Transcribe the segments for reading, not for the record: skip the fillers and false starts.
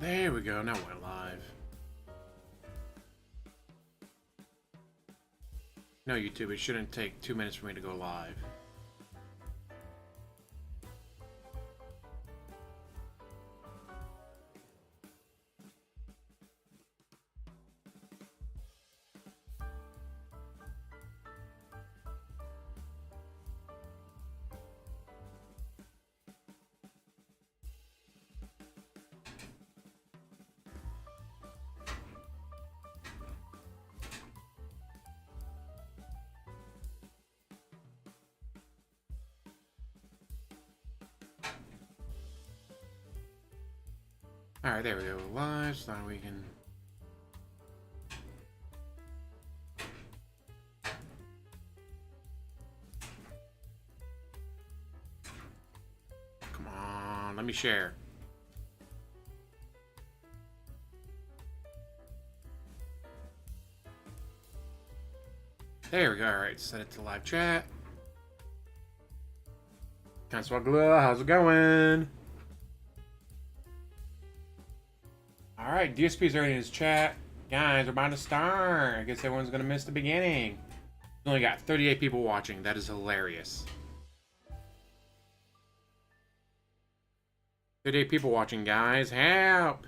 There we go, now we're live. No, YouTube, it shouldn't take 2 minutes for me to go live. Alright, there we go. Live, so now we can... Come on, let me share. There we go. Alright, set it to live chat. Conswagla, how's it going? Alright, DSP's already in his chat. Guys, we're about to start. I guess everyone's gonna miss the beginning. We only got 38 people watching. That is hilarious. 38 people watching, guys. Help!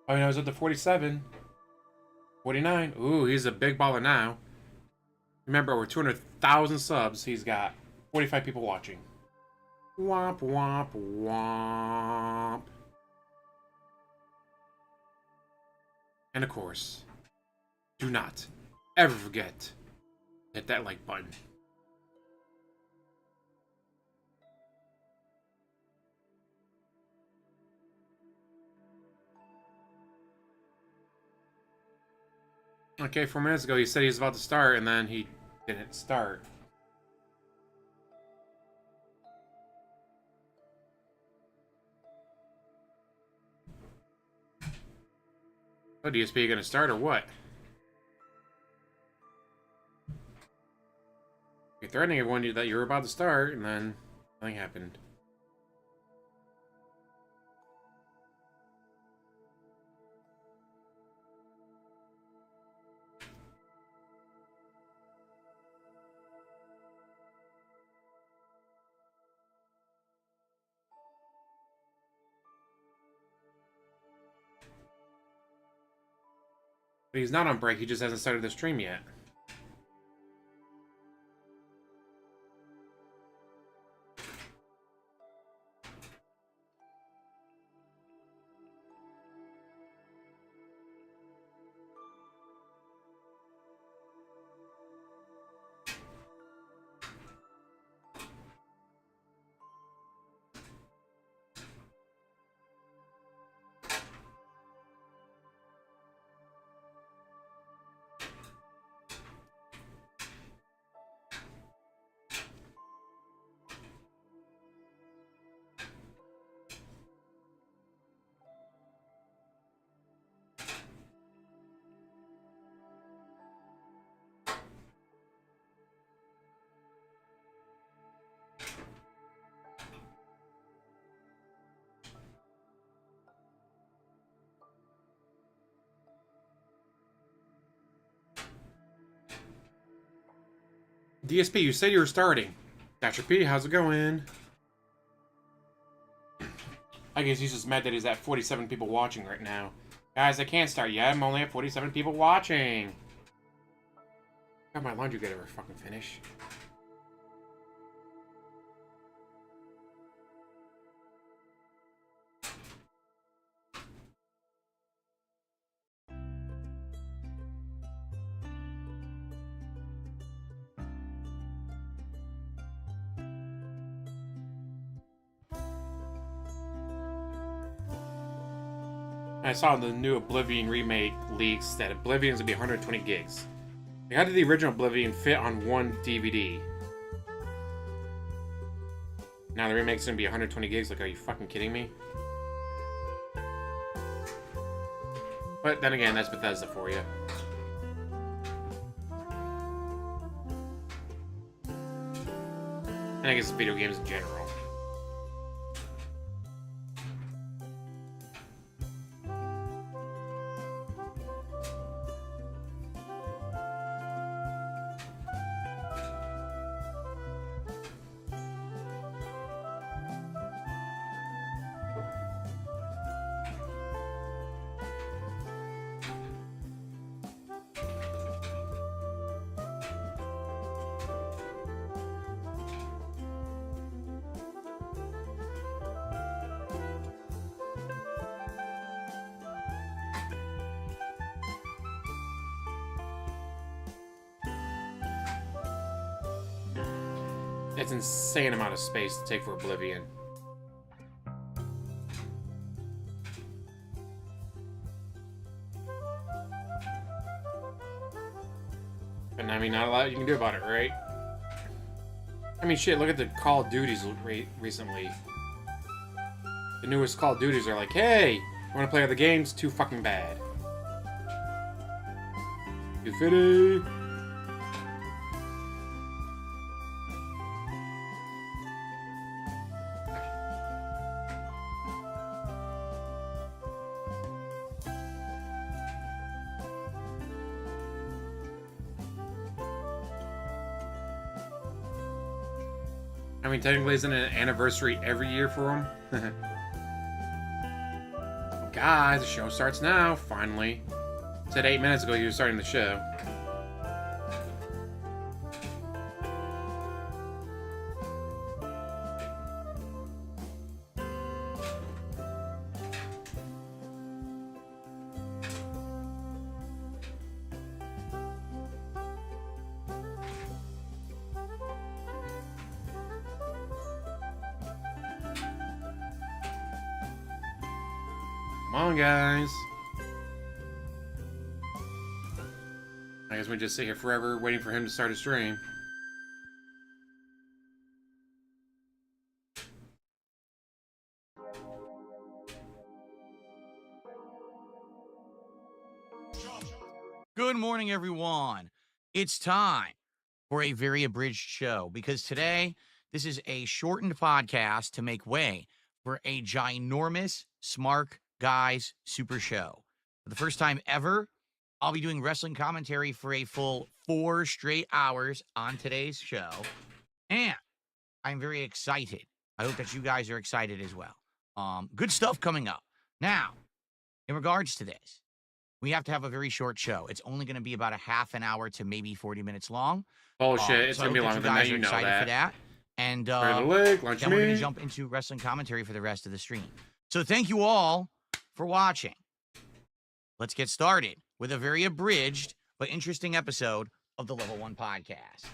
Oh, no, he's up to 47. 49. Ooh, he's a big baller now. Remember, over 200,000 subs. He's got 45 people watching. Womp, womp, womp. And of course, do not ever forget to hit that like button. Okay, 4 minutes ago he said he was about to start, and then he didn't start. Oh, DSP gonna start or what? You're threatening everyone that you were about to start, and then nothing happened. But he's not on break, he just hasn't started the stream yet. DSP, you said you were starting. Dr. P, how's it going? I guess he's just mad that he's at 47 people watching right now. Guys, I can't start yet. I'm only at 47 people watching. Got my laundry get ever fucking finish. I saw the new Oblivion remake leaks that Oblivion's gonna be 120 gigs. Like, how did the original Oblivion fit on one DVD? Now the remake's gonna be 120 gigs. Like, are you fucking kidding me? But then again, that's Bethesda for you. And I guess video games in general. It's an insane amount of space to take for Oblivion. And I mean, not a lot you can do about it, right? I mean, shit, look at the Call of Duties recently. The newest Call of Duties are like, hey, you want to play other games? Too fucking bad. Too fitty. I mean, technically, isn't it an anniversary every year for them? Guys, the show starts now, finally. Said 8 minutes ago you were starting the show. Come on, guys. I guess we just sit here forever waiting for him to start a stream. Good morning, everyone. It's time for a very abridged show because today this is a shortened podcast to make way for a ginormous Smark Guys Super Show. For the first time ever, I'll be doing wrestling commentary for a full 4 straight hours on today's show. And I'm very excited. I hope that you guys are excited as well. Good stuff coming up. Now, in regards to this, we have to have a very short show. It's only going to be about a half an hour to maybe 40 minutes long. Bullshit. It's going to be longer than that. You know that. For that. And then we're going to jump into wrestling commentary for the rest of the stream. So thank you all for watching. Let's get started with a very abridged but interesting episode of the Level 1 Podcast.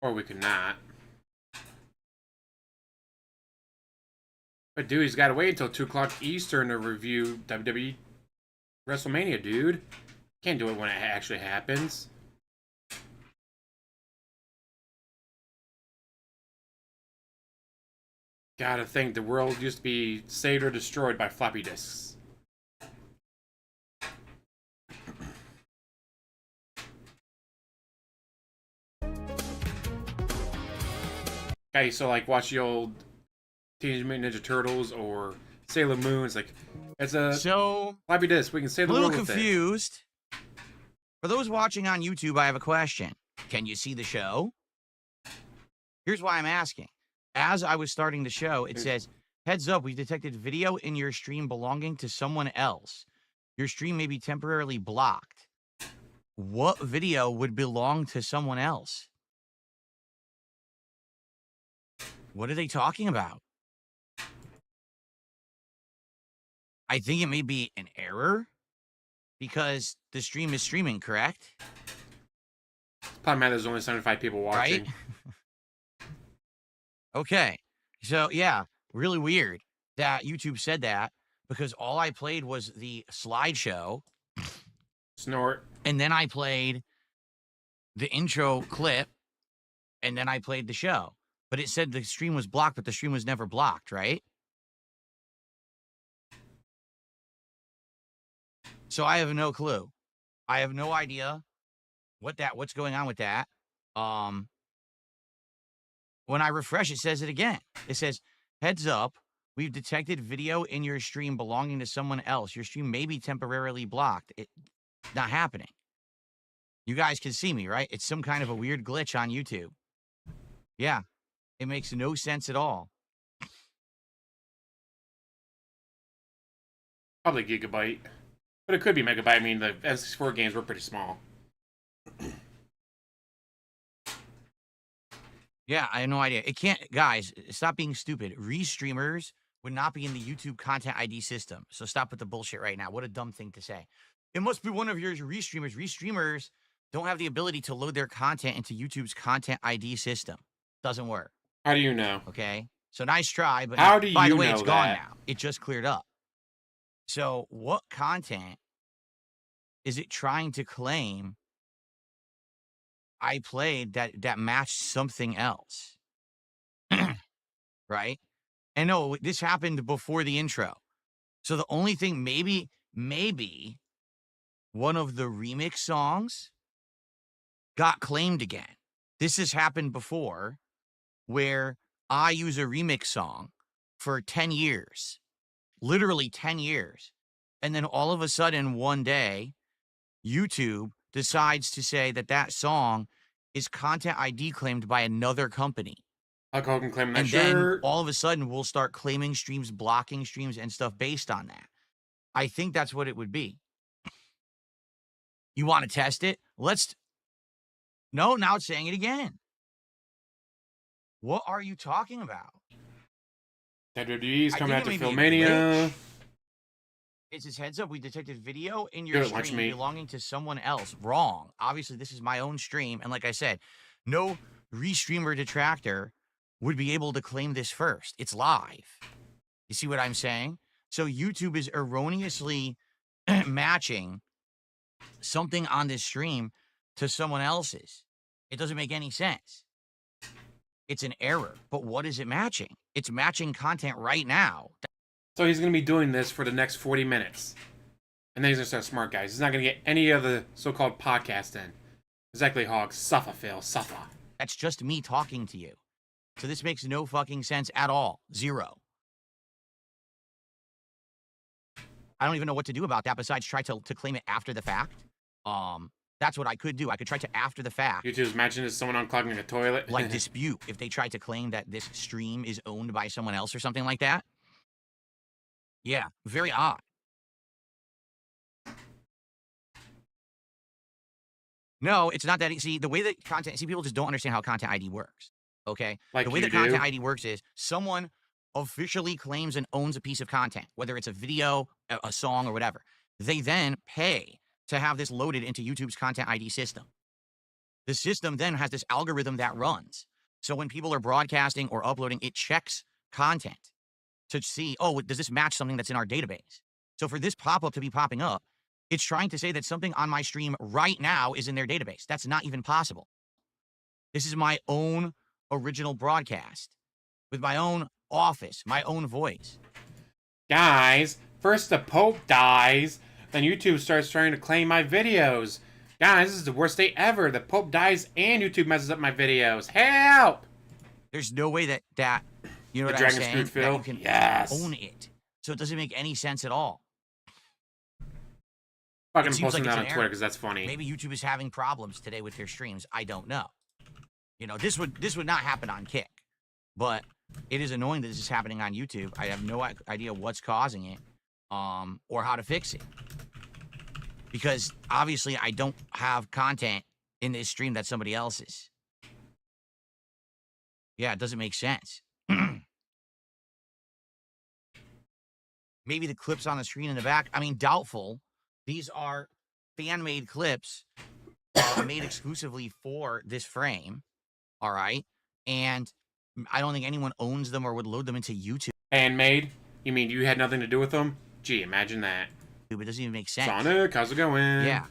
Or we could not. But dude, he's got to wait until 2 o'clock Eastern to review WWE Wrestlemania, dude. Can't do it when it actually happens. Gotta think the world used to be saved or destroyed by floppy disks. Okay, so like watch the old Teenage Mutant Ninja Turtles or Sailor Moon. It's like it's a floppy disk. We can save the world with it. A little confused. For those watching on YouTube, I have a question. Can you see the show? Here's why I'm asking. As I was starting the show, it says, heads up, we detected video in your stream belonging to someone else. Your stream may be temporarily blocked. What video would belong to someone else? What are they talking about? I think it may be an error because the stream is streaming, correct? Probably matter there's only 75 people watching. Right? Okay, so yeah, really weird that YouTube said that because all I played was the slideshow. Snort. And then I played the intro clip, and then I played the show. But it said the stream was blocked, but the stream was never blocked, right? So I have no clue. I have no idea what's going on with that. When I refresh, it says it again. It says, heads up, we've detected video in your stream belonging to someone else. Your stream may be temporarily blocked. It's not happening. You guys can see me, right? It's some kind of a weird glitch on YouTube. Yeah, it makes no sense at all. Probably gigabyte. But it could be megabyte. I mean, the N64 games were pretty small. Yeah, I have no idea. It can't, guys, stop being stupid. Restreamers would not be in the YouTube content ID system. So stop with the bullshit right now. What a dumb thing to say. It must be one of your restreamers. Restreamers don't have the ability to load their content into YouTube's content ID system. Doesn't work. How do you know? Okay. So nice try, but How do you by the way, know it's gone that? now. It just cleared up. So what content is it trying to claim I played that matched something else? Right? And no, this happened before the intro. So the only thing, maybe one of the remix songs got claimed again. This has happened before where I use a remix song for 10 years, literally 10 years. And then all of a sudden, one day, YouTube decides to say that song is content ID claimed by another company. Hulk Hogan claiming that And shirt. then all of a sudden, we'll start claiming streams, blocking streams, and stuff based on that. I think that's what it would be. You want to test it? No, now it's saying it again. What are you talking about? WWE's coming I after think it may be a Wrestlemania. It says, heads up, we detected video in your Good, watch stream me. belonging to someone else. Wrong. Obviously, this is my own stream. And like I said, no restreamer detractor would be able to claim this first. It's live. You see what I'm saying? So YouTube is erroneously matching something on this stream to someone else's. It doesn't make any sense. It's an error. But what is it matching? It's matching content right now. So he's going to be doing this for the next 40 minutes. And then he's going to start Smart Guys. He's not going to get any of the so-called podcast in. Exactly, Hog. Suffer, Phil. Suffer. That's just me talking to you. So this makes no fucking sense at all. Zero. I don't even know what to do about that besides try to claim it after the fact. That's what I could do. I could try to after the fact. YouTube's matching as someone unclogging a toilet. Like dispute if they try to claim that this stream is owned by someone else or something like that. Yeah, very odd. No, it's not that. See, the way that people just don't understand how content ID works. Okay? Like the way you that content do. ID works is someone officially claims and owns a piece of content, whether it's a video, a song, or whatever. They then pay to have this loaded into YouTube's content ID system. The system then has this algorithm that runs. So when people are broadcasting or uploading, it checks content to see, oh, does this match something that's in our database? So for this pop-up to be popping up, it's trying to say that something on my stream right now is in their database. That's not even possible. This is my own original broadcast with my own office, my own voice. Guys, first the Pope dies, then YouTube starts trying to claim my videos. Guys, this is the worst day ever. The Pope dies and YouTube messes up my videos. Help! There's no way that you know The what I'm Dragon saying? Screwed Phil? That you can Yes. own it. So it doesn't make any sense at all. Fucking seems posting like it's that on an Twitter error. because that's funny. Maybe YouTube is having problems today with their streams. I don't know. You know, this would not happen on Kick, but it is annoying that this is happening on YouTube. I have no idea what's causing it, or how to fix it. Because obviously I don't have content in this stream that's somebody else's. Yeah, it doesn't make sense. Maybe the clips on the screen in the back. I mean, doubtful. These are fan-made clips made exclusively for this frame. All right. And I don't think anyone owns them or would load them into YouTube. Handmade? You mean you had nothing to do with them? Gee, imagine that. It doesn't even make sense. Sonic, how's it going? Yeah.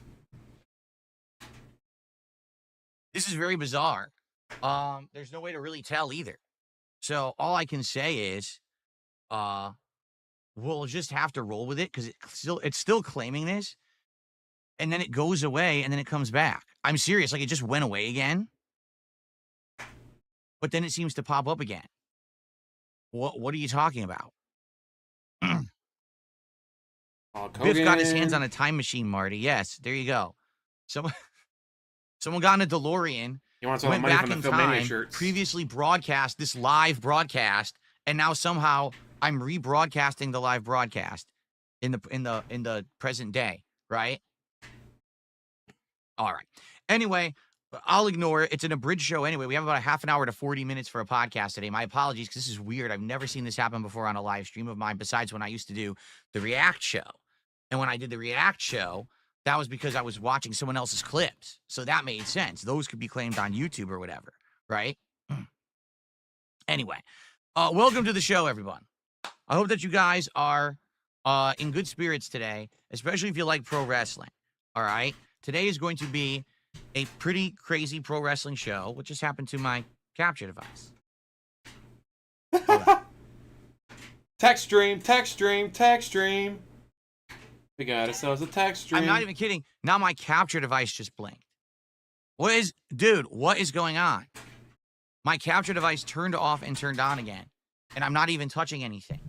This is very bizarre. There's no way to really tell either. So all I can say is, we'll just have to roll with it because it's still claiming this, and then it goes away, and then it comes back. I'm serious. Like, it just went away again, but then it seems to pop up again. What are you talking about? Biff got his hands on a time machine, Marty. Yes, there you go. Someone got in a DeLorean, went back in time, previously broadcast this live broadcast, and now somehow I'm rebroadcasting the live broadcast in the present day, right? All right. Anyway, I'll ignore it. It's an abridged show anyway. We have about a half an hour to 40 minutes for a podcast today. My apologies, because this is weird. I've never seen this happen before on a live stream of mine, besides when I used to do the React show. And when I did the React show, that was because I was watching someone else's clips. So that made sense. Those could be claimed on YouTube or whatever, right? Anyway, welcome to the show, everyone. I hope that you guys are in good spirits today, especially if you like pro wrestling, all right? Today is going to be a pretty crazy pro wrestling show, which just happened to my capture device. Text stream, text stream, text stream. We got ourselves a text stream. I'm not even kidding. Now my capture device just blinked. Dude, what is going on? My capture device turned off and turned on again, and I'm not even touching anything.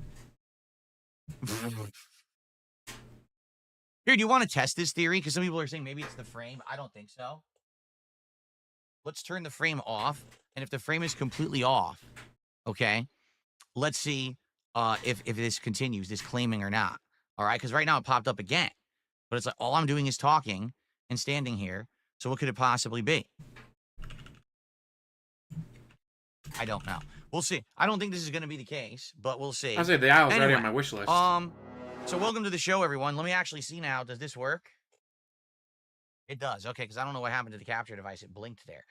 Here, do you want to test this theory? Because some people are saying maybe it's the frame. I don't think so. Let's turn the frame off, and if the frame is completely off, okay, let's see if this continues, this claiming or not. All right, because right now it popped up again. But it's like all I'm doing is talking and standing here. So what could it possibly be? I don't know. We'll see. I don't think this is going to be the case, but we'll see. I'll say the owl's already on my wish list. So welcome to the show, everyone. Let me actually see now. Does this work? It does. Okay, because I don't know what happened to the capture device. It blinked there.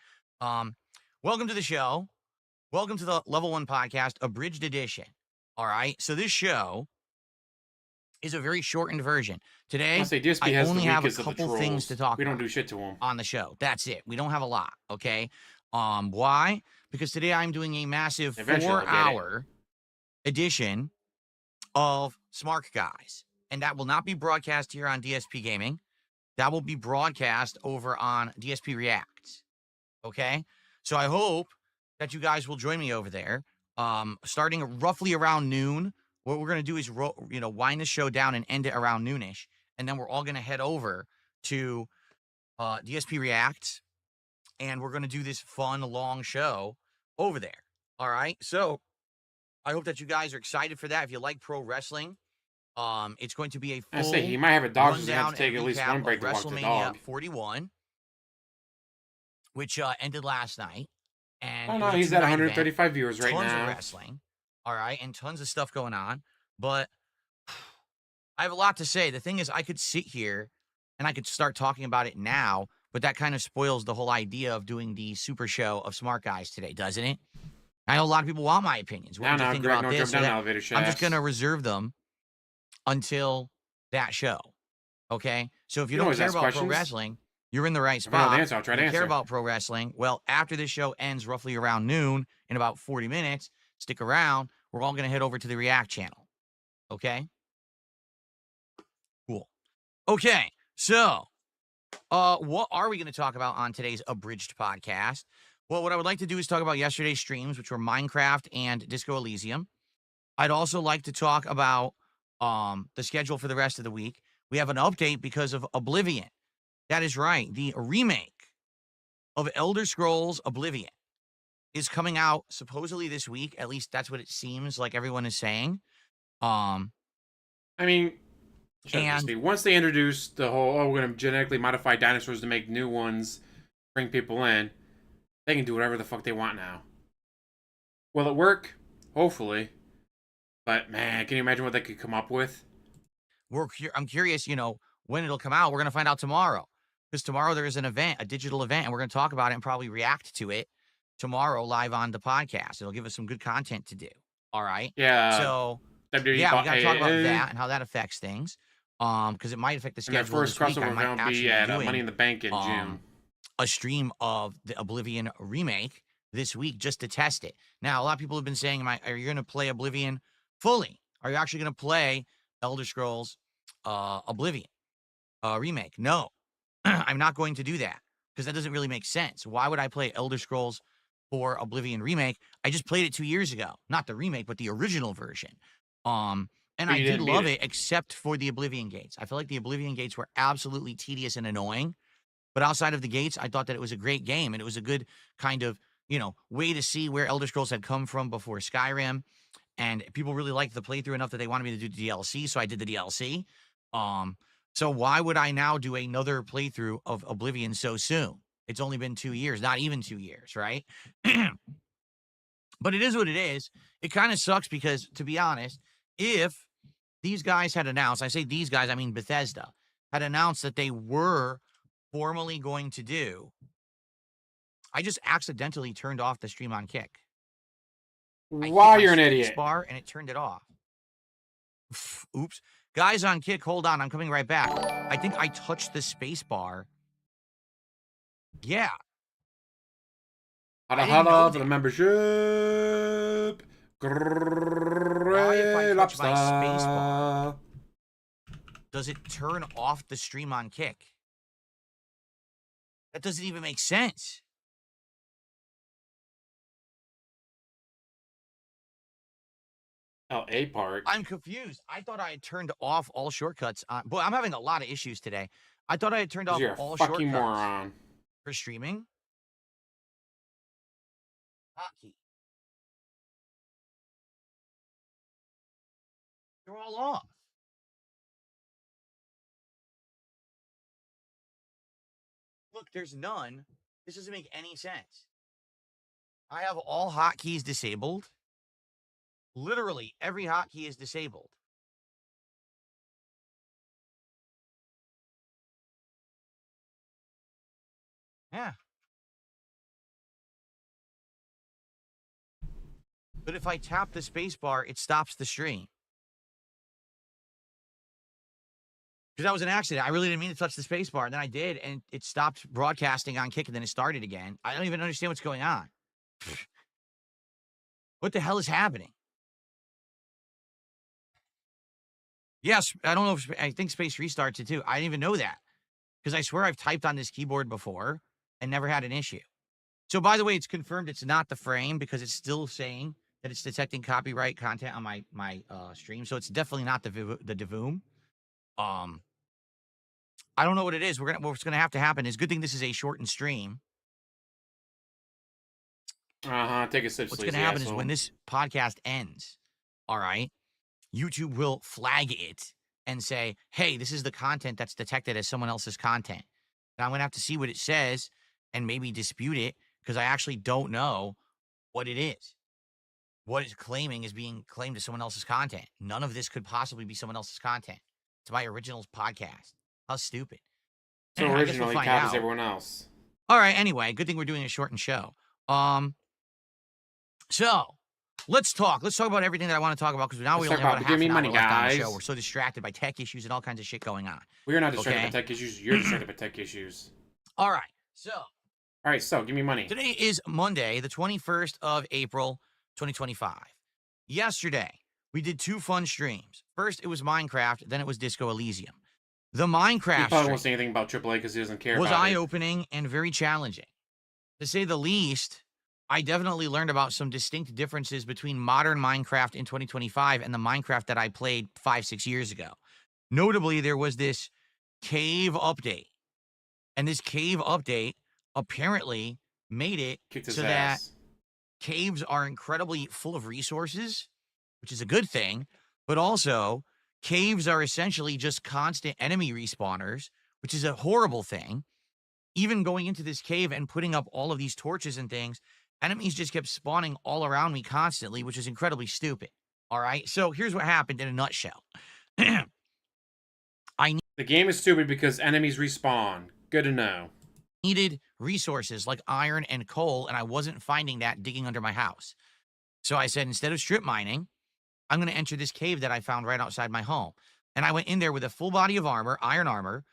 Welcome to the show. Welcome to the Level 1 Podcast, Abridged Edition. All right, so this show is a very shortened version. Today, DSP I only have a couple things to talk about. We don't do shit to them on the show. That's it. We don't have a lot, okay? Why? Because today I'm doing a massive 4-hour edition of Smark Guys. And that will not be broadcast here on DSP Gaming. That will be broadcast over on DSP Reacts. Okay? So I hope that you guys will join me over there. Starting roughly around noon. What we're going to do is, wind the show down and end it around noonish. And then we're all going to head over to DSP Reacts. And we're going to do this fun, long show over there. All right? So I hope that you guys are excited for that. If you like pro wrestling, it's going to be a full he might have a dog, so he has to take at least one break to walk the dog. Wrestlemania 41, which ended last night. And oh, no, he's at 135 viewers right now. Tons of wrestling. All right, and tons of stuff going on. But I have a lot to say. The thing is, I could sit here and I could start talking about it now, but that kind of spoils the whole idea of doing the super show of Smart Guys today, doesn't it? I know a lot of people want my opinions. What do you think about this? I'm just going to reserve them until that show. Okay? So if you don't care about pro wrestling, you're in the right spot. I'll try to answer. Care about pro wrestling? Well, after this show ends roughly around noon, in about 40 minutes, stick around. We're all going to head over to the React channel. Okay? Cool. Okay. So, what are we going to talk about on today's abridged podcast? Well, what I would like to do is talk about yesterday's streams, which were Minecraft and Disco Elysium. I'd also like to talk about the schedule for the rest of the week. We have an update because of Oblivion. That is right. The remake of Elder Scrolls Oblivion is coming out supposedly this week. At least that's what it seems like everyone is saying. I mean, once they introduce the whole, we're going to genetically modify dinosaurs to make new ones, bring people in, they can do whatever the fuck they want now. Will it work? Hopefully. But, man, can you imagine what they could come up with? I'm curious, when it'll come out. We're going to find out tomorrow. Because tomorrow there is an event, a digital event, and we're going to talk about it and probably react to it tomorrow live on the podcast. It'll give us some good content to do. All right? Yeah. So, we got to talk about that and how that affects things. Because it might affect the schedule. And our first crossover event will be at Money in the Bank in June. A stream of the Oblivion remake this week just to test it. Now, a lot of people have been saying, are you going to play Oblivion fully? Are you actually going to play Elder Scrolls Oblivion remake? No, I'm not going to do that because that doesn't really make sense. Why would I play Elder Scrolls for Oblivion remake? I just played it 2 years ago. Not the remake, but the original version. And But I you did didn't beat love it. it, except for the Oblivion gates. I feel like the Oblivion gates were absolutely tedious and annoying. But outside of the gates, I thought that it was a great game, and it was a good kind of, way to see where Elder Scrolls had come from before Skyrim. And people really liked the playthrough enough that they wanted me to do the DLC, so I did the DLC. So why would I now do another playthrough of Oblivion so soon? It's only been 2 years, not even 2 years, right? But it is what it is. It kind of sucks because, to be honest, if these guys had announced, I say these guys, I mean Bethesda, had announced that they were formally going to do, I just accidentally turned off the stream on Kick. Wow, you're an idiot. Bar and it turned it off. Oops. Guys on Kick, hold on. I'm coming right back. I think I touched the space bar. Yeah. Holla for the membership. Why, if I touch my space bar, does it turn off the stream on Kick? That doesn't even make sense. LA Park. I'm confused. I thought I had turned off all shortcuts. Boy, I'm having a lot of issues today. I thought I had turned off all shortcuts. You're a fucking moron. For streaming. Hotkey. They're all off. Look, there's none. This doesn't make any sense. I have all hotkeys disabled. Literally, every hotkey is disabled. Yeah. But if I tap the space bar, it stops the stream. Because that was an accident. I really didn't mean to touch the space bar. And then I did, and it stopped broadcasting on Kick, and then it started again. I don't even understand what's going on. What the hell is happening? Yes, I don't know if, I think space restarts it too. I didn't even know that. Because I swear I've typed on this keyboard before and never had an issue. So, by the way, it's confirmed it's not the frame because it's still saying that it's detecting copyright content on my stream. So it's definitely not the Devoom. I don't know what it is. What's gonna have to happen is, good thing this is a shortened stream. Take a sip. What's gonna happen is when this podcast ends, all right, YouTube will flag it and say, hey, this is the content that's detected as someone else's content. And I'm gonna have to see what it says and maybe dispute it, because I actually don't know what it is. What it's claiming is being claimed as someone else's content. None of this could possibly be someone else's content. It's my original podcast. How stupid. So originally counts as everyone else. All right, anyway, good thing we're doing a shortened show. So let's talk. Let's talk about everything that I want to talk about, because now we only have about half an hour left on the show. We're so distracted by tech issues and all kinds of shit going on. We're not distracted by tech issues. You're distracted by tech issues. All right, so give me money. Today is Monday, the 21st of April, 2025. Yesterday, we did 2 fun streams. First, it was Minecraft. Then it was Disco Elysium. The Minecraft He probably won't say anything about AAA because he doesn't care was about it. eye-opening and very challenging. To say the least, I definitely learned about some distinct differences between modern Minecraft in 2025 and the Minecraft that I played 5-6 years ago. Notably, there was this cave update. And this cave update apparently made it so that caves are incredibly full of resources, which is a good thing, but also caves are essentially just constant enemy respawners, which is a horrible thing. Even going into this cave and putting up all of these torches and things, enemies just kept spawning all around me constantly, which is incredibly stupid. All right, so here's what happened in a nutshell. The game is stupid because enemies respawn. Good to know. Needed resources like iron and coal, and I wasn't finding that digging under my house. So I said, instead of strip mining, I'm going to enter this cave that I found right outside my home. And I went in there with a full body of armor, iron armor,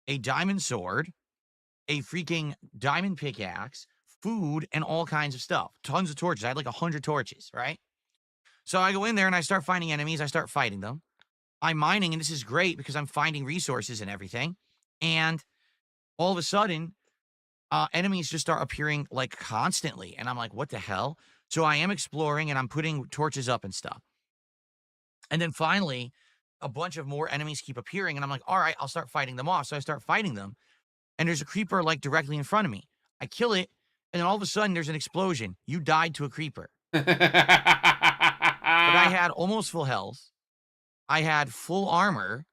a diamond sword, a freaking diamond pickaxe, food and all kinds of stuff. Tons of torches. I had like 100 torches, right? So I go in there and I start finding enemies. I start fighting them. I'm mining, and this is great because I'm finding resources and everything. And all of a sudden, enemies just start appearing like constantly. And I'm like, what the hell? So I am exploring and I'm putting torches up and stuff. And then finally, a bunch of more enemies keep appearing. And I'm like, all right, I'll start fighting them off. So I start fighting them. And there's a creeper like directly in front of me. I kill it. And then all of a sudden, there's an explosion. You died to a creeper. But I had almost full health. I had full armor.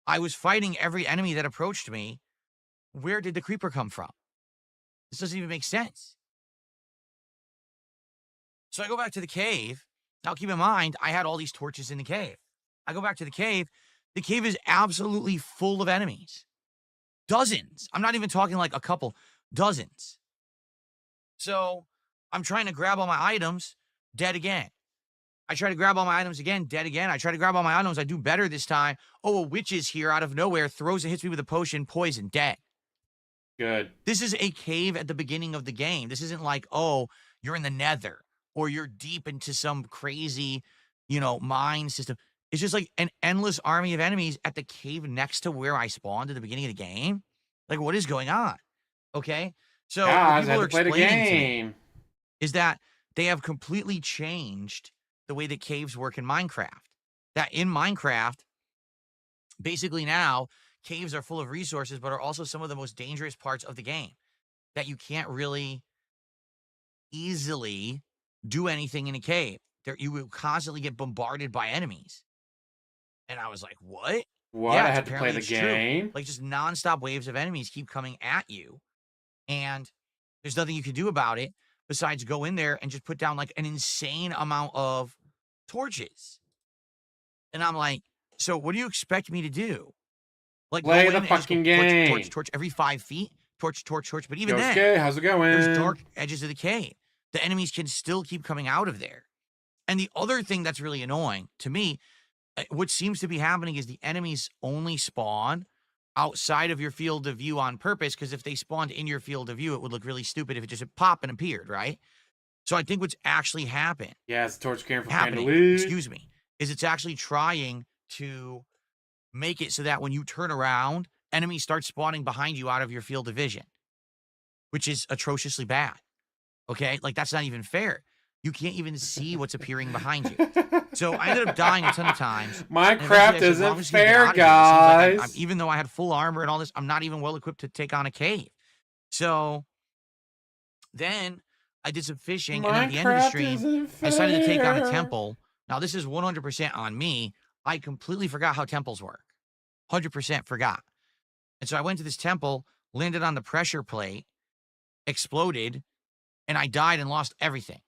I was fighting every enemy that approached me. Where did the creeper come from? This doesn't even make sense. So I go back to the cave. Now, keep in mind, I had all these torches in the cave. I go back to the cave. The cave is absolutely full of enemies. Dozens. I'm not even talking like a couple. Dozens. So I'm trying to grab all my items. Dead again. I try to grab all my items again, dead again. I try to grab all my items. I do better this time. Oh, a witch is here out of nowhere, throws and hits me with a potion, poison, dead. Good. This is a cave at the beginning of the game. This isn't like, oh, you're in the nether or you're deep into some crazy, mine system. It's just like an endless army of enemies at the cave next to where I spawned at the beginning of the game. Like, what is going on? Okay? So Guys, what people are play the explaining to me game. is that they have completely changed the way that caves work in Minecraft. That in Minecraft, basically now, caves are full of resources, but are also some of the most dangerous parts of the game. That you can't really easily do anything in a cave. You will constantly get bombarded by enemies. And I was like, what? What? Yeah, I had to play the game? True. Like, just nonstop waves of enemies keep coming at you. And there's nothing you can do about it besides go in there and just put down like an insane amount of torches. And I'm like, so what do you expect me to do? Like, play go the in and just fucking go game. Torch every 5 feet. Torch. But even then, okay, how's it going? there's dark edges of the cave. The enemies can still keep coming out of there. And the other thing that's really annoying to me, what seems to be happening is the enemies only spawn outside of your field of view on purpose, because if they spawned in your field of view, it would look really stupid if it just popped and appeared, right? So I think what's actually happening, it's the torch came from excuse me, is it's actually trying to make it so that when you turn around, enemies start spawning behind you out of your field of vision, which is atrociously bad. Okay? Like, that's not even fair. You can't even see what's appearing behind you. So I ended up dying a ton of times. Minecraft isn't fair, guys. Like even though I had full armor and all this, I'm not even well equipped to take on a cave. So then I did some fishing, and at the end of the stream, I decided to take on a temple. Now, this is 100% on me. I completely forgot how temples work. 100% forgot. And so I went to this temple, landed on the pressure plate, exploded, and I died and lost everything.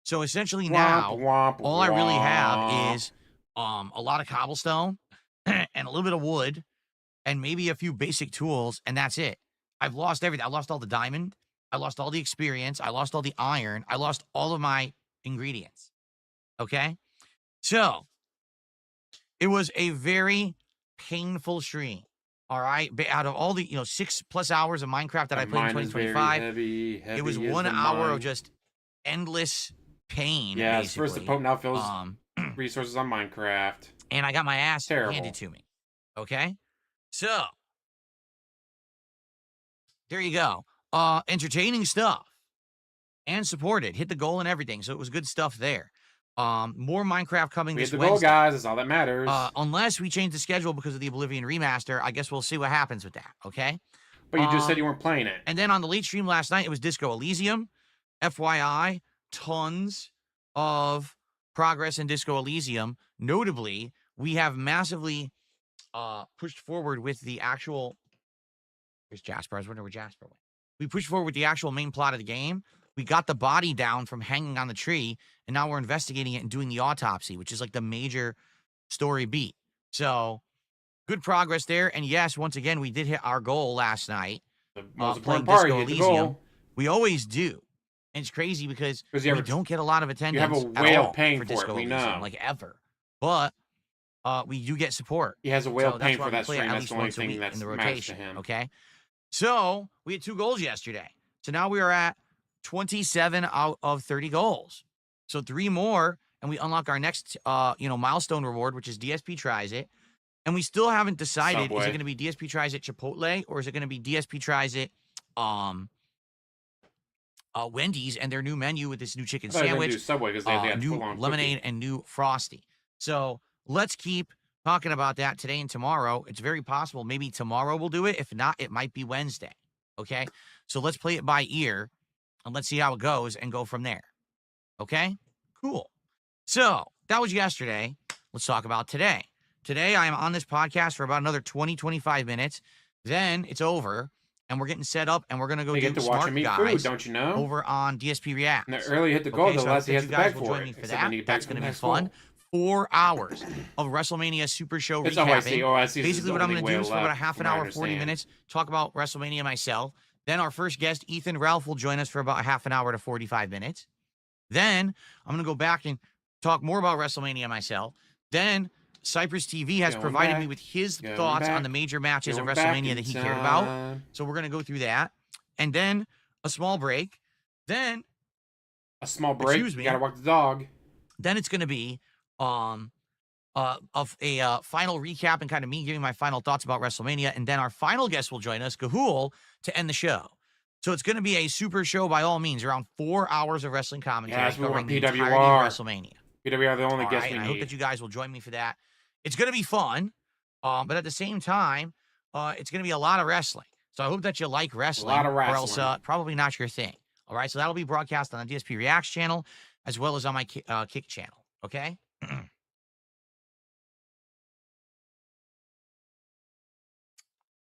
So essentially now, all I really have is a lot of cobblestone and a little bit of wood and maybe a few basic tools, and that's it. I've lost everything. I lost all the diamond. I lost all the experience. I lost all the iron. I lost all of my ingredients. Okay? So, it was a very painful stream. All right? Out of all the, 6+ hours of Minecraft that I played in 2025, it was 1 hour of just endless pain. Yeah, first the Pope now fills resources on Minecraft. And I got my ass handed to me. Okay? So, there you go. Entertaining stuff. And supported. Hit the goal and everything. So it was good stuff there. More Minecraft coming this Wednesday. We hit the goal, guys. That's all that matters. Unless we change the schedule because of the Oblivion remaster, I guess we'll see what happens with that. Okay? But you just said you weren't playing it. And then on the late stream last night, it was Disco Elysium. FYI, tons of progress in Disco Elysium. Notably, we have massively pushed forward with the actual... Here's Jasper. I was wondering where Jasper went. We pushed forward with the actual main plot of the game. We got the body down from hanging on the tree, and now we're investigating it and doing the autopsy, which is like the major story beat. So, good progress there. And yes, once again, we did hit our goal last night. The most important part, Disco Elysium. We always do. And it's crazy because we don't get a lot of attendance. You have a whale paying for Disco it, we Elysium, know. like ever. But we do get support. He has a whale paying for that stream. That's the only thing that's in the matters to rotation. him. Okay? So, we had 2 goals yesterday. So now we are at 27 out of 30 goals. So 3 more, and we unlock our next, milestone reward, which is DSP Tries It. And we still haven't decided, is it Subway. going to be DSP Tries It Chipotle, or is it going to be DSP Tries It Wendy's and their new menu with this new chicken I thought they were gonna do sandwich, Subway because they had new full-on lemonade, cookie. and new Frosty. So let's keep talking about that today and tomorrow. It's very possible maybe tomorrow we'll do it. If not, it might be Wednesday. Okay? So let's play it by ear and let's see how it goes and go from there. Okay? Cool. So that was yesterday. Let's talk about today. Today, I am on this podcast for about another 20, 25 minutes. Then it's over, and we're getting set up, and we're going to go They do get to watch Smark him eat guys food, don't you know? over on DSP React. And the earlier you hit the goal, Okay, the so I less hope he that has you to guys beg will for join it. me for Except that. they need to That's beg going to for be the next fun. goal. 4 hours of WrestleMania Super Show That's all I see. recapping. All I see is Basically, the what I'm only going to do way is for about a left, half an from what I hour, 40 understand. minutes, talk about WrestleMania myself. Then our first guest, Ethan Ralph, will join us for about a half an hour to 45 minutes. Then I'm going to go back and talk more about WrestleMania myself. Then Cypress TV has Going provided back, me with his going thoughts on back, the major matches of going back WrestleMania in that he cared about. time. So we're going to go through that. And then a small break. Then, A small break. excuse You me. gotta walk the dog. Then it's going to be of a final recap and kind of me giving my final thoughts about WrestleMania. And then our final guest will join us, Gahul, to end the show. So it's going to be a super show by all means, around 4 hours of wrestling commentary Yes, we covering want the entirety of PWR. WrestleMania. PWR, the only All guest right, we and I hope that need. you guys will join me for that. It's going to be fun, but at the same time, it's going to be a lot of wrestling. So I hope that you like wrestling, of or else wrestling. probably not your thing. All right, so that'll be broadcast on the DSP Reacts channel as well as on my Kick channel. Okay.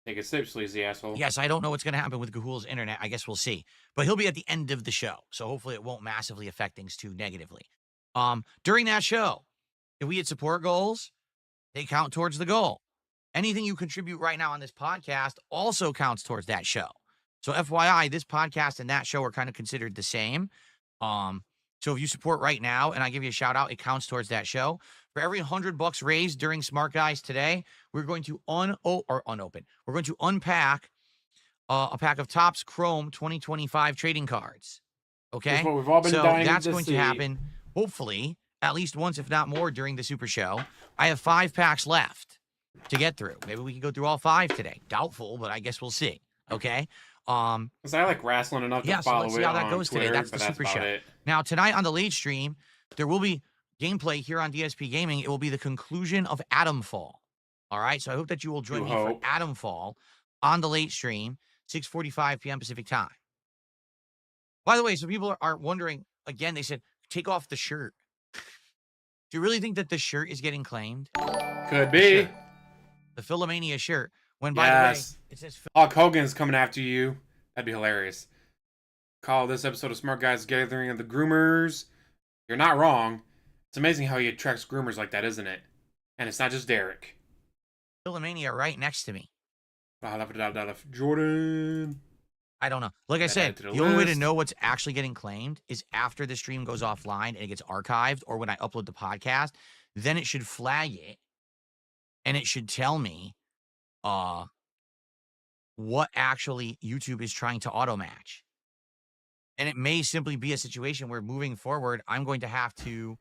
Take a sip, sleazy asshole. Yes, I don't know what's going to happen with Gahul's internet. I guess we'll see. But he'll be at the end of the show, so hopefully it won't massively affect things too negatively. During that show, if we hit support goals, they count towards the goal. Anything you contribute right now on this podcast also counts towards that show. So FYI, this podcast and that show are kind of considered the same. So if you support right now and I give you a shout out, it counts towards that show. For every $100 raised during Smart Guys today, we're going to unopen. We're going to unpack a pack of Topps Chrome 2025 trading cards. Okay, That's what we've all been so dying that's to going see. to happen. Hopefully, at least once, if not more, during the Super Show. I have 5 packs left to get through. Maybe we can go through all 5 today. Doubtful, but I guess we'll see. Okay. Because I like wrestling enough Yeah, to so follow let's see it how that on goes Twitter, today. That's the but Super about Show. it. Now, tonight on the late stream, there will be gameplay here on DSP Gaming. It will be the conclusion of Atom Fall. All right, so I hope that you will join You me hope. for Atom Fall on the late stream, 6:45 p.m. Pacific time. By the way, so people are wondering, again, they said, take off the shirt. Do you really think that the shirt is getting claimed? Could be. The Philomania shirt. When, by the way, Yes. it says Hulk Hogan's coming after you. That'd be hilarious. Call this episode of Smart Guys Gathering of the Groomers. You're not wrong. It's amazing how he attracts groomers like that, isn't it? And it's not just Derek. Philomania right next to me. Jordan. I don't know. Like I Add said, to the the only way to list. know what's actually getting claimed is after the stream goes offline and it gets archived, or when I upload the podcast, then it should flag it and it should tell me what actually YouTube is trying to auto match. And it may simply be a situation where moving forward, I'm going to have to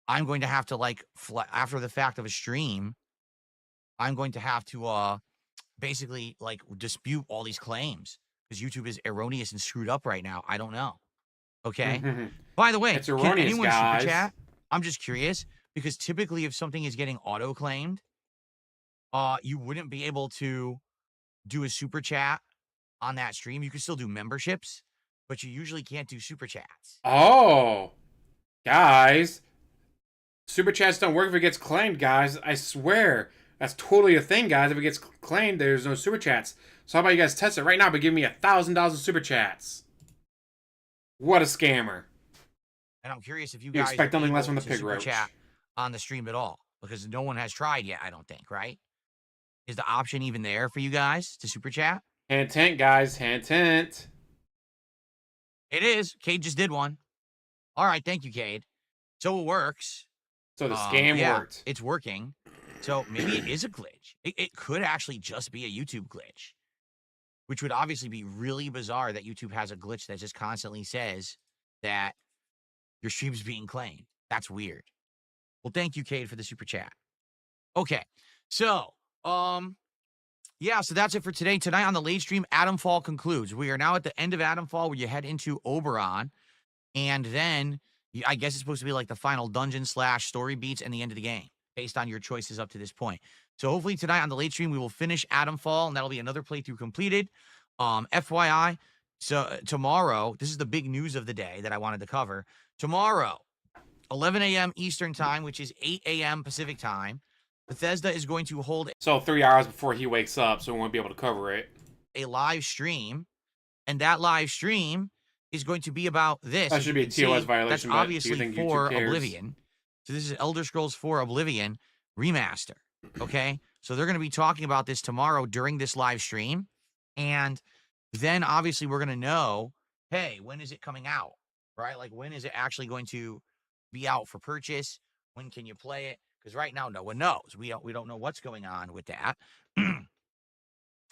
like after the fact of a stream, I'm going to have to basically like dispute all these claims because YouTube is erroneous and screwed up right now. I don't know. Okay. By the way, It's can erroneous, anyone guys. super chat? I'm just curious because typically if something is getting auto claimed, you wouldn't be able to do a super chat on that stream. You can still do memberships, but you usually can't do super chats. Oh. Guys. Super chats don't work if it gets claimed, guys. I swear. That's totally a thing, guys. If it gets claimed, there's no super chats. So how about you guys test it right now by giving me $1,000 of super chats? What a scammer. And I'm curious if you You guys expect are nothing less able from the to pig super roach. chat on the stream at all because no one has tried yet, I don't think, right? Is the option even there for you guys to super chat? Hint, hint, guys. Hint, hint. It is. Cade just did one. All right, thank you, Cade. So it works. So the scam yeah, worked. It's working. So maybe it is a glitch. It could actually just be a YouTube glitch. which would obviously be really bizarre that YouTube has a glitch that just constantly says that your stream's being claimed. That's weird. Well, thank you, Cade, for the super chat. Okay, so, yeah, so that's it for today. Tonight on the late stream, Adamfall concludes. We are now at the end of Adamfall where you head into Oberon, and then I guess it's supposed to be like the final dungeon / story beats and the end of the game based on your choices up to this point. So hopefully tonight on the late stream, we will finish Adamfall, and that'll be another playthrough completed. FYI, so tomorrow, this is the big news of the day that I wanted to cover. Tomorrow, 11 a.m. Eastern time, which is 8 a.m. Pacific time, Bethesda is going to hold So 3 hours before he wakes up, so we won't be able to cover it. a live stream, and that live stream is going to be about this. That should be a TOS violation. That's but do obviously you think for YouTube cares? Oblivion. So this is Elder Scrolls 4 Oblivion Remaster. Okay, so they're going to be talking about this tomorrow during this live stream, and then obviously we're going to know, hey, when is it coming out, right? Like, when is it actually going to be out for purchase? When can you play it? Because right now, no one knows. We don't know what's going on with that.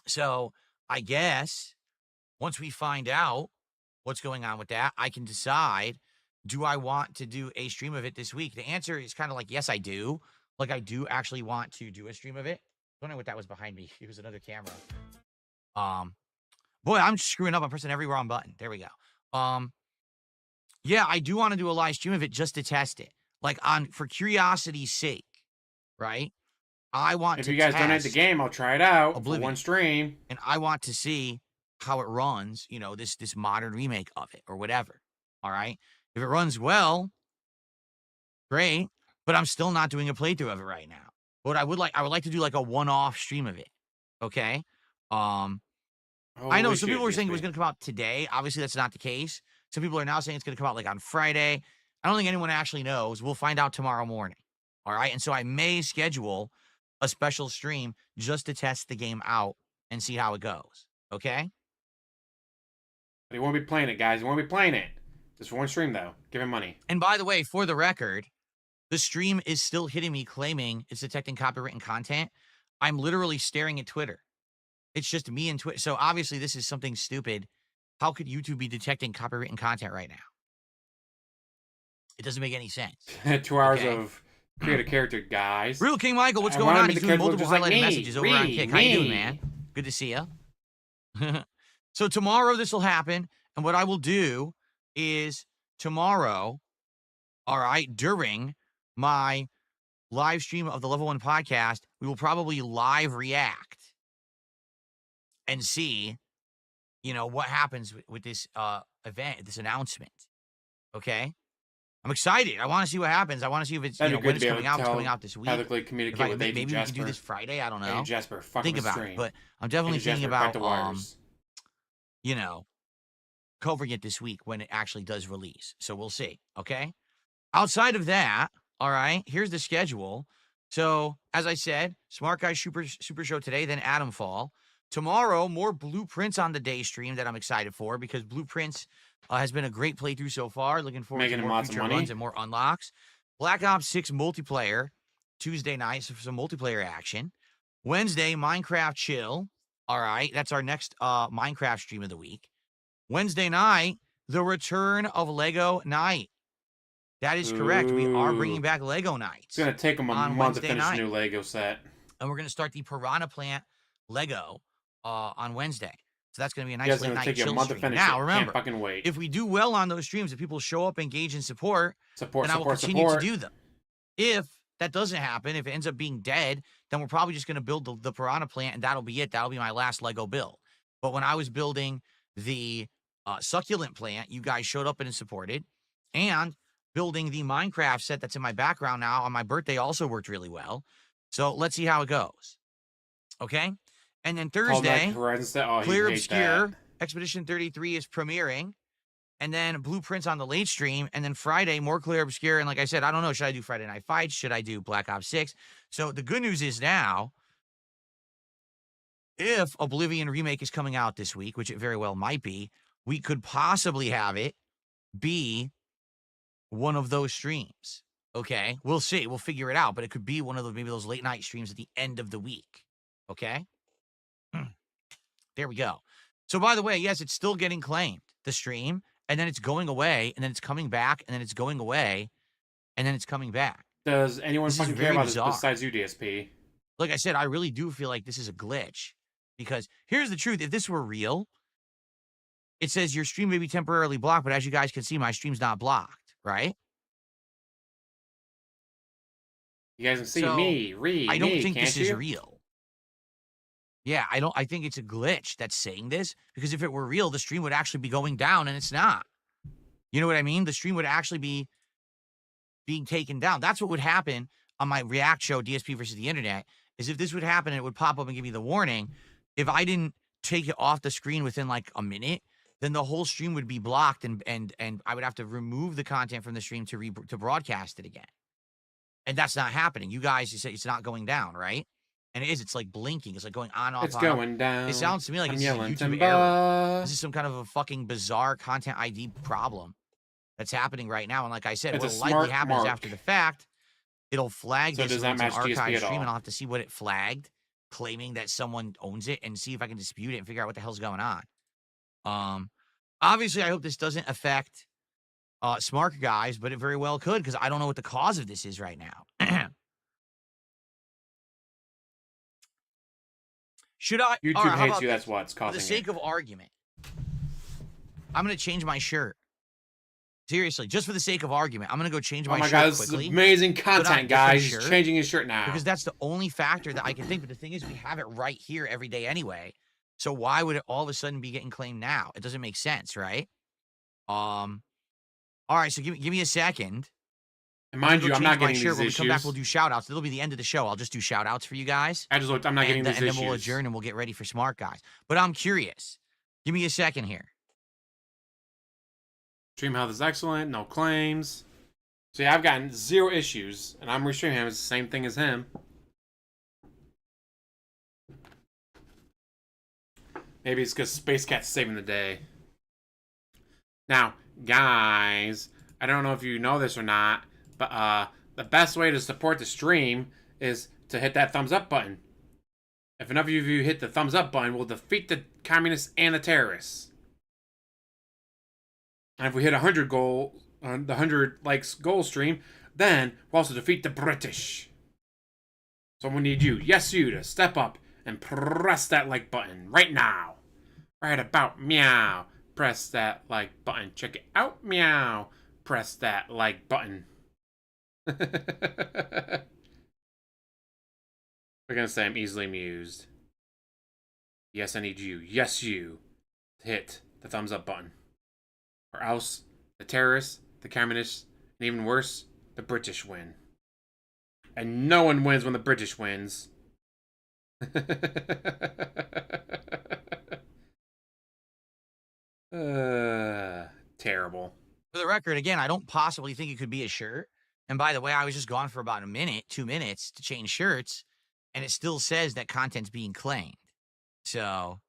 So I guess once we find out what's going on with that, I can decide, do I want to do a stream of it this week? The answer is kind of like, yes, I do. Like, I do actually want to do a stream of it. Don't know what that was behind me. It was another camera. Boy, I'm screwing up. I'm pressing every wrong button. There we go. Yeah, I do want to do a live stream of it just to test it. Like, for curiosity's sake, right? I want if to you guys donate the game, I'll try it out Oblivion. for one stream. And I want to see how it runs, this modern remake of it or whatever. All right. If it runs well, great. But I'm still not doing a playthrough of it right now. But I would like to do like a one-off stream of it. Okay. I know some people were saying it was going to come out today. Obviously, that's not the case. Some people are now saying it's going to come out like on Friday. I don't think anyone actually knows. We'll find out tomorrow morning. All right. And so I may schedule a special stream just to test the game out and see how it goes. Okay. But he won't be playing it, guys. He won't be playing it. Just for one stream, though. Give him money. And by the way, for the record, the stream is still hitting me claiming it's detecting copywritten content. I'm literally staring at Twitter. It's just me and Twitter. So obviously this is something stupid. How could YouTube be detecting copywritten content right now? It doesn't make any sense. 2 hours of create a character, guys. Real King Michael, what's going on? He's doing multiple highlighted messages over on Kick. How you doing, man? Good to see you. So tomorrow this will happen. And what I will do is tomorrow, all right, during my live stream of the Level 1 podcast, we will probably live react and see, what happens with this event, this announcement. Okay? I'm excited. I want to see what happens. I want to see if it's, when it's coming out. It's coming out this week. How to communicate with maybe Jasper. we can do this Friday. I don't know. Hey, Jasper, think about it. But I'm definitely thinking about, covering it this week when it actually does release. So we'll see. Okay? Outside of that, all right, here's the schedule. So, as I said, Smart Guy Super Show today, then Adamfall. Tomorrow, more Blueprints on the day stream that I'm excited for because Blueprints has been a great playthrough so far. Looking forward to more future runs and more unlocks. Black Ops 6 multiplayer Tuesday night, so for some multiplayer action. Wednesday, Minecraft Chill. All right, that's our next Minecraft stream of the week. Wednesday night, the return of Lego Night. That is correct. We are bringing back Lego Nights. It's going to take them a month to finish a new Lego set. And we're going to start the Piranha Plant Lego on Wednesday. So that's going to be a nice late night chill stream. Now, remember, if we do well on those streams, if people show up, engage, and support, then I will continue to do them. If that doesn't happen, if it ends up being dead, then we're probably just going to build the Piranha Plant, and that'll be it. That'll be my last Lego build. But when I was building the Succulent Plant, you guys showed up and supported. And building the Minecraft set that's in my background now on my birthday also worked really well. So let's see how it goes. Okay? And then Thursday, Clear Obscure Expedition 33 is premiering. And then Blueprints on the late stream. And then Friday, more Clear Obscure. And like I said, I don't know, should I do Friday Night Fights? Should I do Black Ops 6? So the good news is now, if Oblivion Remake is coming out this week, which it very well might be, we could possibly have it be one of those streams. Okay? We'll see. We'll figure it out. But it could be one of those, maybe those late night streams at the end of the week. Okay? There we go. So by the way, yes, it's still getting claimed, the stream, and then it's going away, and then it's coming back, and then it's going away, and then it's coming back. Does anyone This is fucking care very about bizarre. this besides you, DSP? Like I said, I really do feel like this is a glitch. Because here's the truth. If this were real, it says your stream may be temporarily blocked, but as you guys can see, my stream's not blocked, right? You guys can see So, me, Reee, I don't me, think can't this you? is real. Yeah, I think it's a glitch that's saying this, because if it were real, the stream would actually be going down, and it's not. You know what I mean? The stream would actually be being taken down. That's what would happen on my React show, DSP versus the Internet, is if this would happen and it would pop up and give me the warning, if I didn't take it off the screen within like a minute, then the whole stream would be blocked, and I would have to remove the content from the stream to broadcast it again. And that's not happening. You guys, you say it's not going down, right? And it is. It's like blinking. It's like going on, off, It's on, going off. down. It sounds to me like I'm it's a yelling YouTube timber. error. This is some kind of a fucking bizarre content ID problem that's happening right now. And like I said, It's what'll a likely smart happen mark. is after the fact, it'll flag So this does when that it's an match DSP archive at stream, all? and I'll have to see what it flagged, claiming that someone owns it, and see if I can dispute it and figure out what the hell's going on. Obviously, I hope this doesn't affect Smark guys, but it very well could, because I don't know what the cause of this is right now. Should I? YouTube all right, how hates about you. this? That's what's For causing the sake it. of argument, I'm going to change my shirt. Seriously, just for the sake of argument, I'm going to go change my Oh my shirt god, this quickly. is amazing Put on a content, different guys. He's shirt, changing his shirt now. because that's the only factor that I can think. But the thing is, we have it right here every day anyway. So why would it all of a sudden be getting claimed now? It doesn't make sense, right? All right, so give me a second. And mind you, I'm not getting shirt. these When we issues. come back, we'll do shout outs. It'll be the end of the show. I'll just do shout outs for you guys. I just looked. I'm not getting these and issues. then we'll adjourn and we'll get ready for Smart Guys. But I'm curious. Give me a second here. Stream health is excellent. No claims. So yeah, I've gotten 0 issues, and I'm restreaming him. It's the same thing as him. Maybe it's because Space Cat's saving the day. Now, guys, I don't know if you know this or not, but the best way to support the stream is to hit that thumbs up button. If enough of you hit the thumbs up button, we'll defeat the communists and the terrorists. And if we hit 100 goal, the 100 likes goal stream, then we'll also defeat the British. So we need you, yes you, to step up and press that like button right now. Right about meow. Press that like button. Check it out, meow. Press that like button. We're gonna say I'm easily amused. Yes, I need you. Yes, you. To hit the thumbs up button. Or else the terrorists, the communists, and even worse, the British win. And no one wins when the British wins. Terrible. For the record, again, I don't possibly think it could be a shirt. And by the way, I was just gone for about a minute, 2 minutes to change shirts, and it still says that content's being claimed. So,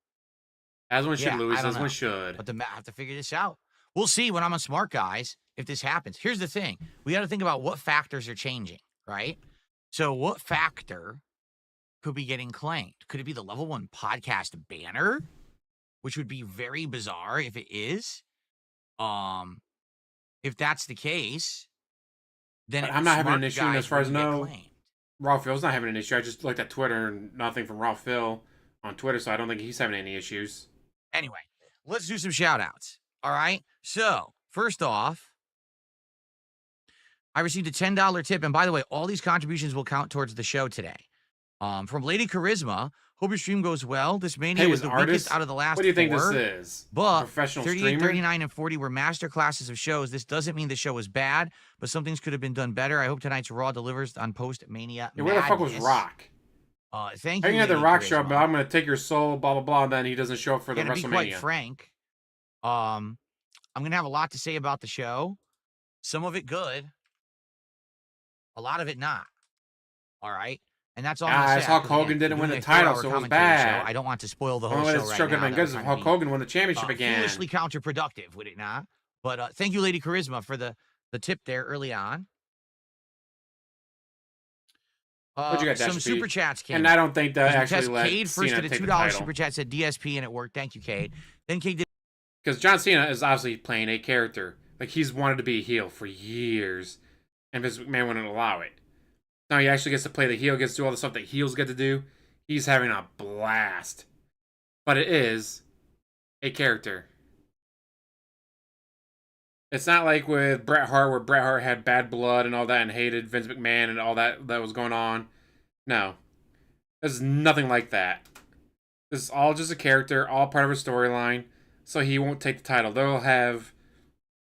As one should, yeah, Louis. I don't As one know. should. But I have to figure this out. We'll see when I'm on Smart Guys if this happens. Here's the thing. We got to think about what factors are changing, right? So what factor could be getting claimed? Could it be the level 1 podcast banner? Which would be very bizarre if it is. If that's the case, then I'm not having an Smart issue, Guys as far as I wouldn't get know. claimed. Raw Phil's not having an issue. I just looked at Twitter and nothing from Raw Phil on Twitter, so I don't think he's having any issues. Anyway, let's do some shout outs. All right. So, first off, I received a $10 tip. And by the way, all these contributions will count towards the show today. From Lady Charisma. Hope your stream goes well. This Mania Hey, was as the artists, weakest out of the last What do you think 4. this is? But Professional 38, streamer? 39, and 40 were master classes of shows. This doesn't mean the show was bad, but some things could have been done better. I hope tonight's Raw delivers on post-Mania Yeah, where the fuck was madness. Rock? Thank I you, can have the Lady Rock Charisma. show, but I'm going to take your soul, blah, blah, blah, and then he doesn't show up for the To be quite WrestleMania. frank, I'm going to have a lot to say about the show. Some of it good. A lot of it not. All right? And that's all I'm Guys, say. Hulk Hogan didn't win the title, so it was bad. I don't want to spoil the whole Well, show this right show could now. have been That good was if trying Hulk to be, Hogan won the championship again. foolishly counterproductive, would it not? But thank you, Lady Charisma, for the tip there early on. What'd you got, Some Dash super P? chats came. And I don't think that Because actually let Cade first Cena did a take the $2 title. super chat, said DSP, and it worked. Thank you, Cade. Then Cade did. Because John Cena is obviously playing a character. Like, he's wanted to be a heel for years. And Vince McMahon wouldn't allow it. Now he actually gets to play the heel, gets to do all the stuff that heels get to do. He's having a blast. But it is a character. It's not like with Bret Hart, where Bret Hart had bad blood and all that and hated Vince McMahon and all that was going on. No. This is nothing like that. This is all just a character, all part of a storyline, so he won't take the title. They'll have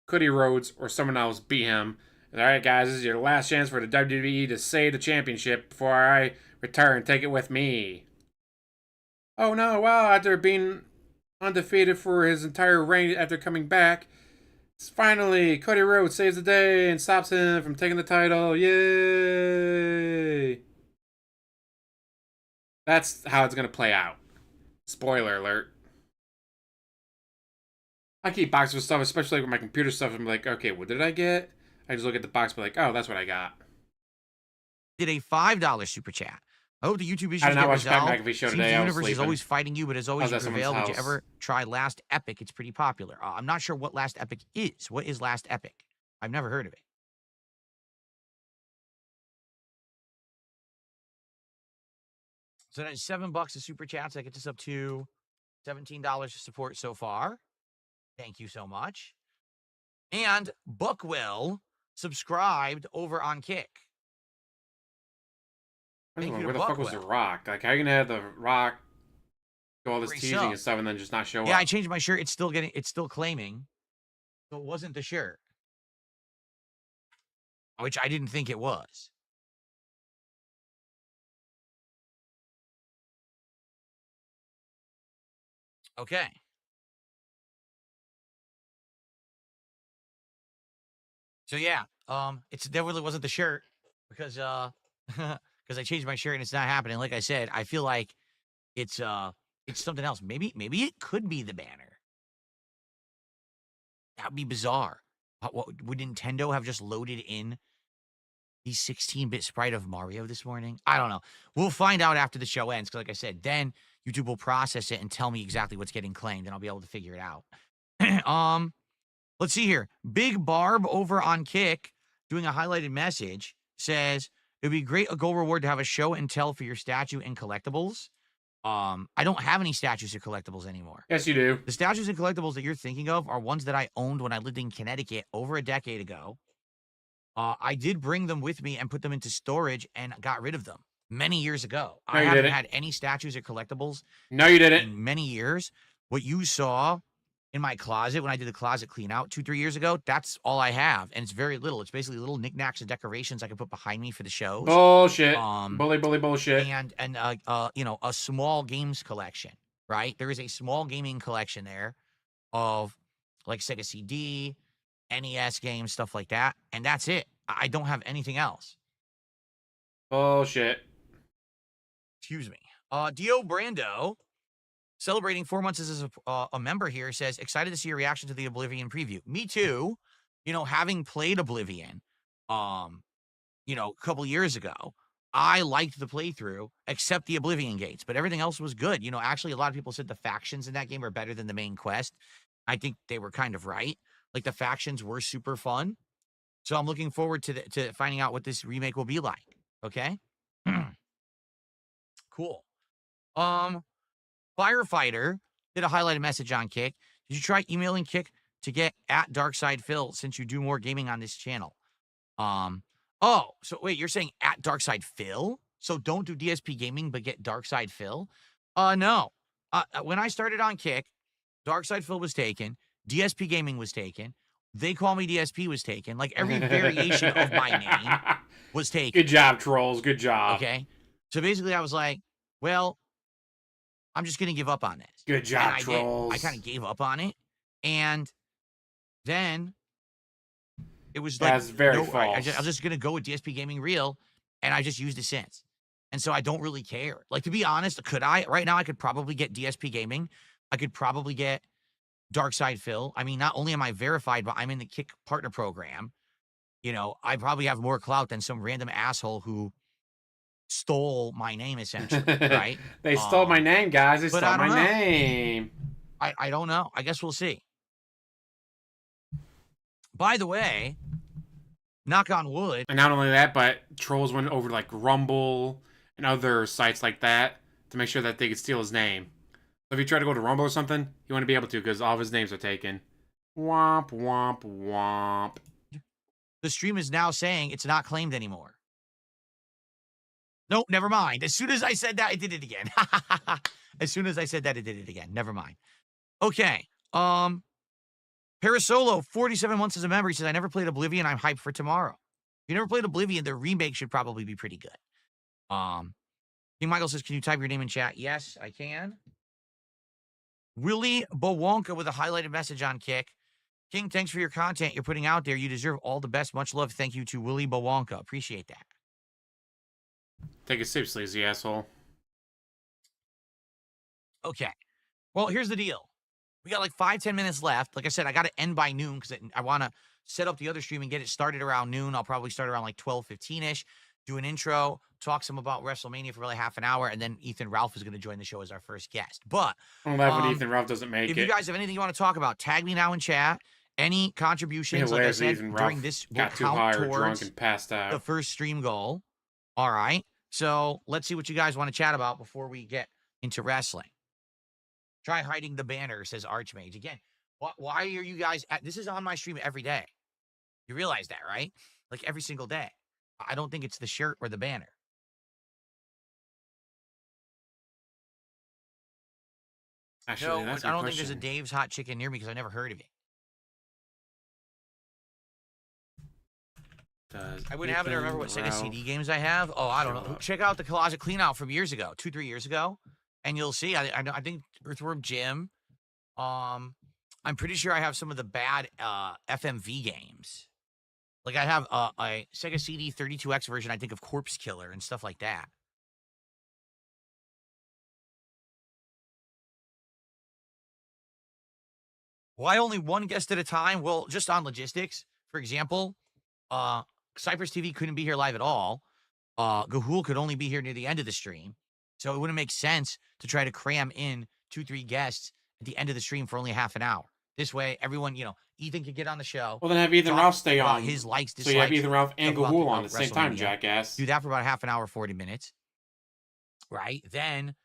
Cody Rhodes or someone else beat him. And, all right, guys, this is your last chance for the WWE to save the championship before I return. Take it with me. Oh, no, wow, after being undefeated for his entire reign after coming back, finally, Cody Rhodes saves the day and stops him from taking the title. Yay! That's how it's going to play out. Spoiler alert. I keep boxes with stuff, especially with my computer stuff. I'm like, okay, what did I get? I just look at the box and be like, oh, that's what I got. Did a $5 super chat. I hope the YouTube issues I did not get watch the Pat resolved. McAfee show Seems today. the I was universe is sleeping. always fighting you, but as always, I you was at someone's prevail. Did you house. ever try Last Epic? It's pretty popular. I'm not sure what Last Epic is. What is Last Epic? I've never heard of it. So that's $7 of super chats. That gets us up to $17 to support so far. Thank you so much. And Buckwell subscribed over on Kick. Where the fuck was The Rock? Like, how are you gonna have The Rock do all this teasing and stuff and then just not show up? Yeah, I changed my shirt. It's still claiming. So it wasn't the shirt. Which I didn't think it was. Okay. So yeah, it definitely wasn't the shirt because because I changed my shirt and it's not happening. Like I said, I feel like it's something else. Maybe it could be the banner. That'd be bizarre. What would Nintendo have just loaded in the 16-bit sprite of Mario this morning? I don't know. We'll find out after the show ends. Because like I said, then YouTube will process it and tell me exactly what's getting claimed, and I'll be able to figure it out. Let's see here. Big Barb over on Kick doing a highlighted message says, it'd be great a goal reward to have a show and tell for your statue and collectibles. I don't have any statues or collectibles anymore. Yes, you do. The statues and collectibles that you're thinking of are ones that I owned when I lived in Connecticut over a decade ago. I did bring them with me and put them into storage and got rid of them many years ago. No, I you haven't didn't. had any statues or collectibles No, you didn't. in many years. What you saw in my closet when I did the closet clean out 2-3 years ago, that's all I have. And it's very little. It's basically little knickknacks and decorations I can put behind me for the shows. Bullshit. Bully bullshit. And a small games collection, right? There is a small gaming collection there of like Sega CD, NES games, stuff like that. And that's it. I don't have anything else. Bullshit. Excuse me. Dio Brando, celebrating 4 months as a member here, says, excited to see your reaction to the Oblivion preview. Me too. Having played Oblivion, a couple years ago, I liked the playthrough, except the Oblivion gates, but everything else was good. Actually, a lot of people said the factions in that game are better than the main quest. I think they were kind of right. Like, the factions were super fun. So I'm looking forward to finding out what this remake will be like. Okay? Cool. Firefighter did a highlighted message on Kick. Did you try emailing Kick to get at DarksidePhil since you do more gaming on this channel? Oh, so wait, you're saying at DarksidePhil? So don't do DSP Gaming, but get DarksidePhil? No. When I started on Kick, DarksidePhil was taken. DSP Gaming was taken. They Call Me DSP was taken. Like, every variation of my name was taken. Good job, trolls. Good job. Okay? So basically, I was like, well, I'm just going to give up on this. Good job, and trolls. I kind of gave up on it. And then it was like, that's very false. I was just going to go with DSP Gaming Real, and I just used it since. And so I don't really care. Like, to be honest, right now I could probably get DSP Gaming. I could probably get DarksidePhil. I mean, not only am I verified, but I'm in the Kick partner program. I probably have more clout than some random asshole who stole my name essentially, right? They stole my name, guys. They but stole I my don't know. name. I don't know. I guess we'll see. By the way, knock on wood. And not only that, but trolls went over like Rumble and other sites like that to make sure that they could steal his name. So if you try to go to Rumble or something, you wouldn't be able to because all of his names are taken. Womp, womp, womp. The stream is now saying it's not claimed anymore. Nope, never mind. As soon as I said that, I did it again. As soon as I said that, I did it again. Never mind. Okay. Parasolo, 47 months as a member. He says, I never played Oblivion. I'm hyped for tomorrow. If you never played Oblivion, the remake should probably be pretty good. King Michael says, can you type your name in chat? Yes, I can. Willie Bowonka with a highlighted message on Kick. King, thanks for your content you're putting out there. You deserve all the best. Much love. Thank you to Willie Bowonka. Appreciate that. Take it seriously, you asshole. Okay. Well, here's the deal. We got like 5-10 minutes left. Like I said, I got to end by noon because I want to set up the other stream and get it started around noon. I'll probably start around like 12:15-ish, do an intro, talk some about WrestleMania for really half an hour, and then Ethan Ralph is going to join the show as our first guest. But I'm glad when Ethan Ralph doesn't make if it. you guys have anything you want to talk about, tag me now in chat. Any contributions, like I said, Ethan during Ralph this will got too high count or drunk towards and passed out. the first stream goal. All right. So let's see what you guys want to chat about before we get into wrestling. Try hiding the banner, says Archmage. Again, why are you guys this is on my stream every day. You realize that, right? Like every single day. I don't think it's the shirt or the banner. Actually, No, that's I don't question. think there's a Dave's Hot Chicken near me because I never heard of it. I wouldn't happen to remember what Sega CD games I have. Oh, I don't know. Check out the Closet Cleanout from years ago, 2-3 years ago, and you'll see. I think Earthworm Jim. I'm pretty sure I have some of the bad FMV games. Like I have a Sega CD 32X version, I think, of Corpse Killer and stuff like that. Why only one guest at a time? Well, just on logistics. For example, Cypress TV couldn't be here live at all. Gahul could only be here near the end of the stream. So it wouldn't make sense to try to cram in 2-3 guests at the end of the stream for only half an hour. This way, everyone, Ethan could get on the show. Well, then have Ethan Ralph stay on. His likes, dislikes. So you have Ethan Ralph and Gahul on at the same time, jackass. Do that for about half an hour, 40 minutes. Right? Then,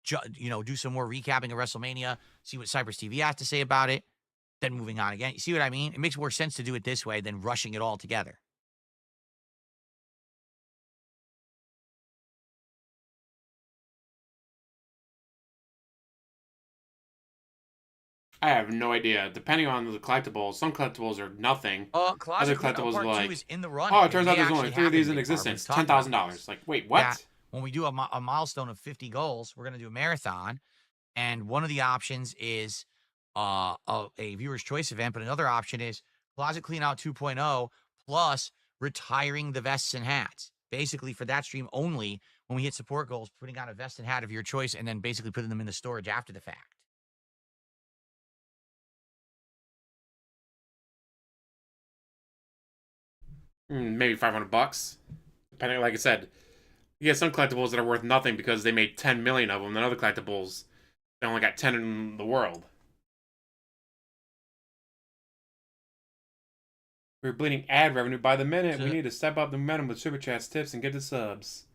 do some more recapping of WrestleMania, see what Cypress TV has to say about it, then moving on again. You see what I mean? It makes more sense to do it this way than rushing it all together. I have no idea. Depending on the collectibles, some collectibles are nothing. Other collectibles are like, is in the run. oh, it turns out there's only 3 of these in existence. $10,000. Like, wait, what? That when we do a milestone of 50 goals, we're going to do a marathon. And one of the options is a viewer's choice event, but another option is Closet Cleanout 2.0 plus retiring the vests and hats. Basically, for that stream only, when we hit support goals, putting on a vest and hat of your choice and then basically putting them in the storage after the fact. Maybe $500. Depending, like I said, you get some collectibles that are worth nothing because they made 10 million of them, and other collectibles, they only got 10 in the world. We're bleeding ad revenue by the minute. We need to step up the momentum with super chats, tips, and get the subs.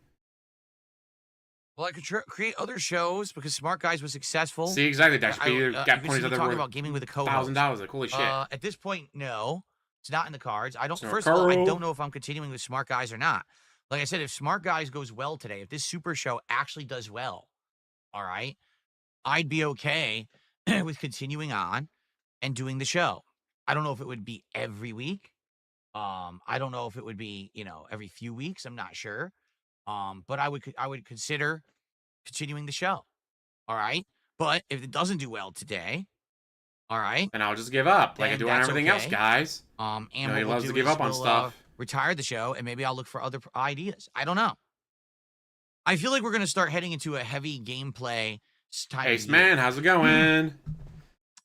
Well, I could create other shows because Smart Guys was successful. See, exactly, Dash. Got ponies that are talking worth about gaming with a co-host. $1,000. Like, holy shit. At this point, no. It's not in the cards. First of all, I don't know if I'm continuing with Smart Guys or not. Like I said, if Smart Guys goes well today, if this super show actually does well, all right, I'd be okay with continuing on and doing the show. I don't know if it would be every week. I don't know if it would be, every few weeks. I'm not sure. But I would consider continuing the show. All right. But if it doesn't do well today, all right, and I'll just give up like I do on everything else, guys. And he loves to give up on stuff. Retire the show, and maybe I'll look for other ideas. I don't know. I feel like we're gonna start heading into a heavy gameplay time. Ace Man, how's it going?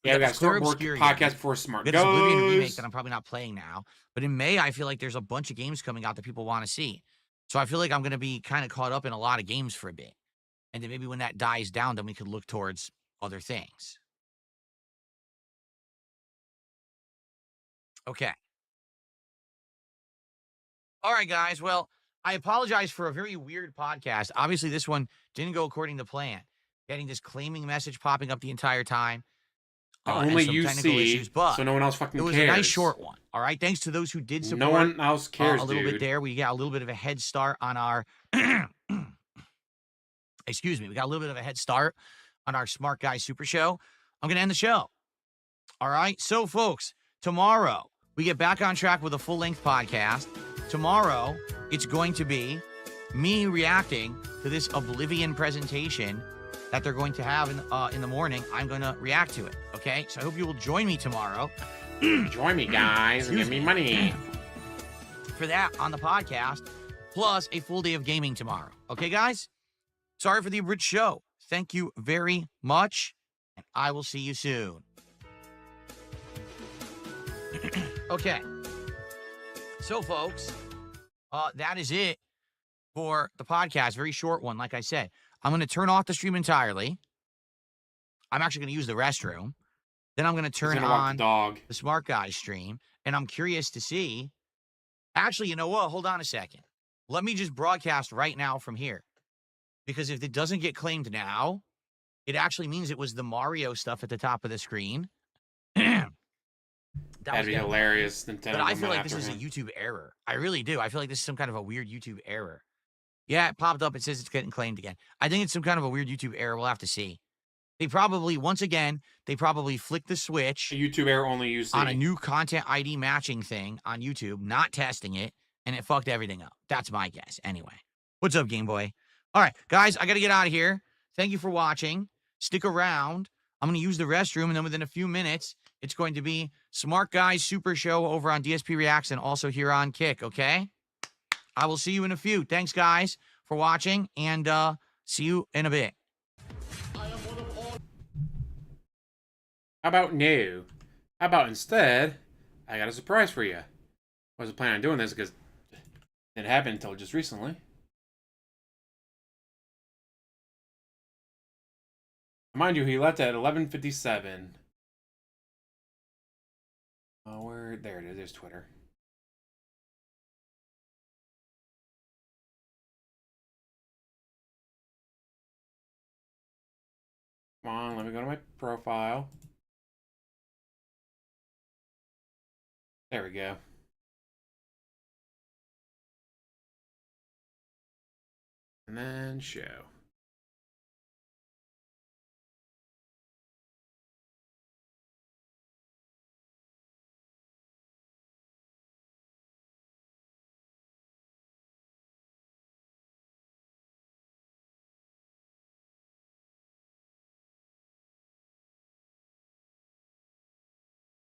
Yeah, we got Scoreboard podcast before Smart goes. Oblivion remake that I'm probably not playing now, but in May I feel like there's a bunch of games coming out that people want to see. So I feel like I'm going to be kind of caught up in a lot of games for a bit. And then maybe when that dies down, then we could look towards other things. Okay. All right, guys. Well, I apologize for a very weird podcast. Obviously, this one didn't go according to plan. Getting this claiming message popping up the entire time, That and only some you technical issues, see, but so no one else it fucking was a nice cares. short one. All right. Thanks to those who did support. No one else cares, a little dude. bit there. We got a little bit of a head start on our. Excuse me. We got a little bit of a head start on our Smart Guy Super Show. I'm going to end the show. All right. So, folks, tomorrow we get back on track with a full length podcast. Tomorrow, it's going to be me reacting to this Oblivion presentation that they're going to have in the morning. I'm going to react to it. Okay. So I hope you will join me tomorrow. Join me, guys, and give me money for that on the podcast, plus a full day of gaming tomorrow. Okay, guys? Sorry for the abridged show. Thank you very much, and I will see you soon. Okay. So, folks, that is it for the podcast. Very short one, like I said. I'm going to turn off the stream entirely. I'm actually going to use the restroom. Then I'm going to turn on the Smart Guy stream, and I'm curious to see. Actually, you know what? Hold on a second. Let me just broadcast right now from here. Because if it doesn't get claimed now, it actually means it was the Mario stuff at the top of the screen. That'd be hilarious. Nintendo, but I feel like this is a YouTube error. I really do. I feel like this is some kind of a weird YouTube error. Yeah, it popped up. It says it's getting claimed again. I think it's some kind of a weird YouTube error. We'll have to see. They probably, once again, flicked the switch. A YouTube error only you see. On a new content ID matching thing on YouTube, not testing it, and it fucked everything up. That's my guess. Anyway, what's up, Game Boy? All right, guys, I got to get out of here. Thank you for watching. Stick around. I'm going to use the restroom, and then within a few minutes, it's going to be Smart Guys Super Show over on DSP Reacts and also here on Kick, okay? I will see you in a few. Thanks, guys, for watching, and see you in a bit. How about no? How about instead, I got a surprise for you. Wasn't planning on doing this because it didn't happen until just recently. Mind you, he left at 11:57. Oh, there it is. There's Twitter. Come on, let me go to my profile. There we go. And then show.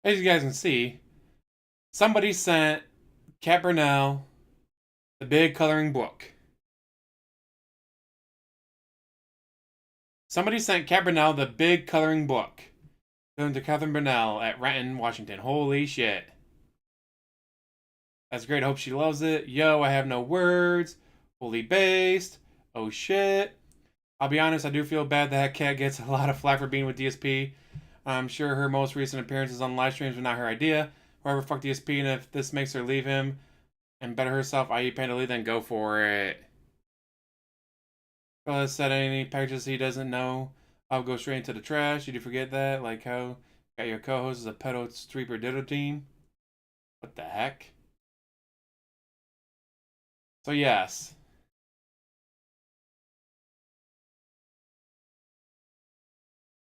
As you guys can see, somebody sent Cat Burnell the big coloring book. Somebody sent Cat Burnell the big coloring book. Going to Catherine Burnell at Renton, Washington. Holy shit. That's great. I hope she loves it. Yo, I have no words. Fully based. Oh shit. I'll be honest, I do feel bad that Cat gets a lot of flack for being with DSP. I'm sure her most recent appearances on live streams were not her idea. However, fuck DSP, and if this makes her leave him and better herself, i.e. Pandali, then go for it. Fella said any packages he doesn't know, I'll go straight into the trash. Did you forget that? Like how got your co-host as a pedo streeper ditto team? What the heck? So yes.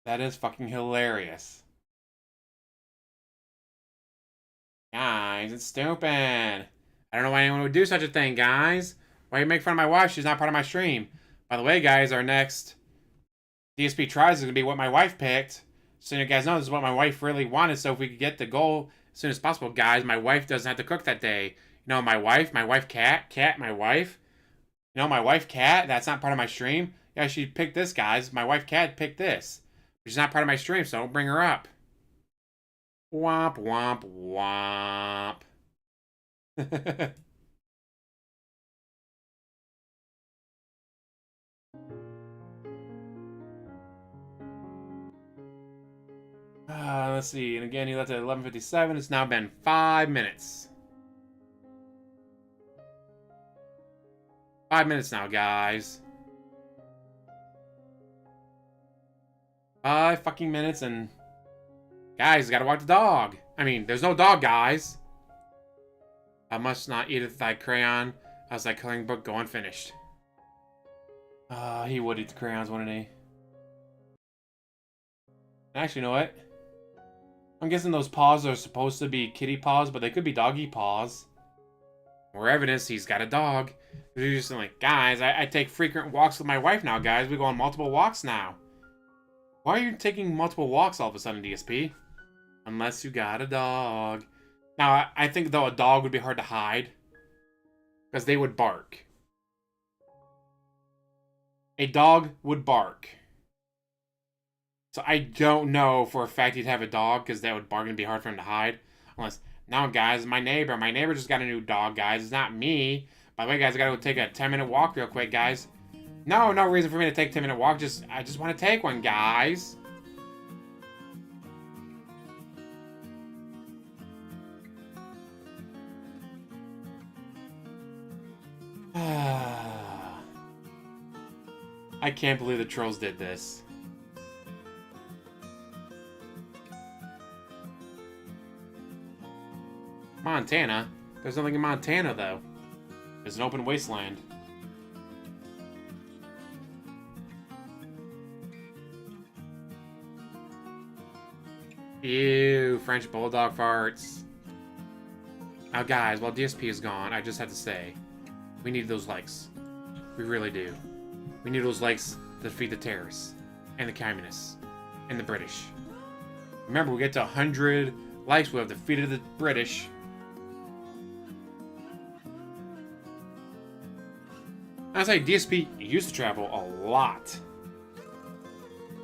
That is fucking hilarious. Guys, it's stupid. I don't know why anyone would do such a thing, guys. Why you make fun of my wife? She's not part of my stream. By the way, guys, our next DSP tries is going to be what my wife picked. So you guys know this is what my wife really wanted. So if we could get the goal as soon as possible, guys, my wife doesn't have to cook that day. You know, my wife, Cat, my wife. You know, my wife, Cat, that's not part of my stream. Yeah, she picked this, guys. My wife, Cat, picked this. She's not part of my stream, so don't bring her up. Womp, womp, womp. Let's see. And again, he left at 11:57. It's now been 5 minutes. 5 minutes now, guys. 5 fucking minutes, and guys, gotta walk the dog. I mean, there's no dog, guys. I must not eat thy crayon. How's that coloring book go unfinished? He would eat the crayons, wouldn't he? Actually, you know what? I'm guessing those paws are supposed to be kitty paws, but they could be doggy paws. More evidence he's got a dog. He's just like, guys, I take frequent walks with my wife now, guys. We go on multiple walks now. Why are you taking multiple walks all of a sudden, DSP? Unless you got a dog. Now, I think, though, a dog would be hard to hide. Because they would bark. A dog would bark. So I don't know for a fact he'd have a dog, because that would bark and be hard for him to hide. Unless, now, guys, my neighbor just got a new dog, guys. It's not me. By the way, guys, I gotta go take a 10-minute walk real quick, guys. No reason for me to take a 10-minute walk. I just want to take one, guys. I can't believe the trolls did this. Montana? There's nothing in Montana, though. It's an open wasteland. Ew, French bulldog farts. Now, guys, while DSP is gone, I just have to say, we need those likes. We really do. We need those likes to defeat the terrorists, and the communists, and the British. Remember, we get to 100 likes, we'll have defeated the British. I say, DSP used to travel a lot.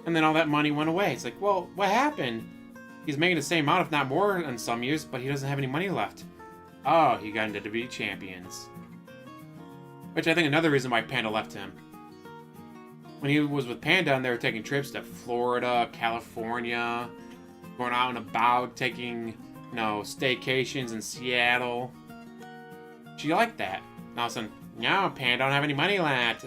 And then all that money went away. It's like, well, what happened? He's making the same amount, if not more, in some years, but he doesn't have any money left. Oh, he got into WWE champions. Which I think another reason why Panda left him. When he was with Panda and they were taking trips to Florida, California, going out and about, taking, you know, staycations in Seattle. She liked that. And all of a sudden, no, Panda don't have any money left.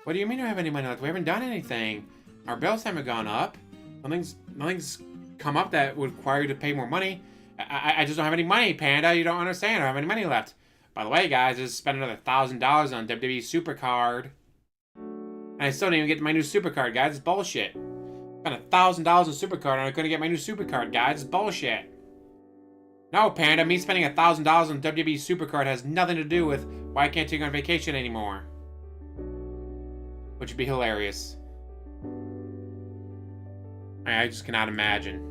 What do you mean you don't have any money left? We haven't done anything. Our bills haven't gone up. Nothing's come up that would require you to pay more money. I just don't have any money, Panda. You don't understand. I don't have any money left. By the way, guys, I just spent another $1,000 on WWE Supercard. And I still didn't even get my new Supercard, guys. It's bullshit. Spent $1,000 on Supercard and I couldn't get my new Supercard, guys. It's bullshit. No, Panda, me spending $1,000 on WWE Supercard has nothing to do with why I can't take you on vacation anymore. Which would be hilarious. I just cannot imagine.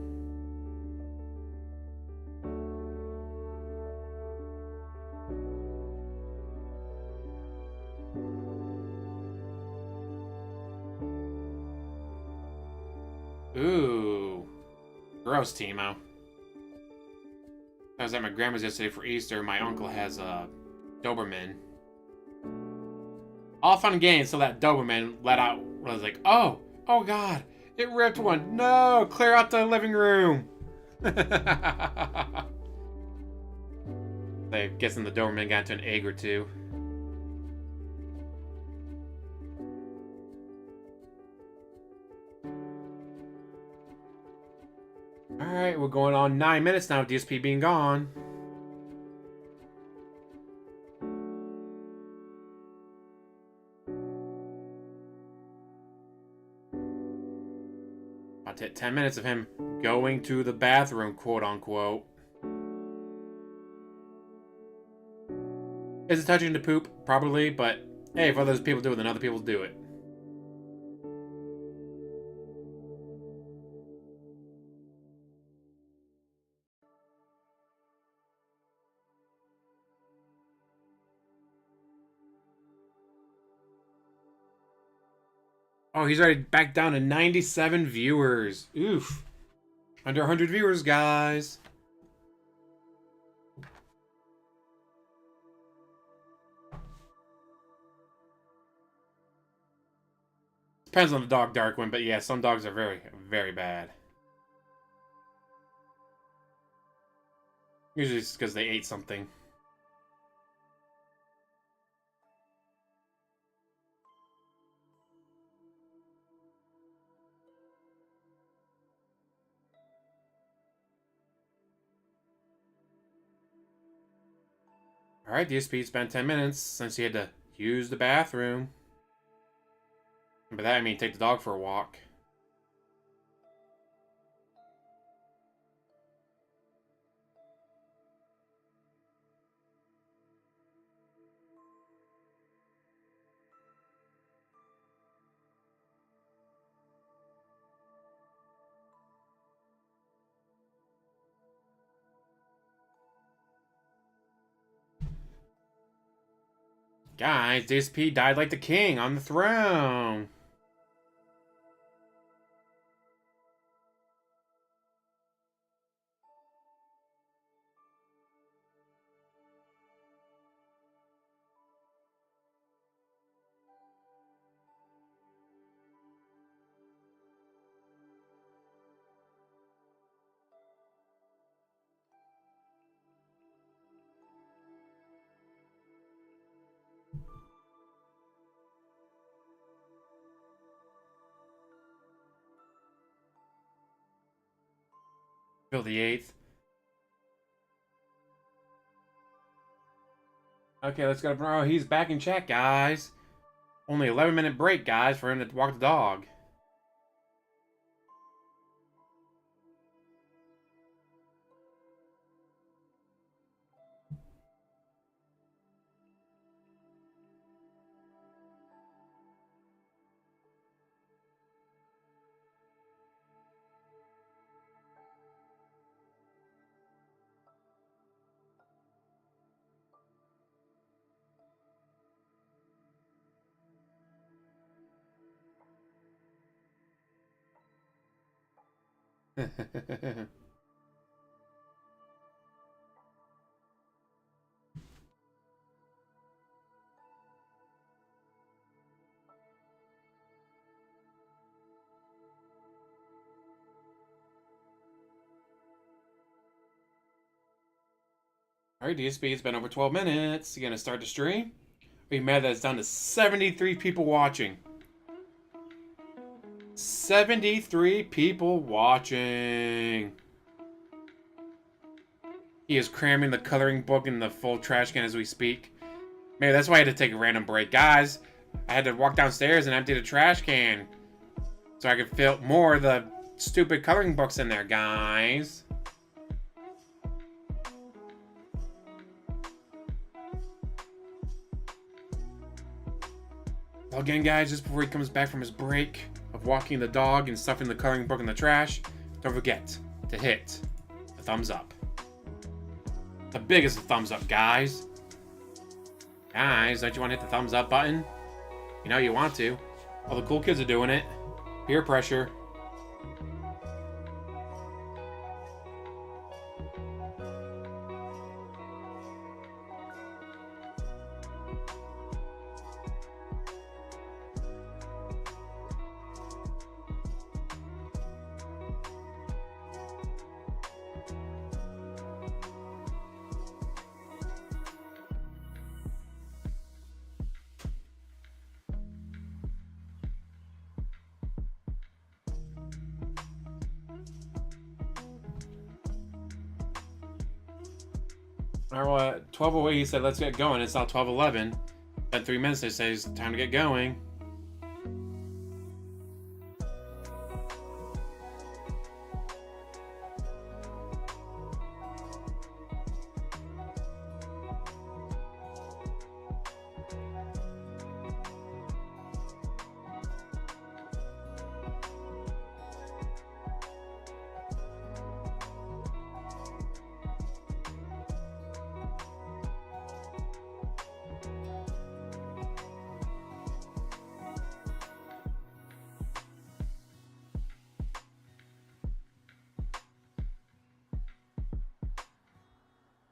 Ooh. Gross, Timo. I was at my grandma's yesterday for Easter. My uncle has a Doberman. All fun and games until that Doberman let out. I was like, oh God, it ripped one. No, clear out the living room. I guessing the Doberman got into an egg or two. Alright, we're going on 9 minutes now, DSP being gone. About to hit 10 minutes of him going to the bathroom, quote unquote. Is it touching to poop? Probably, but hey, if other people do it, then other people do it. Oh, he's already back down to 97 viewers. Oof. Under 100 viewers, guys. Depends on the dog, Darkwing, but yeah, some dogs are very, very bad. Usually it's because they ate something. Alright, DSP spent 10 minutes since he had to use the bathroom. And by that I mean take the dog for a walk. Guys, DSP died like the king on the throne. Phil the 8th. Okay, let's go to Brio. He's back in chat, guys. Only 11-minute break, guys, for him to walk the dog. Alright, DSP, it's been over 12 minutes. You gonna start the stream? Are you mad that it's down to 73 people watching? 73 people watching. He is cramming the coloring book in the full trash can as we speak. Maybe that's why I had to take a random break. Guys, I had to walk downstairs and empty the trash can so I could fit more of the stupid coloring books in there, guys. Well, again, guys, just before he comes back from his break of walking the dog and stuffing the coloring book in the trash, don't forget to hit the thumbs up. The biggest thumbs up, guys. Guys, don't you want to hit the thumbs up button? You know you want to. All the cool kids are doing it. Peer pressure. Alright, well, at 12:08 he said, let's get going. It's now 12:11. At 3 minutes, they say it's time to get going.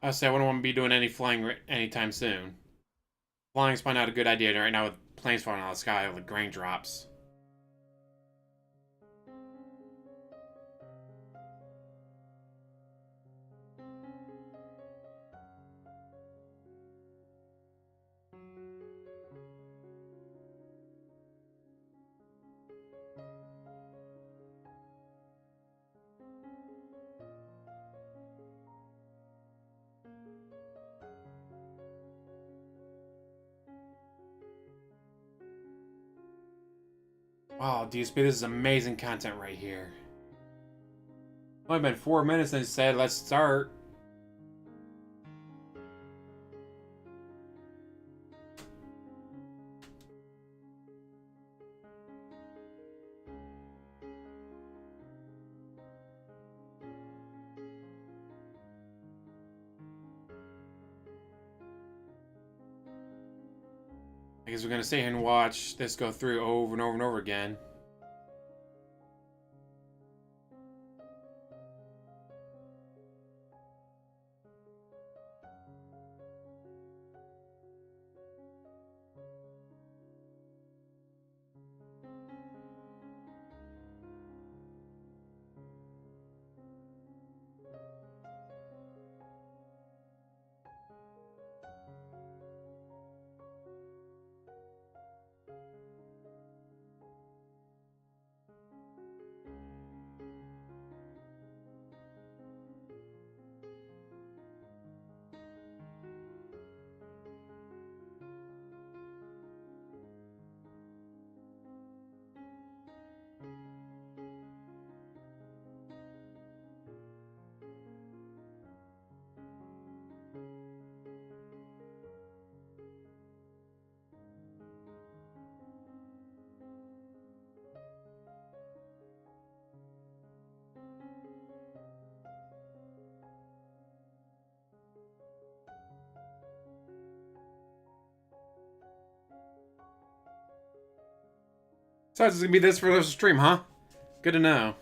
I say I wouldn't want to be doing any flying anytime soon. Flying's probably not a good idea right now with planes falling out of the sky with grain drops. Wow, DSP, this is amazing content right here. It's only been 4 minutes and it said, let's start. I guess we're gonna sit here and watch this go through over and over and over again. So it's gonna be this for the stream, huh? Good to know.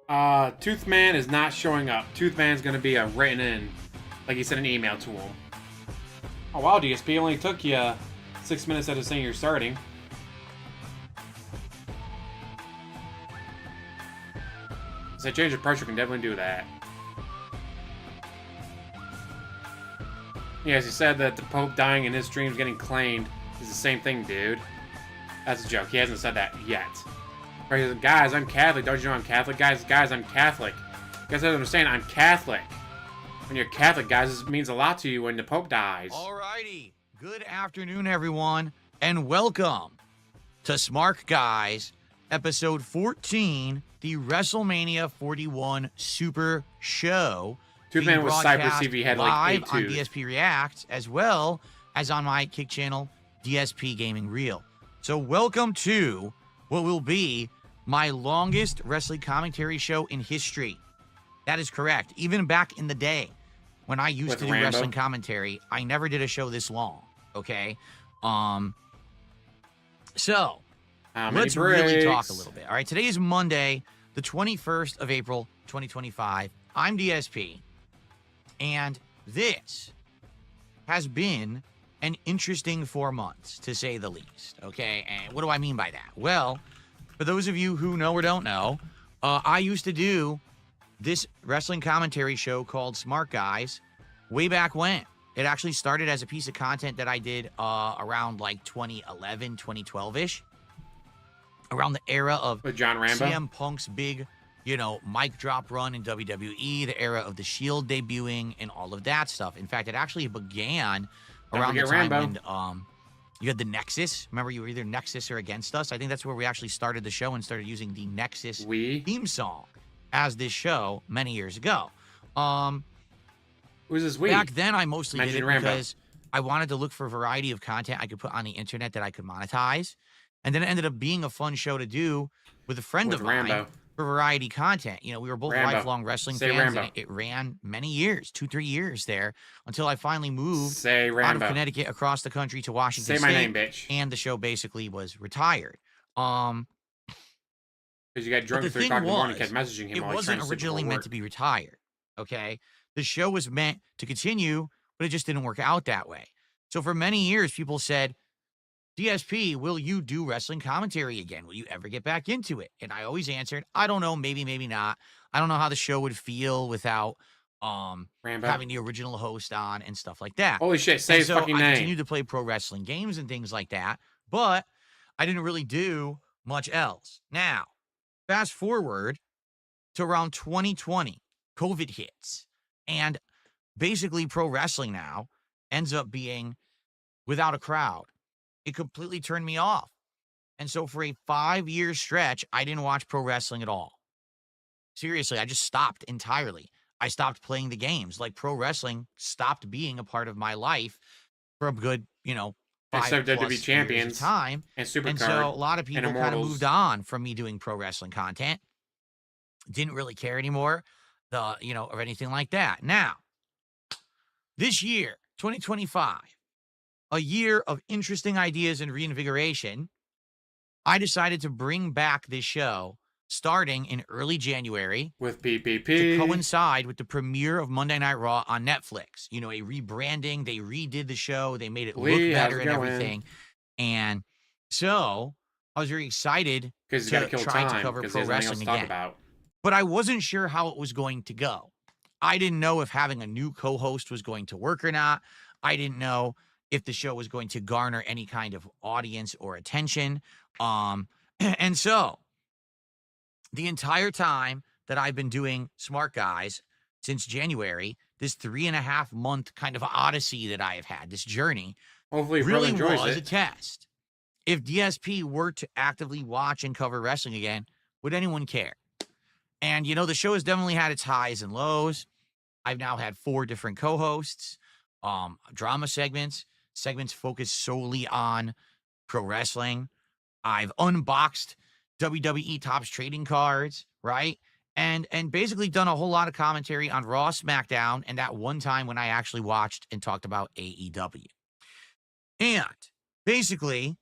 Toothman is not showing up. Toothman's gonna be written in, like he sent an email to him. Oh wow, DSP only took you 6 minutes after saying you're starting. So change of pressure can definitely do that. Yes, he said that the Pope dying in his streams getting claimed is the same thing, dude. That's a joke. He hasn't said that yet. Right, guys, I'm Catholic. Don't you know I'm Catholic? Guys, I'm Catholic. You guys don't understand, I'm Catholic. When you're Catholic, guys, this means a lot to you when the Pope dies. Alrighty. Good afternoon, everyone, and welcome to Smark Guys, episode 14, the Wrestlemania 41 Super Show. Toothman was Cypress broadcast TV had like live 8 on tooth. DSP React, as well as on my Kick channel, DSPGaming Reel. So welcome to what will be my longest wrestling commentary show in history. That is correct. Even back in the day when I used to do Rambo? wrestling commentary, I never did a show this long. Okay. So let's really talk a little bit. All right. Today is Monday, the 21st of April, 2025. I'm DSP. And this has been an interesting 4 months, to say the least. Okay. And what do I mean by that? Well, for those of you who know or don't know, I used to do this wrestling commentary show called Smark Guys way back when. It actually started as a piece of content that I did around like 2011, 2012-ish. Around the era of With John Rambo? CM Punk's big, mic drop run in WWE, the era of the Shield debuting and all of that stuff. In fact, it actually began around the time when you had the Nexus. Remember, you were either Nexus or Against Us. I think that's where we actually started the show and started using the Nexus theme song as this show many years ago. Who's this we? Back then, I mostly did it Rambo. because I wanted to look for a variety of content I could put on the internet that I could monetize. And then it ended up being a fun show to do with a friend of mine for variety content. We were both lifelong wrestling fans, and it ran many years, 2-3 years there, until I finally moved out of Connecticut across the country to Washington State. Say my name, bitch. And the show basically was retired. Because you got drunk at 3 o'clock in the morning, kept messaging him. It wasn't originally meant to be retired. Okay, the show was meant to continue, but it just didn't work out that way. So for many years, people said, DSP, will you do wrestling commentary again? Will you ever get back into it? And I always answered, I don't know, maybe, maybe not. I don't know how the show would feel without having the original host on and stuff like that. Holy shit, say his fucking name. I continued to play pro wrestling games and things like that, but I didn't really do much else. Now, fast forward to around 2020, COVID hits, and basically pro wrestling now ends up being without a crowd. It completely turned me off. And so for a 5-year stretch, I didn't watch pro wrestling at all. Seriously, I just stopped entirely. I stopped playing the games. Like, pro wrestling stopped being a part of my life for a good, 5+ Except WWE years of champions time. and And so Supercard a lot of and people kind of moved Immortals. on from me doing pro wrestling content. Didn't really care anymore, or anything like that. Now, this year, 2025, a year of interesting ideas and reinvigoration, I decided to bring back this show starting in early January With to PPP. coincide with the premiere of Monday Night Raw on Netflix. A rebranding. They redid the show. They made it look Lee, how's better it and going? everything. And so I was very excited Because you got to to kill try to time. cover Because pro there's nothing else wrestling to talk again. about. But I wasn't sure how it was going to go. I didn't know if having a new co-host was going to work or not. I didn't know if the show was going to garner any kind of audience or attention. And so the entire time that I've been doing Smart Guys since January, this 3.5-month kind of odyssey that I have had, this journey, Hopefully, Bro really enjoys was it. a test. If DSP were to actively watch and cover wrestling again, would anyone care? And, the show has definitely had its highs and lows. I've now had 4 different co-hosts, drama segments focused solely on pro wrestling. I've unboxed WWE Topps trading cards, right? And basically done a whole lot of commentary on Raw, SmackDown, and that one time when I actually watched and talked about AEW. And basically,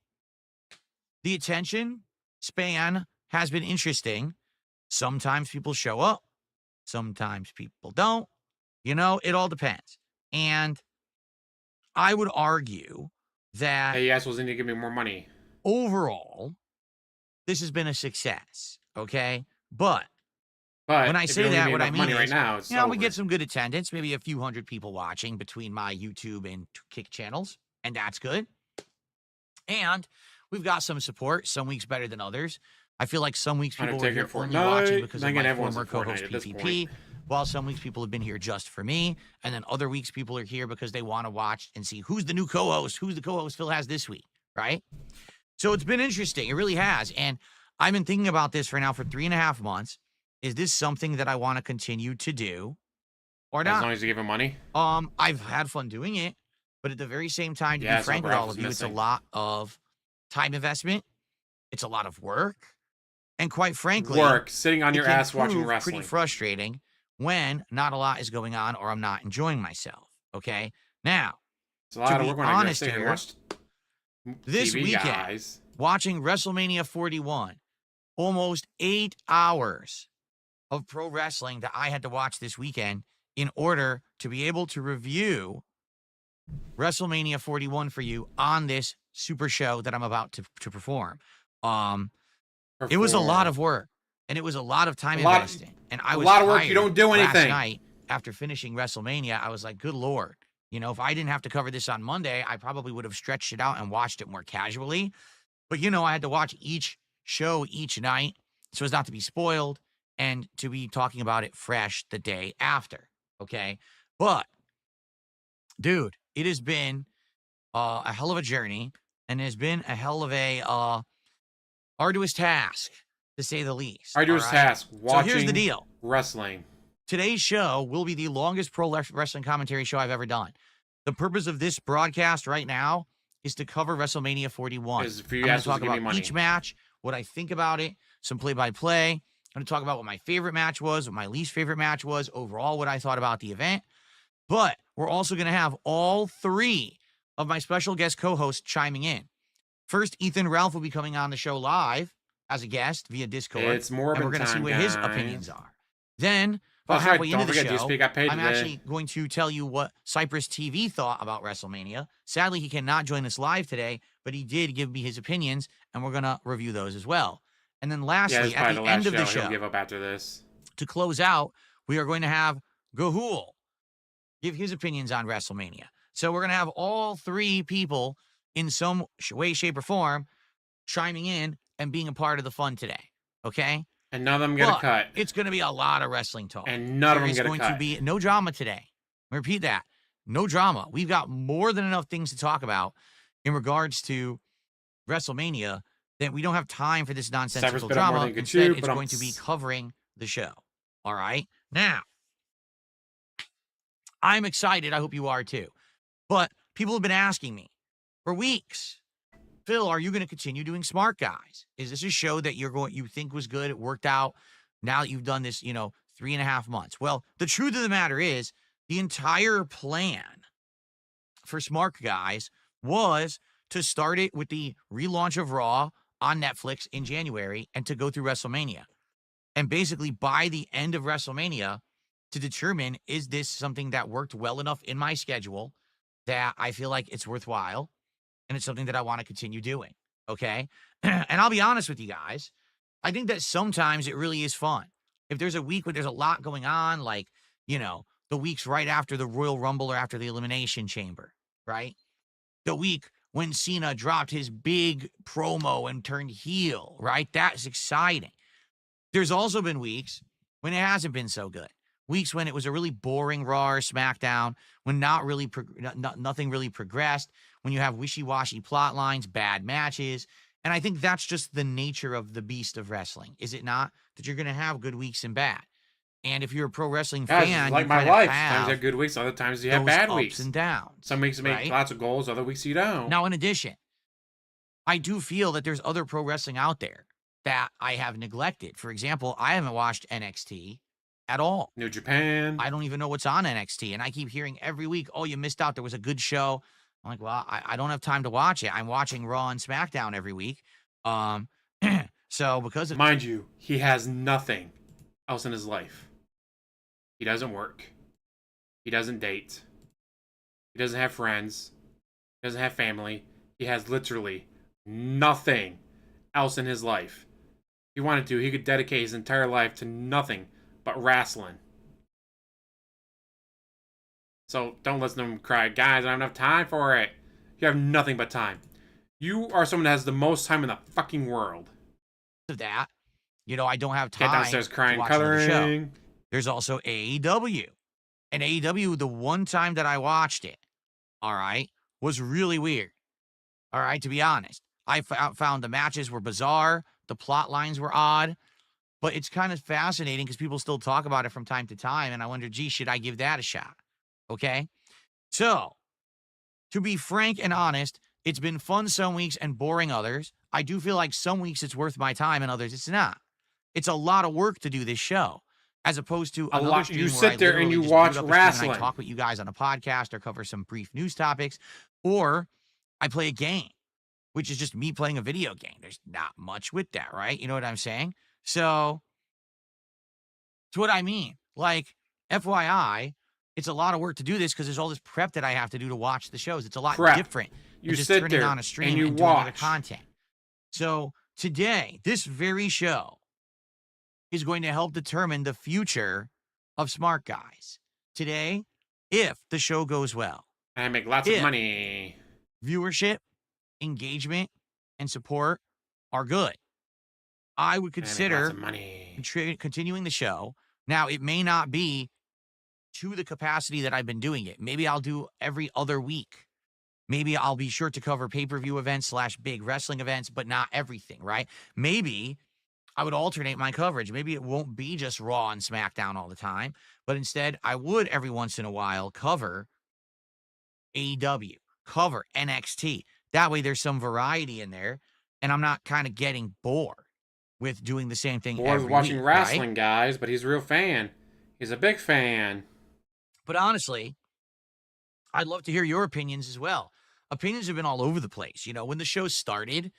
the attention span has been interesting. Sometimes people show up. Sometimes people don't. It all depends. And I would argue that Hey, yes, was in to give me more money. overall, this has been a success, okay? But But when I if say you don't give that, me what I enough mean money is, right now, it's we over. get some good attendance, maybe a few hundred people watching between my YouTube and Kick channels, and that's good. And we've got some support, some weeks better than others. I feel like some weeks people were here only watching because of my former co-host PPP, while some weeks people have been here just for me, and then other weeks people are here because they want to watch and see who's the new co-host, who's the co-host Phil has this week, right? So it's been interesting. It really has. And I've been thinking about this for 3.5 months. Is this something that I want to continue to do or not? As long as you give him money? I've had fun doing it, but at the very same time, to Yeah, be frank with all of you, it's a missing. lot of time investment. It's a lot of work. And quite frankly, Sitting on it your can ass watching prove wrestling. pretty frustrating when not a lot is going on or I'm not enjoying myself. Okay. Now, It's a lot to of be work when I honest sit here and here, watch this TV weekend, guys. watching WrestleMania 41, almost 8 hours of pro wrestling that I had to watch this weekend in order to be able to review WrestleMania 41 for you on this super show that I'm about to perform. It was a lot of work, and it was a lot of time investing. And I was a lot of work. You don't do anything. Last night, after finishing WrestleMania, I was like, good Lord. If I didn't have to cover this on Monday, I probably would have stretched it out and watched it more casually. But, I had to watch each show each night so as not to be spoiled and to be talking about it fresh the day after. Okay. But, dude, it has been a hell of a journey, and it has been a hell of a arduous task, to say the least. Arduous task. Watching so here's the deal. Wrestling. Today's show will be the longest pro wrestling commentary show I've ever done. The purpose of this broadcast right now is to cover WrestleMania 41. Is for you I'm going guys to talk to give me about money. each match, what I think about it, some play-by-play. I'm going to talk about what my favorite match was, what my least favorite match was, overall what I thought about the event. But we're also going to have all 3 of my special guest co-hosts chiming in. First, Ethan Ralph will be coming on the show live as a guest via Discord. It's more and we're going to see what his opinions are. Then, about halfway into the show, DSP got paid I'm today. actually going to tell you what Cypress TV thought about WrestleMania. Sadly, he cannot join us live today, but he did give me his opinions, and we're going to review those as well. And then lastly, at the end of the show, he'll give up after this. to close out, we are going to have Gahul give his opinions on WrestleMania. So we're going to have all 3 people in some way, shape, or form chiming in and being a part of the fun today. Okay? And none of them get a cut. It's going to be a lot of wrestling talk. And none of them get a cut. There's going to be no drama today. Repeat that. No drama. We've got more than enough things to talk about in regards to WrestleMania then we don't have time for this nonsensical spit up more drama. than you can Instead, chew, it's but going to be covering the show. All right? Now, I'm excited. I hope you are too. But people have been asking me for weeks, Phil, are you going to continue doing Smart Guys? Is this a show that you think was good? It worked out now that you've done this, 3.5 months. Well, the truth of the matter is the entire plan for Smart Guys was to start it with the relaunch of Raw on Netflix in January and to go through WrestleMania. And basically by the end of WrestleMania to determine, is this something that worked well enough in my schedule that I feel like it's worthwhile and it's something that I want to continue doing. Okay. And I'll be honest with you guys. I think that sometimes it really is fun. If there's a week where there's a lot going on, like, the weeks right after the Royal Rumble or after the Elimination Chamber, right? The week when Cena dropped his big promo and turned heel, right? That's exciting. There's also been weeks when it hasn't been so good. Weeks when it was a really boring Raw or SmackDown, when nothing really progressed, when you have wishy-washy plot lines, bad matches. And I think that's just the nature of the beast of wrestling, is it not? That you're going to have good weeks and bad. And if you're a pro wrestling fan, like you my kind life. of Sometimes you have have good weeks, other times you have those bad ups weeks. and downs. Some weeks you make right? lots of goals, other weeks you don't. Now, in addition, I do feel that there's other pro wrestling out there that I have neglected. For example, I haven't watched NXT at all. New Japan. I don't even know what's on NXT. And I keep hearing every week, oh, you missed out. There was a good show. I'm like, well, I don't have time to watch it. I'm watching Raw and SmackDown every week. So because of... Mind you, he has nothing else in his life. He doesn't work. He doesn't date. He doesn't have friends. He doesn't have family. He has literally nothing else in his life. If he wanted to, he could dedicate his entire life to nothing but wrestling. So don't listen to him cry, guys, I don't have time for it. You have nothing but time. You are someone that has the most time in the fucking world. Of that, I don't have time Get downstairs crying, to watch another show. coloring. There's also AEW. And AEW, the one time that I watched it, all right, was really weird. All right, to be honest. I found the matches were bizarre. The plot lines were odd. But it's kind of fascinating because people still talk about it from time to time. And I wonder, gee, should I give that a shot? Okay? So, to be frank and honest, it's been fun some weeks and boring others. I do feel like some weeks it's worth my time and others it's not. It's a lot of work to do this show, as opposed to a another lot. stream You where sit I there and literally you just watch boot up a stream wrestling. and I talk with you guys on a podcast or cover some brief news topics, or I play a game, which is just me playing a video game. There's not much with that, right? You know what I'm saying? So, it's what I mean. Like, FYI, it's a lot of work to do this because there's all this prep that I have to do to watch the shows. It's a lot different You than just sit turning there on a stream and you doing other watch. content. So today, this very show is going to help determine the future of Smart Guys. Today, if the show goes well, And I make lots of money. Viewership, engagement, and support are good, I would consider continuing the show. Now, it may not be to the capacity that I've been doing it. Maybe I'll do every other week. Maybe I'll be sure to cover pay-per-view events / big wrestling events, but not everything, right? Maybe I would alternate my coverage. Maybe it won't be just Raw and SmackDown all the time, but instead I would every once in a while cover AEW, cover NXT. That way there's some variety in there, and I'm not kind of getting bored with doing the same thing every week, watching wrestling, right? guys, but he's a real fan. He's a big fan. But honestly, I'd love to hear your opinions as well. Opinions have been all over the place. When the show started,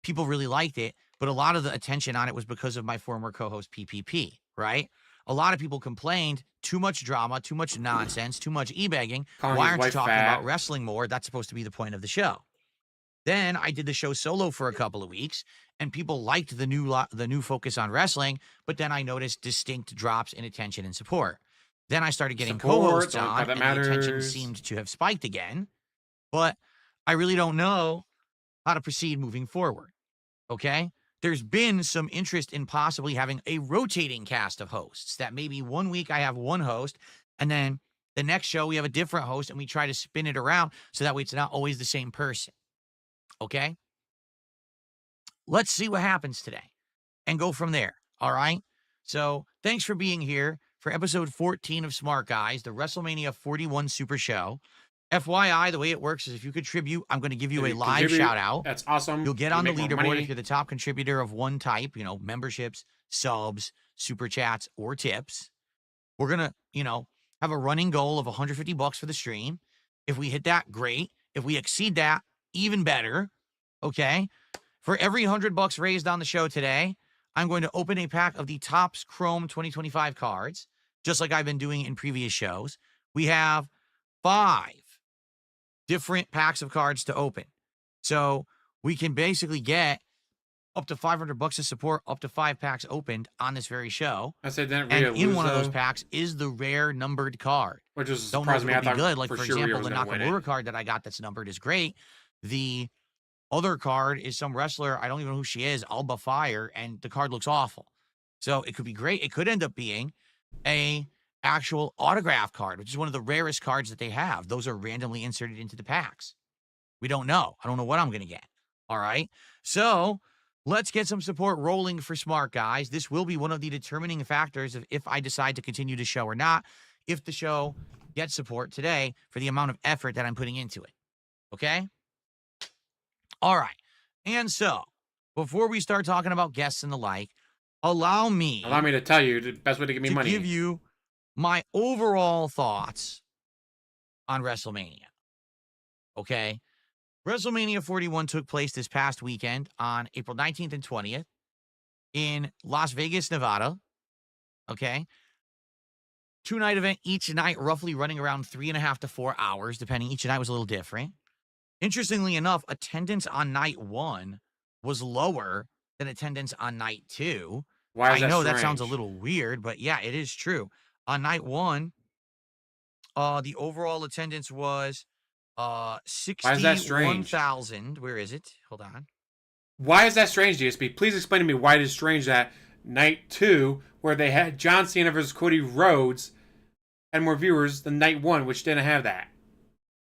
people really liked it, but a lot of the attention on it was because of my former co-host PPP, right? A lot of people complained, too much drama, too much nonsense, too much e-begging. Why aren't you talking about wrestling more? That's supposed to be the point of the show. Then I did the show solo for a couple of weeks, and people liked the new focus on wrestling, but then I noticed distinct drops in attention and support. Then I started getting co-hosts on, and the attention seemed to have spiked again, but I really don't know how to proceed moving forward, okay? There's been some interest in possibly having a rotating cast of hosts, that maybe one week I have one host, and then the next show we have a different host, and we try to spin it around so that way it's not always the same person, okay? let's see what happens today and go from there. All right. So thanks for being here for episode 14 of Smart Guys, the WrestleMania 41 Super Show. FYI, the way it works is if you contribute, I'm going to give you If a you live contribute, shout out. That's awesome. You'll get You on the make more leaderboard money. if you're the top contributor of one type, memberships, subs, super chats, or tips. We're going to, have a running goal of $150 for the stream. If we hit that, great. If we exceed that, even better. Okay. For every $100 raised on the show today, I'm going to open a pack of the Topps Chrome 2025 cards, just like I've been doing in previous shows. We have 5 different packs of cards to open. So we can basically get up to $500 of support, up to 5 packs opened on this very show. I said that And in one of those packs is the rare numbered card. which is Don't know if surprising. it'll be good. Like, for sure example, was the gonna win it. Nakamura card that I got that's numbered is great. The other card is some wrestler, I don't even know who she is, Alba Fire, and the card looks awful. So it could be great. It could end up being a actual autograph card, which is one of the rarest cards that they have. Those are randomly inserted into the packs. We don't know. I don't know what I'm going to get. All right. So let's get some support rolling for Smart Guys. This will be one of the determining factors of if I decide to continue the show or not, if the show gets support today for the amount of effort that I'm putting into it. Okay? All right. And so, before we start talking about guests and the like, allow me to tell you the best way to give me money. give you my overall thoughts on WrestleMania. Okay? WrestleMania 41 took place this past weekend on April 19th and 20th in Las Vegas, Nevada. Okay? 2-night event each night, roughly running around 3.5 to 4 hours, depending. Each night was a little different. Interestingly enough, attendance on night 1 was lower than attendance on night 2. Why is that I know strange? that sounds a little weird, but yeah, it is true. On night 1, the overall attendance was 61,000. Where is it? Hold on. Why is that strange, DSP? Please explain to me why it is strange that night 2, where they had John Cena versus Cody Rhodes, and more viewers than night 1, which didn't have that.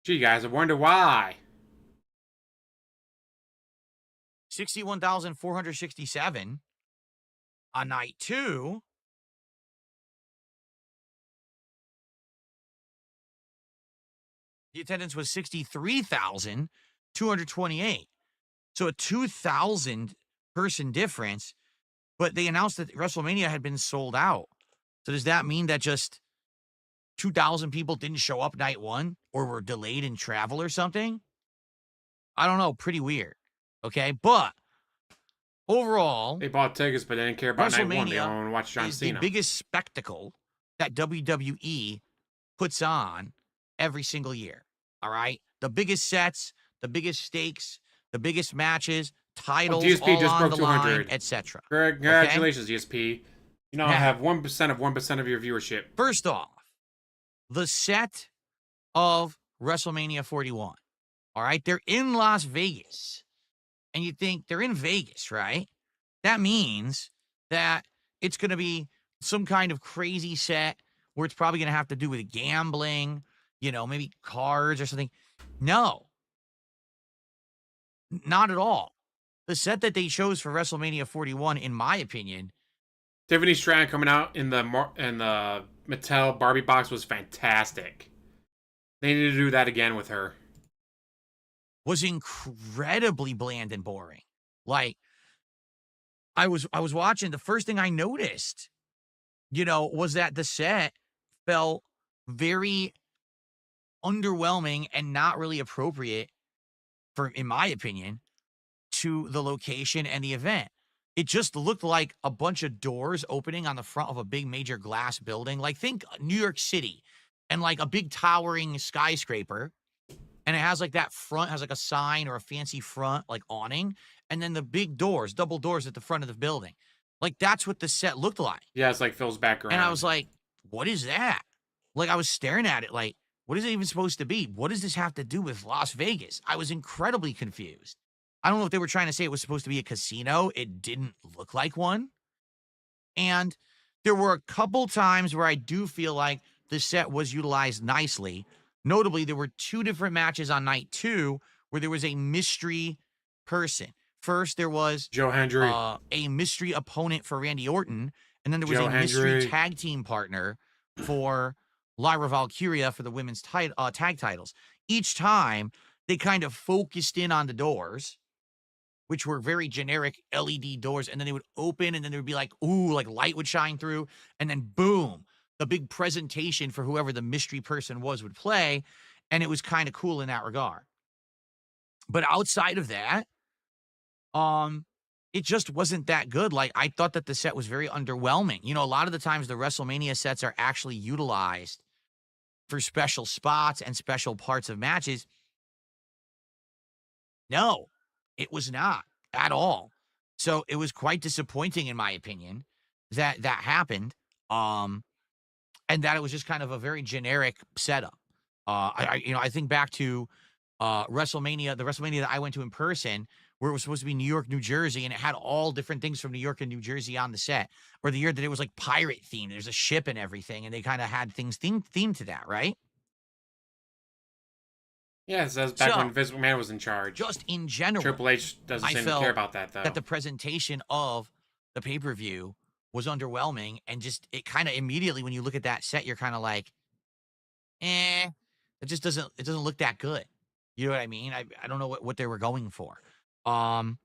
Gee, guys, I wonder why. 61,467 on night 2. The attendance was 63,228. So a 2,000 person difference, but they announced that WrestleMania had been sold out. So does that mean that just 2,000 people didn't show up night 1 or were delayed in travel or something? I don't know. Pretty weird. Okay. But overall, They bought tickets, but they didn't care about night 1. They WrestleMania want to watch John is Cena. the biggest spectacle that WWE puts on every single year. All right. The biggest sets, the biggest stakes, the biggest matches, titles, DSP all just on broke the 200. line, etc. Congratulations, DSP. You now Now- have 1% of 1% of your viewership. First off, the set of WrestleMania 41. All right. They're in Las Vegas. And you think they're in Vegas, right? That means that it's going to be some kind of crazy set where it's probably going to have to do with gambling, maybe cards or something. No, not at all. The set that they chose for WrestleMania 41, in my opinion, Tiffany Stratton coming out in the Mattel Barbie box was fantastic. They need to do that again with her. was incredibly bland and boring. Like, I was watching, the first thing I noticed, was that the set felt very underwhelming and not really appropriate for, in my opinion, to the location and the event. It just looked like a bunch of doors opening on the front of a big major glass building. Like, think New York City and like a big towering skyscraper. And it has like that front, has like a sign or a fancy front, like awning. And then the big doors, double doors at the front of the building. Like, that's what the set looked like. Yeah, it's like Phil's background. And I was like, what is that? Like, I was staring at it like, what is it even supposed to be? What does this have to do with Las Vegas? I was incredibly confused. I don't know if they were trying to say it was supposed to be a casino. It didn't look like one. And there were a couple times where I do feel like the set was utilized nicely. Notably, there were 2 different matches on night 2 where there was a mystery person. First, there was Joe Hendry. a mystery opponent for Randy Orton, and then there was Joe a mystery Hendry. tag team partner for Lyra Valkyria for the women's tag titles. Each time, they kind of focused in on the doors, which were very generic LED doors, and then they would open, and then there would be like, ooh, like light would shine through, and then boom, the big presentation for whoever the mystery person was would play, and it was kind of cool in that regard. But outside of that, it just wasn't that good. Like, I thought that the set was very underwhelming. You know, a lot of the times the WrestleMania sets are actually utilized for special spots and special parts of matches. No, it was not at all. So it was quite disappointing, in my opinion, that that happened. And that it was just kind of a very generic setup. I think back to WrestleMania, the WrestleMania that I went to in person, where it was supposed to be New York, New Jersey, and it had all different things from New York and New Jersey on the set. Or the year that it was like pirate themed, there's a ship and everything, and they kind of had things themed to that, right? Yeah, so that was back So, when Vince McMahon was in charge. Just in general, Triple H doesn't I seem to felt care about that, though. that the presentation of the pay-per-view was underwhelming, and just it kind of immediately when you look at that set, you're kind of like, it doesn't look that good. You know what I mean? I don't know what they were going for. And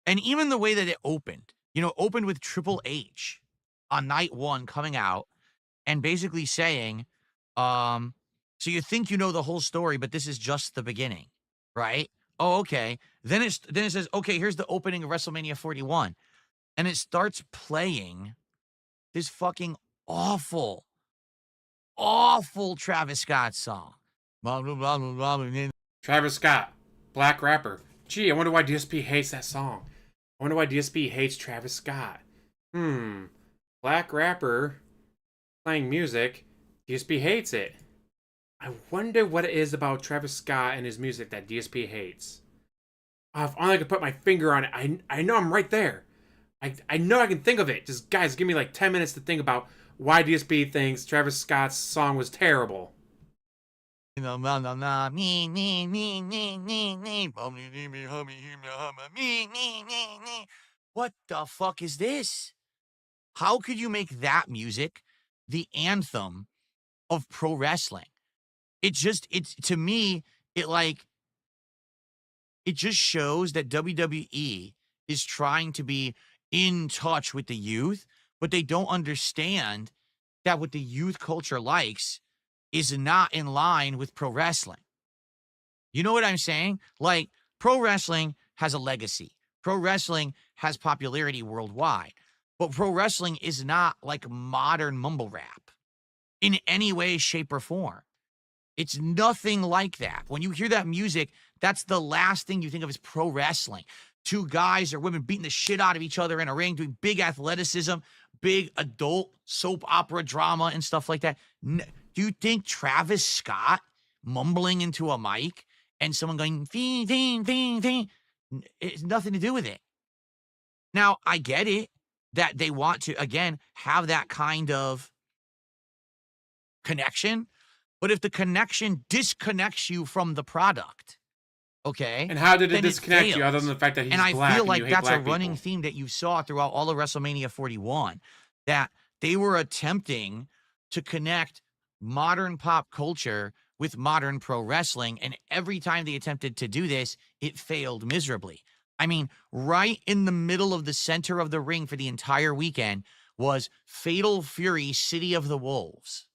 even the way that it opened, opened with Triple H on night one coming out and basically saying, so you think you know the whole story, but this is just the beginning, right? Oh, okay. Then it says, okay, here's the opening of WrestleMania 41. And it starts playing this fucking awful, awful Travis Scott song. Travis Scott, black rapper. Gee, I wonder why DSP hates that song. I wonder why DSP hates Travis Scott. Black rapper playing music. DSP hates it. I wonder what it is about Travis Scott and his music that DSP hates. If only I could put my finger on it. I know I'm right there. I know I can think of it. Just, guys, give me like 10 minutes to think about why DSP thinks Travis Scott's song was terrible. What the fuck is this? How could you make that music the anthem of pro wrestling? To me, it just shows that WWE is trying to be in touch with the youth, but they don't understand that what the youth culture likes is not in line with pro wrestling. You know what I'm saying? Like, pro wrestling has a legacy. Pro wrestling has popularity worldwide. But pro wrestling is not like modern mumble rap in any way, shape, or form. It's nothing like that. When you hear that music, that's the last thing you think of as pro wrestling. Two guys or women beating the shit out of each other in a ring, doing big athleticism, big adult soap opera drama and stuff like that. Do you think Travis Scott mumbling into a mic and someone going, "Fing, fing, fing, fing," it's nothing to do with it. Now, I get it that they want to, again, have that kind of connection, but if the connection disconnects you from the product, okay? And how did it then disconnect you fails. other than the fact that he's And I black feel and like you hate that's a black running people? theme that you saw throughout all of WrestleMania 41, that they were attempting to connect modern pop culture with modern pro wrestling, and every time they attempted to do this, it failed miserably. I mean, right in the middle of the center of the ring for the entire weekend was Fatal Fury City of the Wolves.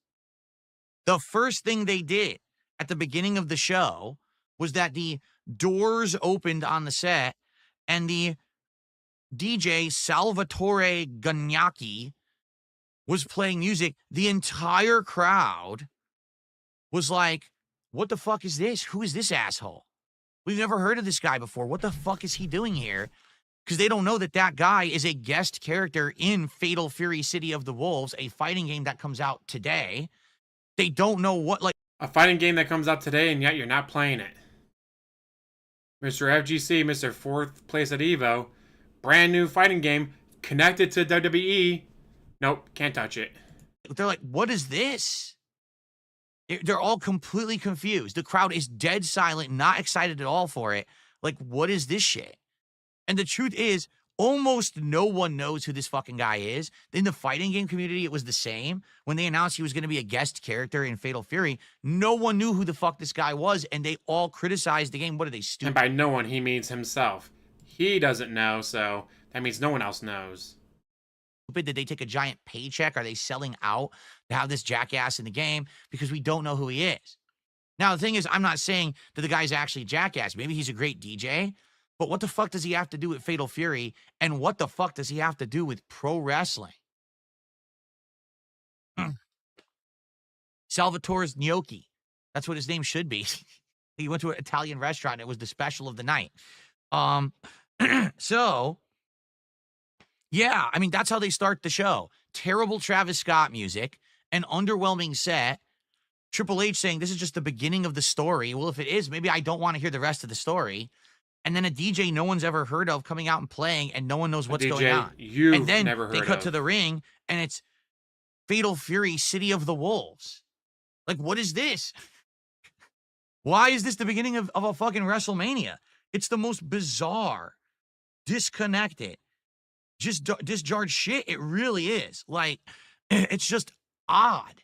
The first thing they did at the beginning of the show was that the doors opened on the set and the DJ Salvatore Gagnacchi was playing music. The entire crowd was like, what the fuck is this? Who is this asshole? We've never heard of this guy before. What the fuck is he doing here? Because they don't know that that guy is a guest character in Fatal Fury City of the Wolves, a fighting game that comes out today. They don't know what, like, A fighting game that comes out today and yet you're not playing it. Mr. FGC, Mr. 4th place at EVO. Brand new fighting game connected to WWE. Nope, can't touch it. they're like, what is this? They're all completely confused. The crowd is dead silent, not excited at all for it. Like, what is this shit? And the truth is, almost no one knows who this fucking guy is. In the fighting game community, it was the same. When they announced he was going to be a guest character in Fatal Fury, no one knew who the fuck this guy was, and they all criticized the game. What are they, stupid? And by no one, he means himself. He doesn't know, so that means no one else knows. Did they take a giant paycheck? Are they selling out to have this jackass in the game? Because we don't know who he is. Now, the thing is, I'm not saying that the guy's actually a jackass. Maybe he's a great DJ. But what the fuck does he have to do with Fatal Fury? And what the fuck does he have to do with pro wrestling? Salvatore's Gnocchi. That's what his name should be. He went to an Italian restaurant. And it was the special of the night. So, yeah, I mean, that's how they start the show. Terrible Travis Scott music, an underwhelming set. Triple H saying this is just the beginning of the story. Well, if it is, maybe I don't want to hear the rest of the story. And then a DJ no one's ever heard of coming out and playing, and no one knows what's going on. You've never heard they cut of. to the ring, and it's Fatal Fury, City of the Wolves. Like, what is this? Why is this the beginning of a fucking WrestleMania? It's the most bizarre, disconnected, just disjarred shit. It really is. Like, it's just odd.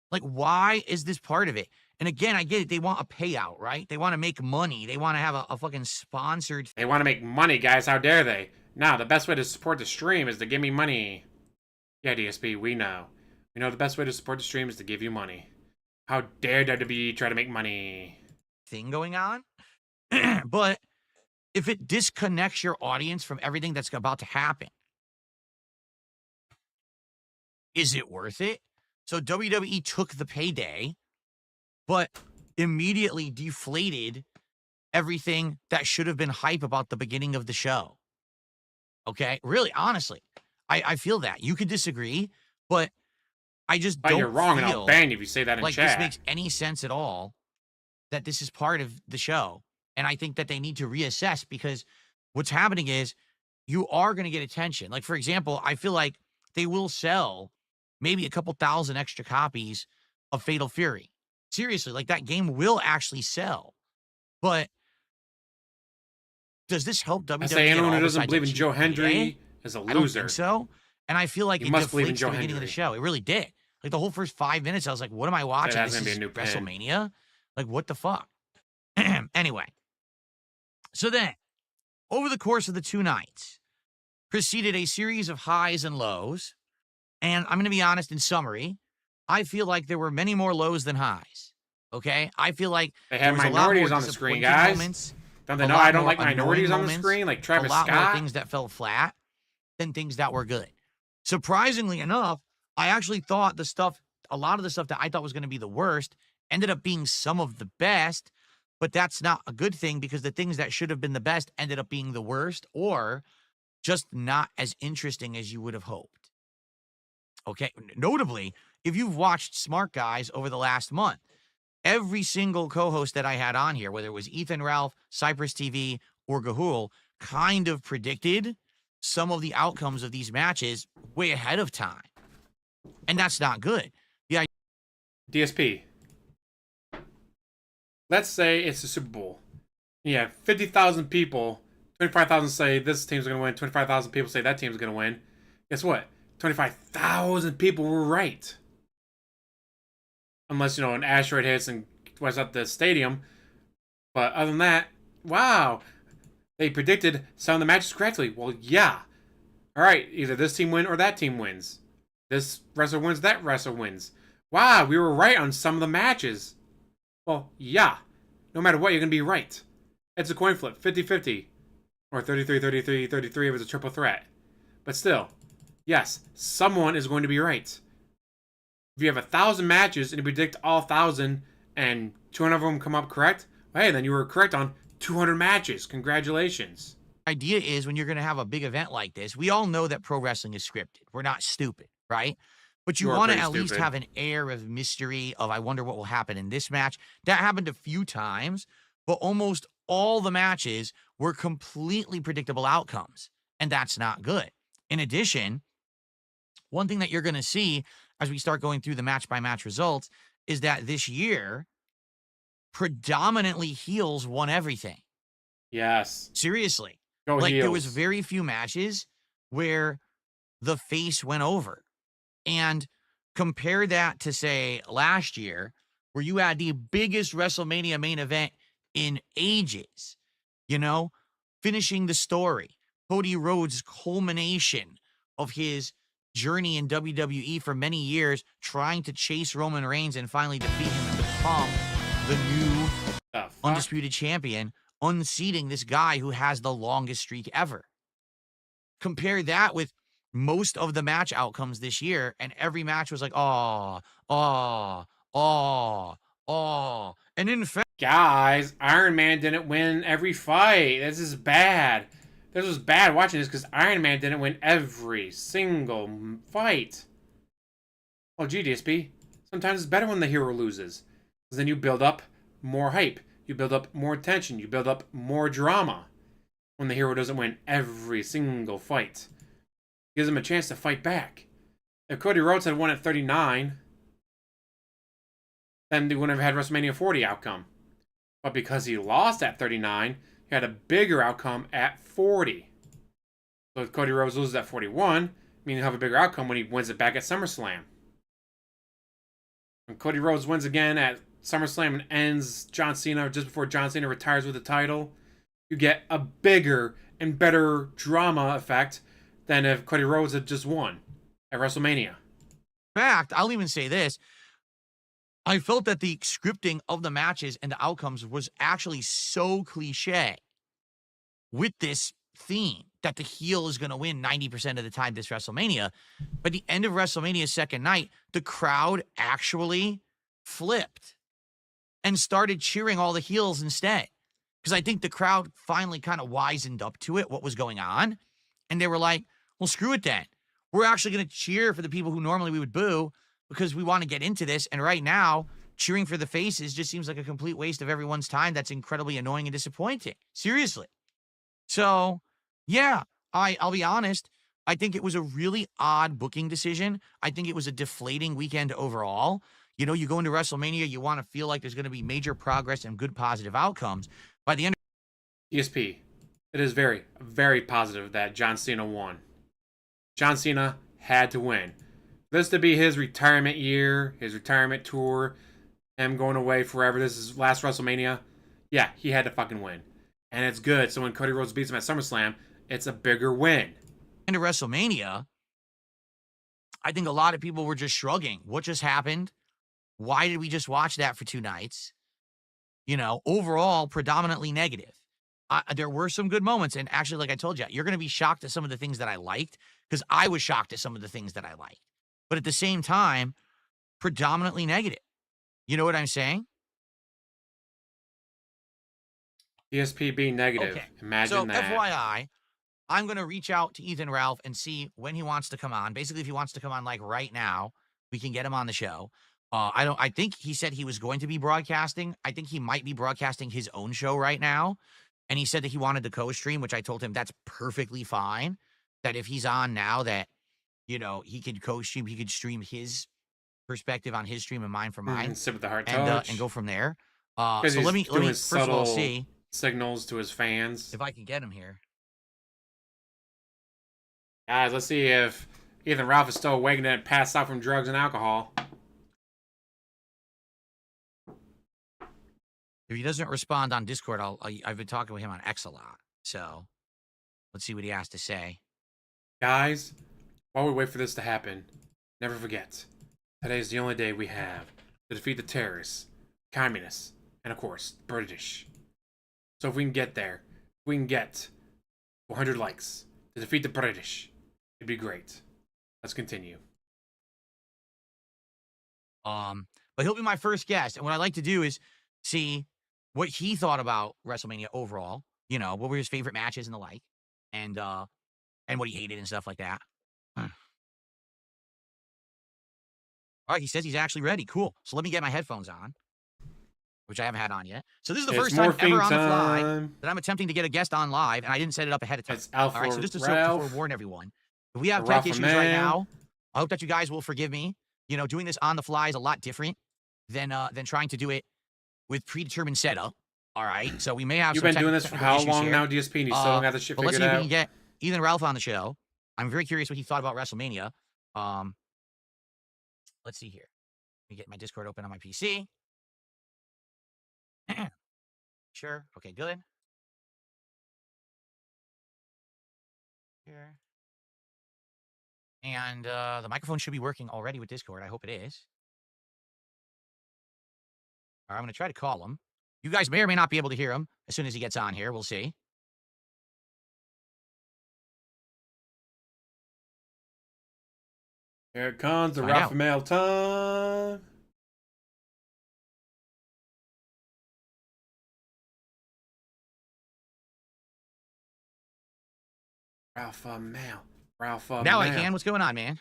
Like, why is this part of it? And again, I get it. They want a payout, right? They want to make money. They want to have a fucking sponsored. They want to make money, guys. How dare they? Now, the best way to support the stream is to give me money. Yeah, DSP, we know. We know the best way to support the stream is to give you money. How dare WWE try to make money? Thing going on. But if it disconnects your audience from everything that's about to happen, is it worth it? So WWE took the payday, but immediately deflated everything that should have been hype about the beginning of the show. Okay? Really, honestly, I feel that. You could disagree, but I just don't. You're wrong, feel and I'll ban you if you say that in like chat. this makes any sense at all, that this is part of the show. And I think that they need to reassess, because what's happening is you are going to get attention. Like, for example, I feel like they will sell maybe a couple thousand extra copies of Fatal Fury. Seriously, like, that game will actually sell. But does this help WWE? I say anyone who doesn't besides believe in cheap Joe payday? Hendry is a I don't loser. think so. And I feel like You it must believe in deflates Joe the beginning of the Hendry. show. It really did. Like, the whole first 5 minutes, I was like, what am I watching? That's This gonna be is a new pin. WrestleMania? Like, what the fuck? Anyway. So then, over the course of the 2 nights, preceded a series of highs and lows. And I'm going to be honest, in summary, I feel like there were many more lows than highs. Okay? I feel like They there have was a lot minorities more on the screen, disappointing guys. moments, Don't they a know lot I don't more like minorities annoying on the moments, screen? Like Travis a lot more Scott? things that fell flat than things that were good. Surprisingly enough, I actually thought a lot of the stuff that I thought was going to be the worst ended up being some of the best, but that's not a good thing, because the things that should have been the best ended up being the worst, or just not as interesting as you would have hoped. Okay? Notably, if you've watched Smark Guys over the last month, every single co-host that I had on here, whether it was Ethan Ralph, Cypress TV, or Gahul, kind of predicted some of the outcomes of these matches way ahead of time. And that's not good. DSP. Let's say it's the Super Bowl. You have 50,000 people. 25,000 say this team's going to win. 25,000 people say that team's going to win. Guess what? 25,000 people were right. Unless, an asteroid hits and wipes out the stadium. But other than that, wow. They predicted some of the matches correctly. Well, yeah. All right, either this team wins or that team wins. This wrestler wins, that wrestler wins. Wow, we were right on some of the matches. Well, yeah. No matter what, you're going to be right. It's a coin flip, 50-50. Or 33-33-33 if it's a triple threat. But still, yes, someone is going to be right. If you have 1,000 matches and you predict all 1,000 and 200 of them come up correct, well, hey, then you were correct on 200 matches. Congratulations. Idea is, when you're going to have a big event like this, we all know that pro wrestling is scripted. We're not stupid, right? But you want to at least have an air of mystery of, I wonder what will happen in this match. That happened a few times, but almost all the matches were completely predictable outcomes, and that's not good. In addition, one thing that you're going to see as we start going through the match-by-match results is that this year, predominantly heels won everything. Yes. Seriously. Go Like, heels. there was very few matches where the face went over. And compare that to, say, last year, where you had the biggest WrestleMania main event in ages, you know, finishing the story. Cody Rhodes' culmination of his journey in WWE for many years, trying to chase Roman Reigns and finally defeat him and become the new undisputed champion, unseating this guy who has the longest streak ever. Compare that with most of the match outcomes this year, and every match was like, oh. And in fact, guys, Iron Man didn't win every fight. This is bad. This was bad watching this because Iron Man didn't win every single fight. Well, gee, DSP, sometimes it's better when the hero loses. Because then you build up more hype. You build up more tension. You build up more drama. When the hero doesn't win every single fight. Gives him a chance to fight back. If Cody Rhodes had won at 39, then they wouldn't have had WrestleMania 40 outcome. But because he lost at 39, he had a bigger outcome at 40. So if Cody Rhodes loses at 41, meaning he'll have a bigger outcome when he wins it back at SummerSlam. When Cody Rhodes wins again at SummerSlam and ends John Cena just before John Cena retires with the title, you get a bigger and better drama effect than if Cody Rhodes had just won at WrestleMania. In fact, I'll even say this. I felt that the scripting of the matches and the outcomes was actually so cliche with this theme that the heel is going to win 90% of the time this WrestleMania. But the end of WrestleMania's second night, the crowd actually flipped and started cheering all the heels instead. Because I think the crowd finally kind of wisened up to it, what was going on. And they were like, well, screw it then. We're actually going to cheer for the people who normally we would boo because we want to get into this. And right now, cheering for the faces just seems like a complete waste of everyone's time. That's incredibly annoying and disappointing. Seriously. So, yeah, I'll be honest. I think it was a really odd booking decision. I think it was a deflating weekend overall. You know, you go into WrestleMania, you want to feel like there's going to be major progress and good positive outcomes. By the end of ESP, it is very, very positive that John Cena won. John Cena had to win. This to be his retirement year, his retirement tour, him going away forever. This is last WrestleMania. Yeah, he had to fucking win. And it's good. So when Cody Rhodes beats him at SummerSlam, it's a bigger win. Into WrestleMania, I think a lot of people were just shrugging. What just happened? Why did we just watch that for 2 nights? You know, overall, predominantly negative. There were some good moments. And actually, like I told you, you're going to be shocked at some of the things that I liked because I was shocked at some of the things that I liked. But at the same time, predominantly negative. You know what I'm saying? DSP being negative. Okay. Imagine that. So, FYI, I'm going to reach out to Ethan Ralph and see when he wants to come on. Basically, if he wants to come on like right now, we can get him on the show. I think he said he was going to be broadcasting. I think he might be broadcasting his own show right now. And he said that he wanted to co-stream, which I told him that's perfectly fine. That if he's on now that, you know, he could co-stream, he could stream his perspective on his stream and mine for mine. Sit with the heart touch. And go from there. So let me first of all see signals to his fans. if I can get him here. Guys, let's see if Ethan Ralph is still awake and didn't pass out from drugs and alcohol. If he doesn't respond on Discord, I've been talking with him on X a lot. So let's see what he has to say. Guys, while we wait for this to happen, never forget, today is the only day we have to defeat the terrorists, communists, and of course, British. So if we can get there, if we can get 100 likes to defeat the British, it'd be great. Let's continue. But he'll be my first guest. And what I like to do is see what he thought about WrestleMania overall. You know, what were his favorite matches and the like, and what he hated and stuff like that. All right, he says he's actually ready. Cool. So let me get my headphones on, which I haven't had on yet. So this is the first time ever on the fly that I'm attempting to get a guest on live, and I didn't set it up ahead of time. It's Alpha All right, so just to forewarn everyone, if we have Ralph tech issues right now, I hope that you guys will forgive me. You know, doing this on the fly is a lot different than trying to do it with predetermined setup. All right, so we may have You've some been doing this for technical how issues long here. now, DSP? And you still don't got this shit But let's figured see if we out? can get Ethan Ralph on the show. I'm very curious what he thought about WrestleMania. Let's see here. Let me get my Discord open on my PC. Sure. Okay, good. Here. And the microphone should be working already with Discord. I hope it is. All right, I'm going to try to call him. You guys may or may not be able to hear him as soon as he gets on here. We'll see. Here it comes, the Find out. Ralph Mail time. Ralph Mail. Ralph Now Mail. I can. What's going on, man?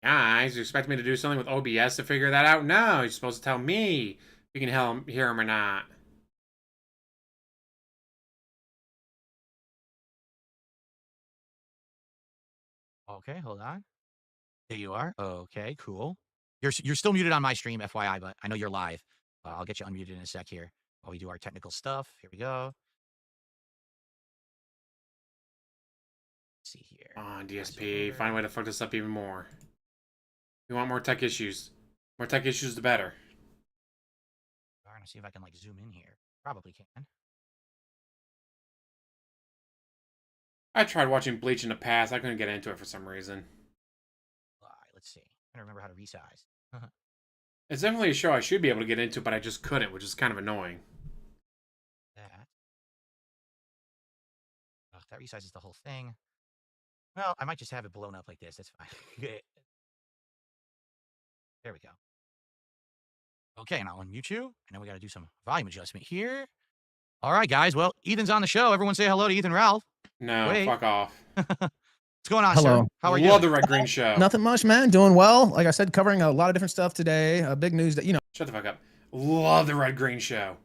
Guys, you expect me to do something with OBS to figure that out? No, you're supposed to tell me if you can hear him or not. Okay, hold on. There you are. Okay, cool. You're still muted on my stream, FYI, but I know you're live. I'll get you unmuted in a sec here while we do our technical stuff. Here we go. Let's see here. Come on, DSP. Find a way to fuck this up even more. We want more tech issues. More tech issues, the better. All right, let's see if I can like zoom in here. Probably can. I tried watching Bleach in the past. I couldn't get into it for some reason. All right, let's see. I don't remember how to resize. It's definitely a show I should be able to get into, but I just couldn't, which is kind of annoying. That resizes the whole thing. Well, I might just have it blown up like this. That's fine. There we go. Okay, and I'll unmute you. And then we got to do some volume adjustment here. All right, guys. Well, Ethan's on the show. Everyone say hello to Ethan Ralph. No, Wait. fuck off. What's going on, Hello. sir? How are you? Love the Red Green Show. Nothing much, man. Doing well. Like I said, covering a lot of different stuff today. Big news that, Shut the fuck up. Love the Red Green Show.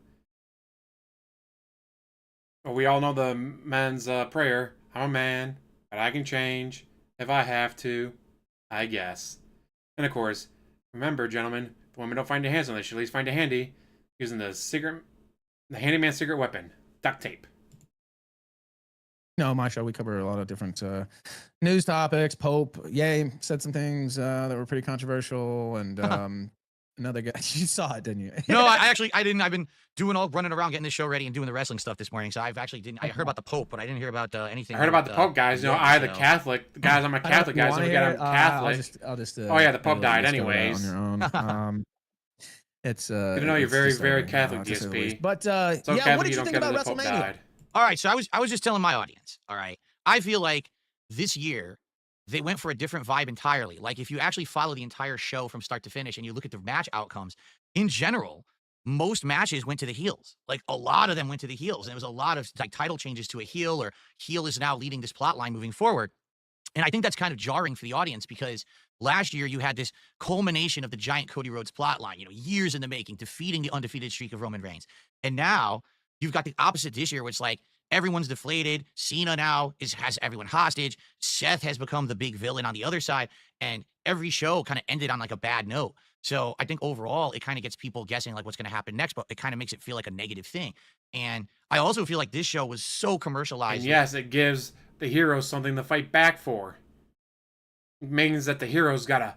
Well, we all know the man's prayer. I'm a man, but I can change if I have to, I guess. And of course, remember, gentlemen, if women don't find your hands on this, you at least find a handy using the handyman's secret weapon, duct tape. my show, we cover a lot of different news topics. Pope, yay, said some things that were pretty controversial. And another guy, you saw it, didn't you? No, I didn't. I've been running around getting this show ready and doing the wrestling stuff this morning. So I heard about the Pope, but I didn't hear about anything. I heard about the Pope, guys. Yeti, I, the Catholic, the guys, I'm a Catholic guy, so we got a Catholic. I'll just oh yeah, the Pope died anyways. On your own. It's Good to know you're very, very Catholic, DSP. But So yeah, Catholic, what did you think about the Pope WrestleMania? died. All right, so I was just telling my audience. All right, I feel like this year they went for a different vibe entirely. Like if you actually follow the entire show from start to finish and you look at the match outcomes, in general, most matches went to the heels. Like a lot of them went to the heels, and there was a lot of like title changes to a heel, or heel is now leading this plot line moving forward. And I think that's kind of jarring for the audience because last year you had this culmination of the giant Cody Rhodes plot line, years in the making, defeating the undefeated streak of Roman Reigns. And now you've got the opposite this year, which like everyone's deflated. Cena now has everyone hostage. Seth has become the big villain on the other side. And every show kind of ended on like a bad note. So I think overall, it kind of gets people guessing like what's going to happen next, but it kind of makes it feel like a negative thing. And I also feel like this show was so commercialized. And yes, it gives the heroes something to fight back for. It means that the heroes gotta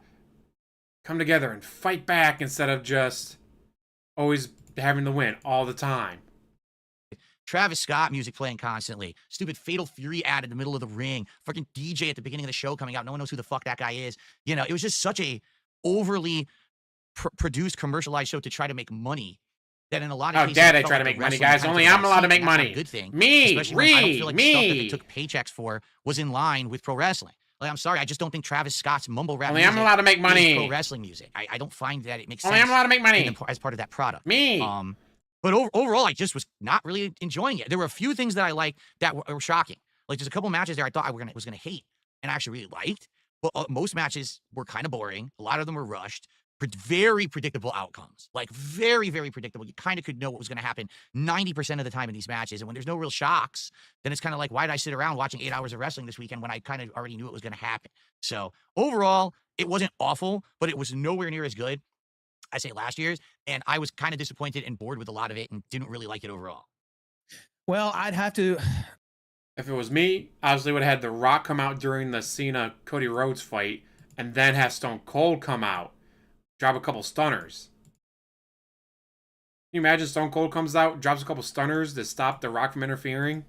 come together and fight back instead of just always having to win all the time. Travis Scott music playing constantly. Stupid Fatal Fury ad in the middle of the ring. Freaking DJ at the beginning of the show coming out. No one knows who the fuck that guy is. It was just such a overly produced, commercialized show to try to make money. That in a lot of cases, dare they try to make money, guys? Only I'm allowed to make money. Good thing. Me, Especially when I don't feel like the stuff that they me. took paychecks for was in line with pro wrestling. Like, I'm sorry, I just don't think Travis Scott's mumble rap Only music I'm allowed to make is money. pro wrestling music. I don't find that it makes Only sense. I'm allowed to make money. As part of that product. Me. But overall, I just was not really enjoying it. There were a few things that I liked that were shocking. Like there's a couple matches there I thought I was gonna hate, and I actually really liked. But most matches were kind of boring. A lot of them were rushed. very predictable outcomes, like very, very predictable. You kind of could know what was going to happen 90% of the time in these matches. And when there's no real shocks, then it's kind of like, why did I sit around watching 8 hours of wrestling this weekend when I kind of already knew it was going to happen? So overall, it wasn't awful, but it was nowhere near as good as say last year's. And I was kind of disappointed and bored with a lot of it and didn't really like it overall. Well, I'd have to. If it was me, obviously would have had The Rock come out during the Cena Cody Rhodes fight, and then have Stone Cold come out, drop a couple stunners. Can you imagine Stone Cold comes out, drops a couple stunners to stop The Rock from interfering?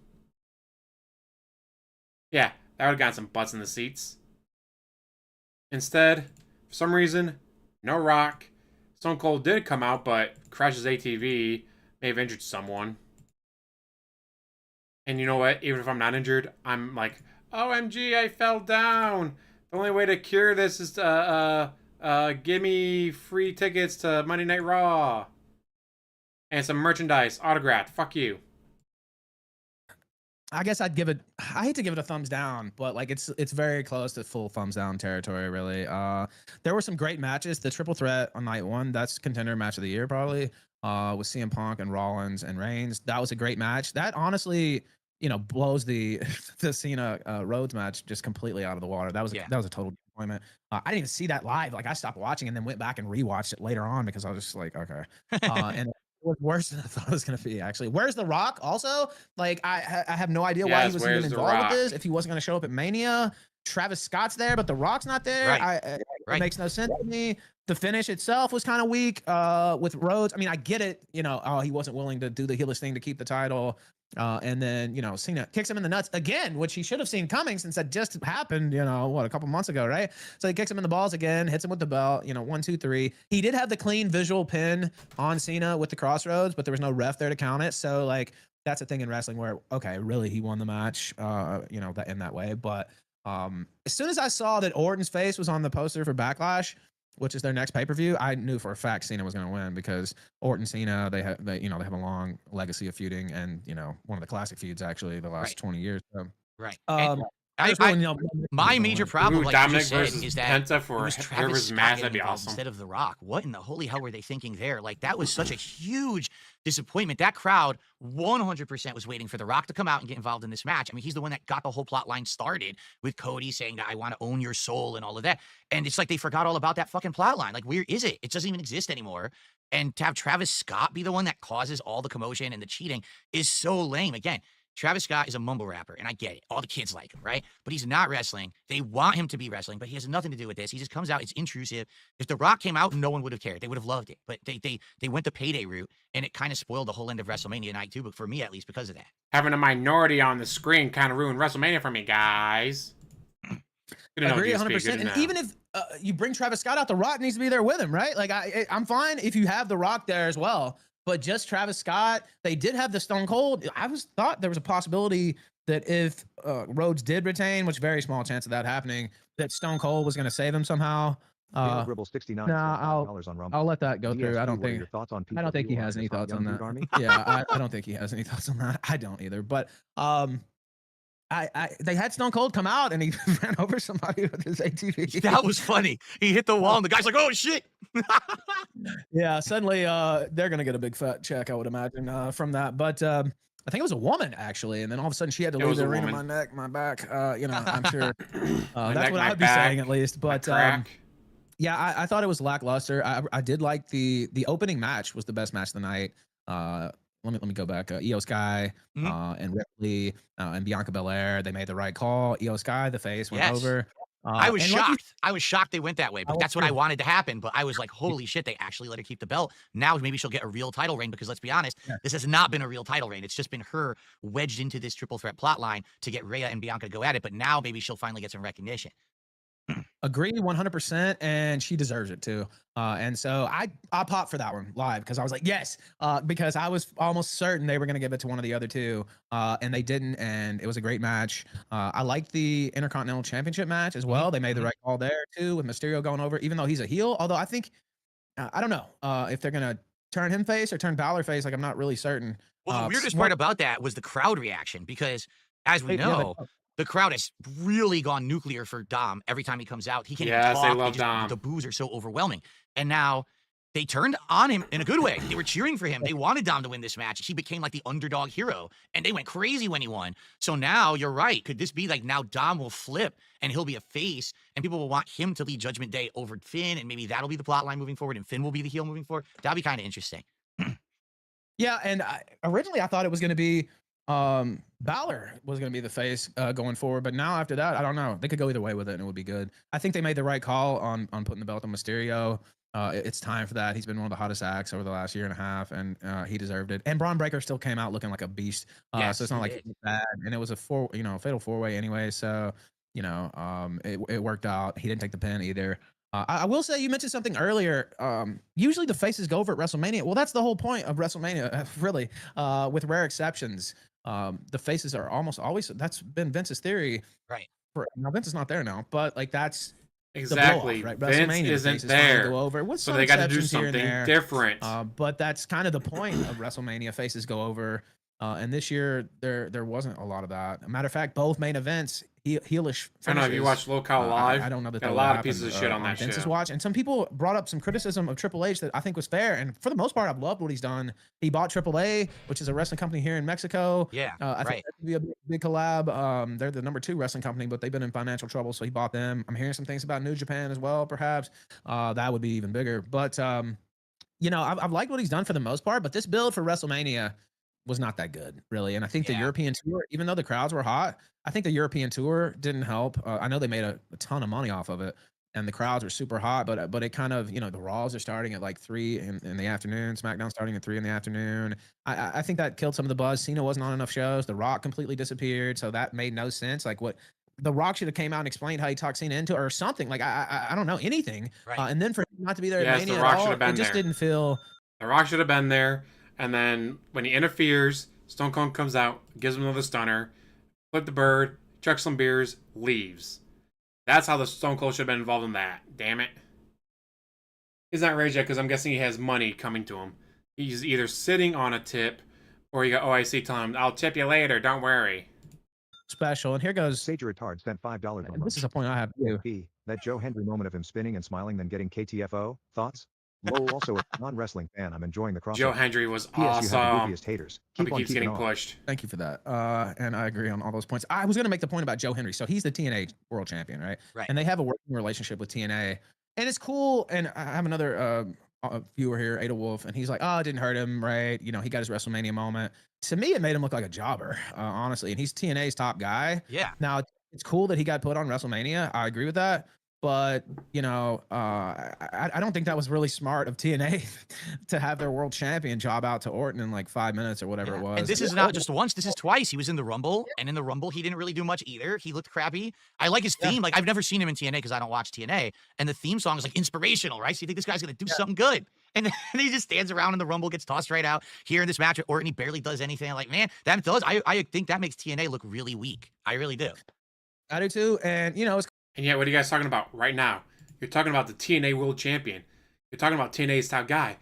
Yeah, that would have gotten some butts in the seats. Instead, for some reason, no Rock. Stone Cold did come out, but crashes ATV, may have injured someone. And you know what? Even if I'm not injured, I'm like, OMG, I fell down. The only way to cure this is to give me free tickets to Monday Night Raw. And some merchandise, autographed. Fuck you. I guess I'd give it. I hate to give it a thumbs down, but like it's very close to full thumbs down territory, really. There were some great matches. The triple threat on night one, that's contender match of the year probably. With CM Punk and Rollins and Reigns, that was a great match. That honestly, blows the the Cena Rhodes match just completely out of the water. That was a total disappointment. I didn't even see that live. Like I stopped watching and then went back and rewatched it later on because I was just like, okay. And it was worse than I thought it was going to be, actually. Where's The Rock also? Like, I have no idea why he was even involved with this. If he wasn't going to show up at Mania, Travis Scott's there, but The Rock's not there. Right. It makes no sense to me. The finish itself was kind of weak with Rhodes. I mean, I get it. He wasn't willing to do the heelish thing to keep the title. And then, Cena kicks him in the nuts again, which he should have seen coming since that just happened, a couple months ago, right? So he kicks him in the balls again, hits him with the belt, 1, 2, 3. He did have the clean visual pin on Cena with the crossroads, but there was no ref there to count it. So, like, that's a thing in wrestling where, okay, really, he won the match, that in that way. But as soon as I saw that Orton's face was on the poster for Backlash, which is their next pay-per-view, I knew for a fact Cena was going to win because Orton Cena, they have a long legacy of feuding and, one of the classic feuds actually the last 20 years. So, right. My major problem, like Dominic you just said, versus is that Penta for it was Travis whoever's Scott match, getting that'd be involved awesome. instead of The Rock. What in the holy hell were they thinking there? Like, that was such a huge disappointment. That crowd 100% was waiting for The Rock to come out and get involved in this match. I mean, he's the one that got the whole plot line started with Cody saying that I want to own your soul and all of that. And it's like they forgot all about that fucking plot line. Like, where is it? It doesn't even exist anymore. And to have Travis Scott be the one that causes all the commotion and the cheating is so lame. Again, Travis Scott is a mumble rapper, and I get it. All the kids like him, right? But he's not wrestling. They want him to be wrestling, but he has nothing to do with this. He just comes out. It's intrusive. If The Rock came out, no one would have cared. They would have loved it. But they went the payday route, and it kind of spoiled the whole end of WrestleMania night, too, but for me, at least, because of that. Having a minority on the screen kind of ruined WrestleMania for me, guys. I agree 100%. And even if you bring Travis Scott out, The Rock needs to be there with him, right? Like, I'm fine if you have The Rock there as well. But just Travis Scott, they did have the Stone Cold. I thought there was a possibility that if Rhodes did retain, which very small chance of that happening, that Stone Cold was going to save him somehow. Dribble 69 on Rumble. I'll let that go through. DSP, I don't what are think. your thoughts on I don't think he PWR has any and his hot thoughts on young that. dude army? Yeah, I don't think he has any thoughts on that. I don't either. But they had Stone Cold come out and he ran over somebody with his ATV. That was funny. He hit the wall and the guy's like, oh shit. Yeah, suddenly they're gonna get a big fat check, I would imagine, from that. But I think it was a woman actually, and then all of a sudden she had to leave the arena. My neck, my back. I'm sure that's what I'd be saying at least. But yeah, I thought it was lackluster. I did like the opening match was the best match of the night. Let me go back. Io Sky and Ripley and Bianca Belair. They made the right call. Io Sky, the face went over. I was shocked. I was shocked they went that way, but that's what I wanted to happen. But I was like, holy shit, they actually let her keep the belt. Now maybe she'll get a real title reign because let's be honest, this has not been a real title reign. It's just been her wedged into this triple threat plot line to get Rhea and Bianca to go at it. But now maybe she'll finally get some recognition. Agree 100%, and she deserves it too. And so I popped for that one live because I was like, yes, because I was almost certain they were going to give it to one of the other two, and they didn't, and it was a great match. I liked the Intercontinental Championship match as well. They made the right call there too with Mysterio going over, even though he's a heel. Although I think, I don't know if they're going to turn him face or turn Balor face. Like, I'm not really certain. Well, the weirdest part about that was the crowd reaction because, as we know, the crowd has really gone nuclear for Dom every time he comes out. He can't even talk. They love Dom. The boos are so overwhelming. And now they turned on him in a good way. They were cheering for him. They wanted Dom to win this match. He became like the underdog hero, and they went crazy when he won. So now you're right. Could this be like now Dom will flip and he'll be a face, and people will want him to lead Judgment Day over Finn, and maybe that'll be the plot line moving forward, and Finn will be the heel moving forward? That'd be kind of interesting. Yeah, and originally I thought it was going to be Balor was going to be the face going forward, but now after that, I don't know. They could go either way with it, and it would be good. I think they made the right call on putting the belt on Mysterio. It's time for that. He's been one of the hottest acts over the last year and a half, and he deserved it. And Braun Breaker still came out looking like a beast. Yes, so it's not like it was bad. And it was a fatal 4-way anyway. So it worked out. He didn't take the pin either. I will say, you mentioned something earlier. Usually the faces go over at WrestleMania. Well, that's the whole point of WrestleMania, really. With rare exceptions, the faces are almost always. That's been Vince's theory. Right. Now Vince is not there now, but like that's. Exactly. Right? Vince isn't there. Go over. So they got to do something different. But that's kind of the point of WrestleMania. Faces go over. And this year there wasn't a lot of that. Matter of fact, both main events heelish. I don't know if you watched Local Live. I don't know that got a lot of pieces of shit on that Vince's show. watch, and some people brought up some criticism of Triple H that I think was fair. And for the most part, I've loved what he's done. He bought AAA, which is a wrestling company here in Mexico. Yeah, I think that could be a big collab. They're the number 2 wrestling company, but they've been in financial trouble, so he bought them. I'm hearing some things about New Japan as well, perhaps. That would be even bigger. But I've liked what he's done for the most part. But this build for WrestleMania was not that good, really. And I think the European tour, even though the crowds were hot, I think the European tour didn't help. I know they made a ton of money off of it, and the crowds were super hot, but it kind of, the Raws are starting at like 3 in the afternoon, SmackDown starting at 3 in the afternoon. I think that killed some of the buzz. Cena wasn't on enough shows. The Rock completely disappeared, so that made no sense. Like, what The Rock should have came out and explained how he talked Cena into it or something. Like, I don't know, anything. Right. And then for him not to be there at Mania The Rock at all, should have been it just there. didn't feel. The Rock should have been there. And then when he interferes, Stone Cold comes out, gives him another stunner, flip the bird, chucks some beers, leaves. That's how the Stone Cold should have been involved in that. Damn it. He's not rage yet because I'm guessing he has money coming to him. He's either sitting on a tip or you got OIC telling him, I'll tip you later, don't worry. Special. And here goes. Sage Retard spent $5 on This is a point I have too. DSP, that Joe Hendry moment of him spinning and smiling then getting KTFO. Thoughts? Lol, also a non-wrestling fan. I'm enjoying the crossover. Joe Hendry was P.S. You have the awesome. goofiest haters. Hope Keep he on keeps keeping getting on. pushed. Thank you for that. And I agree on all those points. I was going to make the point about Joe Hendry. So he's the TNA world champion, right? Right. And they have a working relationship with TNA. And it's cool. And I have another viewer here, Ada Wolf, and he's like, oh, it didn't hurt him, right? He got his WrestleMania moment. To me, it made him look like a jobber, honestly. And he's TNA's top guy. Yeah. Now, it's cool that he got put on WrestleMania. I agree with that. But, I don't think that was really smart of TNA to have their world champion job out to Orton in like 5 minutes or whatever it was. And this is not just once, this is twice. He was in the Rumble, and in the Rumble, he didn't really do much either. He looked crappy. I like his theme. Like, I've never seen him in TNA because I don't watch TNA. And the theme song is like inspirational, right? So you think this guy's going to do something good. And then he just stands around in the Rumble, gets tossed right out. Here in this match with Orton, he barely does anything. Like, man, I think that makes TNA look really weak. I really do. I do too. And, it's. And yet, what are you guys talking about right now? You're talking about the TNA World Champion. You're talking about TNA's top guy.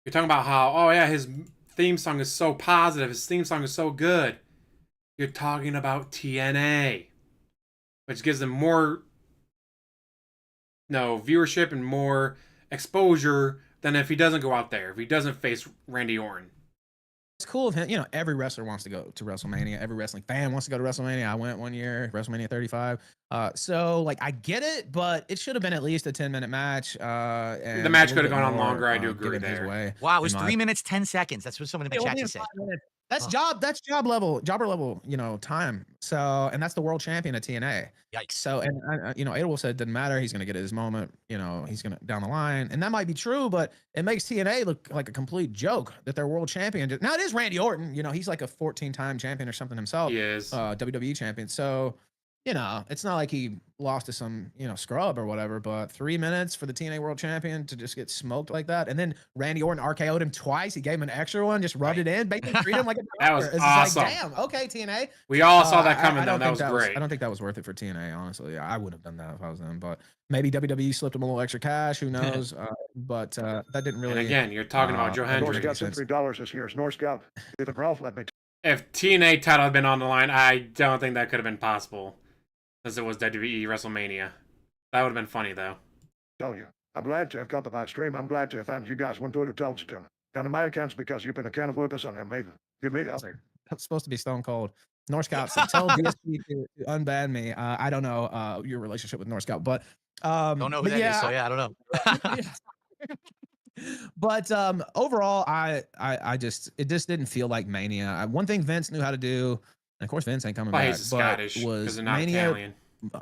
You're talking about how, oh yeah, his theme song is so positive. His theme song is so good. You're talking about TNA, which gives them more, viewership and more exposure than if he doesn't go out there. If he doesn't face Randy Orton. It's cool of him. Every wrestler wants to go to WrestleMania. Every wrestling fan wants to go to WrestleMania. I went one year, WrestleMania 35. So, I get it, but it should have been at least a 10-minute match. And the match could have gone on longer. I do agree there. Wow, it was 3 minutes, 10 seconds. That's what someone in the chat just said. That's jobber level, time. So, and that's the world champion at TNA. Yikes. So, and Ada Wolf said it didn't matter. He's going to get his moment. He's going to down the line, and that might be true, but it makes TNA look like a complete joke that they're world champion. Now it is Randy Orton. He's like a 14-time champion or something himself. He is WWE champion. So, it's not like he lost to some, scrub or whatever, but 3 minutes for the TNA world champion to just get smoked like that. And then Randy Orton RKO'd him twice. He gave him an extra one, just rubbed it in, basically treated him like a That was it's awesome. Like, damn, okay, TNA. We all saw that coming, though. That was great. I don't think that was worth it for TNA, honestly. I would have done that if I was them, but maybe WWE slipped him a little extra cash. Who knows? But that didn't really. And again, you're talking about Joe Hendry. Norse got some $3 this year. Norse got David Ralph. Let me If TNA title had been on the line, I don't think that could have been possible. Since it was WWE WrestleMania. That would have been funny, though. tell you. I'm glad to have come to my stream. I'm glad to have found you guys one to tell us to. And the Americans, because you've been a can of workers and have made give me out there. That's supposed to be Stone Cold. North Scout said, tell DSP to unban me. I don't know your relationship with North Scout, but Don't know who that is, so yeah, I don't know. But overall, I just it just didn't feel like Mania. One thing Vince knew how to do, and of course Vince ain't coming Well, back, he's but Scottish because was they're not Mania Italian.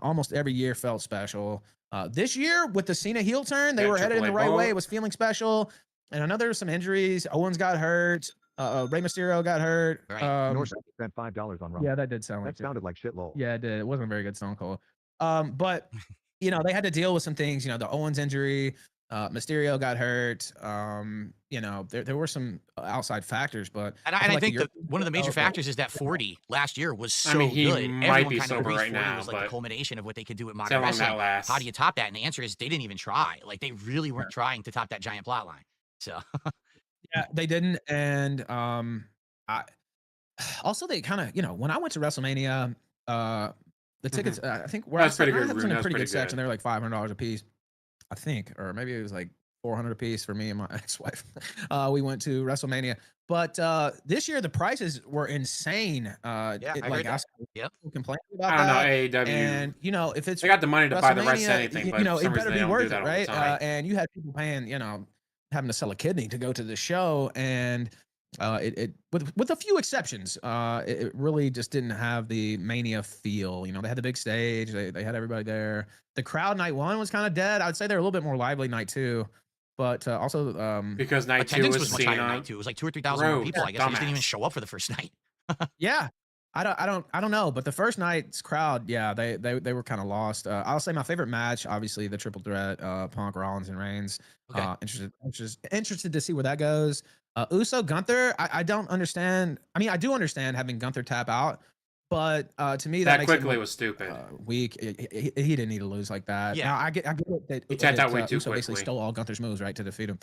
almost every year felt special. This year with the Cena heel turn, they Yeah, were headed in the Triple A right way. ball. It was feeling special. And I know there were some injuries. Owens got hurt. Rey Mysterio got hurt. Right. North spent $5 on Rumble. Yeah, that did sound like That sounded like shit lol. Yeah, it did. It wasn't a very good Stone Cold. But you know, they had to deal with some things. You know, the Owens injury. Mysterio got hurt. You know, there were some outside factors, but And I think that one of the major factors is that 40 last year was so I mean, he good. might Everyone be kind of sober agrees right 40 now, was like the but culmination of what they could do with see modern how long wrestling. that lasts. How do you top that? And the answer is they didn't even try. Like they really weren't trying to top that giant plot line. So yeah, they didn't. And I also they kind of, you know, when I went to WrestleMania, the tickets, I think where That's pretty good, I was Rune. in a That's pretty pretty good section. good. They were like $500 a piece, I think, or maybe it was like 400 a piece for me and my ex-wife. We went to WrestleMania, but this year the prices were insane. yeah, I Like heard that. saw Yep. people complaining about I don't know, that. AEW. And you know, if it's They got the money to buy the rights to WrestleMania, anything, but you know, for some it better reason they be don't do worth that it, all the right? time. And you had people paying, you know, having to sell a kidney to go to the show, and it with a few exceptions, it really just didn't have the Mania feel. You know, they had the big stage, they had everybody there. The crowd night one was kind of dead. I'd say they're a little bit more lively night two, but also Because night two Attendance was was much seen higher on. night too. It was like 2,000 or 3,000 more Bro, people. I guess they just didn't even dumbass. show up for the first night. yeah. I don't know, but the first night's crowd, yeah, they were kind of lost. I'll say my favorite match, obviously the triple threat, Punk, Rollins, and Reigns. Okay. Interested to see where that goes. Uso Gunther, I don't understand. I mean, I do understand having Gunther tap out, but to me That makes him quickly look, was stupid. weak. He didn't need to lose like that. Yeah. Now, I get it that He tapped out way too Uso basically quickly. stole all Gunther's moves, right, to defeat him.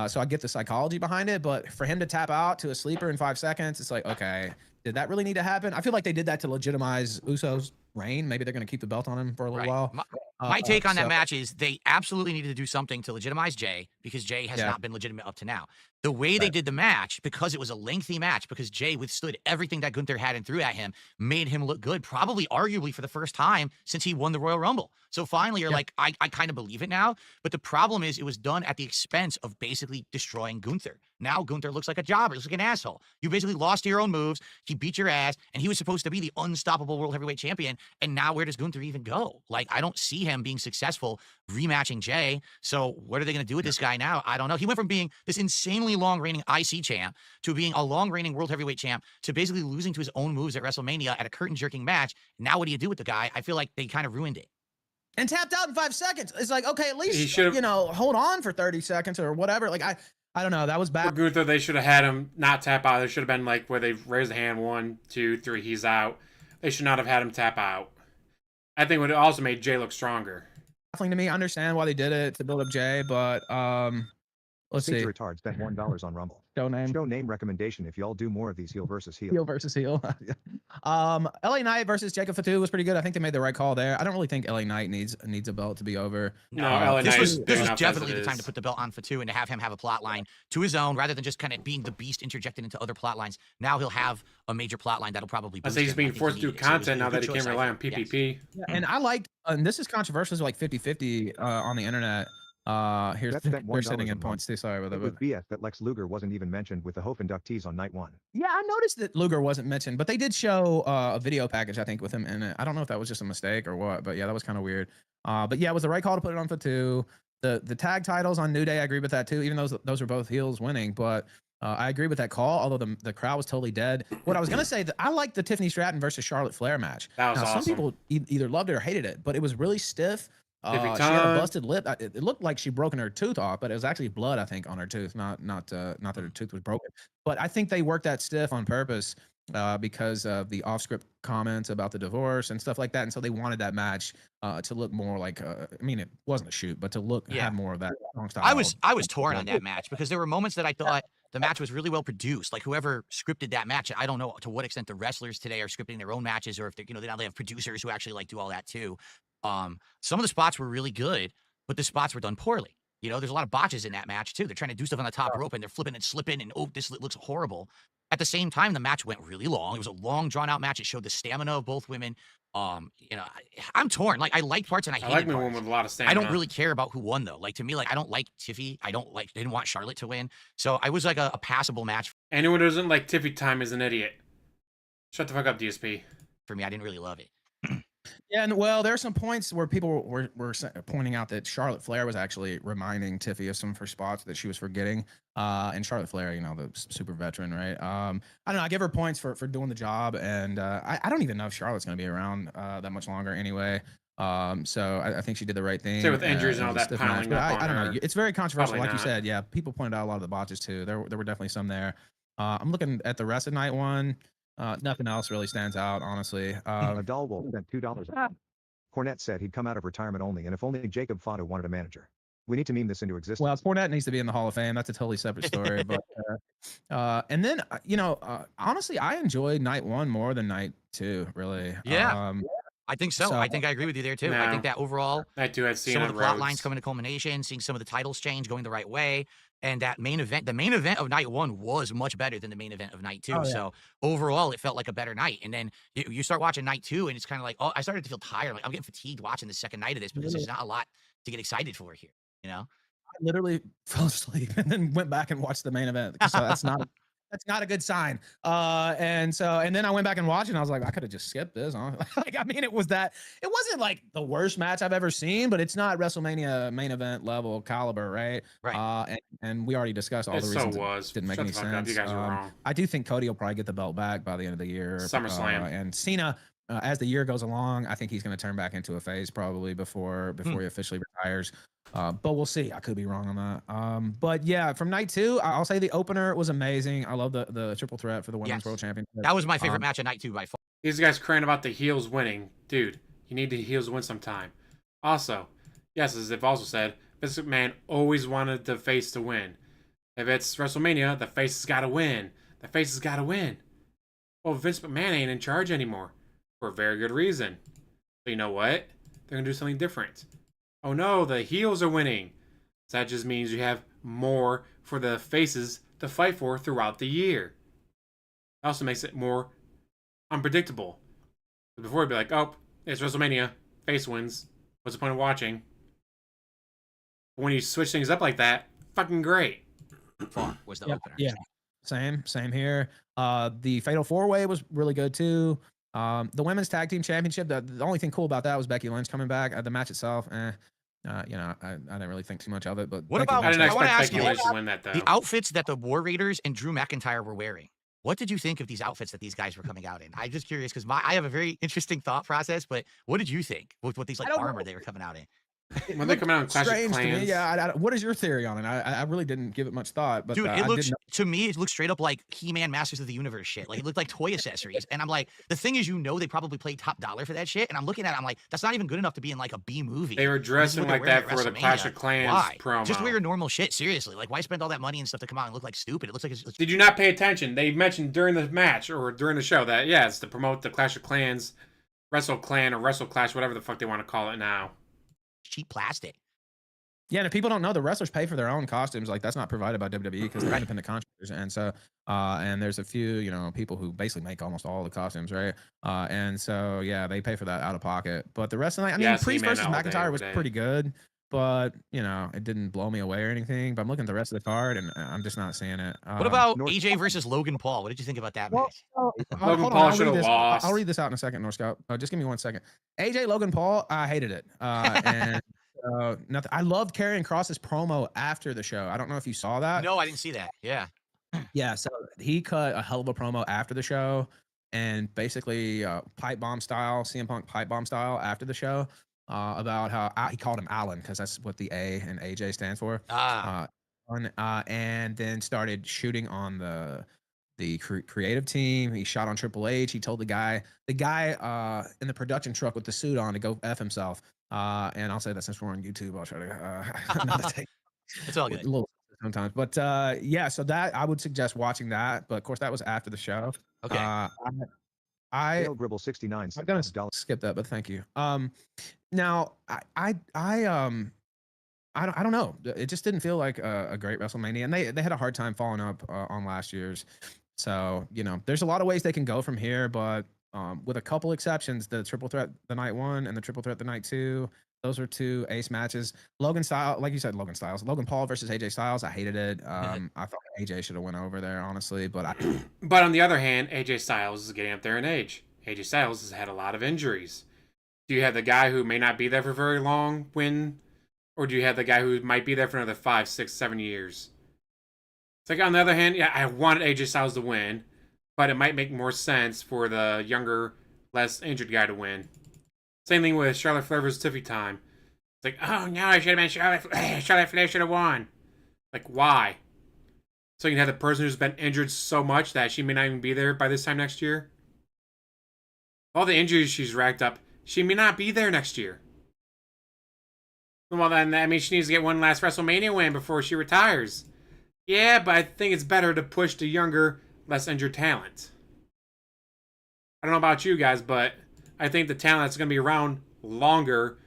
So I get the psychology behind it, but for him to tap out to a sleeper in 5 seconds, it's like, okay, did that really need to happen? I feel like they did that to legitimize Uso's reign. Maybe they're going to keep the belt on him for a little while. My take on that so- match is they absolutely needed to do something to legitimize Jay because Jay has Yeah. not been legitimate up to now. The way they did the match, because it was a lengthy match, because Jay withstood everything that Gunther had and threw at him, made him look good, probably arguably for the first time since he won the Royal Rumble. So finally, you're like, I kind of believe it now. But the problem is it was done at the expense of basically destroying Gunther. Now Gunther looks like a jobber, looks like an asshole. You basically lost to your own moves. He beat your ass, and he was supposed to be the unstoppable World Heavyweight Champion. And now where does Gunther even go? Like, I don't see him being successful rematching Jay. So what are they going to do with this guy now? I don't know. He went from being this insanely long-reigning IC champ to being a long-reigning World Heavyweight champ to basically losing to his own moves at WrestleMania at a curtain-jerking match. Now what do you do with the guy? I feel like they kind of ruined it. And tapped out in 5 seconds. It's like, okay, at He least, should've- you know, hold on for 30 seconds or whatever. Like, I don't know. That was For bad. Gunther, they should have had him not tap out. There should have been like where they raised the hand, 1, 2, 3, he's out. They should not have had him tap out. I think it would have also made Jay look stronger. Baffling to me. I understand why they did it to build up Jay, but let's see. Pizza Retard spent $1 on Rumble. Show name. Show name recommendation if y'all do more of these heel versus heel. Heel versus heel. LA Knight versus Jacob Fatu was pretty good. I think they made the right call there. I don't really think LA Knight needs a belt to be over. No, LA This Knight was is big this was enough as definitely it the time is. to put the belt on Fatu and to have him have a plot line to his own rather than just kind of being the beast interjected into other plot lines. Now he'll have a major plot line that'll probably I boost say he's him. being think forced he to do needed it. So it was content a now good that he choice, can't I rely on think. Yes. PPP. And I liked, and this is controversial, it's like 50-50 on the internet. Here's That spent they're $1 sitting in on points too. Sorry about It that. was BS that Lex Luger wasn't even mentioned with the Hope inductees on night 1. Yeah, I noticed that Luger wasn't mentioned, but they did show a video package, I think, with him in it. I don't know if that was just a mistake or what, but yeah, that was kind of weird. But yeah, it was the right call to put it on Fatu. The tag titles on New Day, I agree with that too, even though those are both heels winning. But I agree with that call, although the crowd was totally dead. What I was going to say, that I liked the Tiffany Stratton versus Charlotte Flair match. That was now, awesome. Some people either loved it or hated it, but it was really stiff. She had a tongue. busted lip. It looked like she broken her tooth off, but it was actually blood, I think, on her tooth. Not that her tooth was broken. But I think they worked that stiff on purpose because of the off-script comments about the divorce and stuff like that. And so they wanted that match to look more like, I mean, it wasn't a shoot, but to look have more of that strong style. I was torn on that match because there were moments that I thought the match was really well produced. Like whoever scripted that match, I don't know to what extent the wrestlers today are scripting their own matches or if they now they have producers who actually like do all that too. Some of the spots were really good, but the spots were done poorly. You know, there's a lot of botches in that match too. They're trying to do stuff on the top rope and they're flipping and slipping and oh, this looks horrible. At the same time, the match went really long. It was a long, drawn out match. It showed the stamina of both women. You know, I'm torn. Like I liked parts and I I hated like me parts. one with a lot of I stamina. don't really care about who won though. Like to me, like I don't like Tiffy. Didn't want Charlotte to win. So I was like a passable match Anyone who doesn't like Tiffy time is an idiot. Shut the fuck up, DSP. for me. I didn't really love it. Yeah, and well, there are some points where people were pointing out that Charlotte Flair was actually reminding Tiffy of some of her spots that she was forgetting. And Charlotte Flair, you know, the super veteran, right? I don't know. I give her points for doing the job, and I don't even know if Charlotte's going to be around that much longer anyway. So I think she did the right thing. Say with injuries and all it was a that stiff match, piling but up on I don't know. her. It's very controversial, Probably like you not. said. Yeah, people pointed out a lot of the botches too. There were definitely some there. I'm looking at the rest of night one. Nothing else really stands out, honestly. Nadal will spend $2. Cornette said he'd come out of retirement only, and if only Jacob Fatu wanted a manager. We need to meme this into existence. Well, Fournette needs to be in the Hall of Fame. That's a totally separate story. But and then you know, honestly, I enjoyed night one more than night two. Really. Yeah. I think so. So- I think I agree with you there too. I think No. that overall, Night 2 had some Cena of and the plot Rhodes. lines coming to culmination, seeing some of the titles change, going the right way, and that main event, the main event of night one was much better than the main event of night two. Oh, yeah. So overall, it felt like a better night. And then you start watching night two, and it's kind of like, oh, I started to feel tired. Like I'm getting fatigued watching the second night of this because there's not a lot to get excited for here. You know? I literally fell asleep and then went back and watched the main event. So that's not a good sign. And then I went back and watched it and I was like, I could have just skipped this. Huh? Like, I mean, it wasn't like the worst match I've ever seen, but it's not WrestleMania main event level caliber, right? Right. And we already discussed all It the so reasons was. it didn't make Shut any the fuck up. sense. You guys were wrong. I do think Cody will probably get the belt back by the end of the year. SummerSlam. And Cena, as the year goes along, I think he's going to turn back into a face probably before he officially retires. But we'll see. I could be wrong on that. But yeah, from night two, I'll say the opener was amazing. I love the triple threat for the women's Yes. world championship. That was my favorite match of night two by far. These guys crying about the heels winning. Dude, you need the heels win sometime. Also, yes, as they've also said, Vince McMahon always wanted the face to win. If it's WrestleMania, the face has got to win. The face has got to win. Well, Vince McMahon ain't in charge anymore. For a very good reason. But you know what? They're going to do something different. Oh no, the heels are winning. So that just means you have more for the faces to fight for throughout the year. It also makes it more unpredictable. Before it'd be like, oh, it's WrestleMania, face wins. What's the point of watching? But when you switch things up like that, fucking great. Far was the Yeah, opener. yeah. Same here. The Fatal 4-Way was really good too. The women's tag team championship, the only thing cool about that was Becky Lynch coming back. The match itself, you know, I didn't really think too much of it. But What Becky about- I Lynch didn't I wanna expect ask Becky you, Lynch to win that, though. The outfits that the War Raiders and Drew McIntyre were wearing. What did you think of these outfits that these guys were coming out in? I'm just curious because I have a very interesting thought process, but what did you think with what these like I don't armor know. they were coming out in? When they come out in Clash of strange to me. Clans. Yeah, what is your theory on it? I really didn't give it much thought. But Dude, I it did looks know- to me, it looks straight up like He-Man Masters of the Universe shit. Like it looked like toy accessories. And I'm like, the thing is, you know, they probably paid top dollar for that shit. And I'm looking at it, I'm like, that's not even good enough to be in like a B movie. They were This is dressing what they're like wearing that at for the Clash of WrestleMania. Clans Why? promo. Just wear your normal shit. Seriously, like why spend all that money and stuff to come out and look like stupid? It looks like it's Did you not pay attention? They mentioned during the match or during the show that, yeah, it's to promote the Clash of Clans, Wrestle Clan or Wrestle Clash, whatever the fuck they want to call it now. cheap plastic. Yeah, and if people don't know, the wrestlers pay for their own costumes. Like that's not provided by WWE because they're independent contractors. And so, and there's a few, you know, people who basically make almost all the costumes, right? And so, yeah, they pay for that out of pocket. But the rest of the night, I mean, Yes, Priest He-Man versus all day, McIntyre every was day. pretty good, but you know, it didn't blow me away or anything. But I'm looking at the rest of the card, and I'm just not seeing it. What about North- AJ versus Logan Paul? What did you think about that Well, match? Logan hold Paul I'll should read have this. lost. I'll read this out in a second, North Scout. Just give me 1 second. AJ Logan Paul, I hated it. And nothing. I loved Karrion Kross's promo after the show. I don't know if you saw that. No, I didn't see that. Yeah. Yeah, so he cut a hell of a promo after the show, and basically pipe bomb style, CM Punk pipe bomb style after the show, about how he called him Allen because that's what the A and AJ stands for. And then started shooting on the creative team. He shot on Triple H. He told the guy in the production truck with the suit on to go F himself. And I'll say that since we're on YouTube, I'll try to not take It's all a good. little sometimes. But yeah, so that I would suggest watching that. But of course, that was after the show. Okay. I Dale Gribble 69 I'm said gonna $1. skip that, but thank you. Now I I don't know. It just didn't feel like a great WrestleMania, and they had a hard time following up on last year's. So there's a lot of ways they can go from here, but with a couple exceptions, the triple threat the night one and the triple threat the night two, those were two ace matches. Logan Paul versus AJ Styles. I hated it. I thought AJ should have went over there, honestly, but But on the other hand, AJ Styles is getting up there in age. AJ Styles has had a lot of injuries. Do you have the guy who may not be there for very long win? Or do you have the guy who might be there for another 5, 6, 7 years? It's like, on the other hand, yeah, I wanted AJ Styles to win, but it might make more sense for the younger, less injured guy to win. Same thing with Charlotte Flair versus Tiffy time. It's like, oh no, I should have been Charlotte Flair. Charlotte Flair should have won. Like, why? So you can have the person who's been injured so much that she may not even be there by this time next year? All the injuries she's racked up, she may not be there next year. Well, then, that means she needs to get one last WrestleMania win before she retires. Yeah, but I think it's better to push the younger, less injured talent. I don't know about you guys, but I think the talent that's going to be around longer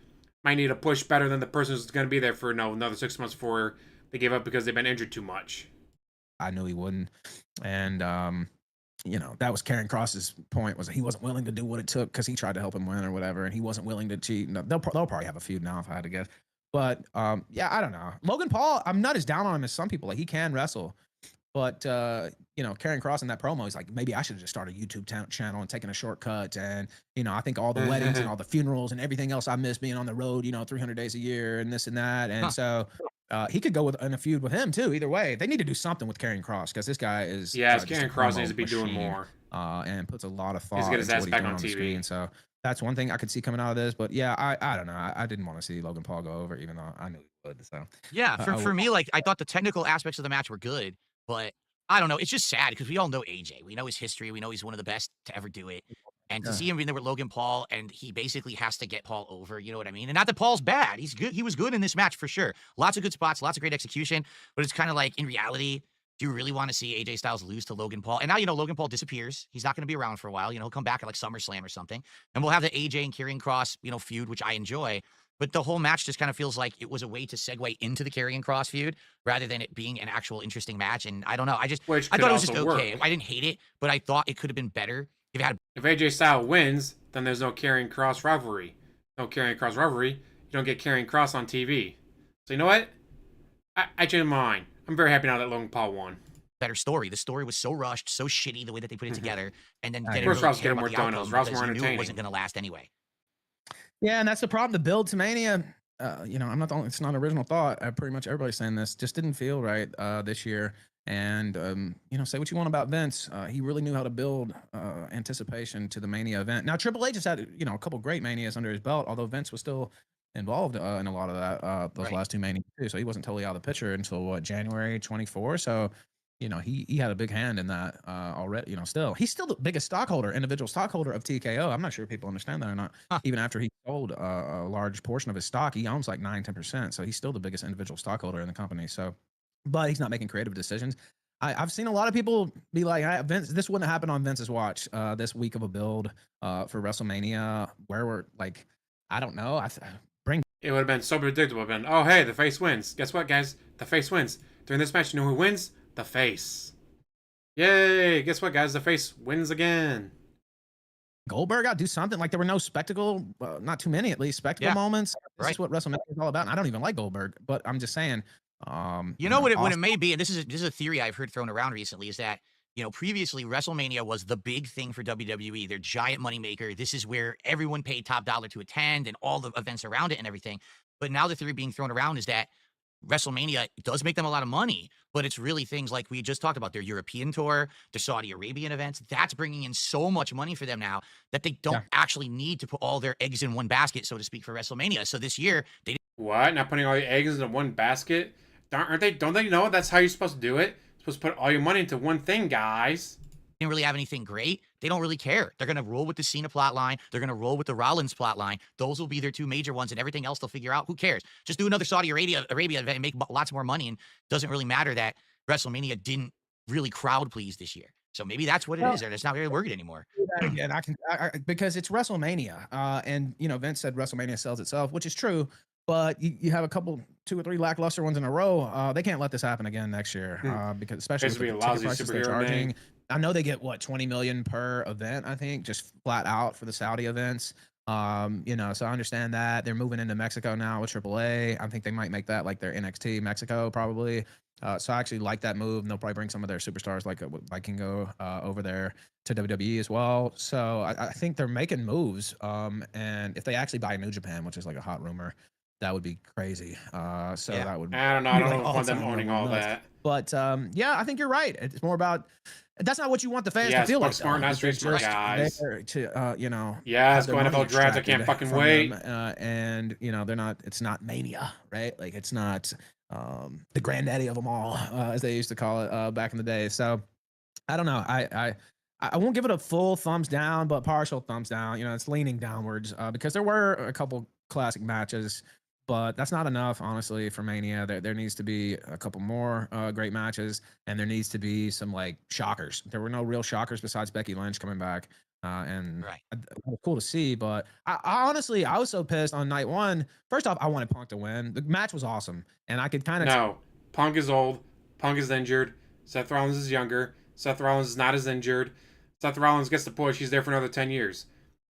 might need a push better than the person who's going to be there for another 6 months before they give up because they've been injured too much. I knew he wouldn't. And, that was Karrion Kross's point, was he wasn't willing to do what it took because he tried to help him win or whatever, and he wasn't willing to cheat. No, they'll probably have a feud now if I had to guess. But, yeah, I don't know. Logan Paul, I'm not as down on him as some people. Like, he can wrestle. But, Karrion Kross in that promo, he's like, maybe I should have just started a YouTube channel and taken a shortcut. And, I think all the weddings and all the funerals and everything else I miss being on the road, 300 days a year and this and that. And so he could go in a feud with him, too. Either way, they need to do something with Karrion Kross because this guy is. Yeah, Karrion Kross needs to be doing more. And puts a lot of thought He's got his ass back on the TV. screen. So that's one thing I could see coming out of this. But yeah, I don't know. I didn't want to see Logan Paul go over, even though I knew he would. So yeah, for me, like, I thought the technical aspects of the match were good, but I don't know. It's just sad because we all know AJ. We know his history. We know he's one of the best to ever do it. And to see him being there with Logan Paul, and he basically has to get Paul over, you know what I mean? And not that Paul's bad. He's good. He was good in this match for sure. Lots of good spots, lots of great execution. But it's kind of like, in reality, do you really want to see AJ Styles lose to Logan Paul? And now, Logan Paul disappears. He's not going to be around for a while. He'll come back at like SummerSlam or something. And we'll have the AJ and Karrion Kross, feud, which I enjoy. But the whole match just kind of feels like it was a way to segue into the Karrion Kross feud rather than it being an actual interesting match. And I don't know. I thought it was just okay. I didn't hate it, but I thought it could have been better if it had. If AJ Styles wins, then there's no Karrion Kross rivalry. No Karrion Kross rivalry. You don't get Karrion Kross on TV. So you know what? I changed my mind. I'm very happy now that Logan Paul won. Better story. The story was so rushed, so shitty the way that they put it together, and then didn't really care about the outcome because you knew it wasn't going to last anyway. Yeah, and that's the problem. The build to Mania, I'm not the only. It's not an original thought. Pretty much everybody's saying this. Just didn't feel right this year. And say what you want about Vince, he really knew how to build anticipation to the Mania event. Now Triple H has had a couple great Manias under his belt, although Vince was still involved in a lot of that those last two Manias too. So he wasn't totally out of the picture until January 24. So he had a big hand in that already. Still he's still the biggest individual stockholder of TKO. I'm not sure if people understand that or not. Even after he sold a large portion of his stock, he owns like 9-10%. So he's still the biggest individual stockholder in the company. So, but he's not making creative decisions. I've seen a lot of people be like, Vince, this wouldn't happen on Vince's watch. This week of a build for WrestleMania, where we're like, I don't know. It would have been so predictable. Oh, hey, the face wins. Guess what, guys? The face wins. During this match, you know who wins? The face. Yay! Guess what, guys? The face wins again. Goldberg got to do something. Like, there were no spectacle, not too many at least, spectacle moments. This is what WrestleMania is all about. And I don't even like Goldberg, but I'm just saying. What it may be, and this is a theory I've heard thrown around recently, is that previously WrestleMania was the big thing for WWE, their giant moneymaker. This is where everyone paid top dollar to attend and all the events around it and everything. But now the theory being thrown around is that WrestleMania does make them a lot of money, but it's really things like we just talked about, their European tour, their Saudi Arabian events. That's bringing in so much money for them now that they don't actually need to put all their eggs in one basket, so to speak, for WrestleMania. So this year, they what? Not putting all your eggs in one basket? Aren't they? Don't they know that's how you're supposed to do it? You're supposed to put all your money into one thing, guys. didn't really have anything great. They don't really care. They're going to roll with the Cena plot line. They're going to roll with the Rollins plot line. Those will be their two major ones, and everything else they'll figure out. Who cares? Just do another Saudi Arabia event and make lots more money, and doesn't really matter that WrestleMania didn't really crowd please this year. So maybe that's what it is. They're just not really worried anymore. And because it's WrestleMania, and Vince said WrestleMania sells itself, which is true. but you have a couple, 2 or 3 lackluster ones in a row. They can't let this happen again next year, because especially with Basically the a ticket lousy prices they're superhero charging. name. I know they get what 20 million per event, I think, just flat out for the Saudi events. You know, so I understand that they're moving into Mexico now with AAA. I think they might make that like their NXT Mexico probably. So I actually like that move, and they'll probably bring some of their superstars like Vikingo over there to WWE as well. So I think they're making moves. And if they actually buy New Japan, which is like a hot rumor, that would be crazy. So Yeah. that would I don't know. I be don't like know if want them all-time owning level all nuts. that. But yeah, I think you're right. It's more about that's not what you want the fans Yeah, to feel like. smart, though. not They're street smart just guys. there to you know, Yeah, have let's their go money NFL draft. I can't extracted fucking from wait. them, and you know, they're not. It's not Mania, right? Like it's not the granddaddy of them all, as they used to call it back in the day. So I don't know. I won't give it a full thumbs down, but partial thumbs down. You know, it's leaning downwards because there were a couple classic matches, but that's not enough, honestly, for Mania. There needs to be a couple more great matches, and there needs to be some like shockers. There were no real shockers besides Becky Lynch coming back, and Right. it was cool to see. But I honestly, I was so pissed on night one. First off, I wanted Punk to win. The match was awesome, and I could kind of No, Punk is old. Punk is injured. Seth Rollins is younger. Seth Rollins is not as injured. Seth Rollins gets the push. He's there for another 10 years.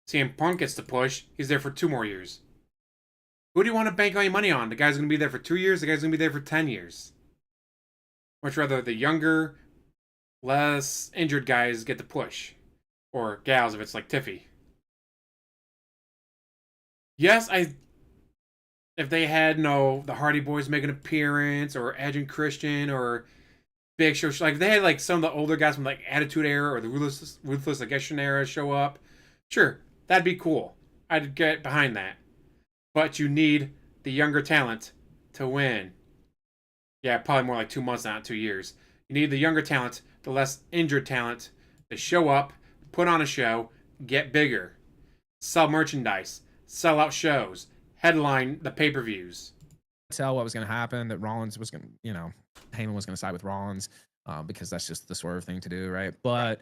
CM Punk gets the push. He's there for 2 more years. Who do you want to bank all your money on? The guy's going to be there for 2 years. The guy's going to be there for 10 years. Much rather the younger, less injured guys get the push. Or gals if it's like Tiffy. Yes, if they had the Hardy Boys make an appearance, or Edge and Christian, or Big Show, like if they had like some of the older guys from like Attitude Era or the Ruthless Aggression Era show up, sure, that'd be cool. I'd get behind that. But you need the younger talent to win. Yeah, probably more like 2 months, not 2 years. You need the younger talent, the less injured talent, to show up, put on a show, get bigger, sell merchandise, sell out shows, headline the pay-per-views. tell what was going to happen, that Rollins was going to, you know, Heyman was going to side with Rollins because that's just the swerve thing to do, right? But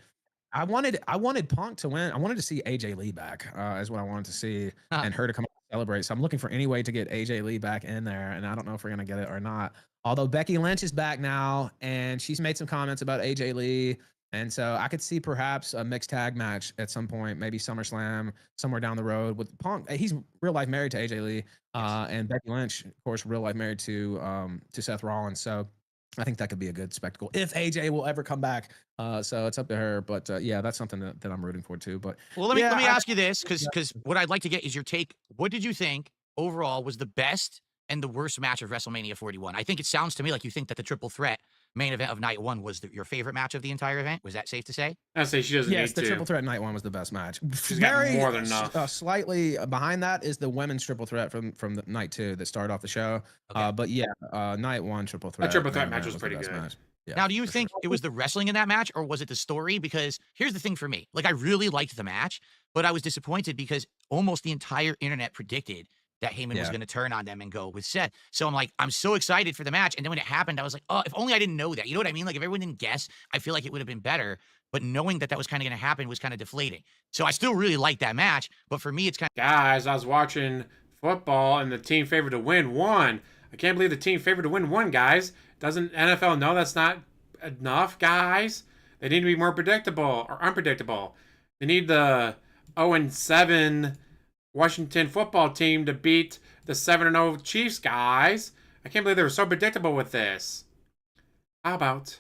I wanted Punk to win. I wanted to see AJ Lee back, is what I wanted to see, and her to come out and celebrate. So I'm looking for any way to get AJ Lee back in there, and I don't know if we're gonna get it or not. Although Becky Lynch is back now, and she's made some comments about AJ Lee, and so I could see perhaps a mixed tag match at some point, maybe SummerSlam somewhere down the road with Punk. He's real life married to AJ Lee, and Becky Lynch, of course, real life married to Seth Rollins. So I think that could be a good spectacle if AJ will ever come back. So it's up to her, but yeah, that's something that I'm rooting for too. But well, let me yeah, ask you this, because what I'd like to get is your take. What did you think overall was the best and the worst match of WrestleMania 41? I think it sounds to me like you think that the triple threat main event of night one was your favorite match of the entire event. Was that safe to say? I'd say she doesn't yes, need the to. triple threat night one was the best match. She's got more than enough. Slightly behind that is the women's triple threat from the night two that started off the show. Okay. But yeah, night one triple threat. That triple threat main match event was pretty the best good. match. Yeah, Now, do you for think sure. it was the wrestling in that match, or was it the story? Because here's the thing for me. Like, I really liked the match, but I was disappointed because almost the entire internet predicted that Heyman was going to turn on them and go with Seth. So I'm like, I'm so excited for the match. And then when it happened, I was like, oh, if only I didn't know that. You know what I mean? Like, if everyone didn't guess, I feel like it would have been better. But knowing that that was kind of going to happen was kind of deflating. So I still really like that match. But for me, it's kind of... Guys, I was watching football, and the team favored to win won. I can't believe the team favored to win won, guys. Doesn't NFL know that's not enough, guys? They need to be more predictable or unpredictable. They need the 0-7 Washington football team to beat the 7-0 Chiefs, guys. I can't believe they were so predictable with this. How about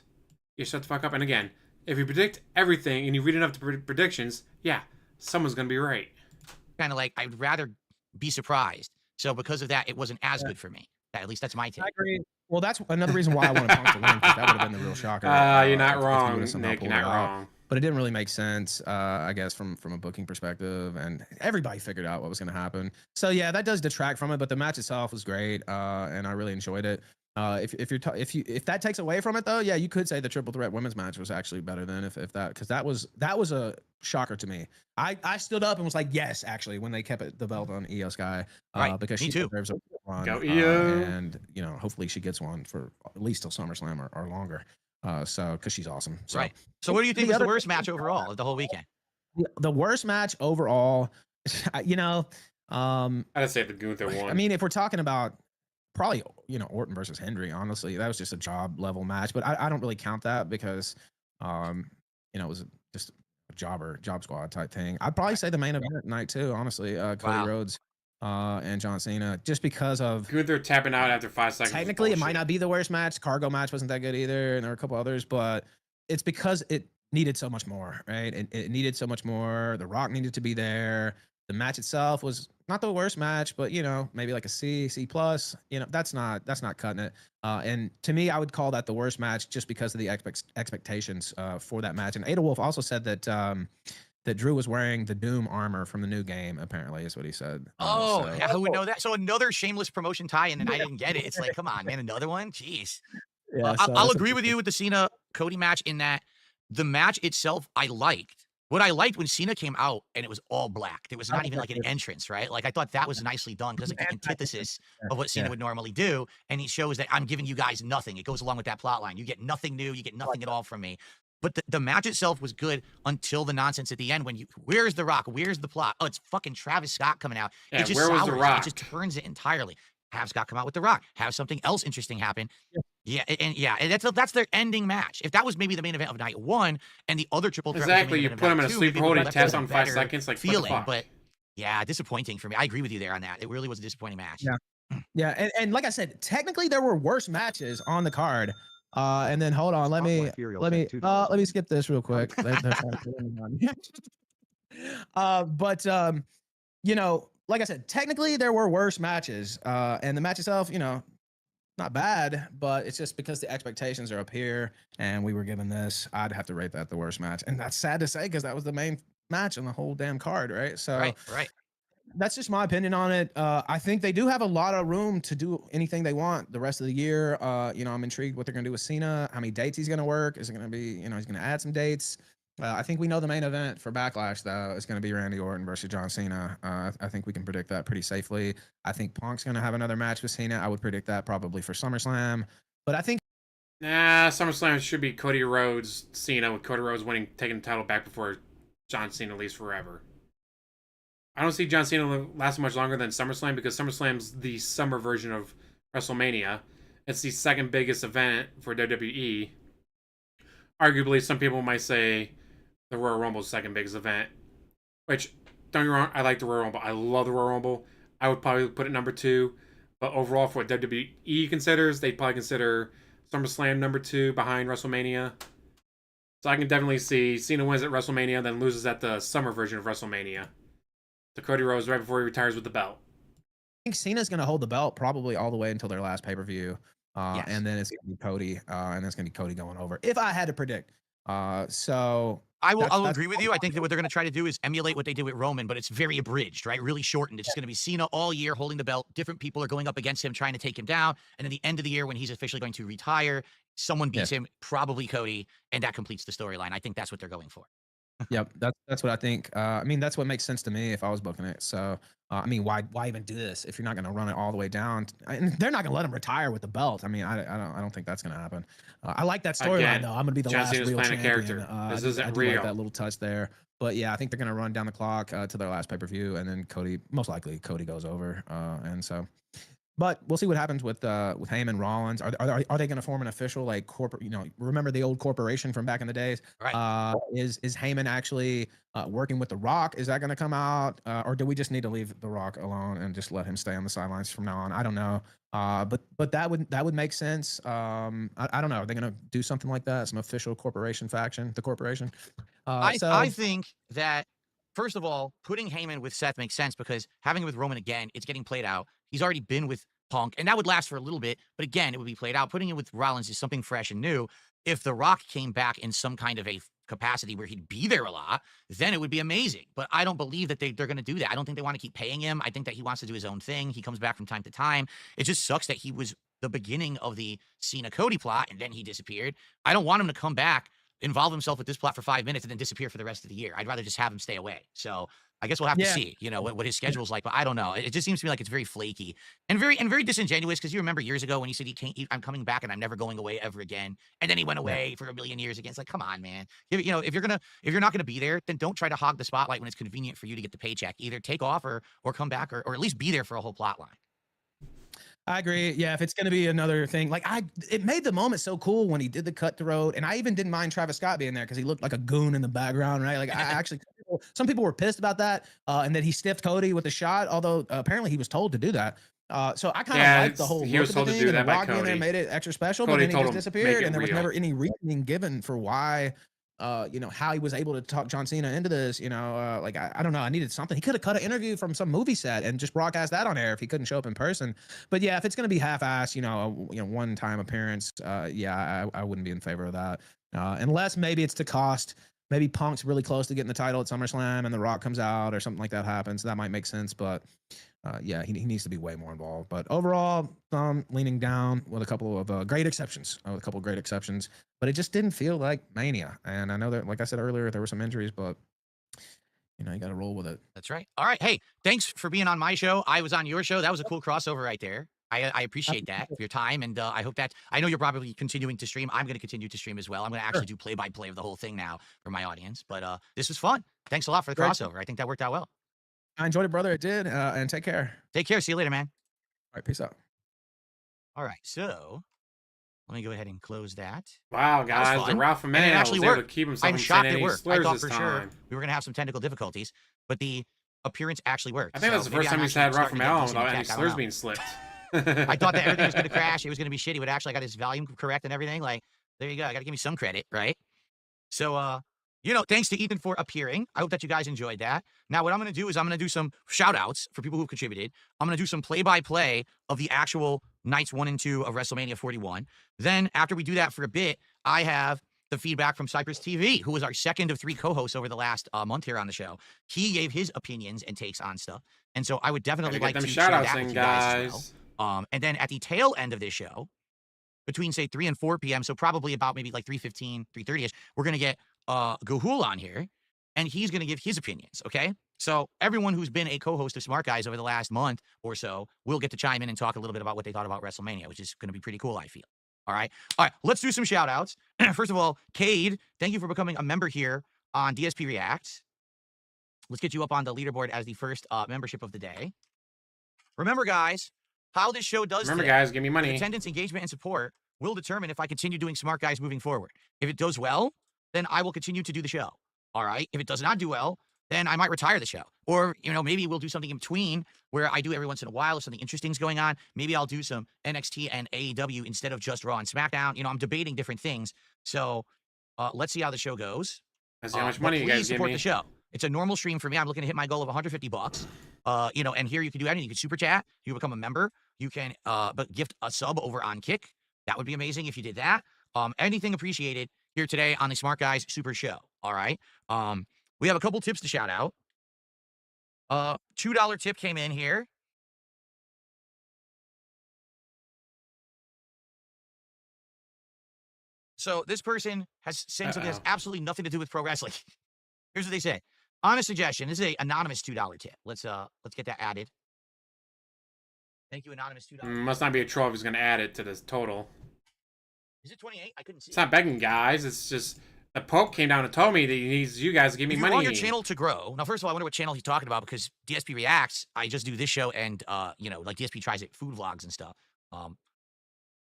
you shut the fuck up? And again, if you predict everything and you read enough to predictions, yeah, someone's going to be right. kind of like, I'd rather be surprised. So because of that, it wasn't as good for me. At least that's my take. I agree. Well, that's another reason why I want Punk to win, because that would have been the real shocker. You're not if he wrong, would've somehow Nick. You're pulled not it out. wrong. But it didn't really make sense, I guess, from a booking perspective, and everybody figured out what was going to happen. So yeah, that does detract from it, but the match itself was great, and I really enjoyed it. If that takes away from it, though, yeah, you could say the triple threat women's match was actually better than if that, because that was a shocker to me. I stood up and was like, yes, actually, when they kept the belt on Io Sky, Right, because me she too. deserves a run, Go Io. and you know, hopefully she gets one for at least till SummerSlam or longer. So because she's awesome. So, Right. So what do you think The was the other- worst match overall of the whole weekend? the worst match overall, you know, I'd say the Gunther one. I mean, if we're talking about probably, Orton versus Hendry, honestly, that was just a job level match, but I don't really count that because, it was just a job squad type thing. I'd probably say the main event night too, honestly, Cody Wow. Rhodes and John Cena, just because of Gunther tapping out after 5 seconds. technically it might not be the worst match. Cargo match wasn't that good either, and there were a couple others, but it's because it needed so much more, right? It needed so much more. The Rock needed to be there. The match itself was not the worst match, but maybe like a C plus. That's not cutting it. And to me, I would call that the worst match just because of the expectations for that match. And Ada Wolf also said that that Drew was wearing the Doom armor from the new game. Apparently, is what he said. Oh, who would know that? So another shameless promotion tie-in, and I didn't get it. It's like, come on, man, another one. Jeez. Yeah, I'll agree with you with the Cena Cody match in that the match itself I liked. What I liked when Cena came out and it was all black. There was not even like an entrance, right? Like I thought that was nicely done because it's like the antithesis of what Cena would normally do. And he shows that I'm giving you guys nothing. It goes along with that plot line. You get nothing new. You get nothing at all from me. But the match itself was good until the nonsense at the end when where's The Rock? Where's the plot? Oh, it's fucking Travis Scott coming out. Yeah, it just where was The sours it. Rock? It just turns it entirely. Have Scott come out with The Rock. Have something else interesting happen. Yeah, and that's their ending match. If that was maybe the main event of night one, and the other triple threat was the Exactly, main you event put of him in night a two, sleeper maybe holding that's test a on 5 better seconds, like, what the feeling. fuck? But yeah, disappointing for me. I agree with you there on that. It really was a disappointing match. Yeah, and like I said, technically there were worse matches on the card. And then hold on, let me skip this real quick. But like I said, technically there were worse matches. And the match itself, not bad, but it's just because the expectations are up here and we were given this, I'd have to rate that the worst match. And that's sad to say because that was the main match on the whole damn card, right? So Right. that's just my opinion on it. I think they do have a lot of room to do anything they want the rest of the year. I'm intrigued what they're going to do with Cena, how many dates he's going to work. Is it going to be, he's going to add some dates. I think we know the main event for Backlash, though, is going to be Randy Orton versus John Cena. I think we can predict that pretty safely. I think Punk's going to have another match with Cena. I would predict that probably for SummerSlam. But I think SummerSlam should be Cody Rhodes, Cena, with Cody Rhodes taking the title back before John Cena leaves forever. I don't see John Cena lasting much longer than SummerSlam because SummerSlam's the summer version of WrestleMania. It's the second biggest event for WWE. Arguably, some people might say the Royal Rumble's second biggest event. Which, don't get me wrong, I like the Royal Rumble. I love the Royal Rumble. I would probably put it number 2. But overall, for what WWE considers, they'd probably consider SummerSlam number 2 behind WrestleMania. So I can definitely see Cena wins at WrestleMania, then loses at the summer version of WrestleMania to Cody Rhodes right before he retires with the belt. I think Cena's going to hold the belt probably all the way until their last pay-per-view. And then it's going to be Cody, and it's going to be Cody going over. If I had to predict. So I'll agree with you. I think that what they're going to try to do is emulate what they did with Roman, but it's very abridged, right? Really shortened. It's going to be Cena all year holding the belt. Different people are going up against him, trying to take him down. And at the end of the year, when he's officially going to retire, someone beats him, probably Cody, and that completes the storyline. I think that's what they're going for. Yep, that's what I think. I mean, that's what makes sense to me if I was booking it. So, I mean, why even do this if you're not going to run it all the way down? And they're not going to let him retire with the belt. I mean, I don't think that's going to happen. I like that storyline though. I'm going to be the last real champion. Character. This isn't real. Like that little touch there. But yeah, I think they're going to run down the clock to their last pay-per-view, and then most likely Cody goes over. And so. But we'll see what happens with Heyman, Rollins. Are they going to form an official like corporate? Remember the old corporation from back in the days? Right. Is Heyman actually working with The Rock? Is that going to come out, or do we just need to leave The Rock alone and just let him stay on the sidelines from now on? I don't know. But that would make sense. I don't know. Are they going to do something like that? Some official corporation faction, the corporation? I think that. First of all, putting Heyman with Seth makes sense because having it with Roman again, it's getting played out. He's already been with Punk, and that would last for a little bit. But again, it would be played out. Putting it with Rollins is something fresh and new. If The Rock came back in some kind of a capacity where he'd be there a lot, then it would be amazing. But I don't believe that they're going to do that. I don't think they want to keep paying him. I think that he wants to do his own thing. He comes back from time to time. It just sucks that he was the beginning of the Cena-Cody plot, and then he disappeared. I don't want him to come back involve himself with this plot for 5 minutes and then disappear for the rest of the year. I'd rather just have him stay away. So I guess we'll have to Yeah. see, you know, what his schedule's like. But I don't know. It just seems to me like it's very flaky and very disingenuous. Because you remember years ago when he said I'm coming back and I'm never going away ever again, and then he went away for a million years again. It's like, come on, man. You know, if you're not gonna be there, then don't try to hog the spotlight when it's convenient for you to get the paycheck. Either take off or come back or at least be there for a whole plot line. I agree. Yeah, if it's gonna be another thing, like it made the moment so cool when he did the cutthroat, and I even didn't mind Travis Scott being there because he looked like a goon in the background, right? Like I actually, some people were pissed about that, and that he stiffed Cody with the shot. Although apparently he was told to do that. So I kind of liked the whole he was look of told the to thing, do and the that by Rock being there Cody. made it extra special. Cody But then he told just him, disappeared, "Make it and there was real." never any reasoning given for why. You know, how he was able to talk John Cena into this, you know, like, I don't know. I needed something. He could have cut an interview from some movie set and just broadcast that on air if he couldn't show up in person. But yeah, if it's going to be half-assed, you know, one-time appearance, yeah, I wouldn't be in favor of that. Unless maybe it's to cost, maybe Punk's really close to getting the title at SummerSlam and The Rock comes out or something like that happens. That might make sense. But yeah, he needs to be way more involved. But overall, leaning down with a couple of great exceptions. But it just didn't feel like Mania. And I know that, like I said earlier, there were some injuries, but you know, you got to roll with it. That's right. All right. Hey, thanks for being on my show. I was on your show. That was a cool crossover right there. I appreciate that for your time, and I hope that I know you're probably continuing to stream. I'm going to continue to stream as well. I'm going to actually do play-by-play of the whole thing now for my audience. But this was fun. Thanks a lot for the crossover. I think that worked out well. I enjoyed it, brother. It did. And take care. Take care. See you later, man. All right. Peace out. All right. So let me go ahead and close that. Wow, guys, the Ralph-A-Man actually was able worked. to keep himself I'm from shocked saying it any worked. I slurs thought this for time. sure we were going to have some technical difficulties, but the appearance actually worked. I think that's the first time he's had Ralph-A-Man without any slurs being slipped. I thought that everything was going to crash. It was going to be shitty, but actually I got his volume correct and everything. Like, there you go. I got to give me some credit, right? So, you know, thanks to Ethan for appearing. I hope that you guys enjoyed that. Now, what I'm going to do is I'm going to do some shout outs for people who've contributed. I'm going to do some play-by-play of the actual nights 1 and 2 of WrestleMania 41. Then after we do that for a bit, I have the feedback from Cypress TV, who was our second of 3 co-hosts over the last month here on the show. He gave his opinions and takes on stuff. And so I would definitely like to share that with you guys as well. And then at the tail end of this show, between say 3 and 4 p.m., so probably about maybe like 3:15, 3:30ish, we're going to get Gahul on here, and he's going to give his opinions, okay? So everyone who's been a co-host of Smart Guys over the last month or so will get to chime in and talk a little bit about what they thought about WrestleMania, which is going to be pretty cool, I feel. All right, let's do some shout-outs. First of all, Cade, thank you for becoming a member here on DSP Reacts. Let's get you up on the leaderboard as the first membership of the day. Remember, guys, how this show does Remember, today, guys, give me money. attendance, engagement, and support will determine if I continue doing Smart Guys moving forward. If it does well, then I will continue to do the show. All right. If it does not do well, then I might retire the show. Or, you know, maybe we'll do something in between where I do every once in a while if something interesting is going on. Maybe I'll do some NXT and AEW instead of just Raw and SmackDown. You know, I'm debating different things. So let's see how the show goes. Let's see how much money you guys give support me. the show. It's a normal stream for me. I'm looking to hit my goal of $150. You know, and here you can do anything. You can super chat. You become a member. You can but gift a sub over on Kick. That would be amazing if you did that. Anything appreciated here today on the Smart Guys Super Show. All right. We have a couple tips to shout out. $2 tip came in here. So this person has sent something that's absolutely nothing to do with pro wrestling. Here's what they say. On a suggestion, this is an anonymous $2 tip. Let's get that added. Thank you, anonymous $2. Must not be a troll if he's going to add it to this total. Is it 28? I couldn't see. It's not begging, guys. It's just the Pope came down and told me that he needs you guys to give me if money. You want your channel to grow. Now, first of all, I wonder what channel he's talking about because DSP Reacts. I just do this show and you know, like DSP tries it, food vlogs and stuff.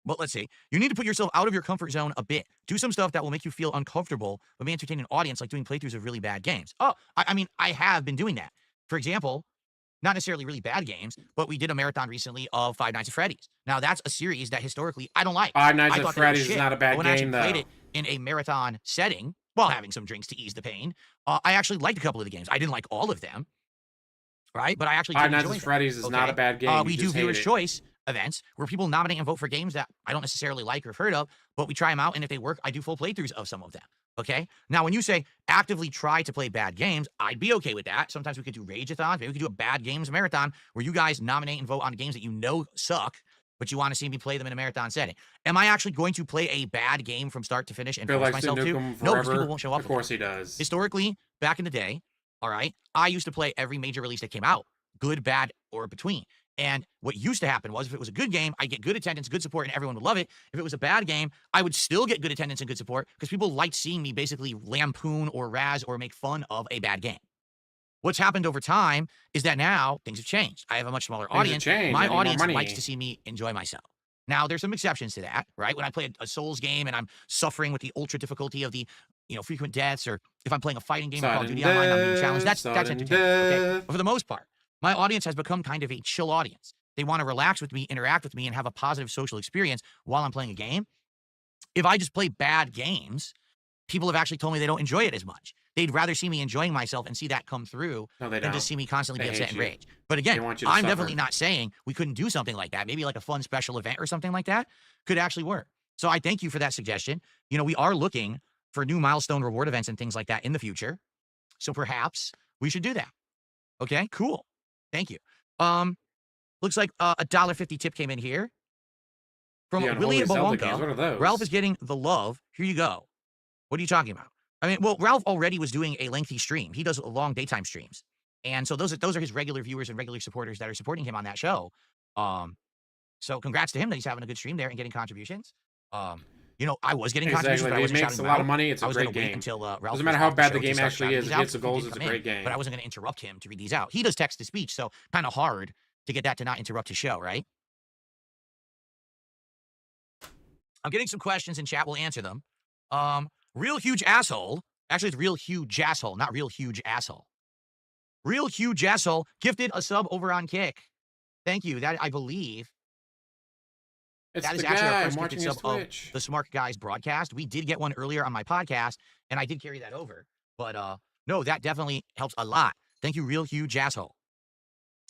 But let's see. You need to put yourself out of your comfort zone a bit. Do some stuff that will make you feel uncomfortable, but may entertain an audience, like doing playthroughs of really bad games. Oh, I mean, I have been doing that. For example, not necessarily really bad games, but we did a marathon recently of Five Nights at Freddy's. Now, that's a series that historically I don't like. Five Nights at Freddy's is not a bad game, though. When I actually played it in a marathon setting, while having some drinks to ease the pain, I actually liked a couple of the games. I didn't like all of them, right? But I actually Five Nights at Freddy's is not a bad game. We do Viewer's Choice events where people nominate and vote for games that I don't necessarily like or have heard of, but we try them out, and if they work, I do full playthroughs of some of them. Okay. Now, when you say actively try to play bad games, I'd be okay with that. Sometimes we could do Rage-a-thons. Maybe we could do a bad games marathon where you guys nominate and vote on games that you know suck, but you want to see me play them in a marathon setting. Am I actually going to play a bad game from start to finish and Bill force likes to myself nuke to? him No, because forever. people won't show up. Of course he does. Historically, back in the day, all right, I used to play every major release that came out, good, bad, or between. And what used to happen was if it was a good game, I'd get good attendance, good support, and everyone would love it. If it was a bad game, I would still get good attendance and good support because people liked seeing me basically lampoon or razz or make fun of a bad game. What's happened over time is that now things have changed. I have a much smaller audience. My audience likes to see me enjoy myself. Now, there's some exceptions to that, right? When I play a Souls game and I'm suffering with the ultra difficulty of the, frequent deaths, or if I'm playing a fighting game or Call of Duty Online, I'm being challenged. That's entertaining, okay? But for the most part, my audience has become kind of a chill audience. They want to relax with me, interact with me, and have a positive social experience while I'm playing a game. If I just play bad games, people have actually told me they don't enjoy it as much. They'd rather see me enjoying myself and see that come through than just see me constantly be upset and rage. But again, I'm definitely not saying we couldn't do something like that. Maybe like a fun special event or something like that could actually work. So I thank you for that suggestion. We are looking for new milestone reward events and things like that in the future. So perhaps we should do that. Okay, cool. Thank you. Looks like a $1.50 tip came in here from Willie and Balonka. Ralph is getting the love. Here you go. What are you talking about? I mean, well, Ralph already was doing a lengthy stream. He does long daytime streams. And so those are his regular viewers and regular supporters that are supporting him on that show. So congrats to him that he's having a good stream there and getting contributions. I was getting contributions, but I wasn't shouting him out. He makes a lot of money. It's a great game. Until Ralph doesn't matter how bad the game actually is. If he hits the goals, it's a great game. But I wasn't going to interrupt him to read these out. He does text to speech, so kind of hard to get that to not interrupt his show, right? I'm getting some questions in chat. We'll answer them. Real huge asshole. Actually, it's real huge asshole, not real huge asshole. Real huge asshole gifted a sub over on Kick. Thank you. That, I believe, that is actually our first gifted sub of the Smark Guys broadcast. We did get one earlier on my podcast, and I did carry that over. But no, that definitely helps a lot. Thank you, real huge asshole.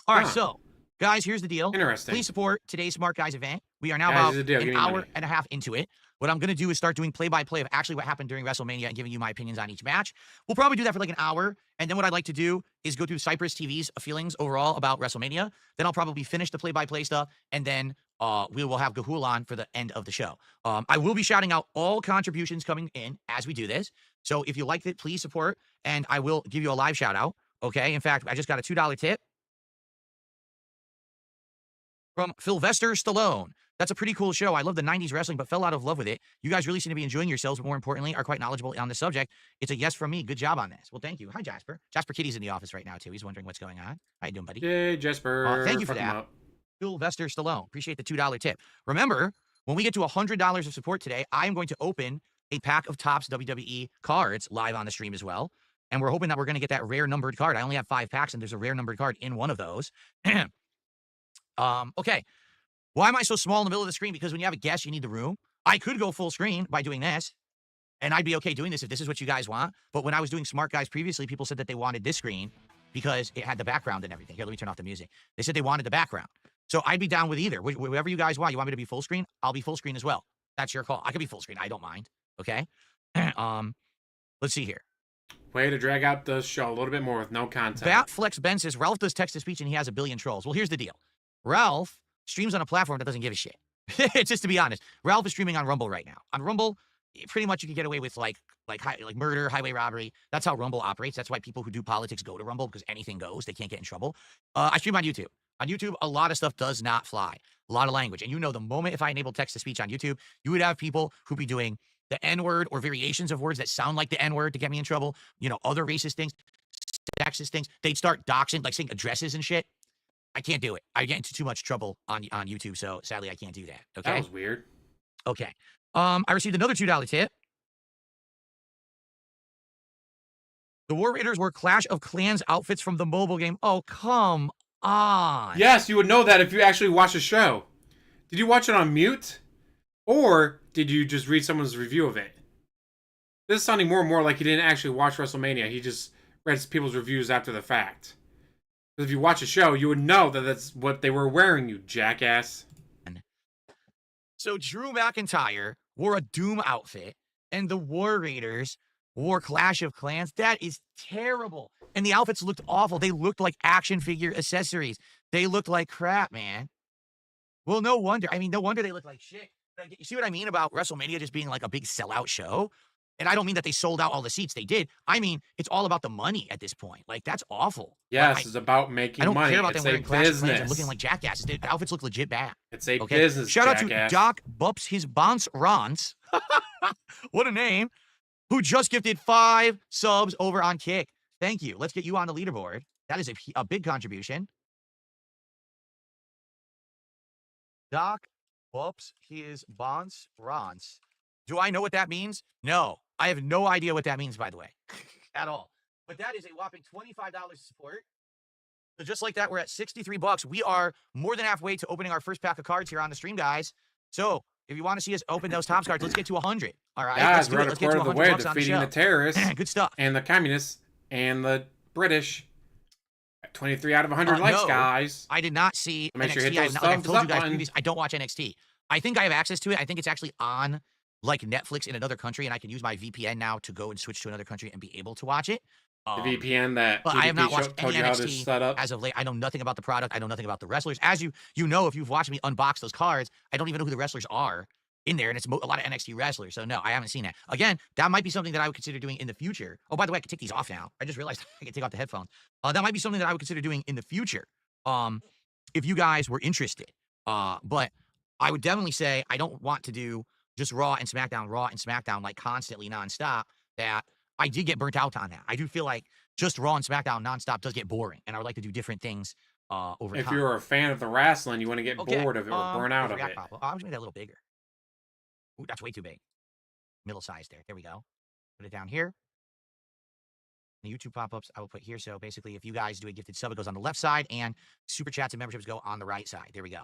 All right, so, guys, here's the deal. Interesting. Please support today's Smart Guys event. We are now about an hour and a half into it. What I'm going to do is start doing play-by-play of actually what happened during Wrestlemania and giving you my opinions on each match. We'll probably do that for like an hour. And then what I'd like to do is go through Cypress TV's feelings overall about Wrestlemania. Then I'll probably finish the play-by-play stuff. And then we will have Gahul on for the end of the show. I will be shouting out all contributions coming in as we do this. So if you liked it, please support. And I will give you a live shout-out. Okay? In fact, I just got a $2 tip from Sylvester Stallone. That's a pretty cool show. I love the 90s wrestling, but fell out of love with it. You guys really seem to be enjoying yourselves, but more importantly, are quite knowledgeable on the subject. It's a yes from me. Good job on this. Well, thank you. Hi, Jasper. Jasper Kitty's in the office right now, too. He's wondering what's going on. How you doing, buddy? Yay, Jasper. Thank you for that. Sylvester Stallone. Appreciate the $2 tip. Remember, when we get to $100 of support today, I am going to open a pack of Topps WWE cards live on the stream as well. And we're hoping that we're going to get that rare numbered card. I only have 5 packs, and there's a rare numbered card in one of those. Okay. Why am I so small in the middle of the screen? Because when you have a guest, you need the room. I could go full screen by doing this, and I'd be okay doing this if this is what you guys want. But when I was doing Smart Guys previously, people said that they wanted this screen because it had the background and everything. Here, let me turn off the music. They said they wanted the background. So I'd be down with either. Whatever you guys want. You want me to be full screen? I'll be full screen as well. That's your call. I could be full screen. I don't mind. Okay? Let's see here. Way to drag out the show a little bit more with no content. Batflex Ben says, Ralph does text-to-speech and he has a billion trolls. Well, here's the deal. Ralph streams on a platform that doesn't give a shit. It's just to be honest. Ralph is streaming on Rumble right now. On Rumble, pretty much you can get away with like murder, highway robbery. That's how Rumble operates. That's why people who do politics go to Rumble, because anything goes. They can't get in trouble. I stream on YouTube. On YouTube, a lot of stuff does not fly. A lot of language. And the moment if I enable text-to-speech on YouTube, you would have people who be doing the N-word or variations of words that sound like the N-word to get me in trouble. Other racist things, sexist things. They'd start doxing, like saying addresses and shit. I can't do it. I get into too much trouble on YouTube, so sadly I can't do that. Okay. That was weird. Okay. I received another $2 tip. The War Raiders wore Clash of Clans outfits from the mobile game. Oh, come on. Yes, you would know that if you actually watch the show. Did you watch it on mute? Or did you just read someone's review of it? This is sounding more and more like he didn't actually watch WrestleMania. He just read people's reviews after the fact. Because if you watch a show, you would know that that's what they were wearing, you jackass. So Drew McIntyre wore a Doom outfit, and the War Raiders wore Clash of Clans. That is terrible. And the outfits looked awful. They looked like action figure accessories. They looked like crap, man. Well, no wonder. I mean, no wonder they look like shit. Like, you see what I mean about WrestleMania just being like a big sellout show? And I don't mean that they sold out all the seats. They did. I mean, it's all about the money at this point. Like, that's awful. Yes, Like, it's about I making don't money. care about It's them a wearing Clash of Clans and business. looking like jackasses. The outfits look legit bad. It's a Okay. business. Shout out to jackass. Doc Bups his Bonce Rons. What a name. Who just gifted 5 subs over on Kick. Thank you. Let's get you on the leaderboard. That is a big contribution. Doc Bups his Bonce Rons. Do I know what that means? No. I have no idea what that means, by the way, at all. But that is a whopping $25 support. So just like that, we're at $63. We are more than halfway to opening our first pack of cards here on the stream, guys. So if you want to see us open those Topps cards, let's get to 100. All right, Guys, let's do we're it. at a Let's get to quarter of the 100 way bucks on the defeating show. the terrorists Good stuff. and the communists and the British. 23 out of 100 likes, no, guys. I did not see Make NXT. sure you hit I, those like I've thumbs told you up guys button. previously, I don't watch NXT. I think I have access to it. I think it's actually on like Netflix in another country, and I can use my VPN now to go and switch to another country and be able to watch it. The VPN that But I have not TDP watched told any you how to NXT set up. as of late. I know nothing about the product. I know nothing about the wrestlers. As you know, if you've watched me unbox those cards, I don't even know who the wrestlers are in there, and it's a lot of NXT wrestlers. So no, I haven't seen that. Again, that might be something that I would consider doing in the future. Oh, by the way, I can take these off now. I just realized I can take off the headphones. That might be something that I would consider doing in the future. If you guys were interested. But I would definitely say I don't want to do just Raw and SmackDown like constantly nonstop. That I did get burnt out on that. I do feel like just Raw and SmackDown nonstop does get boring, and I would like to do different things over If time. you're a fan of the wrestling, you want to get Okay, bored of it or burn out of it. I was gonna make that a little bigger. Ooh, that's way too big. Middle size there. There we go. Put it down here. The YouTube pop-ups I will put here. So basically, if you guys do a gifted sub, it goes on the left side, and super chats and memberships go on the right side. There we go.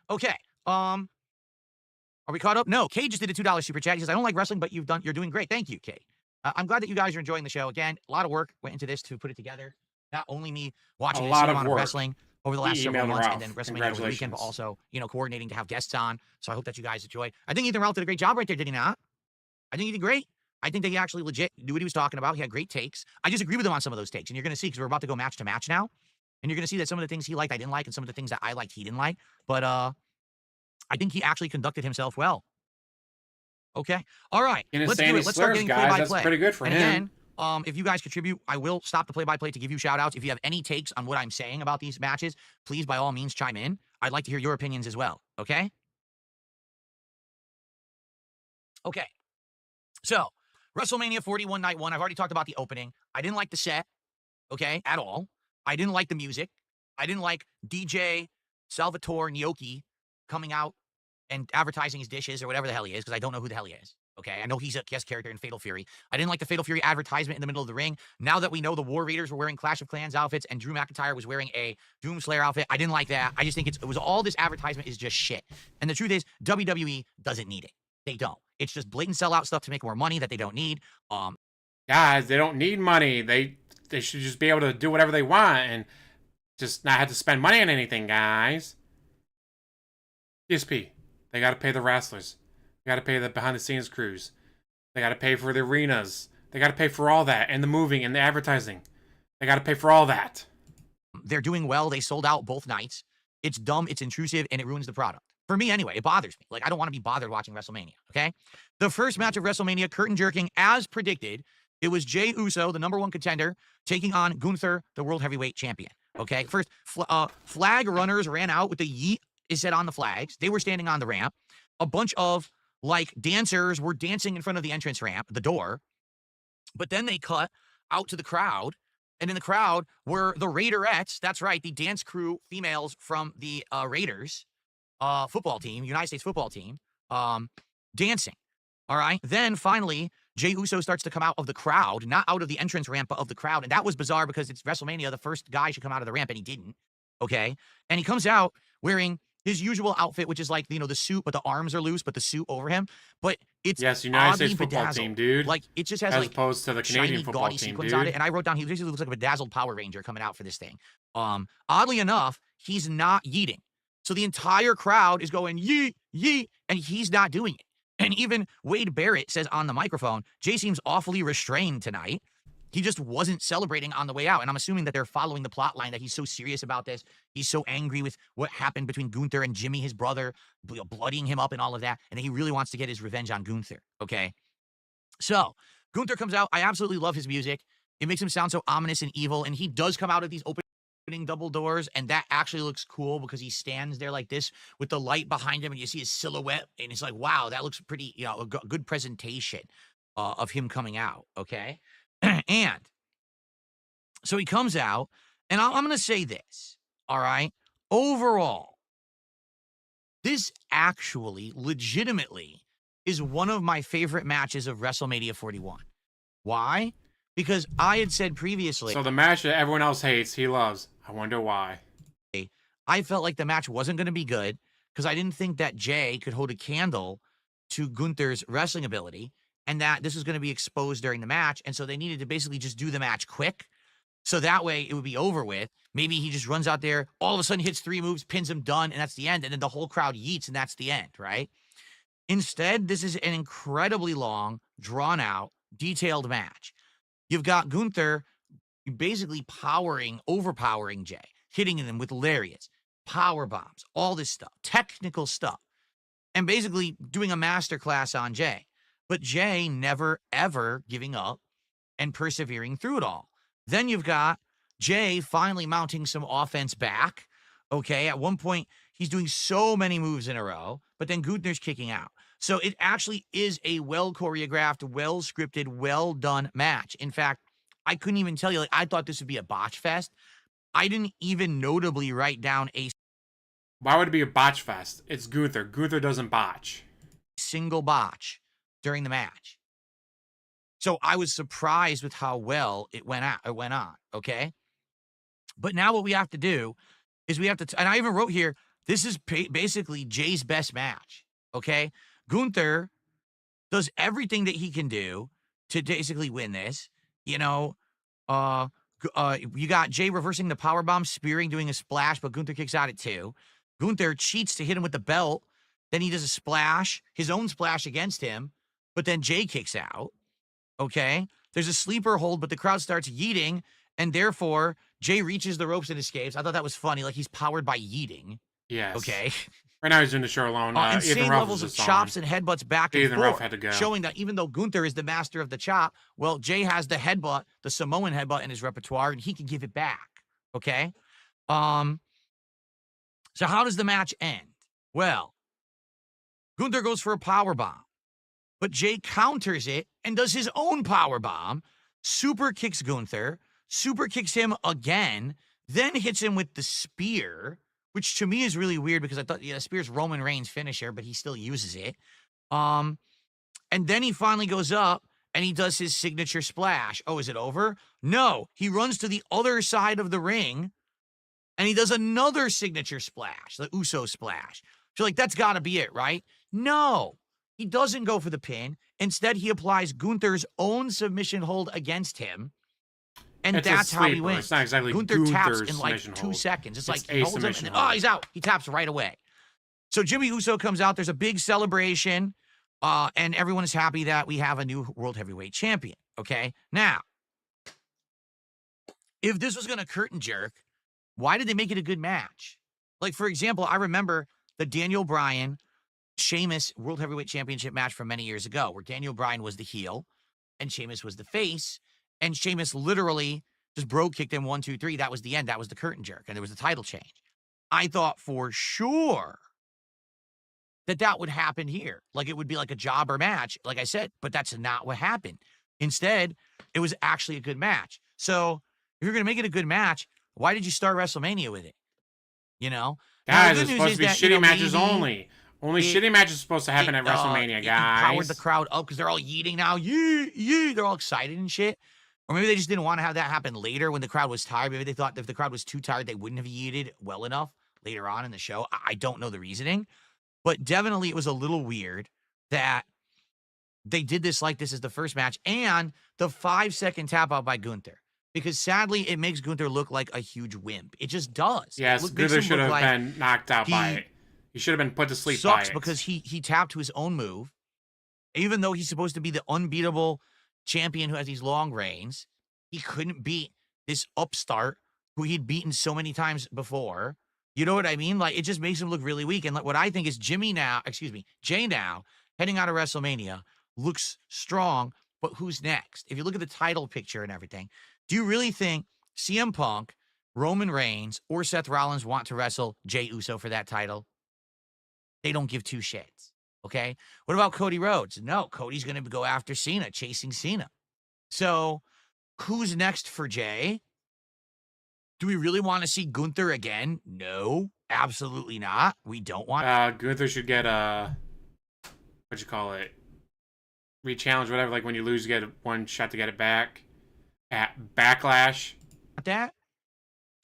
Okay. Are we caught up? No. Kay just did a $2 super chat. He says, "I don't like wrestling, but you're doing great. Thank you, Kay. I'm glad that you guys are enjoying the show. Again, a lot of work went into this to put it together. Not only me watching A a lot lot of of work. wrestling over the last He several emailed months, Ralph. and then WrestleMania over the weekend, but Congratulations. also, coordinating to have guests on. So I hope that you guys enjoyed. I think Ethan Ralph did a great job right there, did he not? I think he did great. I think that he actually legit knew what he was talking about. He had great takes. I disagree with him on some of those takes, and you're going to see because we're about to go match to match now, and you're going to see that some of the things he liked I didn't like, and some of the things that I liked he didn't like. But I think he actually conducted himself well. Okay, all right. In Let's do Sandy it. Let's start slurs, getting guys, that's play-by-play. pretty good for And him. again, if you guys contribute, I will stop the play-by-play to give you shout-outs. If you have any takes on what I'm saying about these matches, please, by all means, chime in. I'd like to hear your opinions as well, okay? Okay. So, WrestleMania 41 Night 1, I've already talked about the opening. I didn't like the set, okay, at all. I didn't like the music. I didn't like DJ Salvatore Gnocchi coming out and advertising his dishes or whatever the hell he is, because I don't know who the hell he is. Okay, I know he's a guest character in Fatal Fury. I didn't like the Fatal Fury advertisement in the middle of the ring. Now that we know the War Raiders were wearing Clash of Clans outfits and Drew McIntyre was wearing a Doomslayer outfit, I didn't like that. I just think it was all this advertisement is just shit. And the truth is, WWE doesn't need it. They don't. It's just blatant sellout stuff to make more money that they don't need. Guys, they don't need money. They should just be able to do whatever they want and just not have to spend money on anything, guys. DSP, they got to pay the wrestlers. They got to pay the behind-the-scenes crews. They got to pay for the arenas. They got to pay for all that and the moving and the advertising. They got to pay for all that. They're doing well. They sold out both nights. It's dumb, it's intrusive, and it ruins the product. For me, anyway, it bothers me. Like, I don't want to be bothered watching WrestleMania, okay? The first match of WrestleMania, curtain jerking, as predicted, it was Jey Uso, the #1 contender, taking on Gunther, the World Heavyweight Champion, okay? First, flag runners ran out with the yeet is said on the flags. They were standing on the ramp. A bunch of, like, dancers were dancing in front of the entrance ramp, the door. But then they cut out to the crowd, and in the crowd were the Raiderettes. That's right, the dance crew females from the Raiders football team, United States football team, dancing. All right. Then finally, Jey Uso starts to come out of the crowd, not out of the entrance ramp, but of the crowd. And that was bizarre because it's WrestleMania. The first guy should come out of the ramp, and he didn't. Okay. And he comes out wearing his usual outfit, which is like, the suit, but the arms are loose, but the suit over him. But it's Yes, United oddly States football bedazzled. team, dude. Like, it just has As like opposed to the Canadian shiny, football gaudy team, sequins dude. on it. And I wrote down, he basically looks like a bedazzled Power Ranger coming out for this thing. Oddly enough, he's not yeeting. So the entire crowd is going, yeet, yeet, and he's not doing it. And even Wade Barrett says on the microphone, Jay seems awfully restrained tonight. he just wasn't celebrating on the way out. And I'm assuming that they're following the plot line, that he's so serious about this. He's so angry with what happened between Gunther and Jimmy, his brother, bloodying him up and all of that. And he really wants to get his revenge on Gunther. Okay. So Gunther comes out. I absolutely love his music. It makes him sound so ominous and evil. And he does come out of these opening double doors. And that actually looks cool because he stands there like this with the light behind him. And you see his silhouette. And it's like, wow, that looks pretty, a good presentation of him coming out. Okay. And so he comes out. And I'm going to say this. All right. Overall, this actually legitimately is one of my favorite matches of WrestleMania 41. Why? Because I had said previously. So the match that everyone else hates, he loves. I wonder why. I felt like the match wasn't going to be good because I didn't think that Jay could hold a candle to Gunther's wrestling ability and that this was going to be exposed during the match. And so they needed to basically just do the match quick. So that way it would be over with. Maybe he just runs out there, all of a sudden hits 3 moves, pins him, done, and that's the end. And then the whole crowd yeets, and that's the end, right? Instead, this is an incredibly long, drawn-out, detailed match. You've got Gunther basically overpowering Jay, hitting him with lariats, power bombs, all this stuff, technical stuff, and basically doing a masterclass on Jay. But Jay never, ever giving up and persevering through it all. Then you've got Jay finally mounting some offense back. Okay, at one point, he's doing so many moves in a row, but then Gunther's kicking out. So it actually is a well-choreographed, well-scripted, well-done match. In fact, I couldn't even tell you, I thought this would be a botch fest. I didn't even notably write down a Why would it be a botch fest? It's Gunther. Gunther doesn't botch. single botch during the match. So I was surprised with how well it went on, okay? But now what we have to do is we have to, and I even wrote here, this is basically Jay's best match, okay? Gunther does everything that he can do to basically win this. You got Jay reversing the powerbomb, spearing, doing a splash, but Gunther kicks out at 2. Gunther cheats to hit him with the belt. Then he does a splash, his own splash against him, but then Jay kicks out. Okay, there's a sleeper hold, but the crowd starts yeeting, and therefore Jay reaches the ropes and escapes. I thought that was funny, like he's powered by yeeting. Yes. Okay. Right now he's doing the show alone. Insane Ethan Ruff levels of is on. chops and headbutts back and Ethan Ruff forth, had to go. showing that even though Gunther is the master of the chop, well, Jay has the headbutt, the Samoan headbutt in his repertoire, and he can give it back. Okay. So how does the match end? Well, Gunther goes for a power bomb, but Jay counters it and does his own power bomb, super kicks Gunther, super kicks him again, then hits him with the spear, which to me is really weird because I thought, spear's Roman Reigns' finisher, but he still uses it. And then he finally goes up and he does his signature splash. Oh, is it over? No, he runs to the other side of the ring and he does another signature splash, the Uso splash. So like, that's got to be it, right? No, he doesn't go for the pin. Instead, he applies Gunther's own submission hold against him. And It's that's a how he sleeper. wins. It's not exactly Gunther taps Gunther's in like submission 2 hold. seconds. It's like a he holds him and submission then, hold. he's out. He taps right away. So Jimmy Uso comes out. There's a big celebration. And everyone is happy that we have a new World Heavyweight Champion. Okay. Now, if this was going to curtain jerk, why did they make it a good match? Like, for example, I remember the Daniel Bryan Sheamus World Heavyweight Championship match from many years ago, where Daniel Bryan was the heel and Sheamus was the face, and Sheamus literally just bro kicked him 1, 2, 3. That was the end. That was the curtain jerk, and there was a title change. I thought for sure that would happen here. Like, it would be like a jobber match, like I said, but that's not what happened. Instead, it was actually a good match. So if you're going to make it a good match, why did you start WrestleMania with it? Now, Guys, the it's good supposed news to be is shitty that, matches maybe only. Only shitty matches are supposed to happen at WrestleMania, it guys. powered the crowd up because they're all yeeting now. Yee. They're all excited and shit. Or maybe they just didn't want to have that happen later when the crowd was tired. Maybe they thought if the crowd was too tired, they wouldn't have yeeted well enough later on in the show. I don't know the reasoning. But definitely it was a little weird that they did this like this is the first match. And the 5-second tap out by Gunther. Because sadly, it makes Gunther look like a huge wimp. It just does. Yes, Gunther should have been knocked out by it. He should have been put to sleep by it. Sucks because he tapped to his own move. Even though he's supposed to be the unbeatable champion who has these long reigns, he couldn't beat this upstart who he'd beaten so many times before. You know what I mean? Like, it just makes him look really weak. And like, what I think is Jay now, heading out of WrestleMania, looks strong, but who's next? If you look at the title picture and everything, do you really think CM Punk, Roman Reigns, or Seth Rollins want to wrestle Jey Uso for that title? They don't give two shits. Okay. What about Cody Rhodes? No, Cody's going to go after Cena, chasing Cena. So who's next for Jay? Do we really want to see Gunther again? No, absolutely not. We don't want. Gunther should get what you call it? Re-challenge, whatever. Like when you lose, you get one shot to get it back at Backlash. That.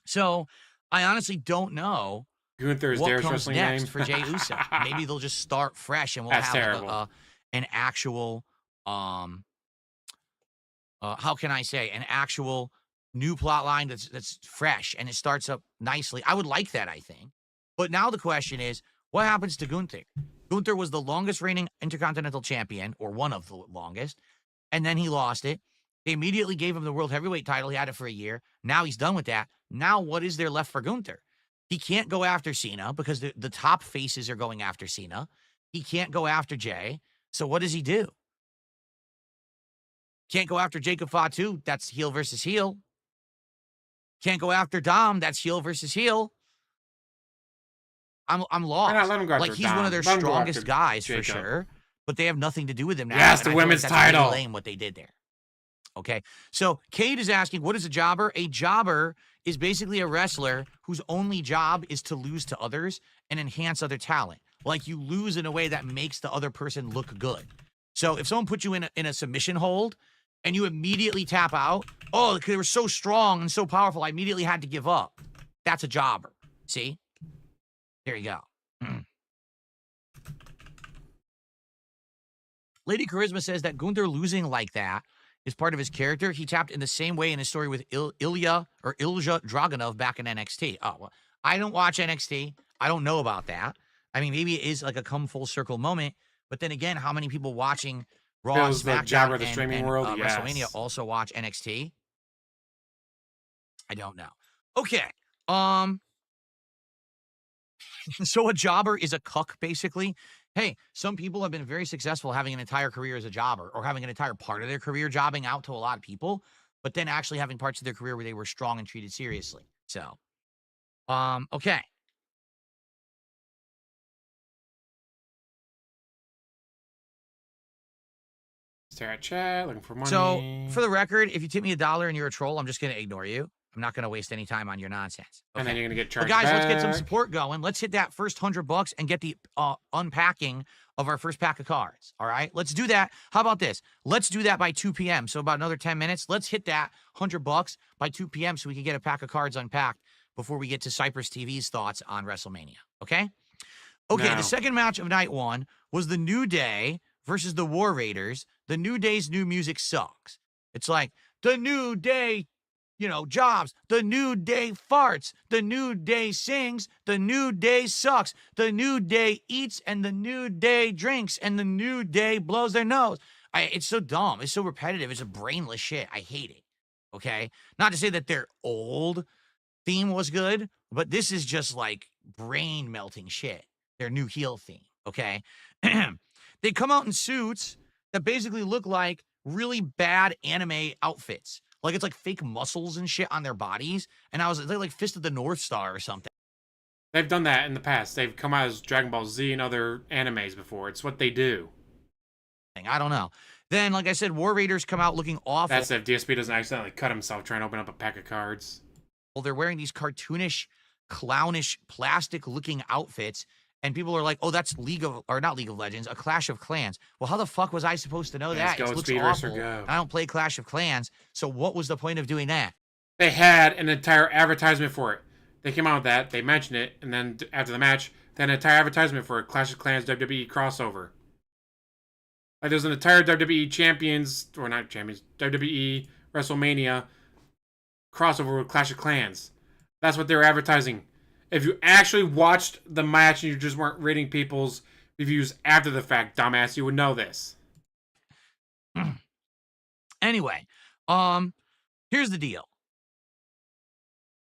So I honestly don't know. Gunther is what Darius comes wrestling next name for Jey Uso. Maybe they'll just start fresh and we'll That's have terrible. an actual how can I say, an actual new plot line that's fresh and it starts up nicely. I would like that, I think. But now the question is, what happens to Gunther? Gunther was the longest reigning Intercontinental Champion, or one of the longest, and then he lost it. They immediately gave him the World Heavyweight title. He had it for a year. Now he's done with that. Now what is there left for Gunther? He can't go after Cena because the top faces are going after Cena. He can't go after Jay. So what does he do? Can't go after Jacob Fatu. That's heel versus heel. Can't go after Dom. That's heel versus heel. I'm lost. Why not let him go after Like, he's Dom? one of their Let him go strongest after guys Jacob. for sure, but they have nothing to do with him now. Yes, and the I feel like women's that's really title. lame what they did there. Okay, so Cade is asking, what is a jobber? A jobber is basically a wrestler whose only job is to lose to others and enhance other talent. Like, you lose in a way that makes the other person look good. So if someone puts you in a submission hold and you immediately tap out, oh, they were so strong and so powerful, I immediately had to give up. That's a jobber. See? There you go. Lady Charisma says that Gunther losing like that is part of his character. He tapped in the same way in his story with Ilya Dragunov back in NXT. Oh, well, I don't watch NXT. I don't know about that. I mean, maybe it is like a come full circle moment, but then again, how many people watching Raw, Bill's the SmackDown, jobber of the streaming world? Yes. WrestleMania also watch NXT? I don't know. Okay. So a jobber is a cuck, basically. Hey, some people have been very successful having an entire career as a jobber, or having an entire part of their career jobbing out to a lot of people, but then actually having parts of their career where they were strong and treated seriously. So, okay. Stare at chat, looking for money. So, for the record, if you tip me $1 and you're a troll, I'm just going to ignore you. I'm not going to waste any time on your nonsense. Okay. And then you're gonna get Well, charged guys, let's get some back. support going. Let's hit that first $100 and get the unpacking of our first pack of cards. All right, let's do that. How about this? Let's do that by 2 p.m. So about another 10 minutes. Let's hit that $100 by 2 p.m. so we can get a pack of cards unpacked before we get to Cypress TV's thoughts on WrestleMania. Okay. Okay. No. The second match of night one was the New Day versus the War Raiders. The New Day's new music sucks. It's like the New Day, jobs. The New Day farts. The New Day sings. The New Day sucks. The New Day eats, and the New Day drinks, and the New Day blows their nose. It's so dumb. It's so repetitive. It's a brainless shit. I hate it. Okay? Not to say that their old theme was good, but this is just like brain melting shit. Their new heel theme. Okay? They come out in suits that basically look like really bad anime outfits. Like, it's like fake muscles and shit on their bodies. And they're like Fist of the North Star or something. They've done that in the past. They've come out as Dragon Ball Z and other animes before. It's what they do. I don't know. Then, like I said, War Raiders come out looking awful. That's if DSP doesn't accidentally cut himself trying to open up a pack of cards. Well, they're wearing these cartoonish, clownish, plastic-looking outfits. And people are like, oh, that's not League of Legends, a Clash of Clans. Well, how the fuck was I supposed to know that? Go, It looks Speed Racer, awful. go. I don't play Clash of Clans. So what was the point of doing that? They had an entire advertisement for it. They came out with that. They mentioned it. And then after the match, they had an entire advertisement for a Clash of Clans WWE crossover. Like, there's an entire WWE WWE WrestleMania crossover with Clash of Clans. That's what they were advertising. If you actually watched the match and you just weren't reading people's reviews after the fact, dumbass, you would know this. Anyway, Here's the deal.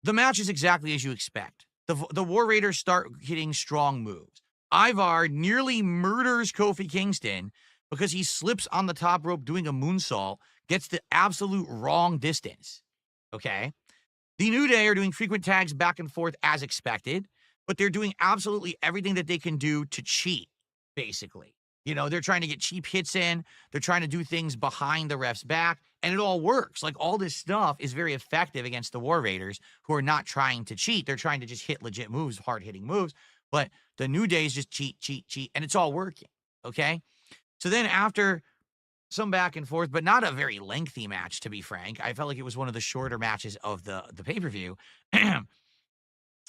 The match is exactly as you expect. The War Raiders start hitting strong moves. Ivar nearly murders Kofi Kingston because he slips on the top rope doing a moonsault, gets the absolute wrong distance. Okay? The New Day are doing frequent tags back and forth as expected, but they're doing absolutely everything that they can do to cheat, basically. You know, they're trying to get cheap hits in. They're trying to do things behind the ref's back, and it all works. Like, all this stuff is very effective against the War Raiders, who are not trying to cheat. They're trying to just hit legit moves, hard-hitting moves. But the New Day is just cheat, and it's all working, okay? So then after some back and forth, but not a very lengthy match, to be frank, I felt like it was one of the shorter matches of the pay-per-view.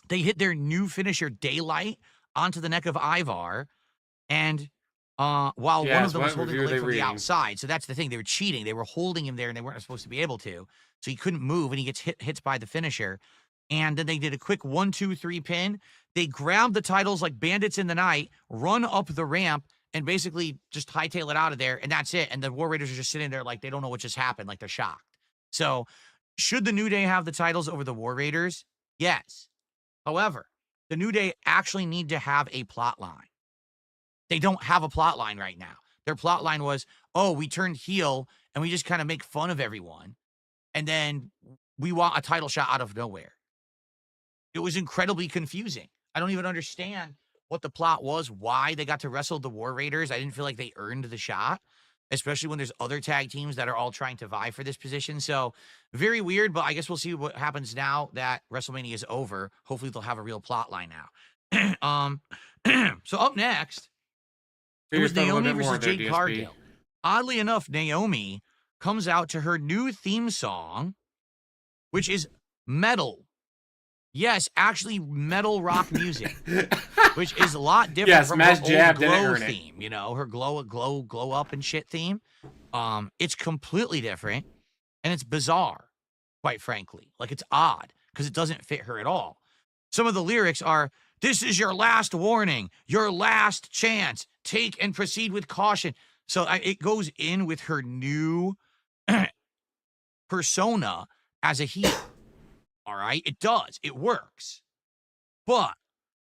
They hit their new finisher, Daylight, onto the neck of Ivar, and while one of them was holding the leg from the outside. So that's the thing. They were cheating. They were holding him there, and they weren't supposed to be able to. So he couldn't move, and he gets hits by the finisher. And then they did a quick 1-2-3 pin. They grabbed the titles like bandits in the night, run up the ramp, and basically just hightail it out of there, and that's it. And the War Raiders are just sitting there like they don't know what just happened, like they're shocked. So should the New Day have the titles over the War Raiders? Yes. However, the New Day actually need to have a plot line. They don't have a plot line right now. Their plot line was, oh, we turned heel and we just kind of make fun of everyone. And then we want a title shot out of nowhere. It was incredibly confusing. I don't even understand what the plot was, why they got to wrestle the War Raiders. I didn't feel like they earned the shot, especially when there's other tag teams that are all trying to vie for this position. So very weird, but I guess we'll see what happens now that WrestleMania is over. Hopefully they'll have a real plot line now. So up next, it was Naomi versus Jade Cargill. Oddly enough, Naomi comes out to her new theme song, which is metal. Yes, actually metal rock music, which is a lot different from her old Glow theme. You know, her glow up and shit theme. It's completely different, and it's bizarre, quite frankly. Like, it's odd because it doesn't fit her at all. Some of the lyrics are, "This is your last warning, your last chance. Take and proceed with caution." So it goes in with her new persona as a heel. All right, it does. It works. But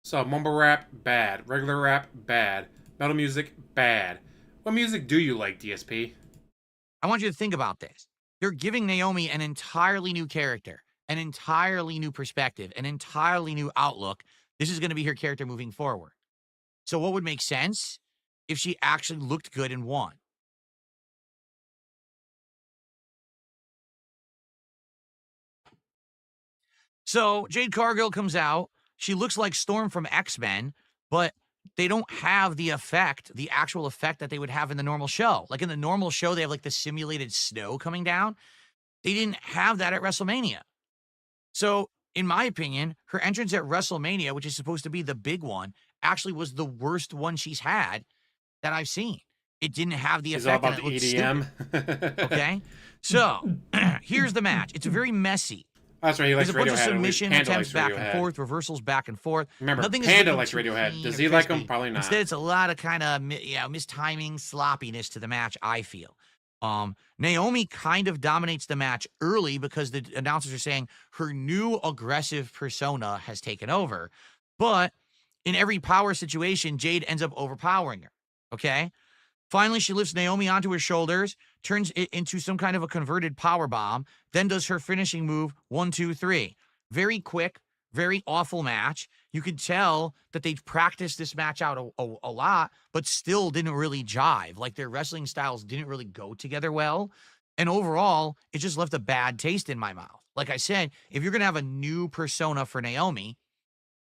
so mumble rap, bad. Regular rap, bad. Metal music, bad. What music do you like, DSP? I want you to think about this. They're giving Naomi an entirely new character, an entirely new perspective, an entirely new outlook. This is going to be her character moving forward. So what would make sense if she actually looked good and won? So Jade Cargill comes out. She looks like Storm from X-Men, but they don't have the effect, the actual effect that they would have in the normal show. Like in the normal show, they have like the simulated snow coming down. They didn't have that at WrestleMania. So in my opinion, her entrance at WrestleMania, which is supposed to be the big one, actually was the worst one she's had that I've seen. It didn't have the effect. It's all about the EDM. Okay? So here's the match. It's very messy. That's right. He likes There's a bunch Radiohead. of submission attempts back Radiohead. and forth, reversals back and forth. Remember, nothing Panda is likes Radiohead. Does he like him? Probably not. Instead, it's a lot of kind of mistiming, sloppiness to the match, I feel. Naomi kind of dominates the match early because the announcers are saying her new aggressive persona has taken over. But in every power situation, Jade ends up overpowering her. Okay? Finally, she lifts Naomi onto her shoulders, turns it into some kind of a converted power bomb, then does her finishing move, 1, 2, 3. Very quick, very awful match. You could tell that they practiced this match out a lot, but still didn't really jive. Like, their wrestling styles didn't really go together well. And overall, it just left a bad taste in my mouth. Like I said, if you're going to have a new persona for Naomi,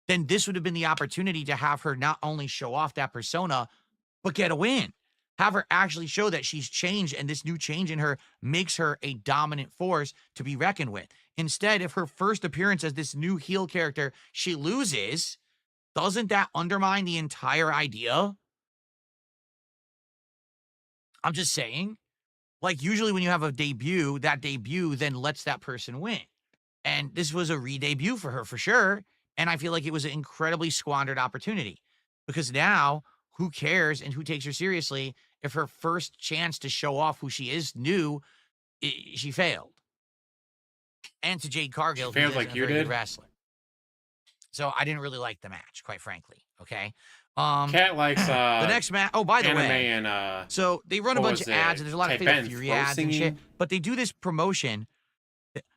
then this would have been the opportunity to have her not only show off that persona, but get a win. Have her actually show that she's changed, and this new change in her makes her a dominant force to be reckoned with. Instead, if her first appearance as this new heel character, she loses, doesn't that undermine the entire idea? I'm just saying. Like, usually when you have a debut, that debut then lets that person win. And this was a re-debut for her, for sure. And I feel like it was an incredibly squandered opportunity. Because now, who cares and who takes her seriously if her first chance to show off who she is she failed? and to Jade Cargill, She who failed isn't like a you very good did? wrestler. So I didn't really like the match, quite frankly. Okay. Cat likes The next match. Oh, by the anime way, and so they run a what bunch was of ads, it? and there's a lot of Fatal Tibetan Fury throat ads and shit. singing? But they do this promotion.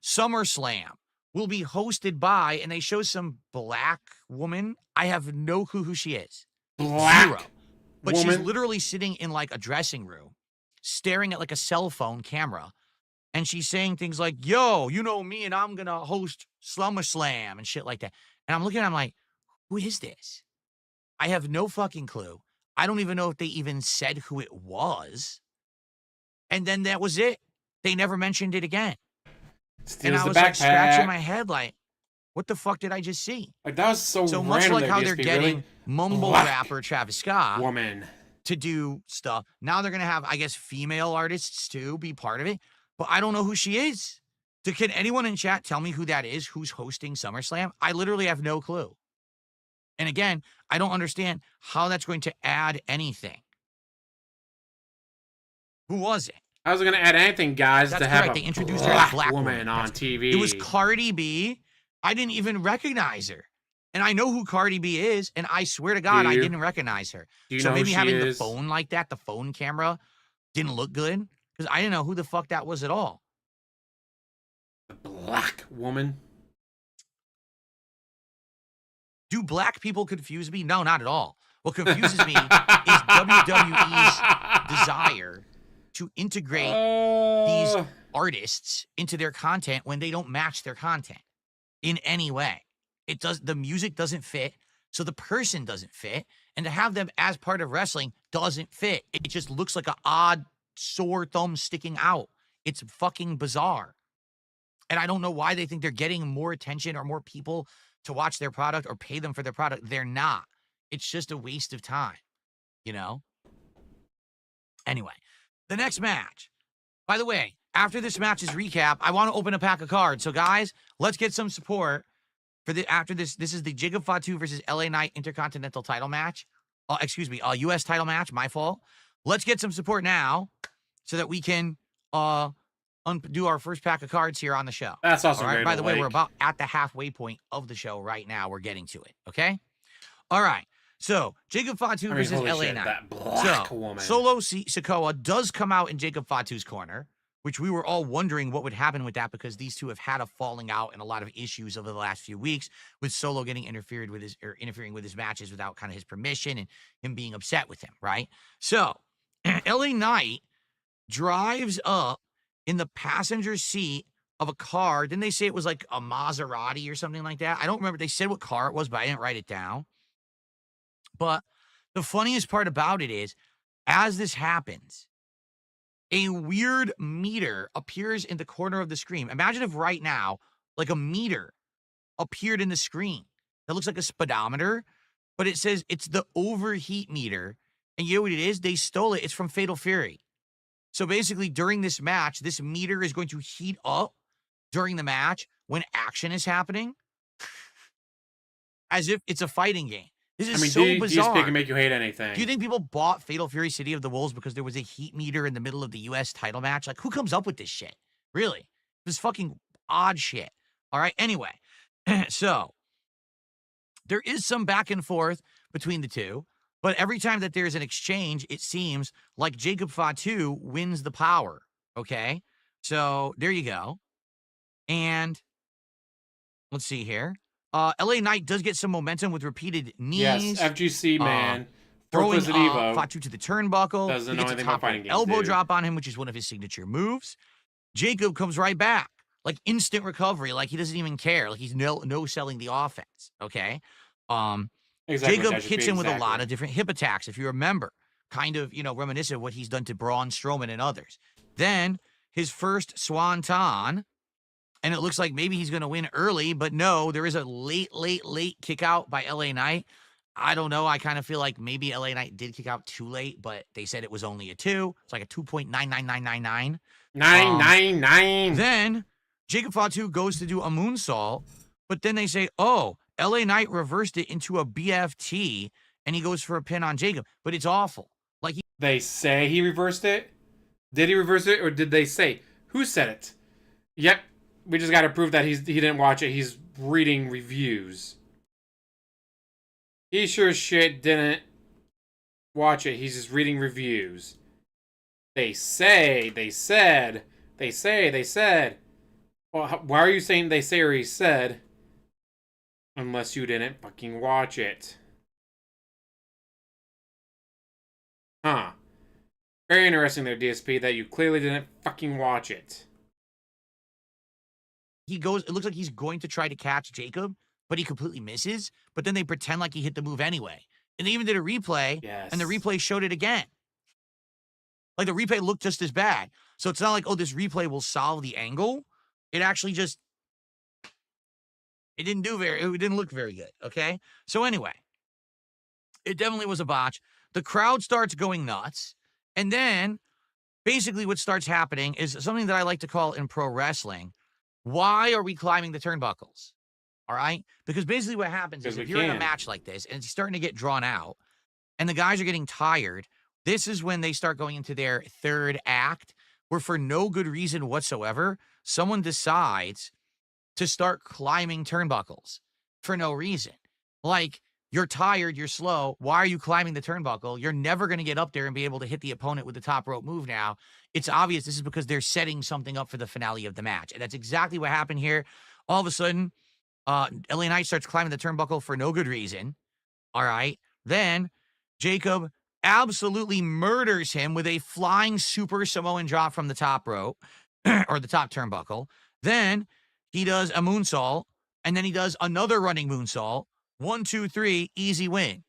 SummerSlam will be hosted by, and they show some black woman. I have no clue who she is. Black Zero. But she's woman? literally sitting in like a dressing room, staring at like a cell phone camera. And she's saying things like, yo, you know me, and I'm going to host SummerSlam and shit like that. And I'm looking at it, I'm like, who is this? I have no fucking clue. I don't even know if they even said who it was. And then that was it. They never mentioned it again. Steals And I the was like scratching backpack. my head like, what the fuck did I just see? Like, that was so much random like that how they're DSP, getting really? mumble Black rapper Travis Scott woman. to do stuff. Now they're going to have, I guess, female artists too be part of it. But I don't know who she is. Can anyone in chat tell me who that is? Who's hosting SummerSlam? I literally have no clue. And again, I don't understand how that's going to add anything. Who was it? I was gonna add anything, guys, That's to have correct. a They introduced her as black woman on That's- TV. It was Cardi B. I didn't even recognize her. And I know who Cardi B is, and I swear to God, I you? didn't recognize her. Do you So know who maybe she having the is? phone like that, the phone camera, didn't look good. Because I didn't know who the fuck that was at all. Black woman. Do black people confuse me? No, not at all. What confuses me is WWE's desire to integrate these artists into their content when they don't match their content in any way. The music doesn't fit, so the person doesn't fit, and to have them as part of wrestling doesn't fit. It just looks like an odd sore thumb sticking out. It's fucking bizarre. And I don't know why they think they're getting more attention or more people to watch their product or pay them for their product. They're not. It's just a waste of time, you know? Anyway, the next match. By the way, after this match's recap, I want to open a pack of cards. So, guys, let's get some support for after this. This is the Jacob Fatu versus LA Knight Intercontinental title match. U.S. title match. My fault. Let's get some support now so that we can do our first pack of cards here on the show. That's also all right. great. By the way, we're about at the halfway point of the show right now. We're getting to it. Okay. All right. So Jacob Fatu versus holy LA shit, Knight. that black So woman. Solo Sikoa does come out in Jacob Fatu's corner, which we were all wondering what would happen with that because these two have had a falling out and a lot of issues over the last few weeks with Solo getting interfering with his matches without kind of his permission and him being upset with him. Right. So LA Knight drives up in the passenger seat of a car. Didn't they say it was like a Maserati or something like that? I don't remember. They said what car it was, but I didn't write it down. But the funniest part about it is, as this happens, a weird meter appears in the corner of the screen. Imagine if right now, like a meter appeared in the screen. That looks like a speedometer, but it says it's the overheat meter. And you know what it is? They stole it. It's from Fatal Fury. So basically, during this match, this meter is going to heat up during the match when action is happening, as if it's a fighting game. This is so bizarre. DSP can make you hate anything. Do you think people bought Fatal Fury City of the Wolves because there was a heat meter in the middle of the U.S. title match? Like, who comes up with this shit? Really? This fucking odd shit. All right. Anyway, so there is some back and forth between the two. But every time that there's an exchange, it seems like Jacob Fatu wins the power. Okay? So there you go. And let's see here. LA Knight does get some momentum with repeated knees. Yes, FGC man. Throwing Evo. Fatu to the turnbuckle. Doesn't He know gets a anything about top fighting rope games, elbow dude. drop on him, which is one of his signature moves. Jacob comes right back. Like instant recovery. Like he doesn't even care. Like he's no selling the offense. Okay? Exactly, Jacob that should hits be him with a exactly. lot of different hip attacks, if you remember. Kind of, reminiscent of what he's done to Braun Strowman and others. Then his first swanton, and it looks like maybe he's going to win early, but no, there is a late kick out by LA Knight. I don't know. I kind of feel like maybe LA Knight did kick out too late, but they said it was only a 2. It's like a 2.99999. 999. Then Jacob Fatu goes to do a moonsault, but then they say, oh, LA Knight reversed it into a BFT, and he goes for a pin on Jacob, but it's awful. Like They say he reversed it. Did he reverse it, or did they say? Who said it? Yep. we just got to prove that he didn't watch it. He's reading reviews. He sure as shit didn't watch it. He's just reading reviews. They said. Well, why are you saying they say or he said? Unless you didn't fucking watch it. Huh. Very interesting there, DSP, that you clearly didn't fucking watch it. He goes, it looks like he's going to try to catch Jacob, but he completely misses. But then they pretend like he hit the move anyway. And they even did a replay, Yes. and the replay showed it again. Like, the replay looked just as bad. So it's not like, oh, this replay will solve the angle. It actually just, it didn't look very good, okay? So anyway, it definitely was a botch. The crowd starts going nuts. And then, basically what starts happening is something that I like to call in pro wrestling, why are we climbing the turnbuckles? All right? Because basically what happens is if you're in a match like this and it's starting to get drawn out and the guys are getting tired, this is when they start going into their third act where for no good reason whatsoever, someone decides to start climbing turnbuckles for no reason. Like, you're tired, you're slow. Why are you climbing the turnbuckle? You're never going to get up there and be able to hit the opponent with the top rope move now. It's obvious this is because they're setting something up for the finale of the match. And that's exactly what happened here. All of a sudden, LA Knight starts climbing the turnbuckle for no good reason. All right. Then Jacob absolutely murders him with a flying super Samoan drop from the top rope or the top turnbuckle. Then he does a moonsault, and then he does another running moonsault. 1, 2, 3, easy win.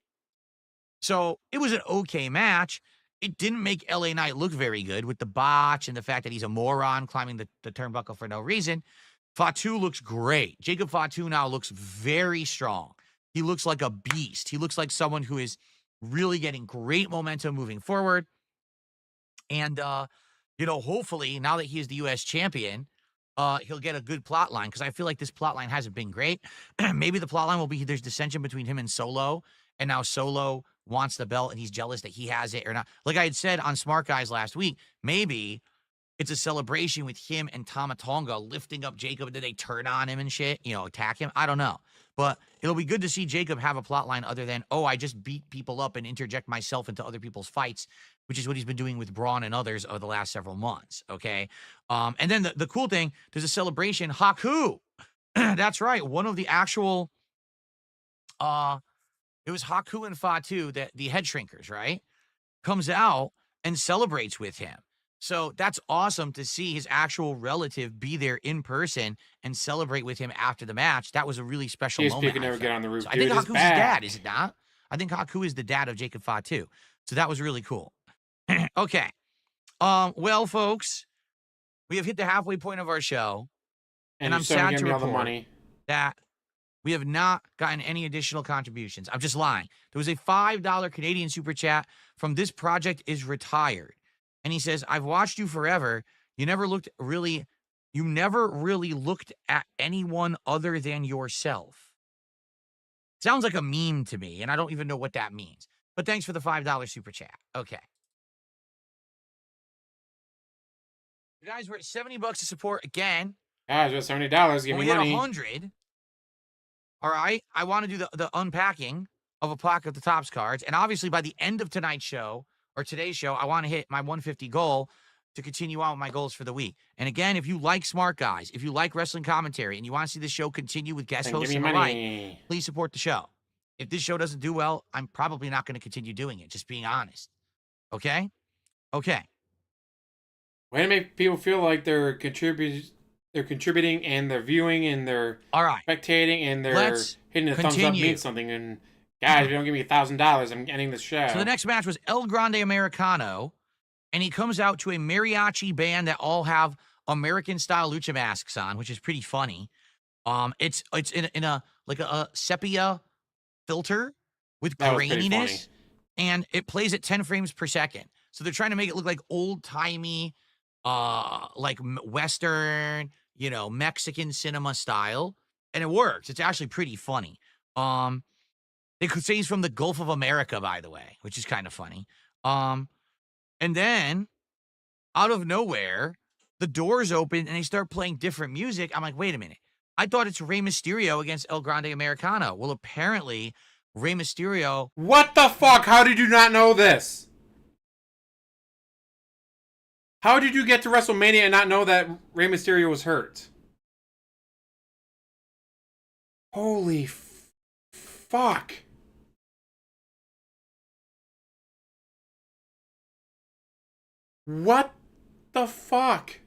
So it was an okay match. It didn't make LA Knight look very good with the botch and the fact that he's a moron climbing the turnbuckle for no reason. Fatu looks great. Jacob Fatu now looks very strong. He looks like a beast. He looks like someone who is really getting great momentum moving forward. And, hopefully now that he is the U.S. champion, he'll get a good plot line because I feel like this plot line hasn't been great. Maybe the plot line will be there's dissension between him and Solo, and now Solo wants the belt and he's jealous that he has it or not. Like I had said on Smark Guys last week, maybe it's a celebration with him and Tama Tonga lifting up Jacob and then they turn on him and shit, attack him. I don't know. But it'll be good to see Jacob have a plot line other than, oh, I just beat people up and interject myself into other people's fights, which is what he's been doing with Braun and others over the last several months, okay? And then the cool thing, there's a celebration. Haku, that's right, one of the actual, it was Haku and Fatu, the head shrinkers, right? Comes out and celebrates with him. So that's awesome to see his actual relative be there in person and celebrate with him after the match. That was a really special moment. Can never get on the roof. So I think Haku's his dad, is it not? I think Haku is the dad of Jacob Fatu. So that was really cool. Okay. Well, folks, we have hit the halfway point of our show. And I'm sad to report that we have not gotten any additional contributions. I'm just lying. There was a $5 Canadian super chat from This Project is Retired. And he says, I've watched you forever. You never really looked at anyone other than yourself. Sounds like a meme to me, and I don't even know what that means. But thanks for the $5 super chat. Okay. You guys, we're at $70 to support again. Guys, we're at $70. Give me money. We hit 100. All right. I want to do the unpacking of a plaque of the Topps cards. And obviously, by the end of tonight's show, or today's show, I want to hit my 150 goal to continue on with my goals for the week. And again, if you like Smart Guys, if you like wrestling commentary, and you want to see the show continue with guest hosts and the like, please support the show. If this show doesn't do well, I'm probably not going to continue doing it, just being honest. Okay? Okay. Way to make people feel like they're contributing and they're viewing and they're spectating and they're hitting the thumbs up means something. And guys, if you don't give me $1,000, I'm ending the show. So the next match was El Grande Americano, and he comes out to a mariachi band that all have American-style lucha masks on, which is pretty funny. It's in a sepia filter with graininess, and it plays at 10 frames per second. So they're trying to make it look like old-timey, like Western, Mexican cinema style, and it works. It's actually pretty funny. They could say he's from the Gulf of America, by the way, which is kind of funny. And then, out of nowhere, the doors open and they start playing different music. I'm like, wait a minute. I thought it's Rey Mysterio against El Grande Americano. Well, apparently, Rey Mysterio. What the fuck? How did you not know this? How did you get to WrestleMania and not know that Rey Mysterio was hurt? Holy fuck. What the fuck?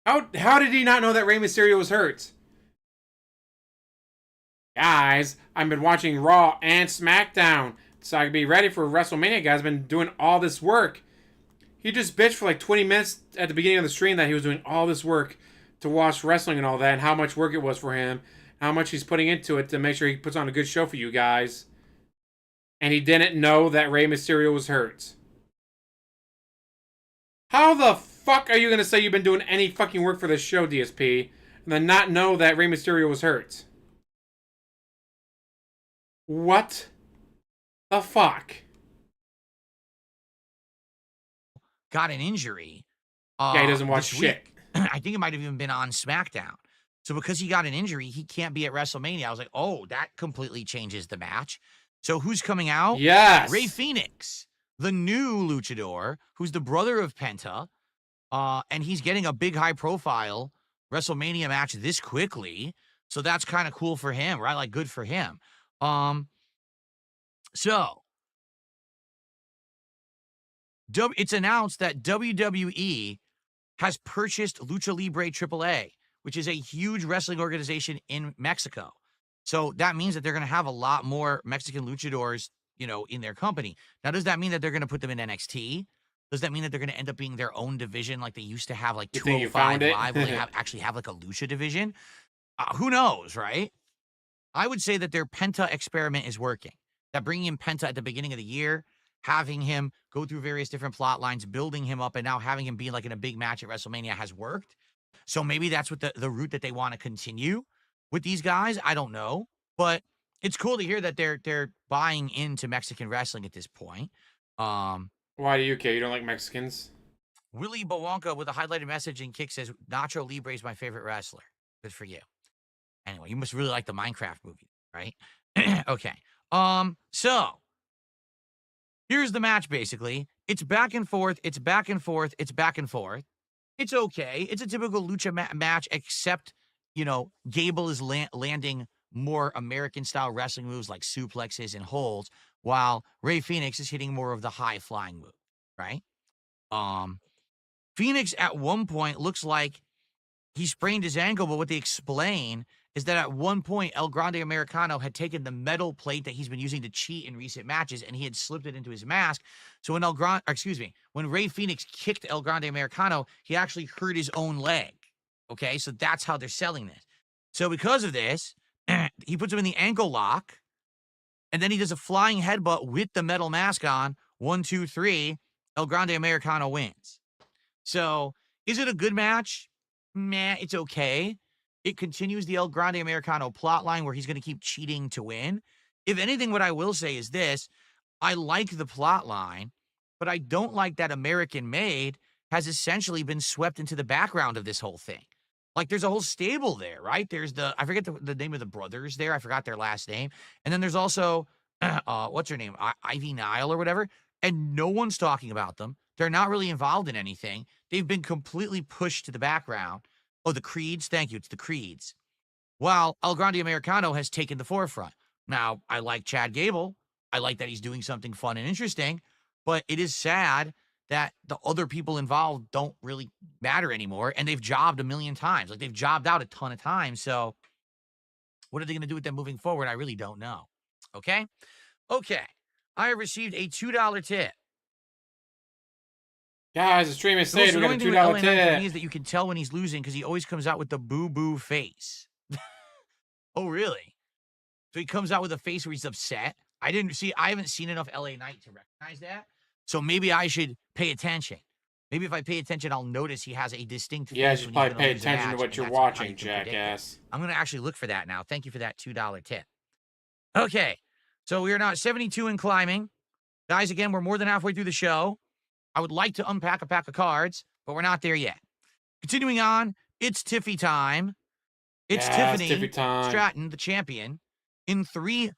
How did he not know that Rey Mysterio was hurt? Guys, I've been watching Raw and SmackDown, so I can be ready for WrestleMania, guys. I've been doing all this work. He just bitched for like 20 minutes at the beginning of the stream that he was doing all this work to watch wrestling and all that, and how much work it was for him, how much he's putting into it to make sure he puts on a good show for you guys. And he didn't know that Rey Mysterio was hurt. How the fuck are you going to say you've been doing any fucking work for this show, DSP, and then not know that Rey Mysterio was hurt? What the fuck? Got an injury. Yeah, he doesn't watch shit. I think it might have even been on SmackDown. So because he got an injury, he can't be at WrestleMania. I was like, oh, that completely changes the match. So who's coming out? Yes. Rey Fenix, the new luchador, who's the brother of Penta. And he's getting a big high-profile WrestleMania match this quickly. So that's kind of cool for him, right? Like, good for him. So it's announced that WWE has purchased Lucha Libre AAA, which is a huge wrestling organization in Mexico. So that means that they're going to have a lot more Mexican luchadors, in their company. Now, does that mean that they're going to put them in NXT? Does that mean that they're going to end up being their own division like they used to have, like 205 Live, where they actually have like a lucha division? Who knows, right? I would say that their Penta experiment is working. That bringing in Penta at the beginning of the year, having him go through various different plot lines, building him up, and now having him be like in a big match at WrestleMania has worked. So maybe that's what the route that they want to continue with these guys. I don't know. But it's cool to hear that they're buying into Mexican wrestling at this point. Why do you care? You don't like Mexicans? Willie Bawanka with a highlighted message in Kick says, Nacho Libre is my favorite wrestler. Good for you. Anyway, you must really like the Minecraft movie, right? Okay. So here's the match, basically. It's back and forth. It's back and forth. It's back and forth. It's okay. It's a typical lucha match, except, Gable is landing more American-style wrestling moves like suplexes and holds, while Rey Fenix is hitting more of the high-flying move, right? Phoenix at one point looks like he sprained his ankle, but what they explain is that at one point, El Grande Americano had taken the metal plate that he's been using to cheat in recent matches, and he had slipped it into his mask. So when Rey Fenix kicked El Grande Americano, he actually hurt his own leg. Okay, so that's how they're selling this. So because of this, he puts him in the ankle lock, and then he does a flying headbutt with the metal mask on. 1, 2, 3. El Grande Americano wins. So is it a good match? Meh, it's okay. It continues the El Grande Americano plot line where he's going to keep cheating to win. If anything, what I will say is this. I like the plot line, but I don't like that American Made has essentially been swept into the background of this whole thing. Like, there's a whole stable there, right? There's I forget the name of the brothers there. I forgot their last name. And then there's also, what's her name? Ivy Nile or whatever. And no one's talking about them. They're not really involved in anything. They've been completely pushed to the background. Oh, the Creeds. Thank you. It's the Creeds. While El Grande Americano has taken the forefront. Now, I like Chad Gable. I like that he's doing something fun and interesting. But it is sad that the other people involved don't really matter anymore. And they've jobbed a million times. Like, they've jobbed out a ton of times. So what are they going to do with them moving forward? I really don't know. Okay? Okay. I have received a $2 tip. Guys, the stream is saved. We got a $2 tip. Is that you can tell when he's losing because he always comes out with the boo-boo face. Oh, really? So he comes out with a face where he's upset. I haven't seen enough LA Knight to recognize that. So maybe I should pay attention. Maybe if I pay attention, I'll notice he has a distinct face. Yeah, you should probably pay attention to what you're watching, jackass. I'm going to actually look for that now. Thank you for that $2 tip. Okay. So we are now at 72 and climbing. Guys, again, we're more than halfway through the show. I would like to unpack a pack of cards, but we're not there yet. Continuing on, it's Tiffy time. It's Yes, Tiffany Tiffy time. Stratton, the champion, in 3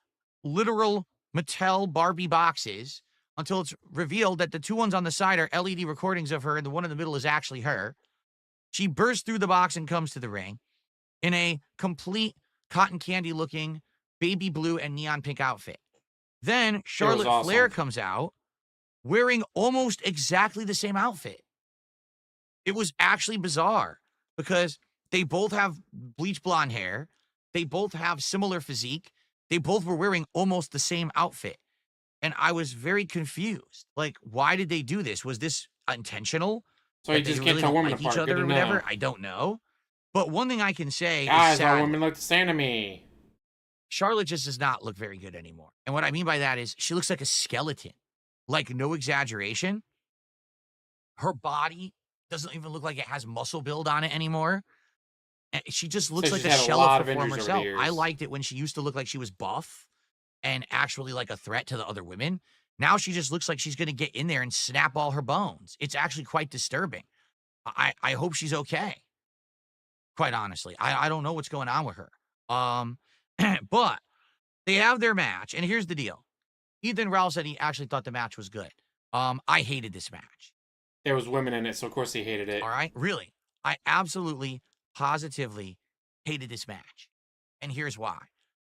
literal Mattel Barbie boxes until it's revealed that the 2 ones on the side are LED recordings of her and the one in the middle is actually her. She bursts through the box and comes to the ring in a complete cotton candy looking baby blue and neon pink outfit. Then Charlotte awesome. Flair comes out wearing almost exactly the same outfit. It was actually bizarre because they both have bleach blonde hair. They both have similar physique. They both were wearing almost the same outfit. And I was very confused. Like, why did they do this? Was this intentional? So you That they just really can't tell don't women like apart. each Good other to or whatever? know. I don't know. But one thing I can say Guys, is all sadly, women look the same to me. Charlotte just does not look very good anymore. And what I mean by that is she looks like a skeleton. Like, no exaggeration. Her body doesn't even look like it has muscle build on it anymore. And she just looks So like she's a had a shell lot of her of former injuries over the self. I years. liked it when she used to look like she was buff and actually like a threat to the other women. Now she just looks like she's going to get in there and snap all her bones. It's actually quite disturbing. I hope she's okay. Quite honestly, I don't know what's going on with her. But they have their match, and here's the deal. Ethan Rowell said he actually thought the match was good. I hated this match. There was women in it, so of course he hated it. All right, really, I absolutely, positively hated this match, and here's why.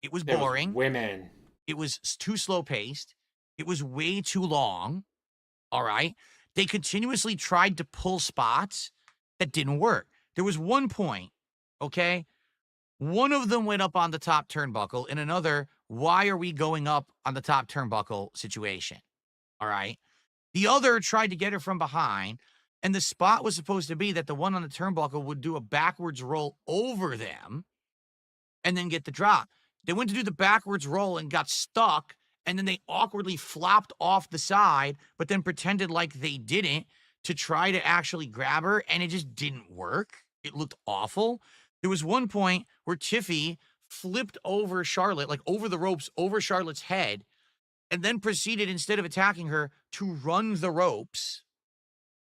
It was There was boring. women. It was too slow paced. It was way too long. All right. They continuously tried to pull spots that didn't work. There was one point, okay? One of them went up on the top turnbuckle, and another, why are we going up on the top turnbuckle situation? All right. The other tried to get her from behind, and the spot was supposed to be that the one on the turnbuckle would do a backwards roll over them and then get the drop. They went to do the backwards roll and got stuck, and then they awkwardly flopped off the side, but then pretended like they didn't to try to actually grab her, and it just didn't work. It looked awful. There was one point where Tiffy flipped over Charlotte, like over the ropes, over Charlotte's head, and then proceeded, instead of attacking her, to run the ropes,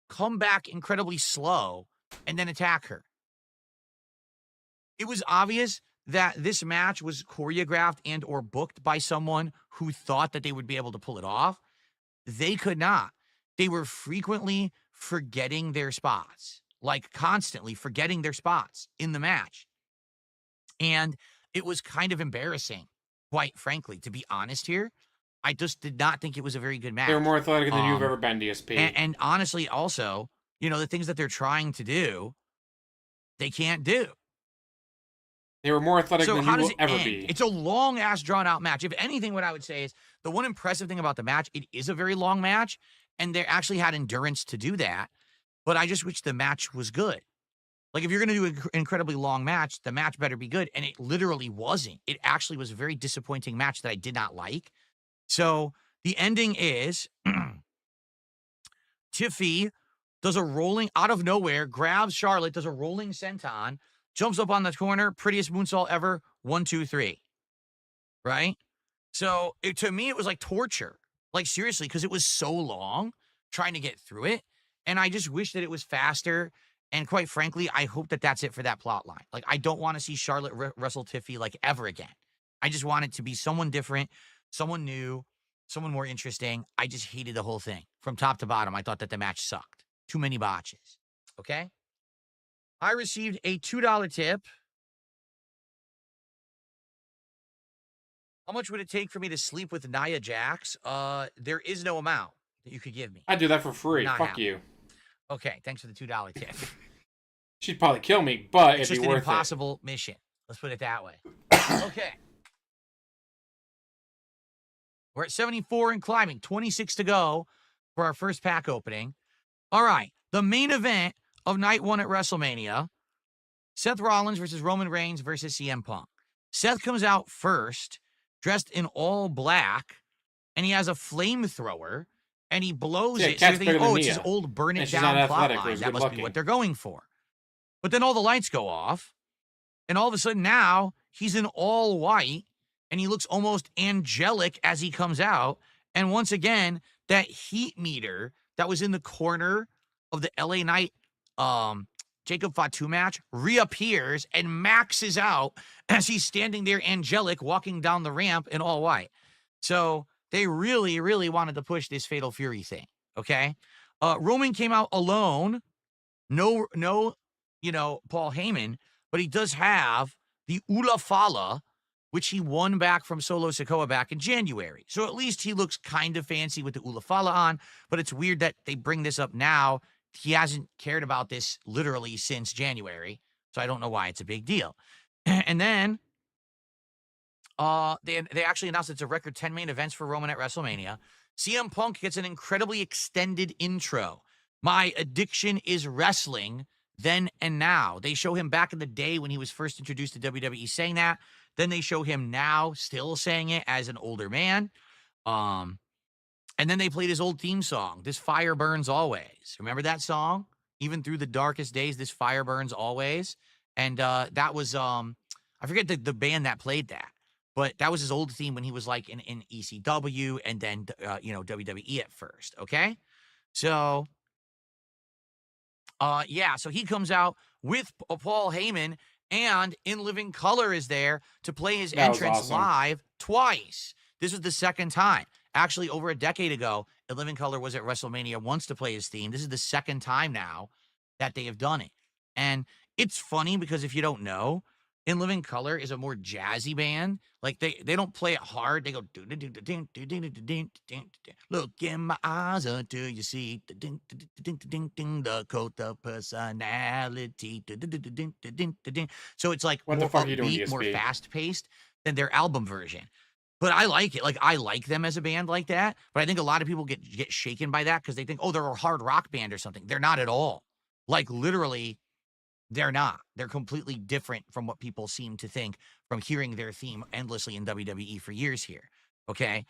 come back incredibly slow, and then attack her. It was obvious that this match was choreographed and or booked by someone who thought that they would be able to pull it off. They could not. They were frequently forgetting their spots, like constantly forgetting their spots in the match. And it was kind of embarrassing, quite frankly, to be honest here. I just did not think it was a very good match. They were more athletic than you've ever been, DSP. And honestly, also, you know, the things that they're trying to do, they can't do. They were more athletic So than how you does will it ever end? be. It's a long-ass, drawn-out match. If anything, what I would say is the one impressive thing about the match, it is a very long match, and they actually had endurance to do that, but I just wish the match was good. Like, if you're going to do an incredibly long match, the match better be good, and it literally wasn't. It actually was a very disappointing match that I did not like. So the ending is Tiffy does a rolling, out of nowhere, grabs Charlotte, does a rolling senton, jumps up on the corner, prettiest moonsault ever, 1, 2, 3. Right? So to me, it was like torture. Like, seriously, because it was so long trying to get through it. And I just wish that it was faster. And quite frankly, I hope that that's it for that plot line. Like, I don't want to see Charlotte wrestle Tiffy like ever again. I just want it to be someone different, someone new, someone more interesting. I just hated the whole thing from top to bottom. I thought that the match sucked. Too many botches. Okay? I received a $2 tip. How much would it take for me to sleep with Nia Jax? There is no amount that you could give me. I'd do that for free. Not Fuck happening. you. Okay, thanks for the $2 tip. She'd probably kill me, but It's it'd just be an worth impossible mission. Let's put it that way. Okay. We're at 74 and climbing. 26 to go for our first pack opening. All right. The main event of night 1 at WrestleMania. Seth Rollins versus Roman Reigns versus CM Punk. Seth comes out first, dressed in all black, and he has a flamethrower, and he blows Yeah, it. So cat's you're thinking, bigger than oh, it's Nia. his old burn And it she's down not plot athletic, or line. is That good must be looking. what they're going for. But then all the lights go off, and all of a sudden now he's in all white, and he looks almost angelic as he comes out. And once again, that heat meter that was in the corner of the LA Knight Jacob Fatu match, reappears and maxes out as he's standing there angelic walking down the ramp in all white. So they really, really wanted to push this Fatal Fury thing. Okay. Roman came out alone. No, Paul Heyman, but he does have the Ula Fala, which he won back from Solo Sikoa back in January. So at least he looks kind of fancy with the Ula Fala on, but it's weird that they bring this up now. He hasn't cared about this literally since January, so I don't know why it's a big deal. And then they actually announced it's a record 10 main events for Roman at WrestleMania. CM Punk gets an incredibly extended intro. My addiction is wrestling then and now. They show him back in the day when he was first introduced to WWE saying that. Then they show him now still saying it as an older man. And then they played his old theme song, This Fire Burns Always. Remember that song? Even through the darkest days, this fire burns always. And that was, I forget the band that played that, but that was his old theme when he was like in ECW and then, WWE at first, okay? So, so he comes out with Paul Heyman, and In Living Color is there to play his entrance awesome. live twice. This was the second time. Actually, over a decade ago, In Living Color was at WrestleMania once to play his theme. This is the second time now that they have done it. And it's funny because if you don't know, In Living Color is a more jazzy band. Like they don't play it hard. They go look in my eyes until you see the cult of personality. So it's like What the more fuck are you doing, upbeat, more DSP? fast paced than their album version. But I like it. Like I like them as a band like that. But I think a lot of people get shaken by that because they think, oh, they're a hard rock band or something. They're not at all. Like literally, they're not. They're completely different from what people seem to think from hearing their theme endlessly in WWE for years here. Okay.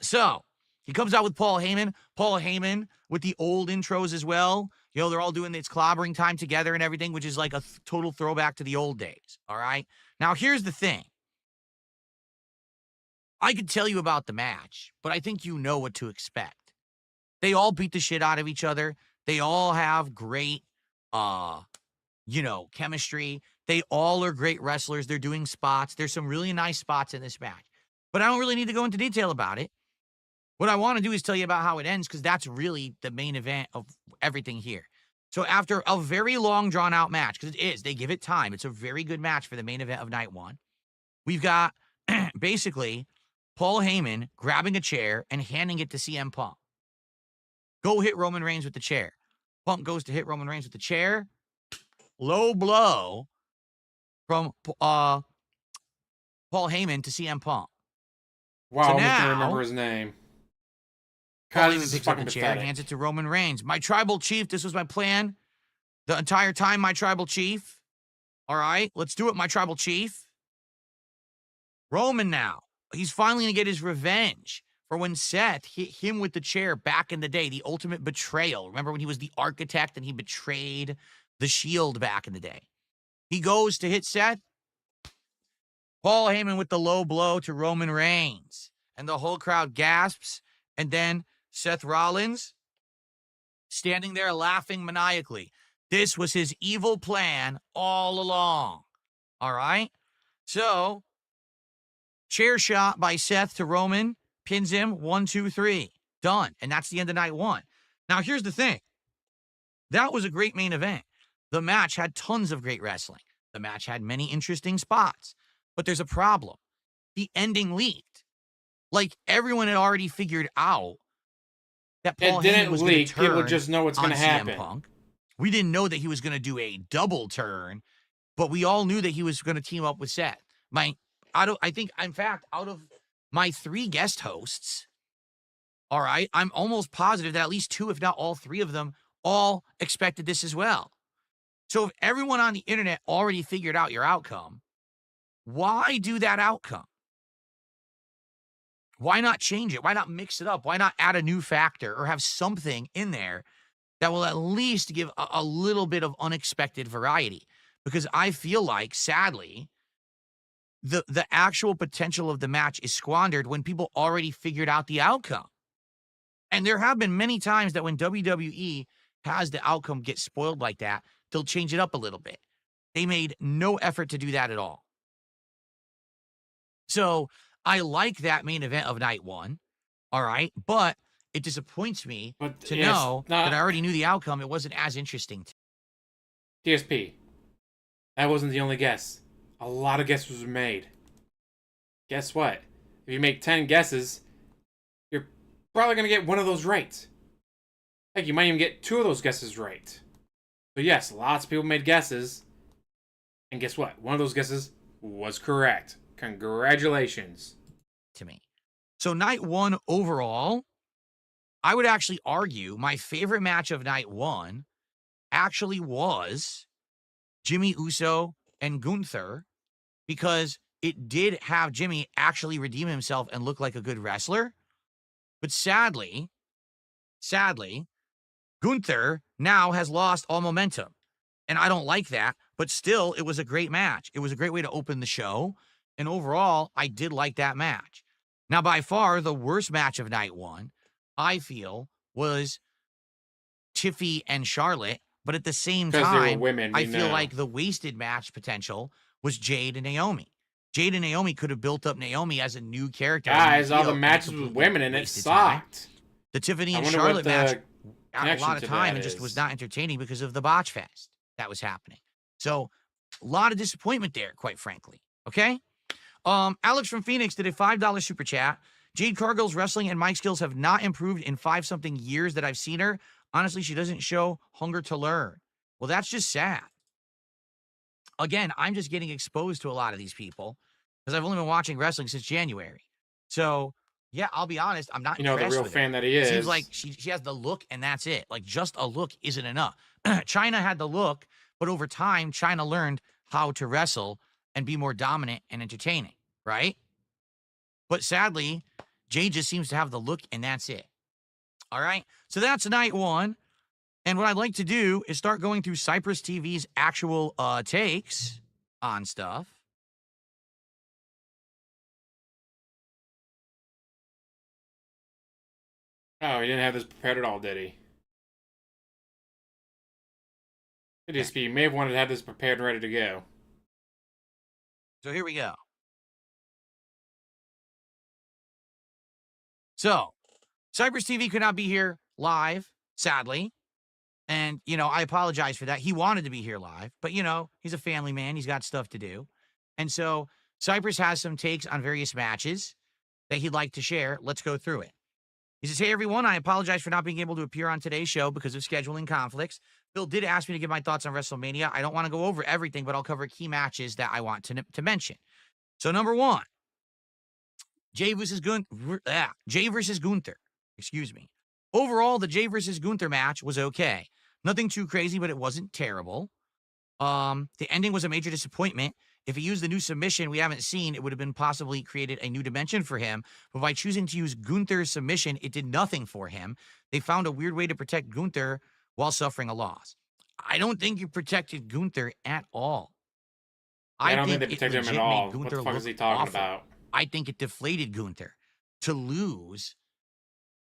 So he comes out with Paul Heyman. Paul Heyman with the old intros as well. They're all doing this clobbering time together and everything, which is like a total throwback to the old days. All right. Now, here's the thing. I could tell you about the match, but I think you know what to expect. They all beat the shit out of each other. They all have great, chemistry. They all are great wrestlers. They're doing spots. There's some really nice spots in this match, but I don't really need to go into detail about it. What I want to do is tell you about how it ends because that's really the main event of everything here. So after a very long drawn out match, because it is, they give it time. It's a very good match for the main event of night one. We've got basically Paul Heyman grabbing a chair and handing it to CM Punk. Go hit Roman Reigns with the chair. Punk goes to hit Roman Reigns with the chair. Low blow from Paul Heyman to CM Punk. Wow, So I'm just gonna now- remember his name. Paul God, Heyman this is picks up fucking the chair, pathetic. hands it to Roman Reigns. My tribal chief, this was my plan. The entire time, my tribal chief. All right, let's do it, my tribal chief. Roman now. He's finally going to get his revenge for when Seth hit him with the chair back in the day, the ultimate betrayal. Remember when he was the architect and he betrayed the Shield back in the day? He goes to hit Seth. Paul Heyman with the low blow to Roman Reigns. And the whole crowd gasps. And then Seth Rollins standing there laughing maniacally. This was his evil plan all along. All right? So, chair shot by Seth to Roman, pins him, 1, 2, 3. Done. And that's the end of night one. Now, here's the thing. That was a great main event. The match had tons of great wrestling. The match had many interesting spots. But there's a problem. The ending leaked. Like, everyone had already figured out that Paul It Heyman didn't was going leak. to People turn just know what's on gonna CM happen. Punk. We didn't know that he was going to do a double turn, but we all knew that he was going to team up with Seth. Out of my 3 guest hosts, all right, I'm almost positive that at least 2, if not all 3 of them, all expected this as well. So if everyone on the internet already figured out your outcome, why do that outcome? Why not change it? Why not mix it up? Why not add a new factor or have something in there that will at least give a little bit of unexpected variety? Because I feel like, sadly, the actual potential of the match is squandered when people already figured out the outcome. And there have been many times that when WWE has the outcome get spoiled like that, they'll change it up a little bit. They made no effort to do that at all. So I like that main event of night one. All right. But it disappoints me But to yes, know that I not already knew the outcome. It wasn't as interesting. DSP. That wasn't the only guess. A lot of guesses were made. Guess what? If you make 10 guesses, you're probably going to get one of those right. Heck, you might even get 2 of those guesses right. So yes, lots of people made guesses. And guess what? One of those guesses was correct. Congratulations. To me. So night one overall, I would actually argue my favorite match of night one actually was Jimmy Uso and Gunther, because it did have Jimmy actually redeem himself and look like a good wrestler. But sadly, Gunther now has lost all momentum. And I don't like that, but still, it was a great match. It was a great way to open the show. And overall, I did like that match. Now, by far, the worst match of night one, I feel, was Tiffy and Charlotte. But at the same Because they were time, women, we I feel know. like the wasted match potential was Jade and Naomi. Jade and Naomi could have built up Naomi as a new character. Guys, all the matches with women and it sucked. The Tiffany I and wonder Charlotte what the match got a connection lot of to time that and just is. was not entertaining because of the botch fest that was happening. So a lot of disappointment there, quite frankly. Okay. Alex from Phoenix did a $5 super chat. Jade Cargill's wrestling and mic skills have not improved in 5-something years that I've seen her. Honestly, she doesn't show hunger to learn. Well, that's just sad. Again, I'm just getting exposed to a lot of these people because I've only been watching wrestling since January. So, yeah, I'll be honest, I'm not You know, the impressed real with fan her. that he is. Seems like she has the look and that's it. Like, just a look isn't enough. China had the look, but over time, China learned how to wrestle and be more dominant and entertaining, right? But sadly, Jade just seems to have the look and that's it. All right? So that's night one. And what I'd like to do is start going through Cypress TV's actual takes on stuff. Oh, he didn't have this prepared at all, did he? DSP may have wanted to have this prepared and ready to go. So here we go. So, Cypress TV could not be here live, sadly. And, you know, I apologize for that. He wanted to be here live, but, you know, he's a family man. He's got stuff to do. And so Cypress has some takes on various matches that he'd like to share. Let's go through it. He says, hey, everyone, I apologize for not being able to appear on today's show because of scheduling conflicts. Bill did ask me to give my thoughts on Wrestlemania. I don't want to go over everything, but I'll cover key matches that I want to mention. So, number one, Jay versus Gunther. Excuse me. Overall, the Jay versus Gunther match was okay. Nothing too crazy, but it wasn't terrible. The ending was a major disappointment. If he used the new submission we haven't seen, it would have been possibly created a new dimension for him. But by choosing to use Gunther's submission, it did nothing for him. They found a weird way to protect Gunther while suffering a loss. I don't think you protected Gunther at all. I don't think they it protected him at legit all. made What the Gunther fuck is look he talking awful. about? I think it deflated Gunther to lose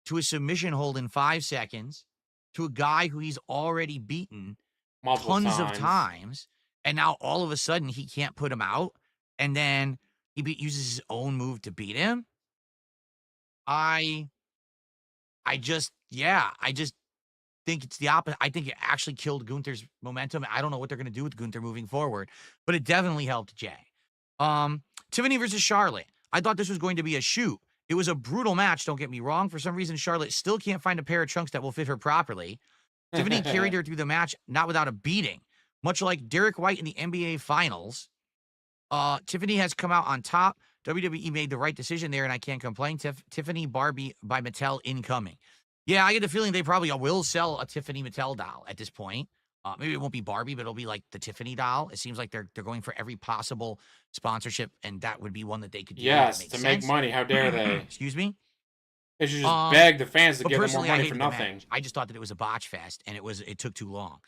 to a submission hold in 5 seconds to a guy who he's already beaten Multiple tons of times, and now all of a sudden he can't put him out, and then he uses his own move to beat him. I just think it's the opposite. I think it actually killed Gunther's momentum. I don't know what they're going to do with Gunther moving forward, but it definitely helped Jay. Tiffany versus Charlotte. I thought this was going to be a shoot. It was a brutal match, don't get me wrong. For some reason, Charlotte still can't find a pair of trunks that will fit her properly. Tiffany carried her through the match, not without a beating. Much like Derek White in the NBA Finals, Tiffany has come out on top. WWE made the right decision there, and I can't complain. Tiffany Barbie by Mattel incoming. Yeah, I get the feeling they probably will sell a Tiffany Mattel doll at this point. Maybe it won't be Barbie, but it'll be like the Tiffany doll. It seems like they're going for every possible sponsorship, and that would be one that they could do. Yes, to make money. How dare they? Excuse me? They should just beg the fans to But give them more personally, I money for hated the nothing. match. I just thought that it was a botch fest, and it took too long.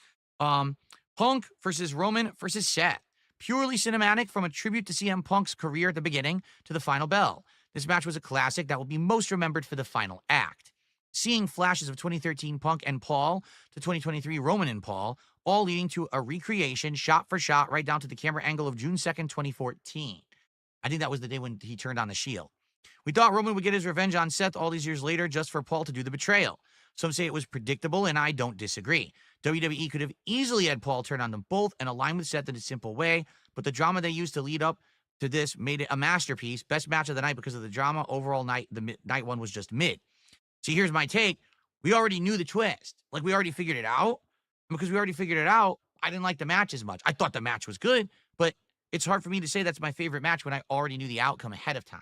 Punk versus Roman versus Seth. Purely cinematic, from a tribute to CM Punk's career at the beginning to the final bell. This match was a classic that will be most remembered for the final act. seeing flashes of 2013 Punk and Paul to 2023 Roman and Paul, all leading to a recreation shot for shot right down to the camera angle of June 2nd, 2014. I think that was the day when he turned on the Shield. We thought Roman would get his revenge on Seth all these years later just for Paul to do the betrayal. Some say it was predictable, and I don't disagree. WWE could have easily had Paul turn on them both and align with Seth in a simple way, but the drama they used to lead up to this made it a masterpiece. Best match of the night because of the drama. Overall night, night one was just mid. See, here's my take. We already knew the twist. Like, we already figured it out. And because we already figured it out, I didn't like the match as much. I thought the match was good, but it's hard for me to say that's my favorite match when I already knew the outcome ahead of time.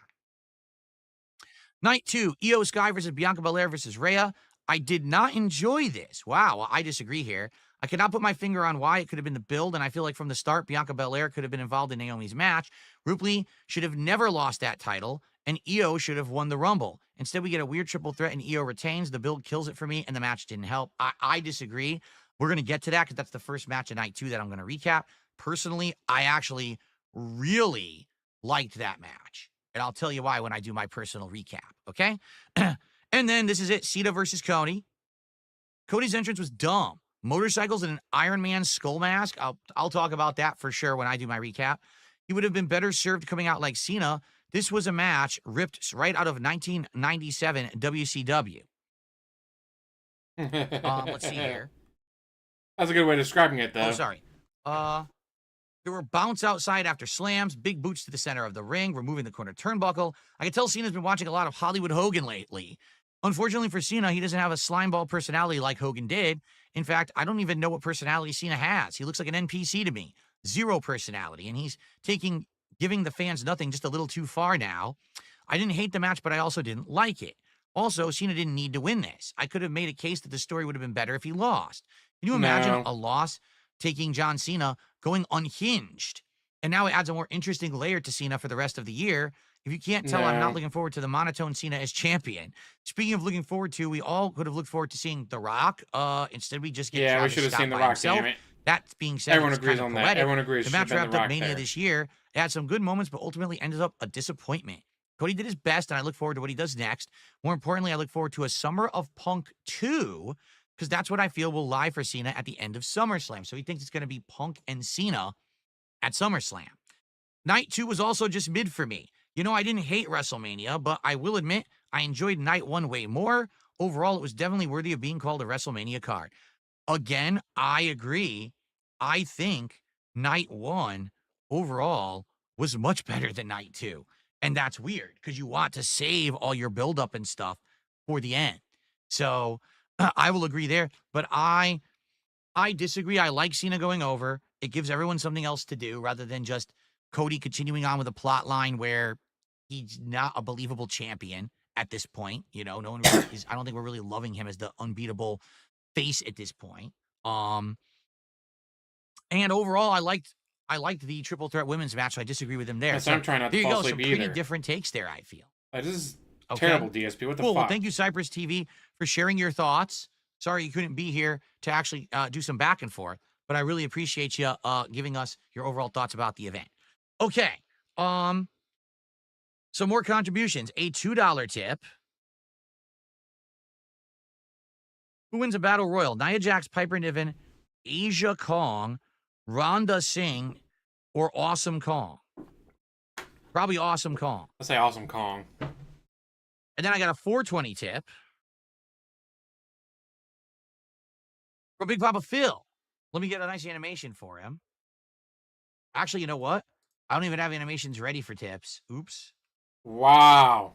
Night 2, Io Sky versus Bianca Belair versus Rhea. I did not enjoy this. Wow, I disagree here. I cannot put my finger on why. It could have been the build, and I feel like from the start, Bianca Belair could have been involved in Naomi's match. Ripley should have never lost that title, and Io should have won the Rumble. Instead, we get a weird triple threat, and Io retains. The build kills it for me, and the match didn't help. I disagree. We're going to get to that because that's the first match of Night 2 that I'm going to recap. Personally, I actually really liked that match. And I'll tell you why when I do my personal recap, okay? And then this is it, Cena versus Cody. Cody's entrance was dumb. Motorcycles and an Iron Man skull mask. I'll talk about that for sure when I do my recap. He would have been better served coming out like Cena. This was a match ripped right out of 1997 WCW. Let's see here. That's a good way of describing it, though. Oh, sorry. There were bounce outside after slams, big boots to the center of the ring, removing the corner turnbuckle. I can tell Cena's been watching a lot of Hollywood Hogan lately. Unfortunately for Cena, he doesn't have a slimeball personality like Hogan did. In fact, I don't even know what personality Cena has. He looks like an NPC to me. Zero personality, and he's giving the fans nothing just a little too far now. I didn't hate the match, but I also didn't like it. Also, Cena didn't need to win this. I could have made a case that the story would have been better if he lost. Can you imagine a loss taking John Cena going unhinged? And now it adds a more interesting layer to Cena for the rest of the year. If you can't tell, I'm not looking forward to the monotone Cena as champion. Speaking of looking forward to, we all could have looked forward to seeing The Rock. Instead, we just get we should have seen The Rock, damn it. That being said, everyone agrees on that. Everyone agrees. The match wrapped up Mania this year. It had some good moments, but ultimately ended up a disappointment. Cody did his best, and I look forward to what he does next. More importantly, I look forward to a Summer of Punk 2, because that's what I feel will lie for Cena at the end of SummerSlam. So he thinks it's going to be Punk and Cena at SummerSlam. Night 2 was also just mid for me. You know, I didn't hate WrestleMania, but I will admit I enjoyed Night 1 way more. Overall, it was definitely worthy of being called a WrestleMania card. Again, I agree. I think Night 1 overall was much better than Night 2. And that's weird because you want to save all your buildup and stuff for the end. So I will agree there. But I disagree. I like Cena going over. It gives everyone something else to do rather than just Cody continuing on with a plot line where he's not a believable champion at this point. You know, no one really is. I don't think we're really loving him as the unbeatable face at this point. And overall, I liked the triple threat women's match. So I disagree with him there. So I'm trying not to fall asleep either. Some pretty different takes there, I feel. This is terrible, DSP. What the fuck? Well, thank you, Cypress TV, for sharing your thoughts. Sorry you couldn't be here to actually do some back and forth, but I really appreciate you giving us your overall thoughts about the event. Okay. Some more contributions. A $2 tip. Who wins a battle royal? Nia Jax, Piper Niven, Asia Kong, Rhonda Singh, or Awesome Kong? Probably Awesome Kong. Let's say Awesome Kong. And then I got a 420 tip from Big Papa Phil. Let me get a nice animation for him. Actually, you know what? I don't even have animations ready for tips. Oops. Wow.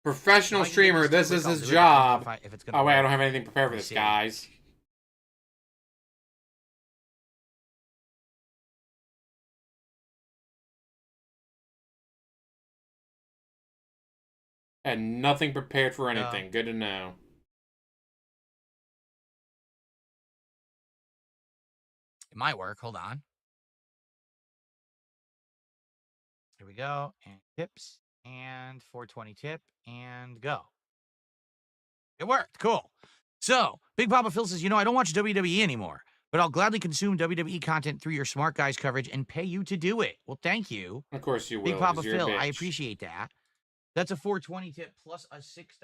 Professional streamer, this is his job. Oh, wait, I don't have anything prepared for this, guys. Had nothing prepared for anything. Good to know. It might work. Hold on. Here we go. And tips. And 420 tip. And go. It worked. Cool. So, Big Papa Phil says, you know, I don't watch WWE anymore, but I'll gladly consume WWE content through your Smart Guys coverage and pay you to do it. Well, thank you. Of course you will. Big Papa Phil, I appreciate that. That's a 420 tip plus a $2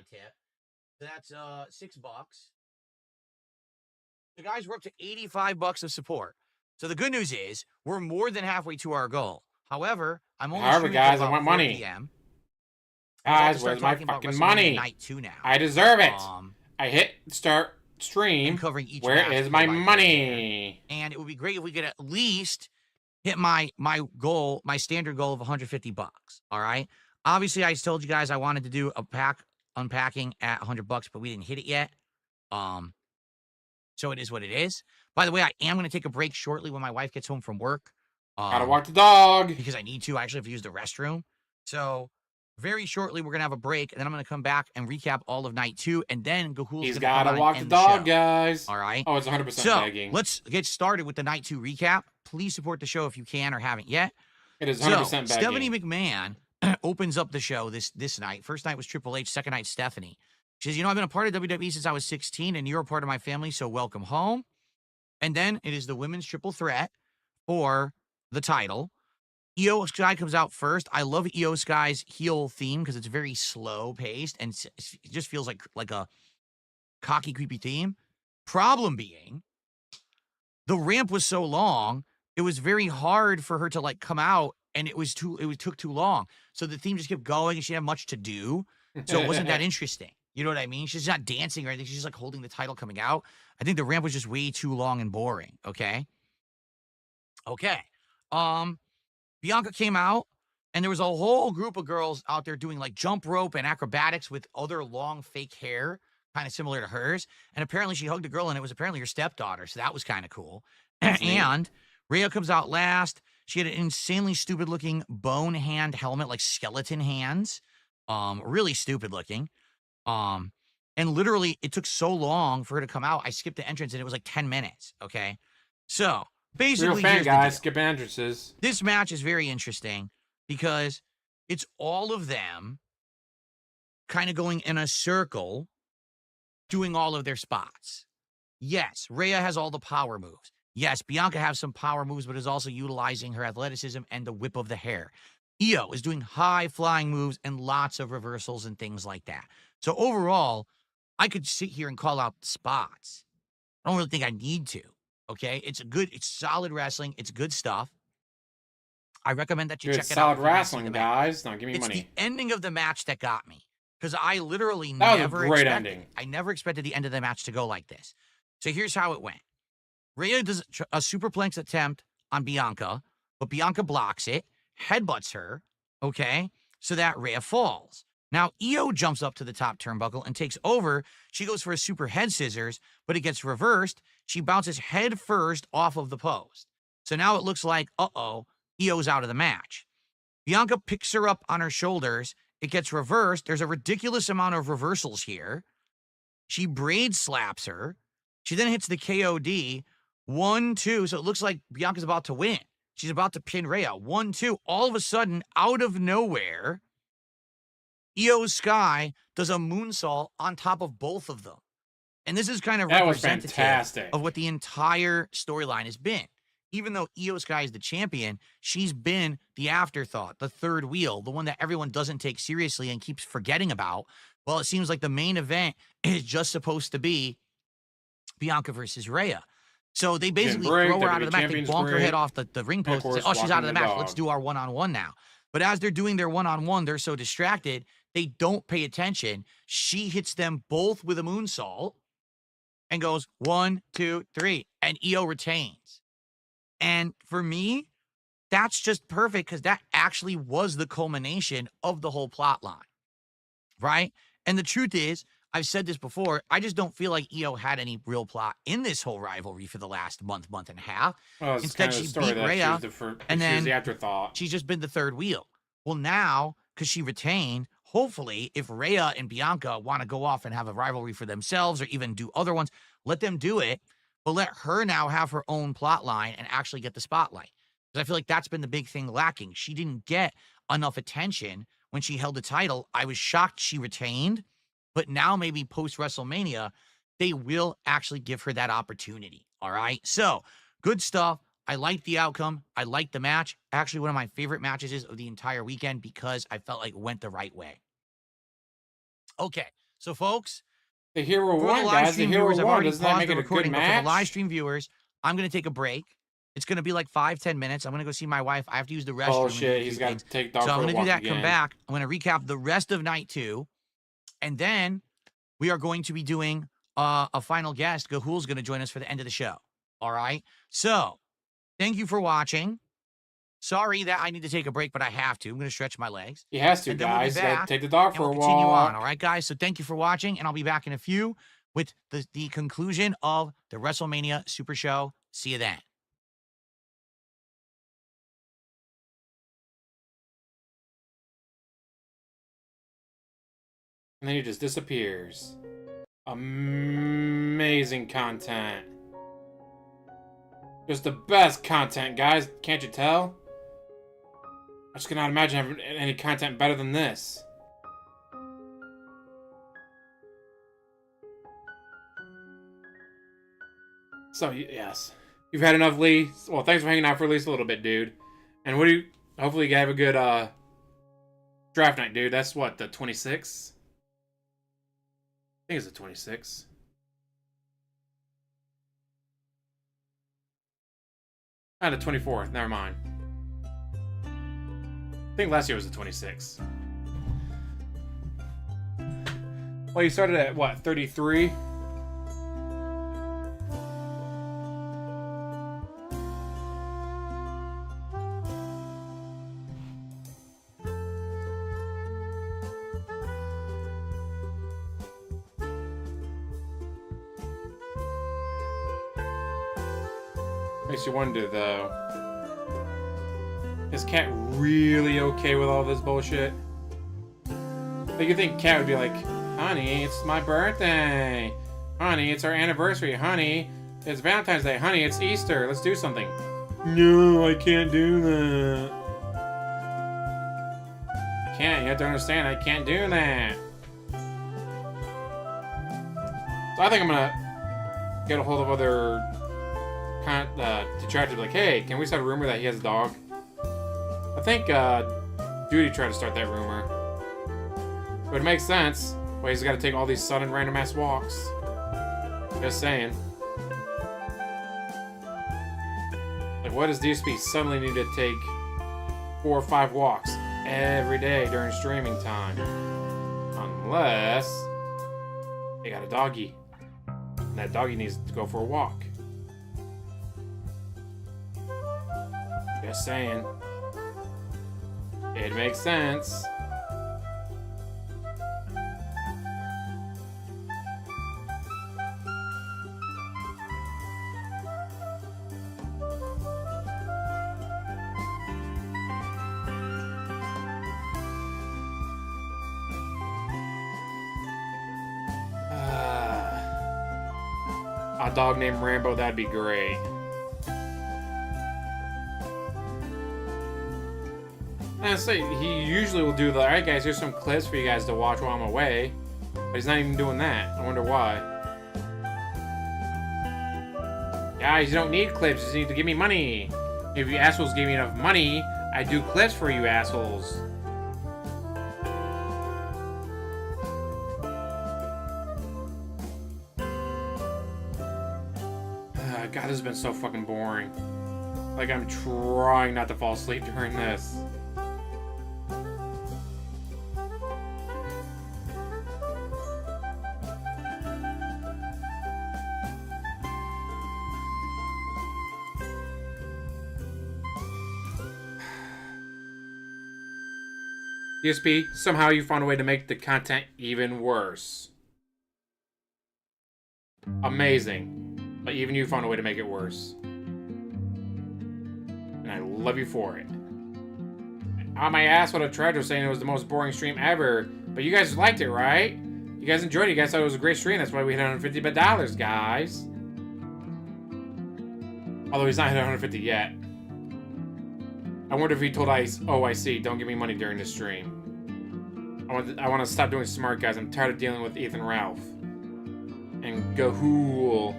tip. So that's $6. The guys were up to $85 of support. So the good news is we're more than halfway to our goal. However, I'm only However, streaming guys, till I about want 4 money. PM. Guys, where's my fucking money? Night 2 now. I deserve it. Um, I hit start stream. and covering each Where match is my play by play money? there. And it would be great if we could at least hit my goal, my standard goal of $150. All right. Obviously, I told you guys I wanted to do a pack unpacking at $100, but we didn't hit it yet. So it is what it is. By the way, I am going to take a break shortly when my wife gets home from work. Gotta walk the dog. Because I need to. I actually have to use the restroom. So very shortly, we're going to have a break, and then I'm going to come back and recap all of night 2, and then Gahul's He's going to gotta walk the dog, guys. All right? Oh, it's 100% So begging. let's get started with the night 2 recap. Please support the show if you can or haven't yet. It is 100% So, begging. Stephanie McMahon opens up the show this night. First night was Triple H. Second night, Stephanie. She says, I've been a part of WWE since I was 16, and you're a part of my family, so welcome home. And then it is the women's triple threat for the title. Io Sky comes out first. I love Io Sky's heel theme because it's very slow paced and it just feels like a cocky, creepy theme. Problem being, the ramp was so long, it was very hard for her to come out, and it took too long. So the theme just kept going, and she didn't have much to do. So it wasn't that interesting. You know what I mean? She's not dancing or anything. She's just holding the title coming out. I think the ramp was just way too long and boring. Okay. Bianca came out, and there was a whole group of girls out there doing jump rope and acrobatics with other long fake hair, kind of similar to hers. And apparently she hugged a girl, and it was apparently her stepdaughter. So that was kind of cool. And Rhea comes out last. She had an insanely stupid looking bone hand helmet, like skeleton hands. Really stupid looking. And literally it took so long for her to come out. I skipped the entrance and it was 10 minutes. Okay. So basically, Real fan, here's the guys. deal. Skip entrances. This match is very interesting because it's all of them kind of going in a circle, doing all of their spots. Yes, Rhea has all the power moves. Yes, Bianca has some power moves, but is also utilizing her athleticism and the whip of the hair. Io is doing high flying moves and lots of reversals and things like that. So overall, I could sit here and call out spots. I don't really think I need to. Okay, it's solid wrestling. It's good stuff. I recommend that you Dude, check it solid out. wrestling, guys. Now give me It's money. the ending of the match that got me, because I literally That was a never great expected ending. it. I never expected the end of the match to go like this. So here's how it went. Rhea does a superplex attempt on Bianca, but Bianca blocks it, headbutts her, okay, so that Rhea falls. Now, Io jumps up to the top turnbuckle and takes over. She goes for a super head scissors, but it gets reversed. She bounces head first off of the post. So now it looks like, Io's out of the match. Bianca picks her up on her shoulders. It gets reversed. There's a ridiculous amount of reversals here. She braid slaps her. She then hits the KOD. 1, 2. So it looks like Bianca's about to win. She's about to pin Rhea. 1, 2. All of a sudden, out of nowhere, Io Sky does a moonsault on top of both of them. And this is kind of That was representative fantastic. of what the entire storyline has been. Even though Io Sky is the champion, she's been the afterthought, the third wheel, the one that everyone doesn't take seriously and keeps forgetting about. Well, it seems like the main event is just supposed to be Bianca versus Rhea. So they basically break, throw her out WWE of the match. They Champion's bonk her break. head off the ring post and say, course, she's out of the walking the match. dog. Let's do our one-on-one now. But as they're doing their one-on-one, they're so distracted, they don't pay attention. She hits them both with a moonsault and goes 1, 2, 3. And Io retains. And for me, that's just perfect because that actually was the culmination of the whole plot line. Right? And the truth is, I've said this before, I just don't feel like Io had any real plot in this whole rivalry for the last month and a half. Well, it's Instead, kind of she the story beat that Rhea, she was and she was then the afterthought. She's just been the third wheel. Well, now, because she retained, hopefully, if Rhea and Bianca want to go off and have a rivalry for themselves or even do other ones, let them do it. But let her now have her own plot line and actually get the spotlight. Because I feel like that's been the big thing lacking. She didn't get enough attention when she held the title. I was shocked she retained. But now maybe post-WrestleMania, they will actually give her that opportunity. All right? So, good stuff. I like the outcome. I like the match. Actually, one of my favorite matches is of the entire weekend because I felt like it went the right way. Okay. So, folks, The hero For the won, live guys. The stream hero viewers, I've won. already Doesn't that paused make the it a good recording, but for the live match? stream viewers, I'm going to take a break. It's going to be like 5-10 minutes. I'm going to go see my wife. I have to use the restroom. Oh and do a shit, few he's got things. to take dog So I'm for a going to do walk that, again. come back. I'm going to recap the rest of night 2. And then we are going to be doing a final guest. Gahul's going to join us for the end of the show. All right? So thank you for watching. Sorry that I need to take a break, but I have to. I'm going to stretch my legs. He has to, And then we'll be guys. Got back, to take the dog and for we'll a continue walk. on. All right, guys? So thank you for watching, and I'll be back in a few with the conclusion of the WrestleMania Super Show. See you then. And then he just disappears. Amazing content. Just the best content, guys. Can't you tell? I just cannot imagine having any content better than this. So, yes. You've had enough, Lee. Well, thanks for hanging out for at least a little bit, dude. And what do you... Hopefully you have a good, draft night, dude. That's what, the 26th? I think it's the 26th. Ah, the 24th. Never mind. I think last year was the 26th. Well, you started at, what, 33? Makes you wonder, though. Is Cat really okay with all this bullshit? Like, you think Cat would be like, honey, it's my birthday. Honey, it's our anniversary. Honey, it's Valentine's Day. Honey, it's Easter. Let's do something. No, I can't do that. I can't. You have to understand, I can't do that. So I think I'm gonna get a hold of other detractors. Like, hey, can we start a rumor that he has a dog? I think Duty tried to start that rumor. But it makes sense. Well, he's got to take all these sudden random ass walks. Just saying. Like, what does DSP suddenly need to take 4 or 5 walks every day during streaming time? Unless they got a doggy. And that doggy needs to go for a walk. Just saying. It makes sense. A dog named Rambo, that'd be great. And say he usually will do the, alright guys, here's some clips for you guys to watch while I'm away. But he's not even doing that. I wonder why. Guys, you don't need clips, you just need to give me money. If you assholes gave me enough money, I'd do clips for you assholes. God, this has been so fucking boring. Like, I'm trying not to fall asleep during this. DSP, somehow you found a way to make the content even worse. Amazing. But even you found a way to make it worse. And I love you for it. On my ass, what a treasure, saying it was the most boring stream ever. But you guys liked it, right? You guys enjoyed it. You guys thought it was a great stream. That's why we hit $150 guys. Although he's not hit 150 yet. I wonder if he told Ice, oh, I see, don't give me money during the stream. I want to stop doing Smark, guys. I'm tired of dealing with Ethan Ralph. And Gahul.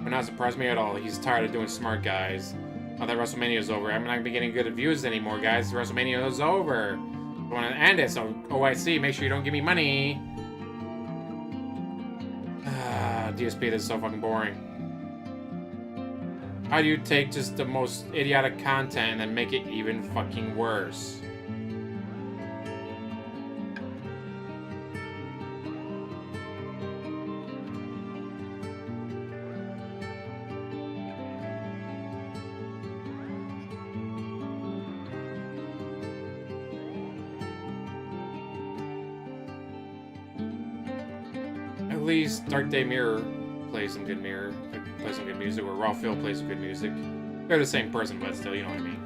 Would not surprise me at all. He's tired of doing smart guys. Now that WrestleMania is over, I'm not gonna be getting good views anymore, guys. WrestleMania is over. I want to end it, so OIC, make sure you don't give me money. DSP, this is so fucking boring. How do you take just the most idiotic content and then make it even fucking worse? At least Dark Day Mirror plays some good music, or Raw Phil plays some good music. They're the same person, but still, you know what I mean.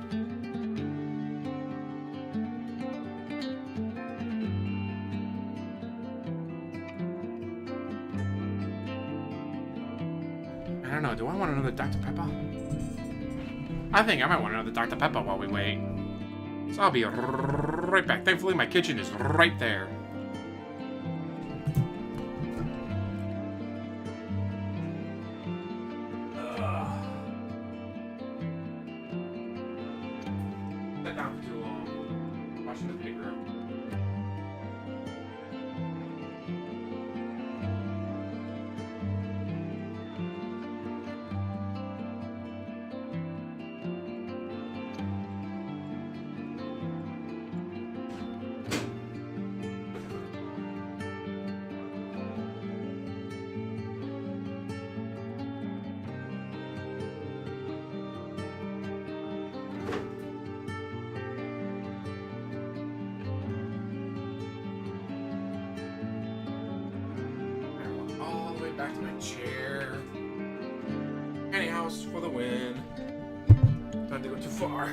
I don't know, do I want another Dr. Pepper? I think I might want another Dr. Pepper while we wait. So I'll be right back. Thankfully, my kitchen is right there. Sat down for too long. Watching the big room. Back to my chair. Any house for the win. Time to go too far.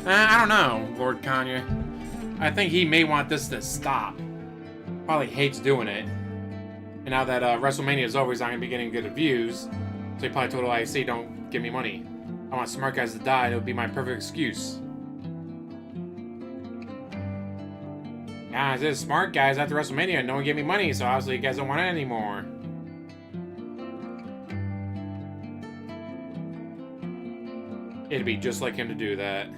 I don't know, Lord Kanye. I think he may want this to stop. Probably hates doing it. And now that WrestleMania is over, he's not going to be getting good reviews. So he probably told IC, don't give me money. I want smart guys to die. It would be my perfect excuse. Guys, this is smart guys after WrestleMania. No one gave me money, so obviously you guys don't want it anymore. It'd be just like him to do that.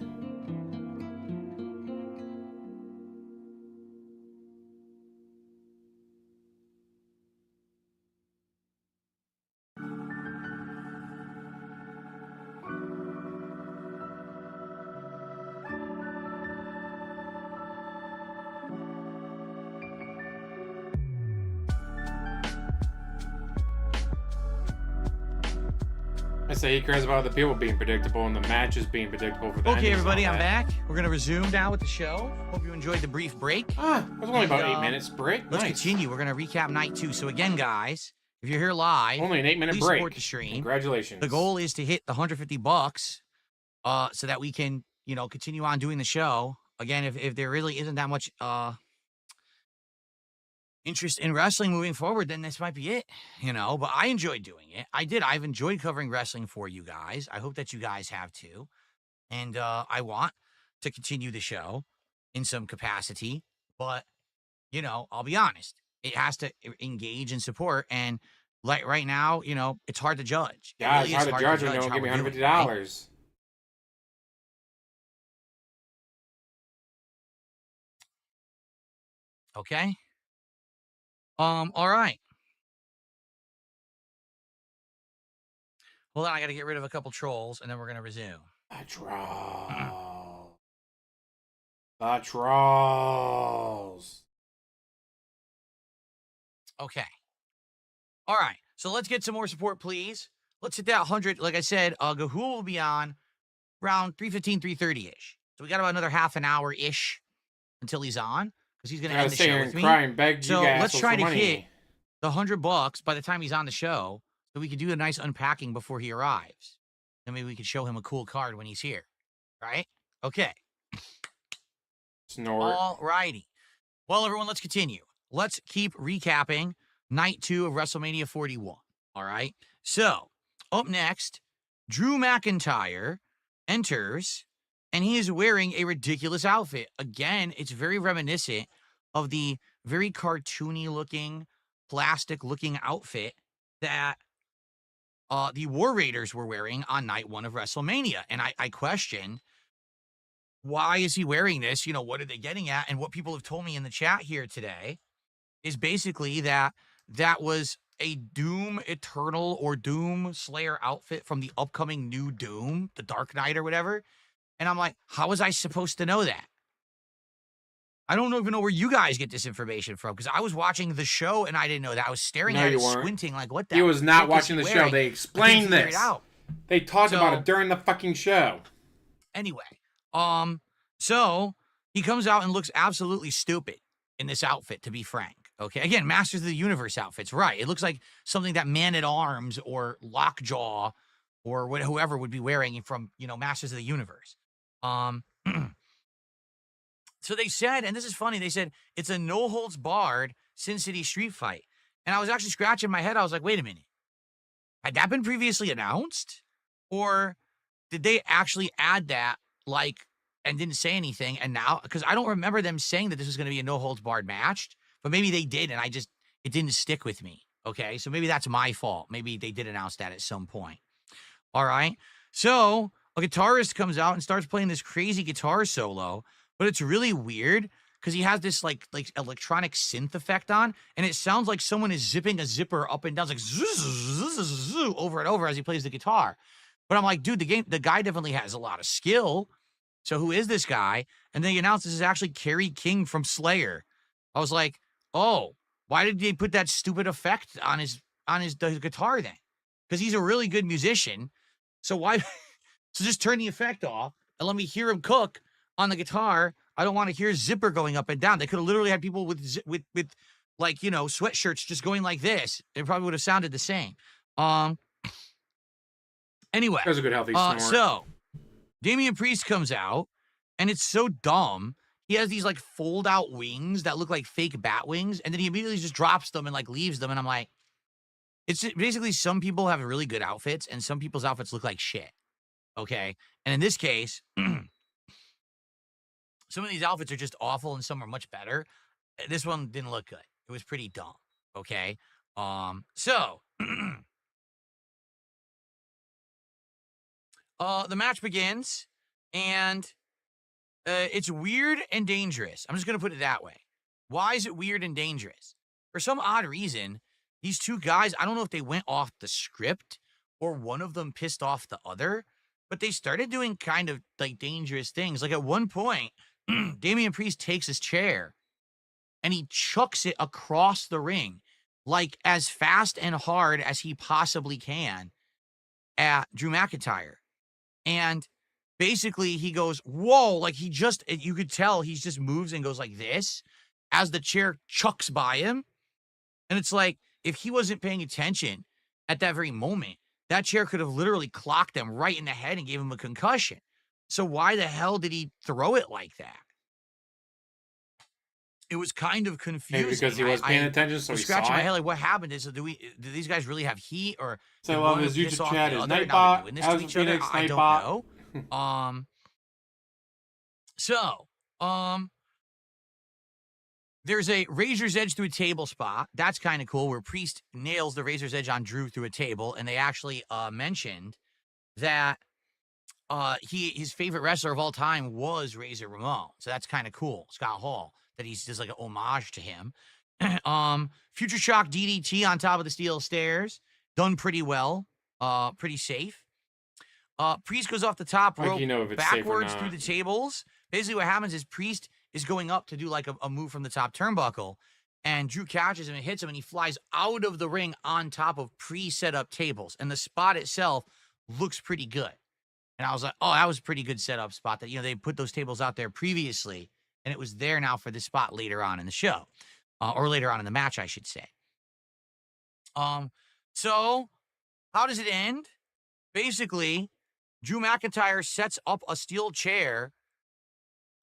I say he cares about the people being predictable and the matches being predictable for the Okay, endings and everybody, all I'm that. back. We're going to resume now with the show. Hope you enjoyed the brief break. It was only about 8 minutes break. Let's Nice. continue. We're going to recap night 2. So again, guys, if you're here live, Only an 8-minute please break. support the stream. Congratulations. The goal is to hit the $150 so that we can, continue on doing the show. Again, if there really isn't that much interest in wrestling moving forward, then this might be it, but I enjoyed doing it. I've enjoyed covering wrestling for you guys. I hope that you guys have too. And I want to continue the show in some capacity, but I'll be honest, it has to engage and support. And like right now, it's hard to judge. Yeah, really it's is hard to judge when they don't how give me we're doing, $150. right? Okay. All right. Hold on, I got to get rid of a couple trolls, and then we're gonna resume. The troll. The trolls. Okay. All right. So let's get some more support, please. Let's hit that 100. Like I said, Gahul will be on around 3:15, 3:30-ish. So we got about another half an hour-ish until he's on, because he's going to end the Stay show here with and me. cry and beg So you guys let's for try to money. hit the $100 by the time he's on the show, so we can do a nice unpacking before he arrives. Then maybe we could show him a cool card when he's here. Right? Okay. Snort. All righty. Well, everyone, let's continue. Let's keep recapping night 2 of WrestleMania 41. All right. So, up next, Drew McIntyre enters, and he is wearing a ridiculous outfit. Again, it's very reminiscent of the very cartoony looking plastic-looking outfit that the War Raiders were wearing on night 1 of WrestleMania. And I question, why is he wearing this? You know, what are they getting at? And what people have told me in the chat here today is basically that was a Doom Eternal or Doom Slayer outfit from the upcoming new Doom, the Dark Knight or whatever. And I'm like, how was I supposed to know that? I don't even know where you guys get this information from, because I was watching the show and I didn't know that. I was staring at it, squinting like, what the He was not heck watching is the he show. wearing? They explained this. They talked about it during the fucking show. Anyway, so he comes out and looks absolutely stupid in this outfit, to be frank. Okay, again, Masters of the Universe outfits, right? It looks like something that Man-at-Arms or Lockjaw or whoever would be wearing from, you know, Masters of the Universe. So they said, and this is funny, they said it's a no-holds-barred Sin City street fight. And I was actually scratching my head. I was like, wait a minute. Had that been previously announced? Or did they actually add that, like, and didn't say anything? And now, because I don't remember them saying that this was going to be a no-holds-barred match, but maybe they did, and it didn't stick with me. Okay, so maybe that's my fault. Maybe they did announce that at some point. All right. So a guitarist comes out and starts playing this crazy guitar solo, but it's really weird because he has this like electronic synth effect on, and it sounds like someone is zipping a zipper up and down, like zzz, over and over as he plays the guitar. But I'm like, dude, the guy definitely has a lot of skill. So who is this guy? And then he announced this is actually Kerry King from Slayer. I was like, oh, why did they put that stupid effect on his guitar then? Because he's a really good musician. So why? So just turn the effect off and let me hear him cook on the guitar. I don't want to hear zipper going up and down. They could have literally had people with like, you know, sweatshirts just going like this. It probably would have sounded the same. Anyway, That was a good healthy snort. So Damian Priest comes out, and it's so dumb. He has these like fold out wings that look like fake bat wings, and then he immediately just drops them and like leaves them. And I'm like, it's just, basically some people have really good outfits, and some people's outfits look like shit. Okay, and in this case, some of these outfits are just awful, and some are much better. This one didn't look good. It was pretty dumb. Okay, so the match begins, and it's weird and dangerous. I'm just going to put it that way. Why is it weird and dangerous? For some odd reason, these two guys, I don't know if they went off the script or one of them pissed off the other, but they started doing kind of like dangerous things. Like at one point, Damian Priest takes his chair and he chucks it across the ring, like as fast and hard as he possibly can at Drew McIntyre. And basically he goes, whoa, like you could tell he just moves and goes like this as the chair chucks by him. And it's like, if he wasn't paying attention at that very moment, that chair could have literally clocked him right in the head and gave him a concussion. So why the hell did he throw it like that? It was kind of confusing. Maybe because he was paying attention, so he saw scratching my it. head like, what happened? Do these guys really have heat, or So did I love one his piss off YouTube chat the is other? Now Nightbot. they're doing this to each other? I don't know. There's a Razor's Edge through a table spot. That's kind of cool, where Priest nails the Razor's Edge on Drew through a table, and they actually mentioned that his favorite wrestler of all time was Razor Ramon. So that's kind of cool. Scott Hall, that he's just like an homage to him. Future Shock DDT on top of the steel stairs. Done pretty well. Pretty safe. Priest goes off the top rope backwards through the tables. Basically what happens is Priest is going up to do like a move from the top turnbuckle, and Drew catches him and hits him, and he flies out of the ring on top of pre-set up tables. And the spot itself looks pretty good. And I was like, oh, that was a pretty good setup spot that, you know, they put those tables out there previously, and it was there now for this spot later on in the show, or later on in the match, I should say. So how does it end? Basically, Drew McIntyre sets up a steel chair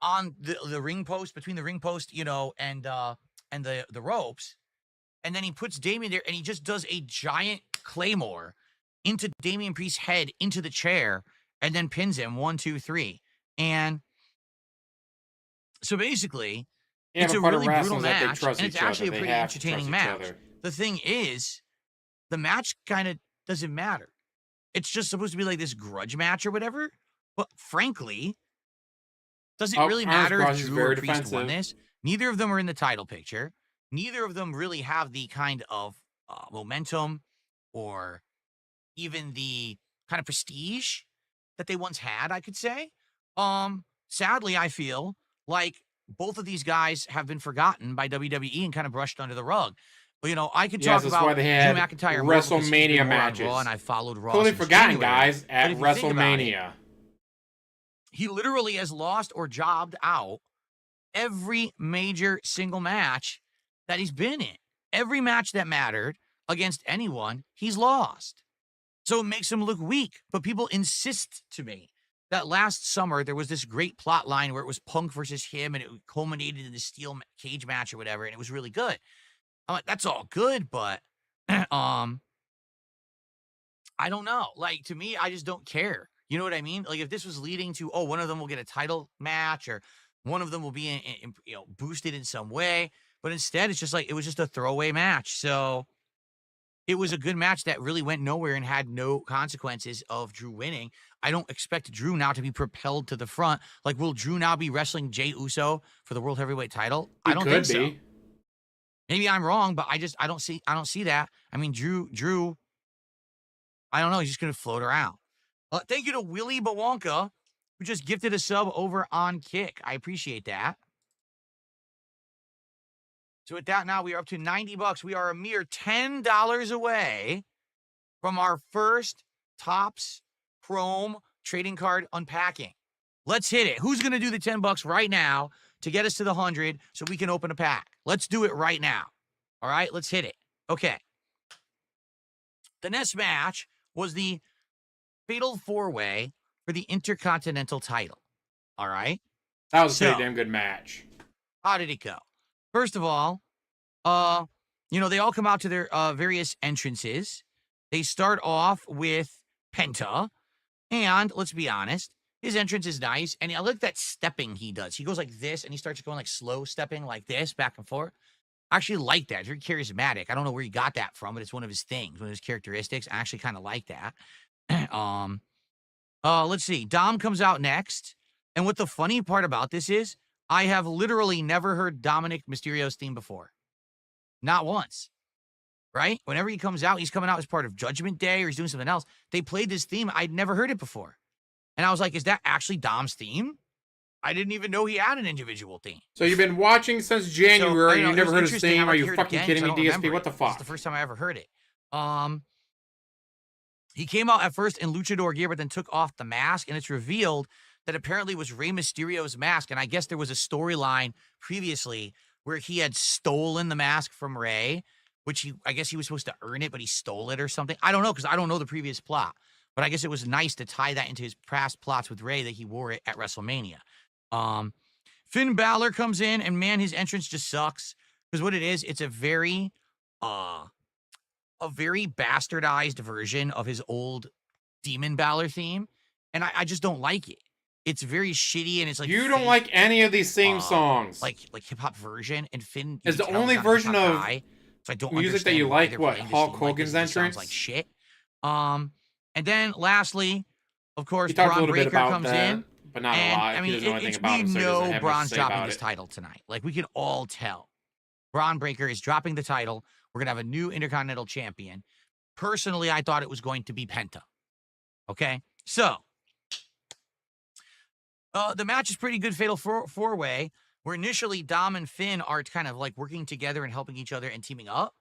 on the ring post, between the ring post, you know, and the ropes. And then he puts Damian there, and he just does a giant claymore into Damian Priest's head, into the chair, and then pins him 1, 2, 3. And so basically, it's a really brutal match, and it's actually a pretty entertaining match. the thing is, the match kind of doesn't matter. It's just supposed to be like this grudge match or whatever. But frankly, does it really matter if Drew or Priest won this? Neither of them are in the title picture. Neither of them really have the kind of momentum or even the kind of prestige that they once had, I could say. Sadly, I feel like both of these guys have been forgotten by WWE and kind of brushed under the rug. But, you know, I could talk about Drew McIntyre WrestleMania matches. Raw, and I followed Raw. Totally forgotten, guys, at WrestleMania. He literally has lost or jobbed out every major single match that he's been in. Every match that mattered against anyone, he's lost. So it makes him look weak. But people insist to me that last summer there was this great plot line where it was Punk versus him and it culminated in the steel cage match or whatever, and it was really good. I'm like, that's all good, but I don't know. Like, to me, I just don't care. You know what I mean? Like, if this was leading to, oh, one of them will get a title match or one of them will be boosted in some way, but instead it's just like, it was just a throwaway match. So it was a good match that really went nowhere and had no consequences of Drew winning. I don't expect Drew now to be propelled to the front. Like, will Drew now be wrestling Jey Uso for the World Heavyweight title? I don't think so. Maybe I'm wrong, but I don't see that. I mean, Drew, I don't know. He's just going to float around. Thank you to Willie Bawanka, who just gifted a sub over on Kick. I appreciate that. So with that, now we are up to $90. We are a mere $10 away from our first Topps Chrome trading card unpacking. Let's hit it. Who's going to do the $10 right now to get us to the 100 so we can open a pack? Let's do it right now. All right, let's hit it. Okay. The next match was the Fatal 4-Way for the Intercontinental title. All right. That was a pretty damn good match. How did it go? First of all, they all come out to their various entrances. They start off with Penta, and let's be honest, his entrance is nice, and I like that stepping he does. He goes like this, and he starts going like slow stepping like this, back and forth. I actually like that. It's very charismatic. I don't know where he got that from, but it's one of his things, one of his characteristics. I actually kind of like that. Let's see. Dom comes out next, and what the funny part about this is, I have literally never heard Dominic Mysterio's theme before. Not once. Right? Whenever he comes out, he's coming out as part of Judgment Day or he's doing something else. They played this theme. I'd never heard it before. And I was like, is that actually Dom's theme? I didn't even know he had an individual theme. So you've been watching since January. You never heard his theme. Are you fucking kidding me, DSP? What the fuck? It's the first time I ever heard it. He came out at first in luchador gear, but then took off the mask, and it's revealed that apparently was Rey Mysterio's mask. And I guess there was a storyline previously where he had stolen the mask from Rey, which I guess he was supposed to earn it, but he stole it or something. I don't know, because I don't know the previous plot. But I guess it was nice to tie that into his past plots with Rey that he wore it at WrestleMania. Finn Balor comes in, and man, his entrance just sucks. Because what it is, it's a very bastardized version of his old Demon Balor theme. And I just don't like it. It's very shitty, and it's like you don't like any of these theme songs, like hip hop version. And Finn is the only version of so I don't music that you like. What Hulk Hogan's entrance sounds like shit. And then lastly, of course, Braun Breaker comes in, but not a lot. I mean, we know Braun's dropping this title tonight. Like, we can all tell, Braun Breaker is dropping the title. We're gonna have a new Intercontinental Champion. Personally, I thought it was going to be Penta. Okay, so. The match is pretty good, Fatal 4-Way, where initially Dom and Finn are kind of like working together and helping each other and teaming up.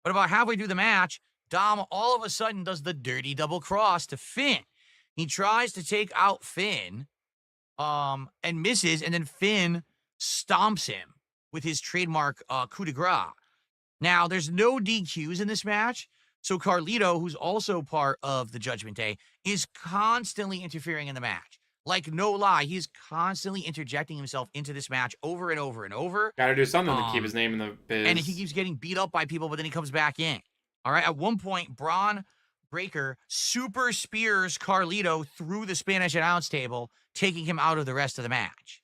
But about halfway through the match, Dom all of a sudden does the dirty double cross to Finn. He tries to take out Finn and misses, and then Finn stomps him with his trademark coup de grace. Now, there's no DQs in this match, so Carlito, who's also part of the Judgment Day, is constantly interfering in the match. Like, no lie, he's constantly interjecting himself into this match over and over and over. Gotta do something to keep his name in the biz. And he keeps getting beat up by people, but then he comes back in. All right, at one point, Braun Breaker super spears Carlito through the Spanish announce table, taking him out of the rest of the match.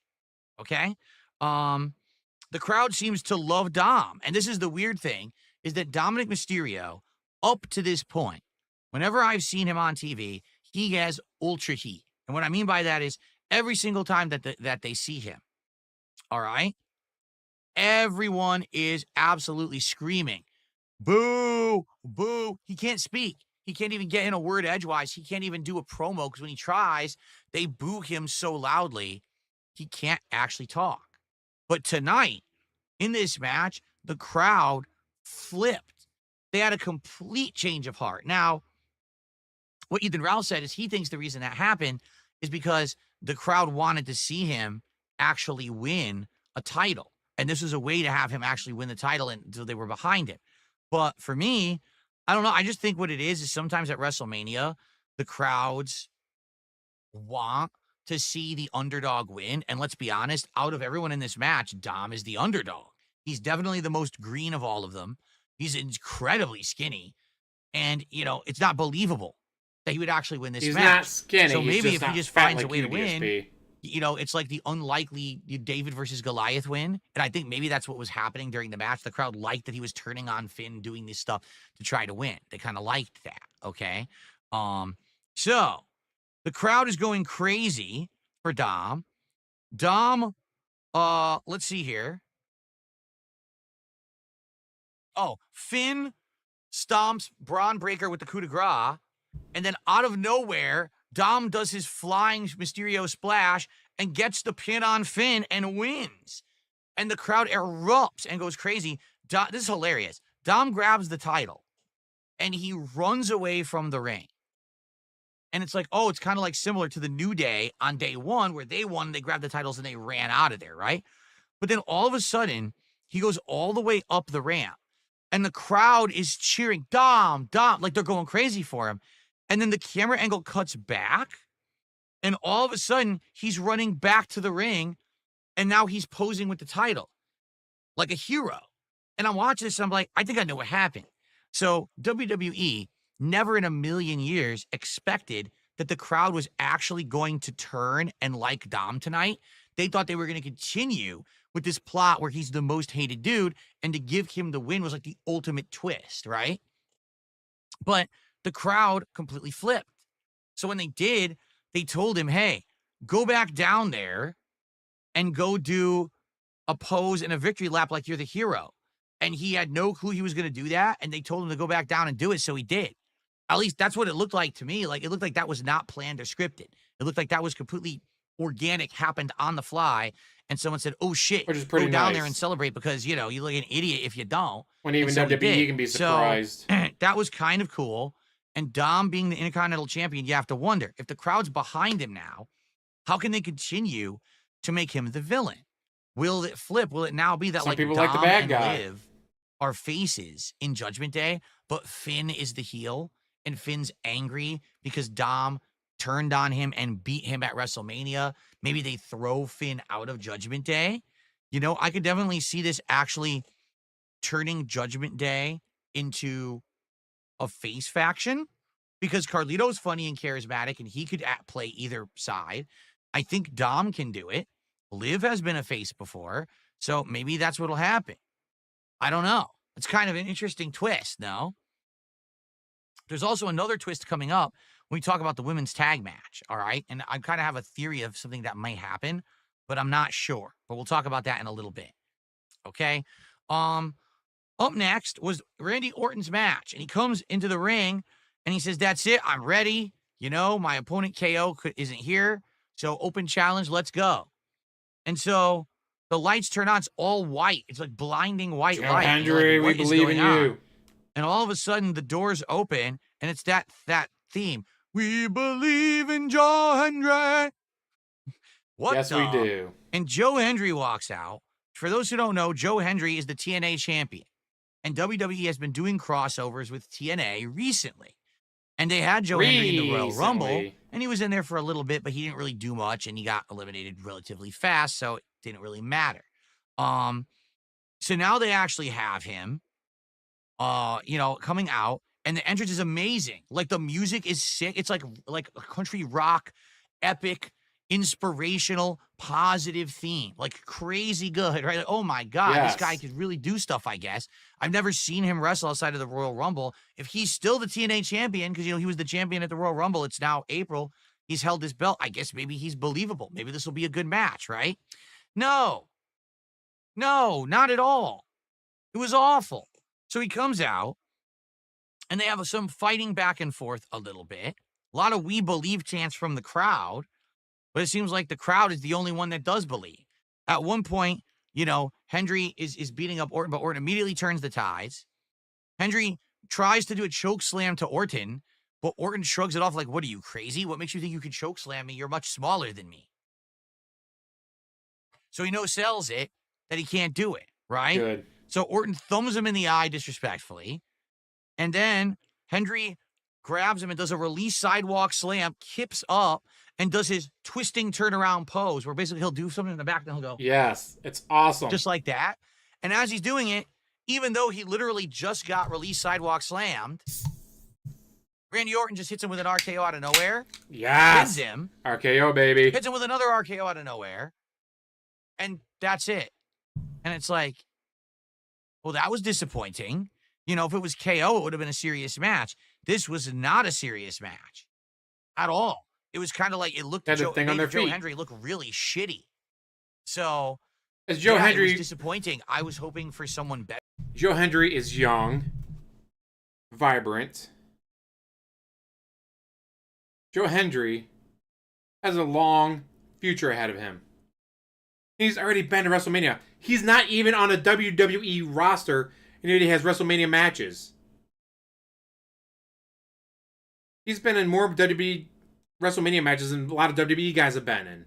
Okay? The crowd seems to love Dom. And this is the weird thing, is that Dominic Mysterio, up to this point, whenever I've seen him on TV, he has ultra heat. And what I mean by that is every single time that they see him, all right, everyone is absolutely screaming, boo, boo. He can't speak. He can't even get in a word edgewise. He can't even do a promo because when he tries, they boo him so loudly, he can't actually talk. But tonight, in this match, the crowd flipped. They had a complete change of heart. Now, what Ethan Rouse said is he thinks the reason that happened is because the crowd wanted to see him actually win a title. And this was a way to have him actually win the title, and so they were behind him. But for me, I don't know. I just think what it is sometimes at WrestleMania, the crowds want to see the underdog win. And let's be honest, out of everyone in this match, Dom is the underdog. He's definitely the most green of all of them. He's incredibly skinny. And, you know, it's not believable that he would actually win this He's match. not skinny. So he's maybe just if not he just fat finds like a way you, to win, DSP. you know, it's like the unlikely David versus Goliath win. And I think maybe that's what was happening during the match. The crowd liked that he was turning on Finn, doing this stuff to try to win. They kind of liked that. Okay. So the crowd is going crazy for Dom. Let's see here. Oh, Finn stomps Braun Breaker with the coup de grace. And then out of nowhere, Dom does his flying Mysterio splash and gets the pin on Finn and wins. And the crowd erupts and goes crazy. This is hilarious. Dom grabs the title and he runs away from the ring. And it's like, oh, it's kind of like similar to the New Day on day one where they won, they grabbed the titles and they ran out of there, right? But then all of a sudden, he goes all the way up the ramp. And the crowd is cheering, Dom, like they're going crazy for him. And then the camera angle cuts back. And all of a sudden, he's running back to the ring. And now he's posing with the title like a hero. And I'm watching this and I'm like, I think I know what happened. So WWE never in a million years expected that the crowd was actually going to turn and like Dom tonight. They thought they were going to continue with this plot where he's the most hated dude, and to give him the win was like the ultimate twist, right? But the crowd completely flipped. So when they did, they told him, hey, go back down there and go do a pose and a victory lap like you're the hero. And he had no clue he was going to do that, and they told him to go back down and do it, so he did. At least that's what it looked like to me. Like, it looked like that was not planned or scripted. It looked like that was completely organic, happened on the fly, and someone said, oh shit, Which is go pretty down there nice. and celebrate because, you know, you look like an idiot if you don't. When even And so he WWE did. can be So, surprised. that was kind of cool. And Dom being the Intercontinental Champion, you have to wonder, if the crowd's behind him now, how can they continue to make him the villain? Will it flip? Will it now be that Some like people Dom like the bad and guy. Liv are faces in Judgment Day, but Finn is the heel, and Finn's angry because Dom turned on him and beat him at WrestleMania? Maybe they throw Finn out of Judgment Day. You know, I could definitely see this actually turning Judgment Day into a face faction because Carlito's funny and charismatic and he could play either side. I think Dom can do it. Liv has been a face before, so maybe that's what'll happen. I don't know. It's kind of an interesting twist, no? There's also another twist coming up when we talk about the women's tag match, all right? And I kind of have a theory of something that might happen, but I'm not sure. But we'll talk about that in a little bit, okay? Up next was Randy Orton's match, and he comes into the ring, and he says, that's it, I'm ready. You know, my opponent KO isn't here, so open challenge, let's go. And so the lights turn on, it's all white. It's like blinding white Joe light. And you're Hendry, like, we what is believe going in on? you. And all of a sudden, the doors open, and it's that theme. We believe in Joe Hendry. What Yes, we do. And Joe Hendry walks out. For those who don't know, Joe Hendry is the TNA champion. And WWE has been doing crossovers with TNA recently. And they had Joe Hendry in the Royal Rumble, Recently. and he was in there for a little bit, but he didn't really do much, and he got eliminated relatively fast, so it didn't really matter. So now they actually have him, you know, coming out, and the entrance is amazing. Like, the music is sick. It's like a country rock, epic, inspirational, positive theme, like crazy good, right? Like, oh my God, this guy Yes. could really do stuff, I guess. I've never seen him wrestle outside of the Royal Rumble. If he's still the TNA champion, because, he was the champion at the Royal Rumble, it's now April, he's held his belt. I guess maybe he's believable. Maybe this will be a good match, right? No, not at all. It was awful. So he comes out, and they have some fighting back and forth a little bit. A lot of "we believe" chants from the crowd, but it seems like the crowd is the only one that does believe. At one point, Hendry is beating up Orton, but Orton immediately turns the tides. Hendry tries to do a choke slam to Orton, but Orton shrugs it off like, what are you, crazy? What makes you think you can choke slam me? You're much smaller than me. So he no-sells it that he can't do it, right? Good. So Orton thumbs him in the eye disrespectfully. And then Hendry grabs him and does a release sidewalk slam, kips up, and does his twisting turnaround pose where basically he'll do something in the back, then he'll go. Yes, it's awesome. Just like that. And as he's doing it, even though he literally just got release sidewalk slammed, Randy Orton just hits him with an RKO out of nowhere. Yes. Wins him. RKO, baby. Hits him with another RKO out of nowhere. And that's it. And it's like, well, that was disappointing. If it was KO, it would have been a serious match. This was not a serious match at all. It was kind of like it looked. Had the thing on their Joe feet. Hendry look really shitty. So As Joe it Hendry, was disappointing. I was hoping for someone better. Joe Hendry is young, vibrant. Joe Hendry has a long future ahead of him. He's already been to WrestleMania. He's not even on a WWE roster, and yet he has WrestleMania matches. He's been in more WWE WrestleMania matches than a lot of WWE guys have been in.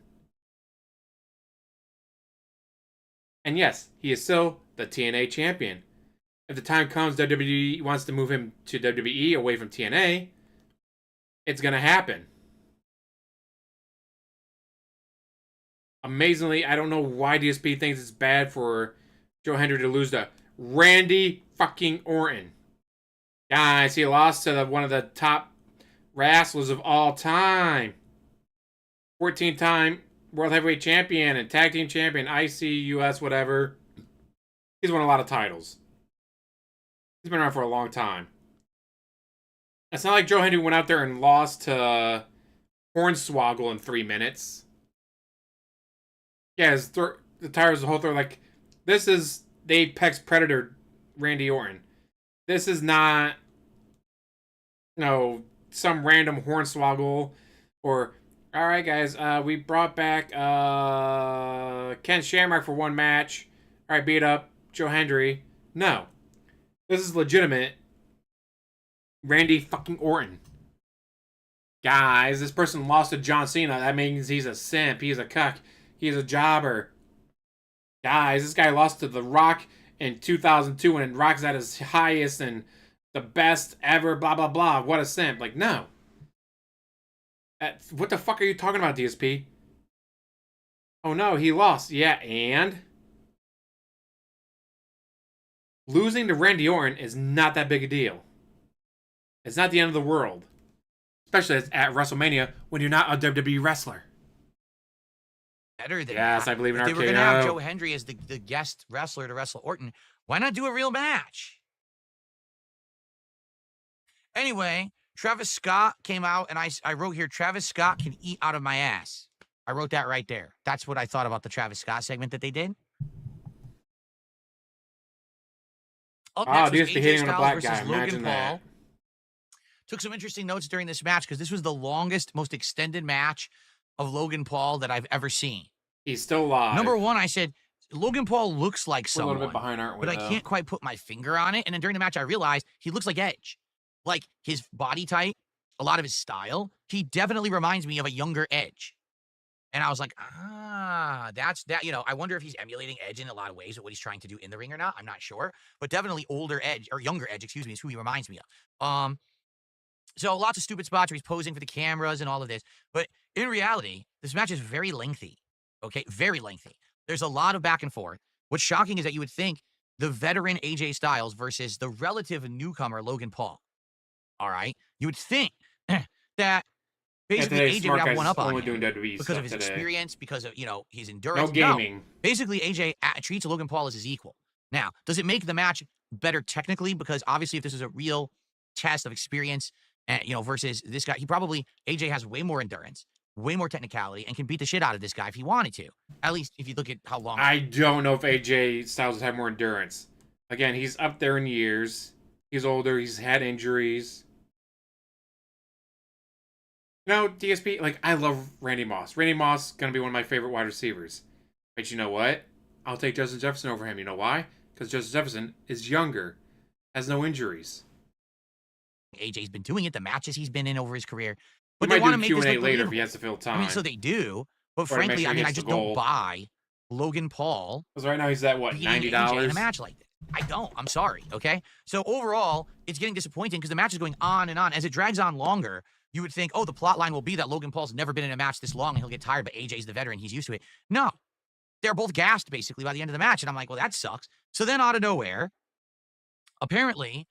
And yes, he is still the TNA champion. If the time comes WWE wants to move him to WWE away from TNA, it's going to happen. Amazingly, I don't know why DSP thinks it's bad for Joe Hendry to lose to Randy fucking Orton. Guys, he lost to one of the top wrestlers of all time. 14-time World Heavyweight Champion and Tag Team Champion, IC, US, whatever. He's won a lot of titles. He's been around for a long time. It's not like Joe Hendry went out there and lost to Hornswoggle in 3 minutes. Yeah, the tires the whole throw. Like, this is the apex predator, Randy Orton. This is not, some random Hornswoggle or, all right, guys, we brought back Ken Shamrock for one match. All right, beat up Joe Hendry. No. This is legitimate Randy fucking Orton. Guys, this person lost to John Cena. That means he's a simp. He's a cuck. He's a jobber. Guys, this guy lost to The Rock in 2002 when Rock's at his highest and the best ever, blah, blah, blah. What a simp. Like, no. What the fuck are you talking about, DSP? Oh, no, he lost. Yeah, and? Losing to Randy Orton is not that big a deal. It's not the end of the world. Especially at WrestleMania when you're not a WWE wrestler. Better than yes, that. I believe in If RKO. they were going to have Joe Hendry as the guest wrestler to wrestle Orton, why not do a real match? Anyway, Travis Scott came out, and I wrote here, Travis Scott can eat out of my ass. I wrote that right there. That's what I thought about the Travis Scott segment that they did. Up next was DSP AJ hitting on a Styles black versus guy. Logan Imagine Paul. that. Took some interesting notes during this match because this was the longest, most extended match of Logan Paul that I've ever seen. He's still live. Number one, I said, Logan Paul looks like We're someone. a little bit behind, aren't we? But I can't quite put my finger on it. And then during the match, I realized he looks like Edge. Like his body type, a lot of his style. He definitely reminds me of a younger Edge. And I was like, that's that. I wonder if he's emulating Edge in a lot of ways, or what he's trying to do in the ring or not. I'm not sure. But definitely older Edge, or younger Edge, excuse me, is who he reminds me of. So lots of stupid spots where he's posing for the cameras and all of this. But in reality, this match is very lengthy. Okay, very lengthy. There's a lot of back and forth. What's shocking is that you would think the veteran AJ Styles versus the relative newcomer Logan Paul. All right? You would think that basically today, AJ would Smark have guy's one up on only him doing WWE because stuff of his today. experience, because of, you know, his No endurance. gaming. Basically, AJ treats Logan Paul as his equal. Now, does it make the match better technically? Because obviously, if this is a real test of experience, you know, versus this guy, AJ has way more endurance, way more technicality, and can beat the shit out of this guy if he wanted to. At least if you look at how long. I don't know if AJ Styles has more endurance. Again, he's up there in years. He's older. He's had injuries. No, DSP, like, I love Randy Moss. Randy Moss is going to be one of my favorite wide receivers. But you know what? I'll take Justin Jefferson over him. You know why? Because Justin Jefferson is younger, has no injuries. AJ's been doing it, the matches he's been in over his career. But But he they want might to do make Q&A this look later if believable. he has to fill time. I mean, so they do. But Or to make frankly, sure I he mean, I gets just the goal. don't buy Logan Paul Because right now he's at, what, beating AJ in $90? a match like this. I don't. I'm sorry. Okay. So overall, it's getting disappointing because the match is going on and on. As it drags on longer, you would think, oh, the plot line will be that Logan Paul's never been in a match this long and he'll get tired, but AJ's the veteran. He's used to it. No. They're both gassed basically by the end of the match. And I'm like, well, that sucks. So then out of nowhere, apparently,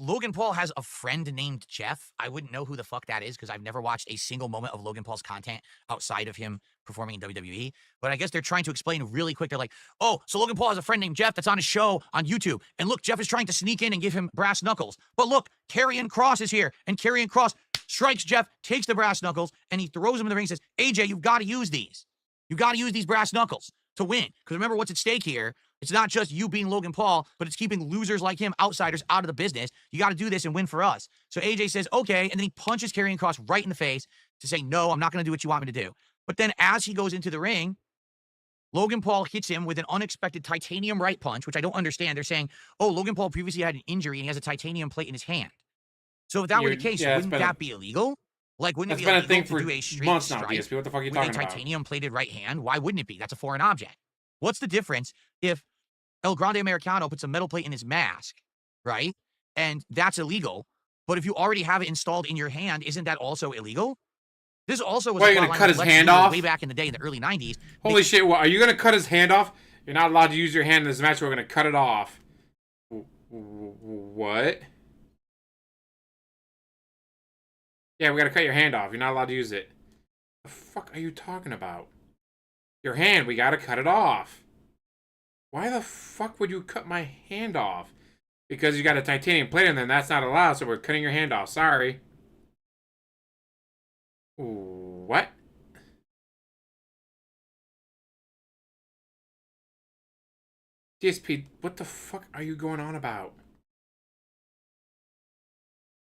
Logan Paul has a friend named Jeff. I wouldn't know who the fuck that is because I've never watched a single moment of Logan Paul's content outside of him performing in WWE. But I guess they're trying to explain really quick. They're like, oh, so Logan Paul has a friend named Jeff that's on his show on YouTube. And look, Jeff is trying to sneak in and give him brass knuckles. But look, Karrion Kross is here. And Karrion Kross strikes Jeff, takes the brass knuckles, and he throws them in the ring and says, AJ, you've got to use these. You got to use these brass knuckles to win. Because remember what's at stake here. It's not just you being Logan Paul, but it's keeping losers like him, outsiders, out of the business. You got to do this and win for us. So AJ says, okay, and then he punches Karrion Kross right in the face to say, no, I'm not going to do what you want me to do. But then as he goes into the ring, Logan Paul hits him with an unexpected titanium right punch, which I don't understand. They're saying, oh, Logan Paul previously had an injury and he has a titanium plate in his hand. So if that were the case, wouldn't that be illegal? Like, wouldn't it be illegal to do a straight months now, strike DSP. What the fuck are you with a talking about? titanium-plated right hand? Why wouldn't it be? That's a foreign object. What's the difference if El Grande Americano puts a metal plate in his mask, right? And that's illegal. But if you already have it installed in your hand, isn't that also illegal? This also was What, are you going to cut his hand off? Way back in the day in the early 90s. Holy shit, what, are you going to cut his hand off? You're not allowed to use your hand in this match. We're going to cut it off. What? Yeah, we got to cut your hand off. You're not allowed to use it. The fuck are you talking about? Your hand, we got to cut it off. Why the fuck would you cut my hand off? Because you got a titanium plate in there, and that's not allowed, so we're cutting your hand off. Sorry. What? DSP, what the fuck are you going on about?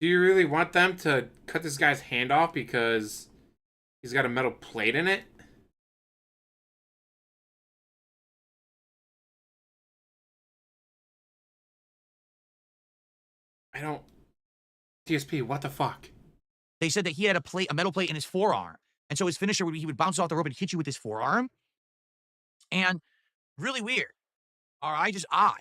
Do you really want them to cut this guy's hand off because he's got a metal plate in it? I don't... DSP, what the fuck? They said that he had a metal plate in his forearm. And so his finisher he would bounce off the rope and hit you with his forearm. And really weird. Or just odd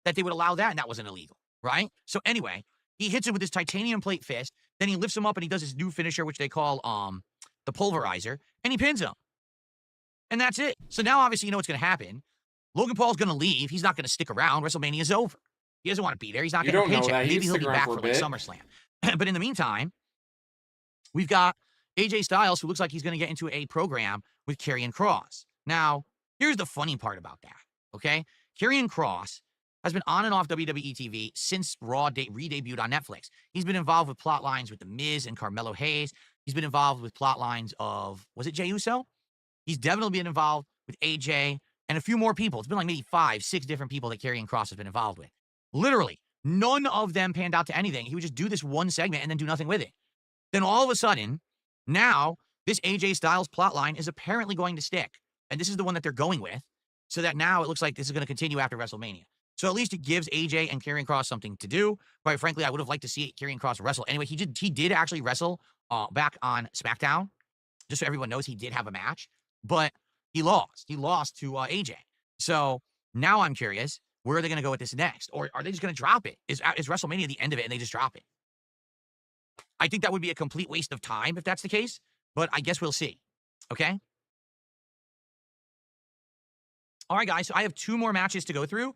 that they would allow that and that wasn't illegal, right? So anyway, he hits him with his titanium plate fist. Then he lifts him up and he does his new finisher, which they call the pulverizer, and he pins him. And that's it. So now obviously you know what's going to happen. Logan Paul's going to leave. He's not going to stick around. WrestleMania's over. He doesn't want to be there. He's not getting a paycheck. Maybe he'll be back for like SummerSlam. But in the meantime, we've got AJ Styles, who looks like he's going to get into a program with Karrion Kross. Now, here's the funny part about that, okay? Karrion Kross has been on and off WWE TV since Raw re-debuted on Netflix. He's been involved with plot lines with The Miz and Carmelo Hayes. He's been involved with plot lines of, was it Jey Uso? He's definitely been involved with AJ and a few more people. It's been like maybe 5, 6 different people that Karrion Kross has been involved with. Literally, none of them panned out to anything. He would just do this one segment and then do nothing with it. Then all of a sudden, now this AJ Styles plotline is apparently going to stick. And this is the one that they're going with. So that now it looks like this is going to continue after WrestleMania. So at least it gives AJ and Karrion Kross something to do. Quite frankly, I would have liked to see Karrion Kross wrestle. Anyway, he did actually wrestle back on SmackDown. Just so everyone knows, he did have a match. But he lost. He lost to AJ. So now I'm curious, where are they going to go with this next? Or are they just going to drop it? Is WrestleMania the end of it and they just drop it? I think that would be a complete waste of time if that's the case. But I guess we'll see. Okay? All right, guys. So I have 2 more matches to go through.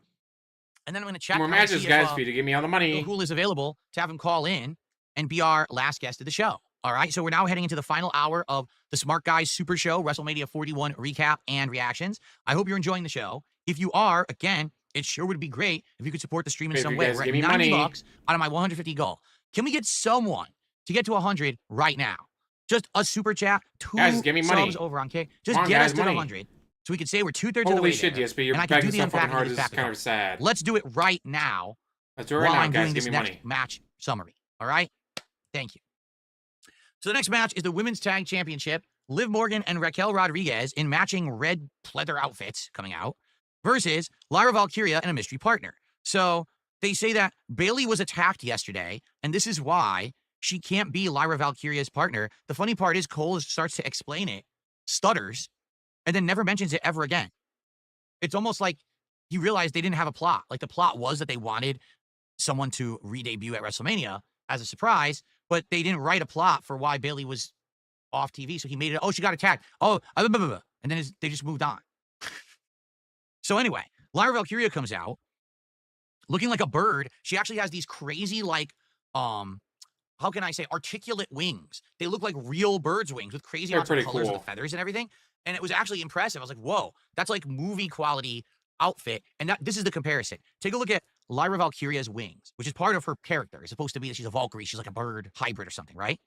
And then I'm going to check. More matches, guys, for you to give me all the money. Who is available to have him call in and be our last guest of the show. All right, so we're now heading into the final hour of the Smart Guys Super Show, WrestleMania 41 recap and reactions. I hope you're enjoying the show. If you are, again, it sure would be great if you could support the stream in If some you way. guys We're at give me 90 money. bucks out of my 150 goal. Can we get someone to get to 100 right now? Just a super chat, 2 Guys, give me money. subs over on K. Just Come on, get guys, us to the money. 100. So we could say we're 2/3 of the way Holy shit, there, DSP, you're and I can do begging the so fucking unpacking hard. of This this is kind of sad. Let's do it right now Let's do it right while now, I'm guys. doing Give this me next money. match summary. All right? Thank you. So the next match is the Women's Tag Championship. Liv Morgan and Raquel Rodriguez in matching red pleather outfits coming out versus Lyra Valkyria and a mystery partner. So they say that Bayley was attacked yesterday, and this is why she can't be Lyra Valkyria's partner. The funny part is Cole starts to explain it, stutters, and then never mentions it ever again. It's almost like he realized they didn't have a plot. Like the plot was that they wanted someone to re-debut at WrestleMania as a surprise, but they didn't write a plot for why Bayley was off TV. So he made it, oh, she got attacked. Oh, blah, blah, blah. And then they just moved on. So anyway, Lyra Valkyria comes out looking like a bird. She actually has these crazy, like, how can I say, articulate wings. They look like real birds' wings with crazy They're amounts of pretty colors cool. and the feathers and everything. And it was actually impressive. I was like, whoa, that's like movie quality outfit. And this is the comparison. Take a look at Lyra Valkyria's wings, which is part of her character. It's supposed to be that she's a Valkyrie. She's like a bird hybrid or something, right?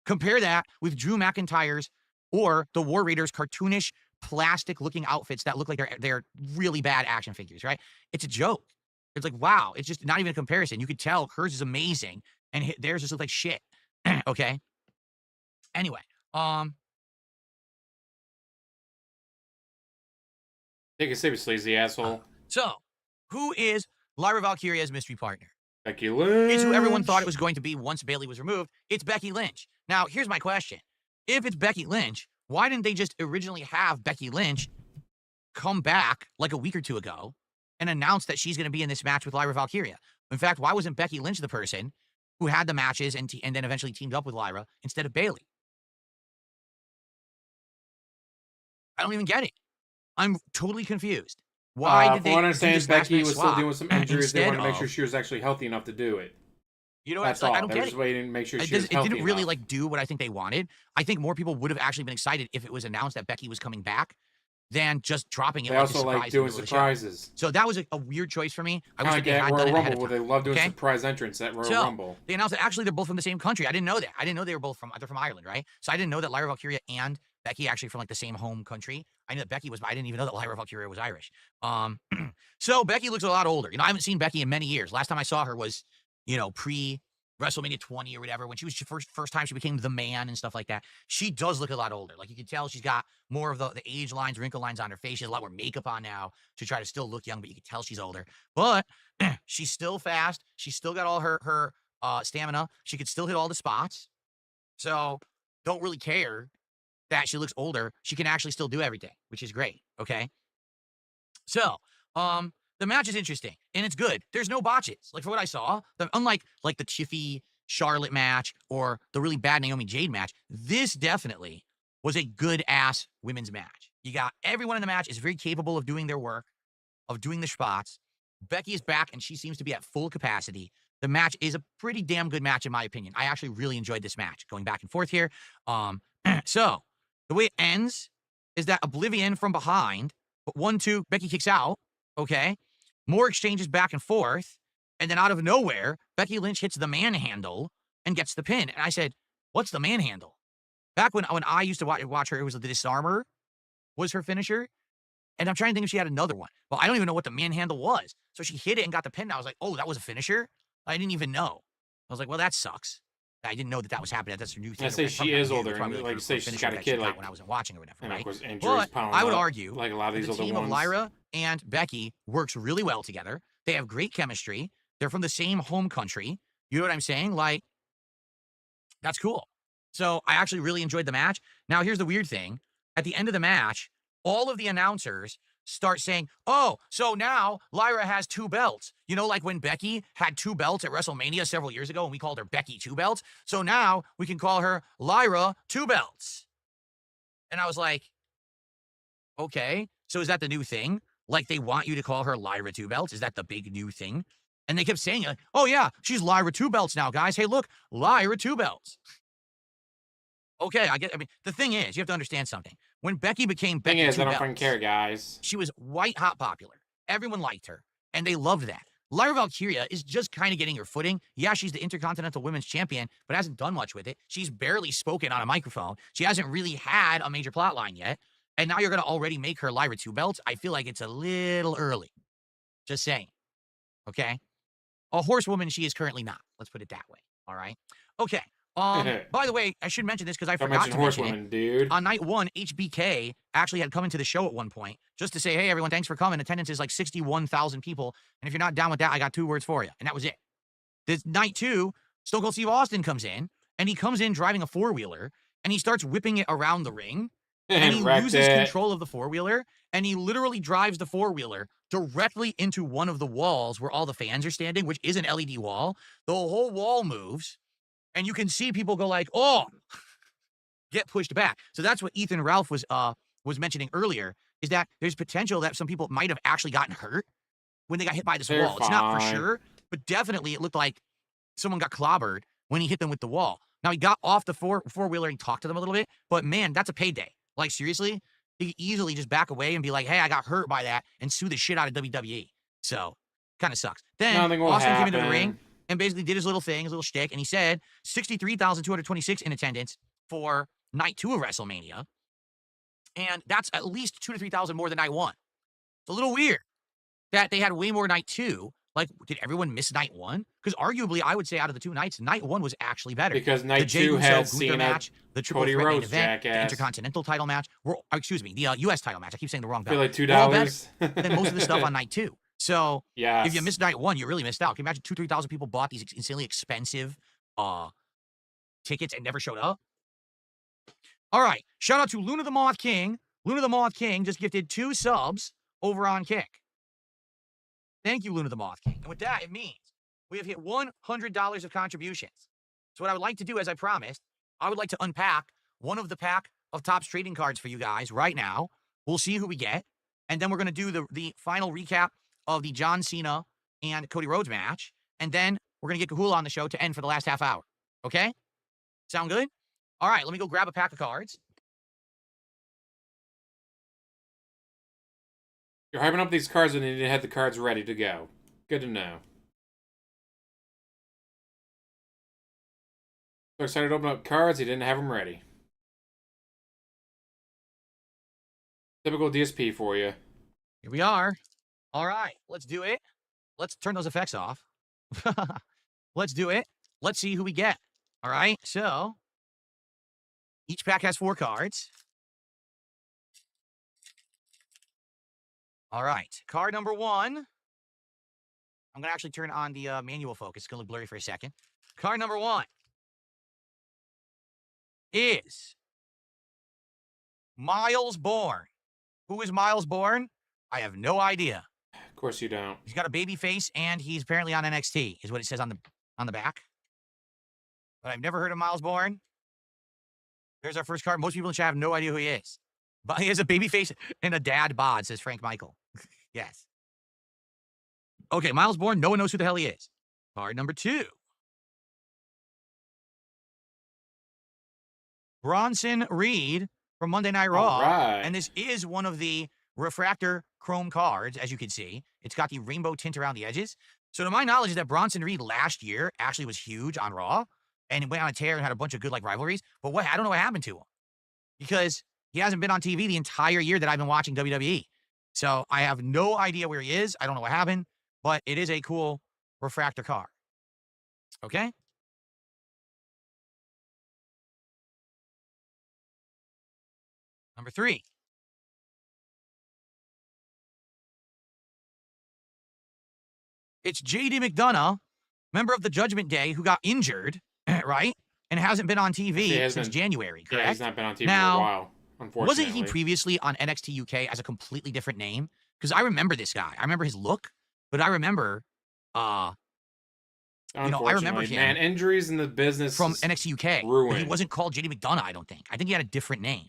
Compare that with Drew McIntyre's or the War Raiders cartoonish plastic-looking outfits that look like they're really bad action figures, right? It's a joke. It's like, wow, it's just not even a comparison. You could tell hers is amazing, and theirs just looks like shit. Okay? Anyway, Take it seriously, sleazy asshole. so who is Lyra Valkyria's mystery partner? Becky Lynch. It's who everyone thought it was going to be once Bayley was removed. It's Becky Lynch. Now, here's my question. If it's Becky Lynch, why didn't they just originally have Becky Lynch come back like a week or two ago and announce that she's going to be in this match with Lyra Valkyria? In fact, why wasn't Becky Lynch the person who had the matches and then eventually teamed up with Lyra instead of Bayley? I don't even get it. I'm totally confused. Why did they From what I do understand, this last Becky minute was still swap dealing with some injuries. They instead wanted to make of- sure she was actually healthy enough to do it. You know, That's like, all. I don't They get were it. just waiting to make sure It, she was healthy didn't really enough. like do what I think they wanted. I think more people would have actually been excited if it was announced that Becky was coming back than just dropping it. They like a also surprise like in the doing middle of the show. surprises. So that was a weird choice for me. I wish Kind that of they like had at done Royal it ahead Rumble, of where time. they love doing Okay? surprise entrance at Royal So, Rumble. They announced that actually they're both from the same country. I didn't know that. I didn't know they were both they're from Ireland, right? So I didn't know that Lyra Valkyria and Becky actually from like the same home country. I knew that Becky was, but I didn't even know that Lyra Valkyria was Irish. So Becky looks a lot older. You know, I haven't seen Becky in many years. Last time I saw her was, you know, pre WrestleMania 20 or whatever, when she was first time she became the man and stuff like that. She does look a lot older. Like you can tell she's got more of the age lines, wrinkle lines on her face. She has a lot more makeup on now to try to still look young, but you can tell she's older. But she's still fast. She's still got all her stamina. She could still hit all the spots. So don't really care that she looks older. She can actually still do everything, which is great. Okay. So, the match is interesting and it's good. There's no botches. Like for what I saw, unlike like the Tiffy Charlotte match or the really bad Naomi Jade match, this definitely was a good ass women's match. You got everyone in the match is very capable of doing their work, of doing the spots. Becky is back and she seems to be at full capacity. The match is a pretty damn good match in my opinion. I actually really enjoyed this match going back and forth here. So the way it ends is that Oblivion from behind, but 1-2, Becky kicks out. Okay. More exchanges back and forth. And then out of nowhere, Becky Lynch hits the manhandle and gets the pin. And I said, what's the manhandle? Back when I used to watch her, it was the disarmer was her finisher. And I'm trying to think if she had another one. Well, I don't even know what the manhandle was. So she hit it and got the pin. And I was like, oh, that was a finisher? I didn't even know. I was like, well, that sucks. I didn't know that was happening. That's her new thing. I say she is older, and like you say, she's got a kid. Like when I wasn't watching or whatever, and right? of course, injuries But piling I would up, argue like a lot of these the older team ones. of Lyra and Becky works really well together. They have great chemistry. They're from the same home country. You know what I'm saying? Like, that's cool. So I actually really enjoyed the match. Now, here's the weird thing. At the end of the match, all of the announcers start saying, oh, so now Lyra has 2 belts. You know, like when Becky had 2 belts at WrestleMania several years ago and we called her Becky 2 belts. So now we can call her Lyra 2 belts. And I was like, okay, so is that the new thing? Like they want you to call her Lyra 2 belts? Is that the big new thing? And they kept saying, like, oh yeah, she's Lyra 2 belts now, guys. Hey, look, Lyra 2 belts. Okay, I mean, the thing is, you have to understand something. When Becky became Thing Becky is, Two I don't fucking Belts, care, guys. she was white hot popular. Everyone liked her, and they loved that. Lyra Valkyria is just kind of getting her footing. Yeah, she's the Intercontinental Women's Champion, but hasn't done much with it. She's barely spoken on a microphone. She hasn't really had a major plot line yet. And now you're going to already make her Lyra Two Belts. I feel like it's a little early. Just saying. Okay? A horsewoman she is currently not. Let's put it that way. All right? Okay. By the way, I should mention this because I Don't forgot mention to mention it. horsewomen, dude. On night 1, HBK actually had come into the show at one point just to say, hey, everyone, thanks for coming. Attendance is like 61,000 people. And if you're not down with that, I got 2 words for you. And that was it. This night 2, Stone Cold Steve Austin comes in, and he comes in driving a 4-wheeler, and he starts whipping it around the ring, and he Wrecked loses it. control of the 4-wheeler, and he literally drives the 4-wheeler directly into one of the walls where all the fans are standing, which is an LED wall. The whole wall moves, and you can see people go like, oh, get pushed back. So that's what Ethan Ralph was mentioning earlier, is that there's potential that some people might have actually gotten hurt when they got hit by this They're wall. It's not for fine. sure, but definitely it looked like someone got clobbered when he hit them with the wall. Now, he got off the four-wheeler and talked to them a little bit, but man, that's a payday. Like, seriously, he could easily just back away and be like, hey, I got hurt by that, and sue the shit out of WWE. So, kind of sucks. Then, Nothing will Austin came into the happen. ring and basically did his little thing, his little shtick, and he said 63,226 in attendance for night 2 of WrestleMania. And that's at least 2,000 to 3,000 more than night 1. It's a little weird that they had way more night 2. Like, did everyone miss night 1? Because arguably, I would say out of the 2 nights, night 1 was actually better. Because The night Jey 2 Uso had Gunther Cena, match, the triple Cody threat main Rhodes, event, the jackass. Intercontinental title match, the U.S. title match. I keep saying the wrong I feel belt. like Were all better $2. than most of the stuff on night 2. So, Yes. if you missed night 1, you really missed out. Can you imagine 2,000 to 3,000 people bought these insanely expensive tickets and never showed up? All right. Shout out to Luna the Moth King. Luna the Moth King just gifted 2 subs over on Kick. Thank you, Luna the Moth King. And with that, it means we have hit $100 of contributions. So what I would like to do, as I promised, I would like to unpack one of the pack of Topps trading cards for you guys right now. We'll see who we get. And then we're going to do the final recap of the John Cena and Cody Rhodes match. And then we're going to get Kahula on the show to end for the last half hour. Okay? Sound good? All right, let me go grab a pack of cards. You're hyping up these cards and you need to have the cards ready to go. Good to know. So excited to open up cards, he didn't have them ready. Typical DSP for you. Here we are. All right, let's do it. Let's turn those effects off. Let's do it. Let's see who we get. All right, so each pack has 4 cards. All right, card number 1. I'm going to actually turn on the manual focus. It's going to look blurry for a second. Card number 1 is Miles Bourne. Who is Miles Bourne? I have no idea. Of course you don't. He's got a baby face, and he's apparently on NXT, is what it says on the back. But I've never heard of Miles Bourne. There's our first card. Most people in chat have no idea who he is. But he has a baby face and a dad bod, says Frank Michael. Yes. Okay, Miles Bourne, no one knows who the hell he is. Card number 2. Bronson Reed from Monday Night Raw. All right. And this is one of the refractor chrome cards, as you can see. It's got the rainbow tint around the edges. So to my knowledge is that Bronson Reed last year actually was huge on Raw and went on a tear and had a bunch of good like rivalries. But I don't know what happened to him because he hasn't been on TV the entire year that I've been watching WWE. So I have no idea where he is. I don't know what happened, but it is a cool refractor card. Okay? Number 3. It's JD McDonough, member of the Judgment Day, who got injured, right? And hasn't been on TV since January, correct? Yeah, he's not been on TV Now, for a while, unfortunately. Wasn't he previously on NXT UK as a completely different name? Because I remember this guy. I remember his look, but I remember, I remember him. Man, injuries in the business From NXT UK. ruined. But he wasn't called JD McDonough, I don't think. I think he had a different name.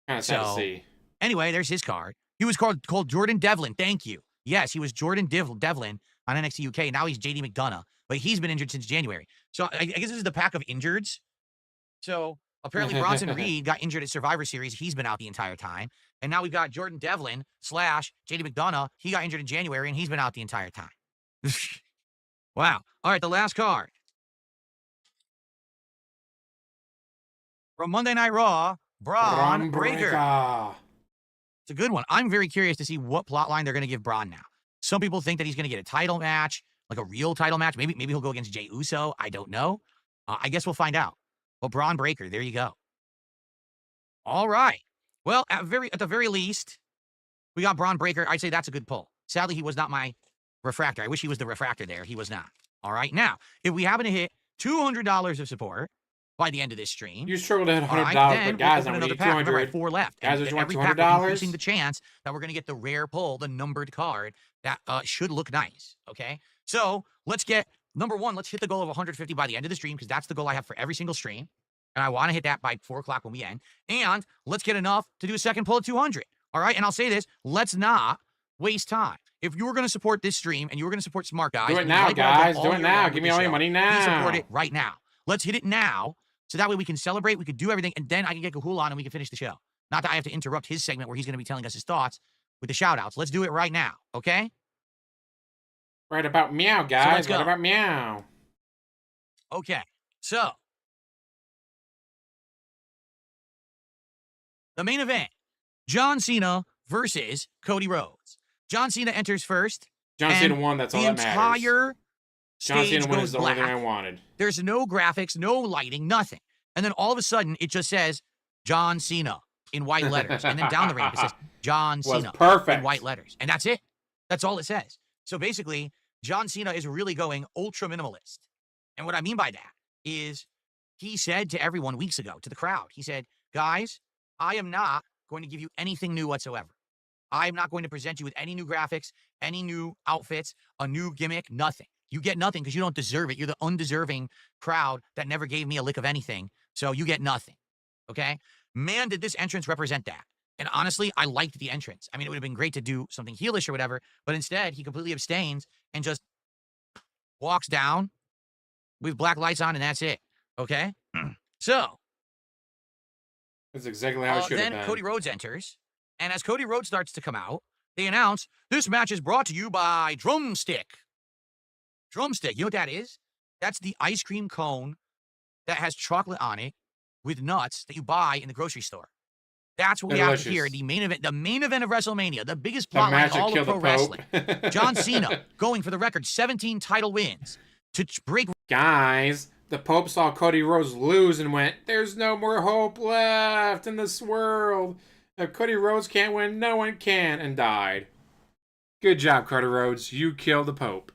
Kind of sad to So- see. Anyway, there's his card. He was called Jordan Devlin. Thank you. Yes, he was Jordan Devlin on NXT UK. Now he's JD McDonough, but he's been injured since January. So I guess this is the pack of injureds. So Apparently, Bronson Reed got injured at Survivor Series. He's been out the entire time. And now we've got Jordan Devlin / JD McDonough. He got injured in January, and he's been out the entire time. Wow. All right, the last card. From Monday Night Raw, Braun Breaker. It's a good one. I'm very curious to see what plot line they're going to give Braun now. Some people think that he's going to get a title match, like a real title match. Maybe he'll go against Jey Uso. I don't know. I guess we'll find out. Well, Braun Breaker, there you go. All right. Well, at the very least, we got Braun Breaker. I'd say that's a good pull. Sadly, he was not my refractor. I wish he was the refractor there. He was not. All right. Now, if we happen to hit $200 of support by the end of this stream, You struggled to hit $100, then but guys, we'll I'm open going to another pack. Remember, I 200. have 4 left. Guys, And just want every pack, we're $200. increasing the chance that we're going to get the rare pull, the numbered card that should look nice. Okay. So let's get number one. Let's hit the goal of 150 by the end of the stream because that's the goal I have for every single stream. And I want to hit that by 4 o'clock when we end. And let's get enough to do a second pull at 200. All right. And I'll say this, let's not waste time. If you were going to support this stream and you were going to support Smark guys, Do it and you now, like what I've done guys. all Do it year now. long Give with me the all your show, money please support now. it right now. Let's hit it now. So that way we can celebrate, we can do everything, and then I can get Gahul on and we can finish the show. Not that I have to interrupt his segment where he's going to be telling us his thoughts with the shout outs. Let's do it right now. Okay. Right about meow, let's guys. go. Right about meow. Okay. So the main event, John Cena versus Cody Rhodes. John Cena enters first. John and Cena won. That's all the that matters. entire John stage Cena won goes is the only thing I black. wanted. There's no graphics, no lighting, nothing. And then all of a sudden, it just says John Cena in white letters. And then down the ramp, it says John Was Cena perfect. in white letters. And that's it. That's all it says. So basically, John Cena is really going ultra minimalist. And what I mean by that is he said to everyone weeks ago, to the crowd, he said, guys, I am not going to give you anything new whatsoever. I am not going to present you with any new graphics, any new outfits, a new gimmick, nothing. You get nothing because you don't deserve it. You're the undeserving crowd that never gave me a lick of anything. So you get nothing. Okay? Man, did this entrance represent that. And honestly, I liked the entrance. I mean, it would have been great to do something heelish or whatever, but instead, he completely abstains and just walks down with black lights on, and that's it. Okay? So, That's exactly how it should have then been. Cody Rhodes enters, and as Cody Rhodes starts to come out, they announce, this match is brought to you by Drumstick. Drumstick, you know what that is? That's the ice cream cone that has chocolate on it with nuts that you buy in the grocery store. That's what we have here, Delicious. the main event of WrestleMania, the biggest The plot line match in that all of killed pro the wrestling. Pope. John Cena going for the record 17 title wins to break. Guys, the Pope saw Cody Rhodes lose and went, there's no more hope left in this world. If Cody Rhodes can't win, no one can, and died. Good job, Cody Rhodes. You killed the Pope.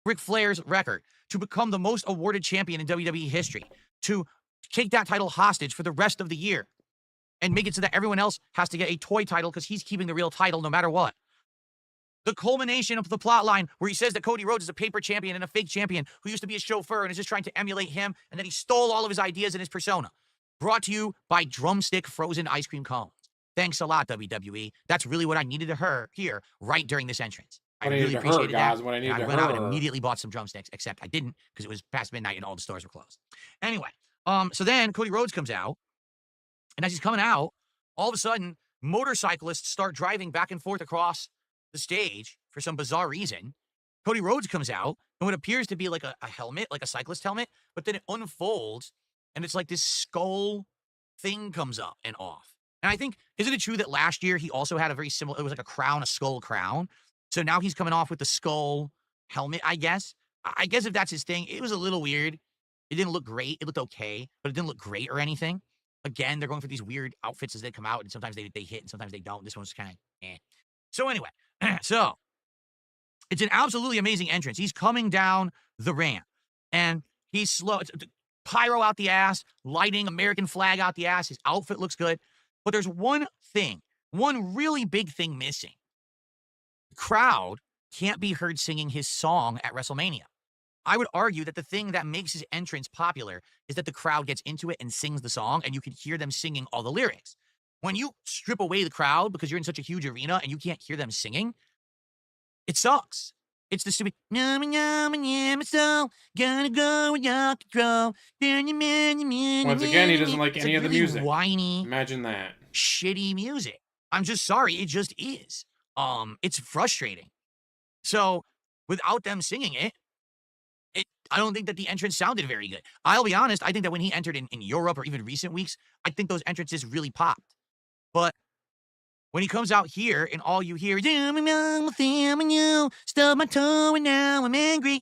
Ric Flair's record, to become the most awarded champion in WWE history, to take that title hostage for the rest of the year, and make it so that everyone else has to get a toy title because he's keeping the real title no matter what. The culmination of the plot line where he says that Cody Rhodes is a paper champion and a fake champion who used to be a chauffeur and is just trying to emulate him, and then he stole all of his ideas and his persona. Brought to you by Drumstick Frozen Ice Cream Cones. Thanks a lot, WWE. That's really what I needed to hear right during this entrance. I really appreciated that. What I And needed I to went out and her. immediately bought some drumsticks, except I didn't because it was past midnight and all the stores were closed. Anyway, so then Cody Rhodes comes out, and as he's coming out, all of a sudden, motorcyclists start driving back and forth across the stage for some bizarre reason. Cody Rhodes comes out, and what appears to be like a helmet, like a cyclist helmet, but then it unfolds, and it's like this skull thing comes up and off. And I think, isn't it true that last year he also had a very similar, it was like a crown, a skull crown. So now he's coming off with the skull helmet, I guess. I guess if that's his thing, it was a little weird. It didn't look great. It looked okay, but it didn't look great or anything. Again, they're going for these weird outfits as they come out, and sometimes they hit and sometimes they don't. This one's kind of eh. So anyway, so it's an absolutely amazing entrance. He's coming down the ramp, and he's slow. It's pyro out the ass, lighting, American flag out the ass. His outfit looks good. But there's one thing, one really big thing missing. The crowd can't be heard singing his song at WrestleMania. I would argue that the thing that makes his entrance popular is that the crowd gets into it and sings the song, and you can hear them singing all the lyrics. When you strip away the crowd because you're in such a huge arena and you can't hear them singing, it sucks. It's the stupid, so gonna go with your control. Once again, he doesn't like It's any of the really music. whiny, Imagine that. shitty music. I'm just sorry, it just is. It's frustrating. So without them singing it, I don't think that the entrance sounded very good. I'll be honest, I think that when he entered in Europe or even recent weeks, I think those entrances really popped. But when he comes out here and all you hear is, stub my toe and now I'm angry,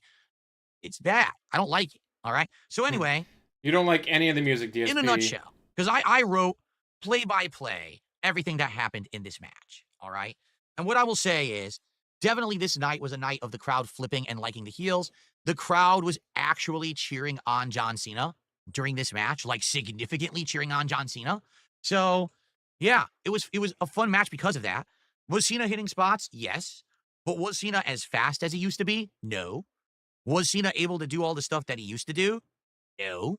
it's bad. I don't like it. All right. So anyway, You don't like any of the music, DSP. in a nutshell, because I wrote play by play everything that happened in this match. All right. And what I will say is definitely this night was a night of the crowd flipping and liking the heels. The crowd was actually cheering on John Cena during this match, like significantly cheering on John Cena. So yeah, it was a fun match because of that. Was Cena hitting spots? Yes. But was Cena as fast as he used to be? No. Was Cena able to do all the stuff that he used to do? No.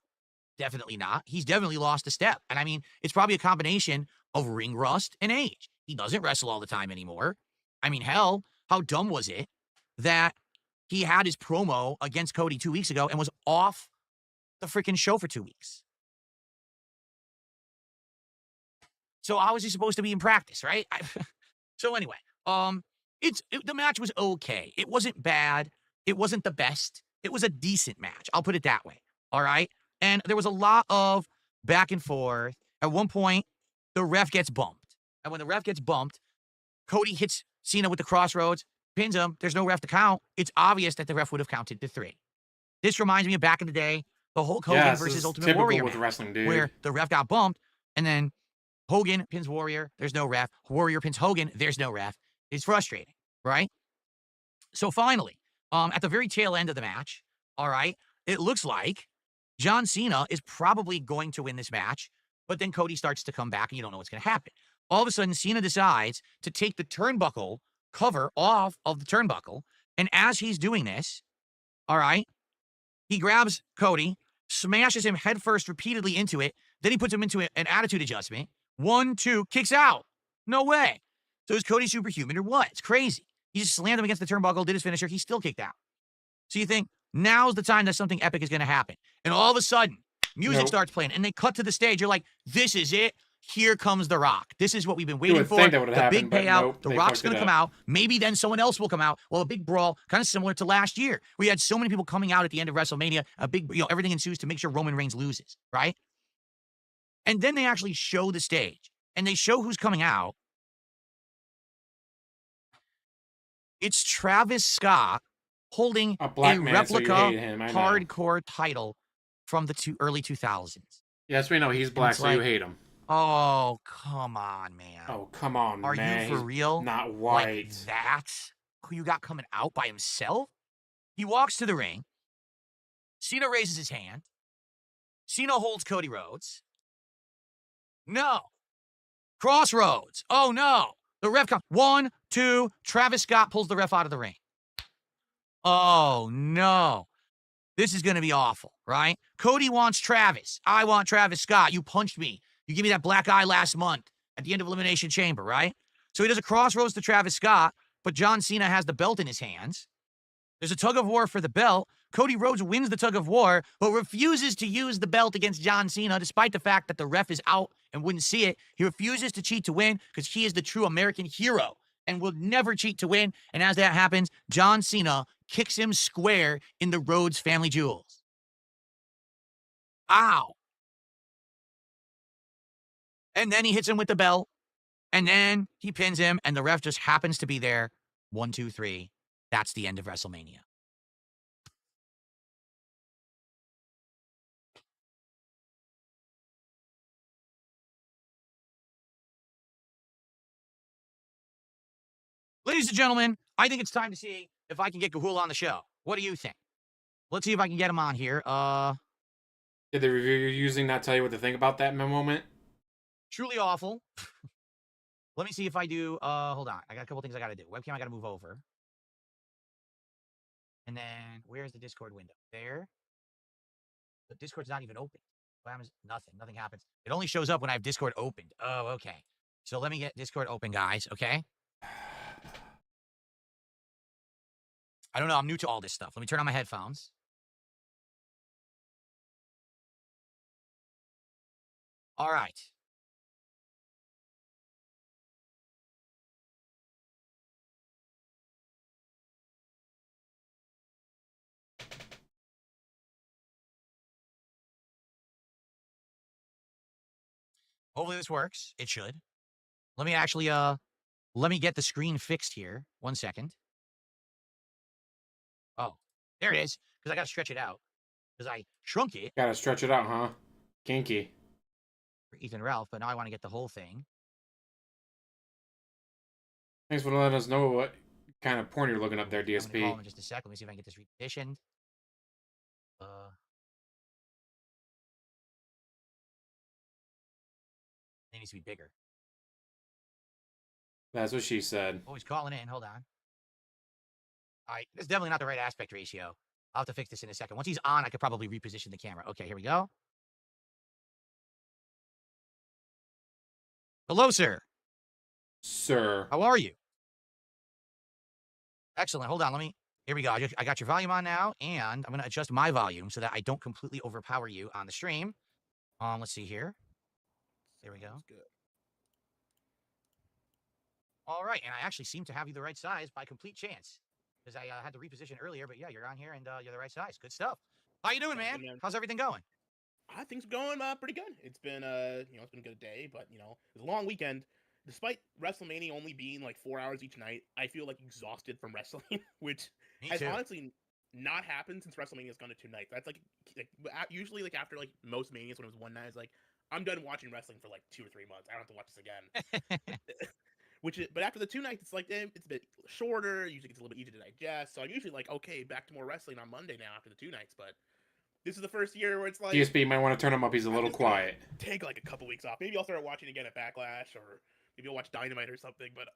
Definitely not. He's definitely lost a step. And I mean, it's probably a combination of ring rust and age. He doesn't wrestle all the time anymore. I mean, hell, how dumb was it that he had his promo against Cody 2 weeks ago and was off the freaking show for 2 weeks? So how was he supposed to be in practice, right? So anyway, the match was okay. It wasn't bad. It wasn't the best. It was a decent match. I'll put it that way. All right. And there was a lot of back and forth. At one point, the ref gets bumped. And when the ref gets bumped, Cody hits Cena with the crossroads, pins him. There's no ref to count. It's obvious that the ref would have counted to 3. This reminds me of back in the day, the Hulk Hogan versus Ultimate Warrior with match, wrestling, dude. where the ref got bumped, and then Hogan pins Warrior, there's no ref. Warrior pins Hogan, there's no ref. It's frustrating, right? So finally, at the very tail end of the match, all right, it looks like John Cena is probably going to win this match, but then Cody starts to come back and you don't know what's going to happen. All of a sudden, Cena decides to take the turnbuckle cover off of the turnbuckle, and as he's doing this, all right, he grabs Cody, smashes him headfirst repeatedly into it, then he puts him into an attitude adjustment. 1, 2, kicks out. No way. So is Cody superhuman or what? It's crazy. He just slammed him against the turnbuckle, did his finisher, he still kicked out. So you think, now's the time that something epic is going to happen. And all of a sudden, music starts playing, and they cut to the stage. You're like, this is it. Here comes The Rock. This is what we've been waiting for. The big payout. The Rock's going to come out. Maybe then someone else will come out. Well, a big brawl, kind of similar to last year. We had so many people coming out at the end of WrestleMania. A big, everything ensues to make sure Roman Reigns loses, right? And then they actually show the stage, and they show who's coming out. It's Travis Scott holding a replica hardcore title from the early 2000s. Yes, we know he's black, so you hate him. Oh, come on, man. Oh, come on, man. Are you for real? Not white. Like that's who you got coming out by himself? He walks to the ring. Cena raises his hand. Cena holds Cody Rhodes. No. Crossroads. Oh, no. The ref comes. 1, 2. Travis Scott pulls the ref out of the ring. Oh, no. This is going to be awful, right? Cody wants Travis. I want Travis Scott. You punched me. You gave me that black eye last month at the end of Elimination Chamber, right? So he does a crossroads to Travis Scott, but John Cena has the belt in his hands. There's a tug of war for the belt. Cody Rhodes wins the tug of war, but refuses to use the belt against John Cena, despite the fact that the ref is out and wouldn't see it. He refuses to cheat to win because he is the true American hero and will never cheat to win. And as that happens, John Cena kicks him square in the Rhodes family jewels. Ow. And then he hits him with the belt, and then he pins him, and the ref just happens to be there. 1, 2, 3. That's the end of WrestleMania. Ladies and gentlemen, I think it's time to see if I can get Gahul on the show. What do you think? Let's see if I can get him on here. Did the review you're using not tell you what to think about that moment? Truly awful. Let me see if I do. Hold on. I got a couple things I got to do. Webcam, I got to move over. And then, where's the Discord window? There. The Discord's not even open. What happens? Nothing. Nothing happens. It only shows up when I have Discord opened. Oh, okay. So let me get Discord open, guys. Okay. I don't know. I'm new to all this stuff. Let me turn on my headphones. All right. Hopefully this works. It should. Let me actually let me get the screen fixed here. 1 second. Oh, there it is. Because I gotta stretch it out. Because I shrunk it Gotta stretch it out, huh? Kinky. for Ethan Ralph, but now I want to get the whole thing. Thanks for letting us know what kind of porn you're looking up there, I'm gonna call him DSP. in just a sec. Let me see if I can get this repositioned. It needs to be bigger. That's what she said. Oh, he's calling in. Hold on. All right, this is definitely not the right aspect ratio. I'll have to fix this in a second. Once he's on, I could probably reposition the camera. Okay, here we go. Hello, sir. Sir. How are you? Excellent. Hold on. Here we go. I got your volume on now, and I'm going to adjust my volume so that I don't completely overpower you on the stream. Let's see here. There we go. Good. All right, and I actually seem to have you the right size by complete chance. Because I had to reposition earlier, but yeah, you're on here, and you're the right size. Good stuff. How you doing, man? Good, man. How's everything going? Things are going pretty good. It's been it's been a good day, but it was a long weekend. Despite WrestleMania only being like 4 hours each night, I feel like exhausted from wrestling, which Me has too. honestly not happened since WrestleMania's gone to 2 nights. That's like usually like after like most manias when it was one night, it's like I'm done watching wrestling for like 2 or 3 months. I don't have to watch this again. But after the 2 nights, it's like it's a bit shorter. Usually it's a little bit easier to digest. So I'm usually like, okay, back to more wrestling on Monday now after the 2 nights. But this is the first year where it's like DSP might want to turn him up. He's a little quiet. take like a couple weeks off. Maybe I'll start watching again at Backlash, or maybe I'll watch Dynamite or something. But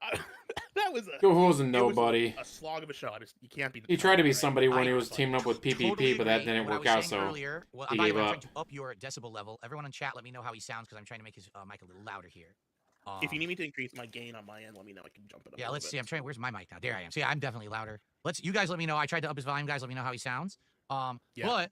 that was Who was a it was nobody? a slog of a show. You can't be. He tried to be somebody when I he was teaming up with PPP, Totally but that agree. didn't What I work was out, saying so earlier, well, he by the gave way, I'm up. trying to up your decibel level. Everyone in chat, let me know how he sounds because I'm trying to make his mic a little louder here. If you need me to increase my gain on my end, let me know. I can jump it up. Yeah, let's see. I'm trying. Where's my mic now? There I am. See, I'm definitely louder. You guys let me know. I tried to up his volume, guys. Let me know how he sounds. Yeah. But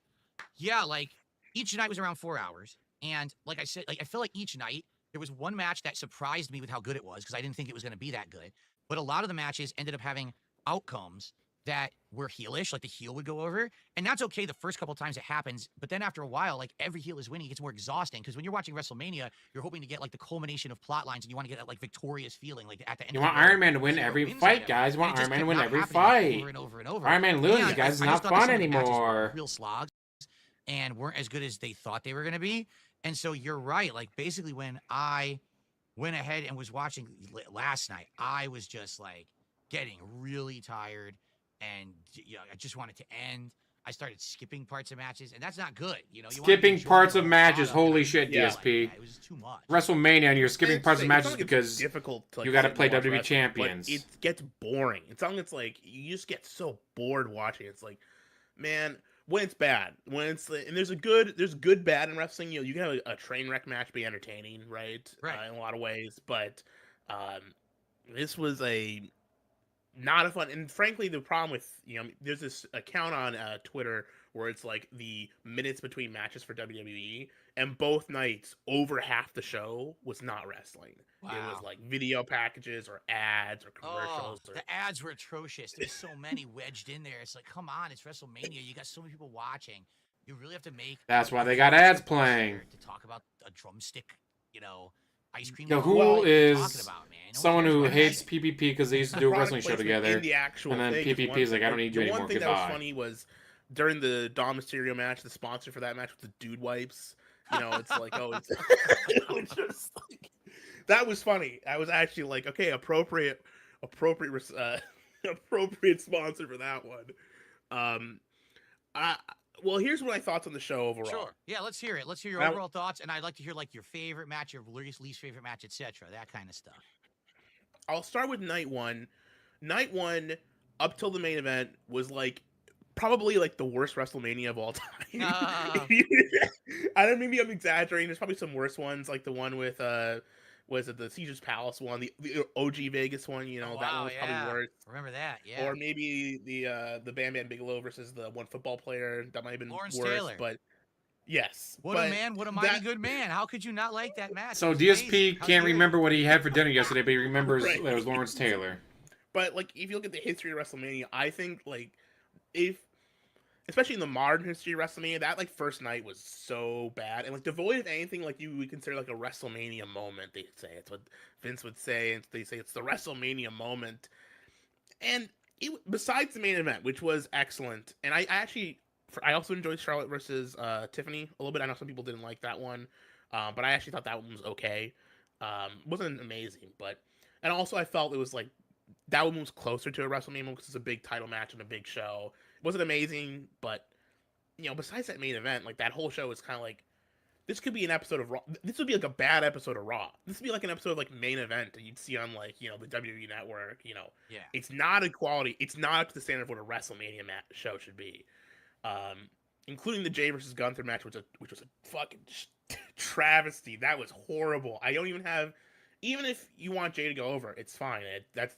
yeah, like each night was around 4 hours, and like I said, like I feel like each night there was one match that surprised me with how good it was because I didn't think it was going to be that good. But a lot of the matches ended up having outcomes that were heelish, like the heel would go over, and that's okay the first couple times it happens. But then after a while, like every heel is winning, it gets more exhausting because when you're watching WrestleMania, you're hoping to get like the culmination of plot lines, and you want to get that like victorious feeling, like at the end. You of want the road, Iron Man to win hero every wins fight, whatever. guys. You And want it Iron just Man to kept win not every happening, like, fight. over and over and over. Iron Man loses, And guys. It's I not just thought that fun some of the matches were anymore. real slogs and weren't as good as they thought they were going to be. And so you're right. Like basically when I went ahead and was watching last night, I was just like getting really tired and I just wanted to end. I started skipping parts of matches, and that's not good. You wanna Skipping enjoy parts the of whole matches. product, and Holy I shit, didn't feel DSP. like that. It was too much. WrestleMania, and you're skipping parts of matches because difficult to, like, you got to sit play and watch WWE wrestling, champions. But it gets boring. It's something that's like you just get so bored watching. It's like, man, when it's bad, and there's good bad in wrestling. You can have a train wreck match be entertaining, right? Right. In a lot of ways, but this was not a fun. And frankly, the problem with there's this account on Twitter where it's like the minutes between matches for WWE, and both nights over half the show was not wrestling. It was Wow. like video packages or ads or Oh, commercials. the ads were atrocious. There's so many wedged in there. It's like, come on, it's WrestleMania. You got so many people watching. You really have to make. That's why they got ads playing. To talk about a drumstick, ice cream. The cone. Who What are you is talking about, man? No one someone cares who about hates that. PPP because they used to do a Product wrestling show placement together. in the actual And then thing is PPP one is like, thing. I don't need you The anymore. one thing that Goodbye. was funny was during the Dom Mysterio match, the sponsor for that match was the Dude Wipes. It's like, oh, it's, it's just like, that was funny. I was actually like, okay, appropriate appropriate sponsor for that one. Well, here's my thoughts on the show overall. Sure. Yeah, let's hear it. Let's hear your Now- overall thoughts, and I'd like to hear like your favorite match, your least favorite match, etc. That kind of stuff. I'll start with night one. Night one, up till the main event, was like probably like the worst WrestleMania of all time. No. I don't. Maybe I'm exaggerating. There's probably some worse ones, like the one with Was it the Caesar's Palace one, the OG Vegas one? You know, Oh, that one wow, was yeah. probably worse. Remember that? Yeah. Or maybe the Bam Bam Bigelow versus the one football player. That might have been Lawrence worse. Taylor. But yes, What a but man! What a mighty good man! How could you not like that match? It So was DSP amazing. How can't dare remember you? what he had for dinner yesterday, but he remembers Right. that it was Lawrence Taylor. But like, if you look at the history of WrestleMania, I think like if especially in the modern history of WrestleMania, that like first night was so bad and like devoid of anything like you would consider like a WrestleMania moment. They say it's what Vince would say, and they say it's the WrestleMania moment. And besides the main event, which was excellent, and I also enjoyed Charlotte versus Tiffany a little bit. I know some people didn't like that one, but I actually thought that one was okay. Wasn't amazing, but and also I felt it was like that one was closer to a WrestleMania because it's a big title match and a big show. It wasn't amazing, but besides that main event, like that whole show is kind of like this could be an episode of Raw. This would be like a bad episode of Raw. This would be like an episode of like main event that you'd see on like the WWE Network. Yeah. It's not a quality. It's not up to the standard of what a WrestleMania show should be, including the Jay versus Gunther match, which was a fucking travesty. That was horrible. I don't even have. Even if you want Jay to go over, it's fine.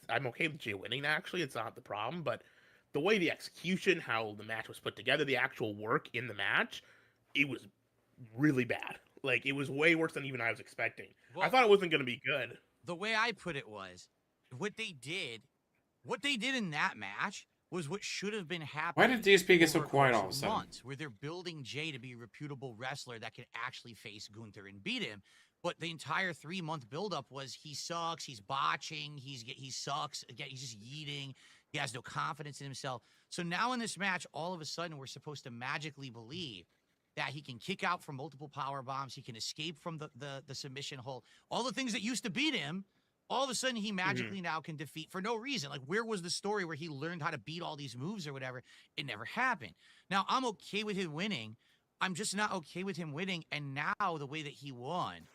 I'm okay with Jay winning. Actually, it's not the problem. But the way the execution, how the match was put together, the actual work in the match, it was really bad. Like it was way worse than even I was expecting. Well, I thought it wasn't going to be good. The way I put it was, what they did in that match was what should have been happening. Why did DSP get so over a quiet course all of a sudden? months, where they're building Jay to be a reputable wrestler that could actually face Gunther and beat him. But the entire 3-month buildup was he sucks, he's botching, he sucks, again, he's just yeeting, he has no confidence in himself. So now in this match, all of a sudden, we're supposed to magically believe that he can kick out from multiple power bombs, he can escape from the submission hold, all the things that used to beat him. All of a sudden, he magically now can defeat for no reason. Like, where was the story where he learned how to beat all these moves or whatever? It never happened. Now, I'm okay with him winning. I'm just not okay with him winning. And now the way that he won,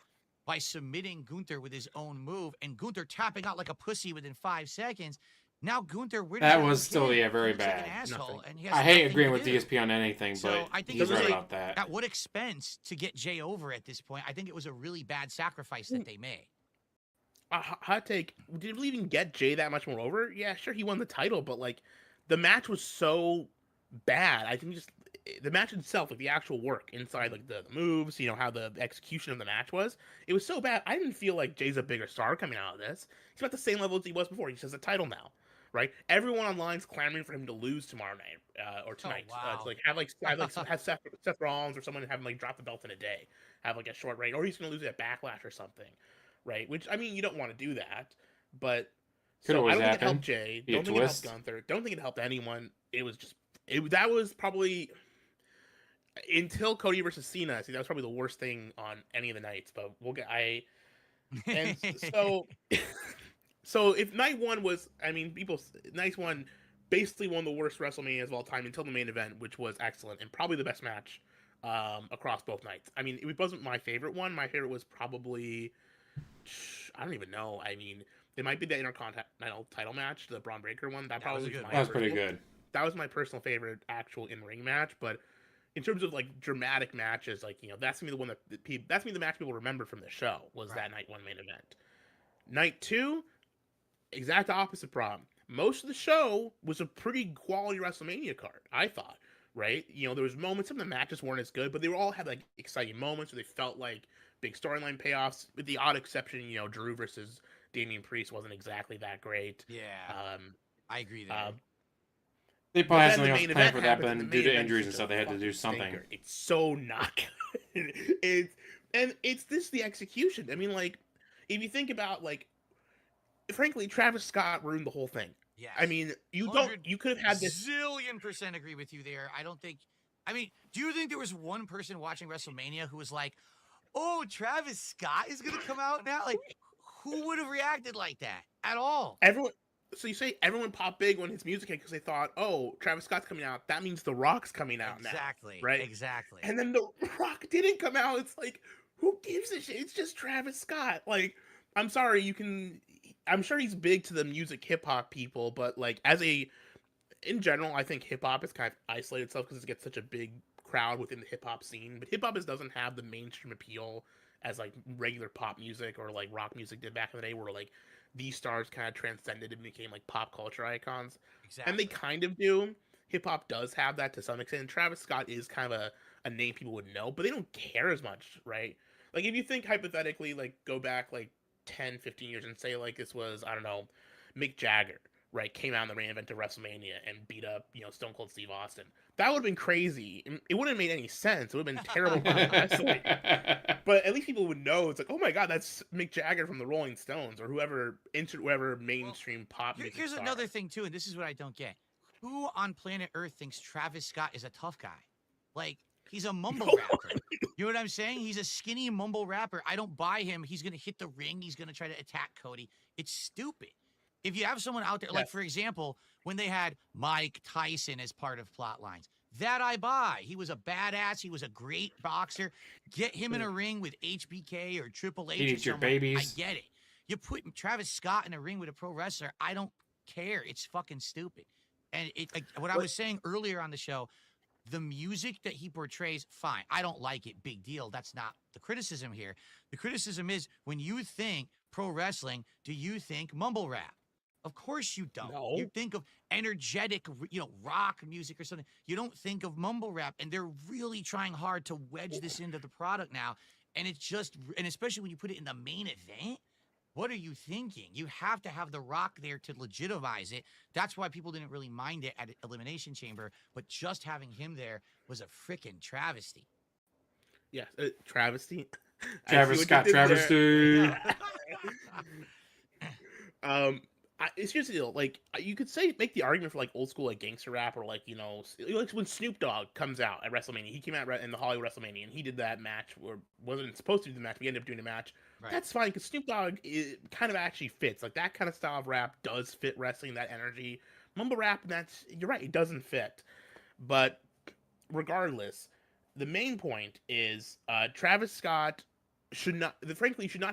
by submitting Gunther with his own move and Gunther tapping out like a pussy within 5 seconds. Now Gunther, that was still very bad. I hate agreeing with DSP on anything, but I think he's right about that. At what expense to get Jay over at this point? I think it was a really bad sacrifice that they made. Hot take. Did we even get Jay that much more over? Yeah, sure, he won the title, but like the match was so bad. I think just the match itself, like the actual work inside, like the moves, how the execution of the match was, it was so bad. I didn't feel like Jay's a bigger star coming out of this. He's about the same level as he was before. He just has a title now, right? Everyone online's clamoring for him to lose tomorrow night or tonight. Oh, wow. To have Seth Rollins or someone have him like drop the belt in a day, have like a short reign, or he's gonna lose it at Backlash or something. Right, which I mean, you don't want to do that, but so I don't think it helped Jay. Don't think it helped Gunther. Don't think it helped anyone. It was just that was probably until Cody versus Cena. See, that was probably the worst thing on any of the nights. But and so if night one was, I mean, night one basically one of the worst WrestleManias of all time until the main event, which was excellent and probably the best match across both nights. I mean, it wasn't my favorite one. My favorite was probably. I don't even know. I mean, it might be the Intercontinental title match, the Braun Breaker one. That probably was that was pretty good. That was my personal favorite actual in-ring match. But in terms of like dramatic matches, like that's gonna be the one that's gonna be the match people remember from the show was that night one main event. Night two, exact opposite problem. Most of the show was a pretty quality WrestleMania card, I thought. Right? There was moments, some of the matches weren't as good, but they all had like exciting moments where they felt like big storyline payoffs, with the odd exception, Drew versus Damian Priest wasn't exactly that great. Yeah, I agree there. They probably had something else planned for that, but due to injuries and stuff, they had to do something. It's so not good. It's the execution. I mean, like, if you think about, like, frankly, Travis Scott ruined the whole thing. Yeah. I mean, you could have had this zillion% agree with you there. Do you think there was one person watching WrestleMania who was like, oh, Travis Scott is going to come out now? Like, who would have reacted like that at all? So you say everyone popped big when his music hit because they thought, oh, Travis Scott's coming out. That means The Rock's coming out now. Exactly. Right? Exactly. And then The Rock didn't come out. It's like, who gives a shit? It's just Travis Scott. Like, I'm sorry, I'm sure he's big to the music hip-hop people, but, like, in general, I think hip-hop has kind of isolated itself because it gets such a big crowd within the hip hop scene, but hip hop doesn't have the mainstream appeal as like regular pop music or like rock music did back in the day, where like these stars kind of transcended and became like pop culture icons. And they Exactly. kind of do. Hip hop does have that to some extent. And Travis Scott is kind of a name people would know, but they don't care as much, right? Like if you think hypothetically, like go back like 10, 15 years and say like this was, I don't know, Mick Jagger, right? Came out in the main event of WrestleMania and beat up, Stone Cold Steve Austin. That would have been crazy. It wouldn't have made any sense. It would have been terrible for wrestling. But at least people would know it's like, oh my god, that's Mick Jagger from the Rolling Stones or whoever mainstream pop music Here's star. another thing too, and this is what I don't get. Who on planet Earth thinks Travis Scott is a tough guy? Like, he's a mumble rapper. You know what I'm saying? He's a skinny mumble rapper. I don't buy him. He's gonna hit the ring. He's gonna try to attack Cody. It's stupid. If you have someone out there, like for example, when they had Mike Tyson as part of plot lines, that I buy. He was a badass. He was a great boxer. Get him in a ring with HBK or Triple H. He or needs your someone. babies. I get it. You put Travis Scott in a ring with a pro wrestler. I don't care. It's fucking stupid. And what I was saying earlier on the show, the music that he portrays, fine. I don't like it. Big deal. That's not the criticism here. The criticism is when you think pro wrestling, do you think mumble rap? Of course you don't. No. You think of energetic, rock music or something. You don't think of mumble rap. And they're really trying hard to wedge this into the product now. And it's just, and especially when you put it in the main event, what are you thinking? You have to have The Rock there to legitimize it. That's why people didn't really mind it at Elimination Chamber, but just having him there was a freaking travesty. Yes, travesty. Travis Scott travesty. It's just like you could make the argument for like old school like gangster rap or like like when Snoop Dogg comes out at WrestleMania, he came out in the Hollywood WrestleMania and he did that match or wasn't supposed to do the match, but he ended up doing a match. Right. That's fine because Snoop Dogg kind of actually fits like that kind of style of rap does fit wrestling, that energy. Mumble rap, you're right, it doesn't fit. But regardless, the main point is Travis Scott should not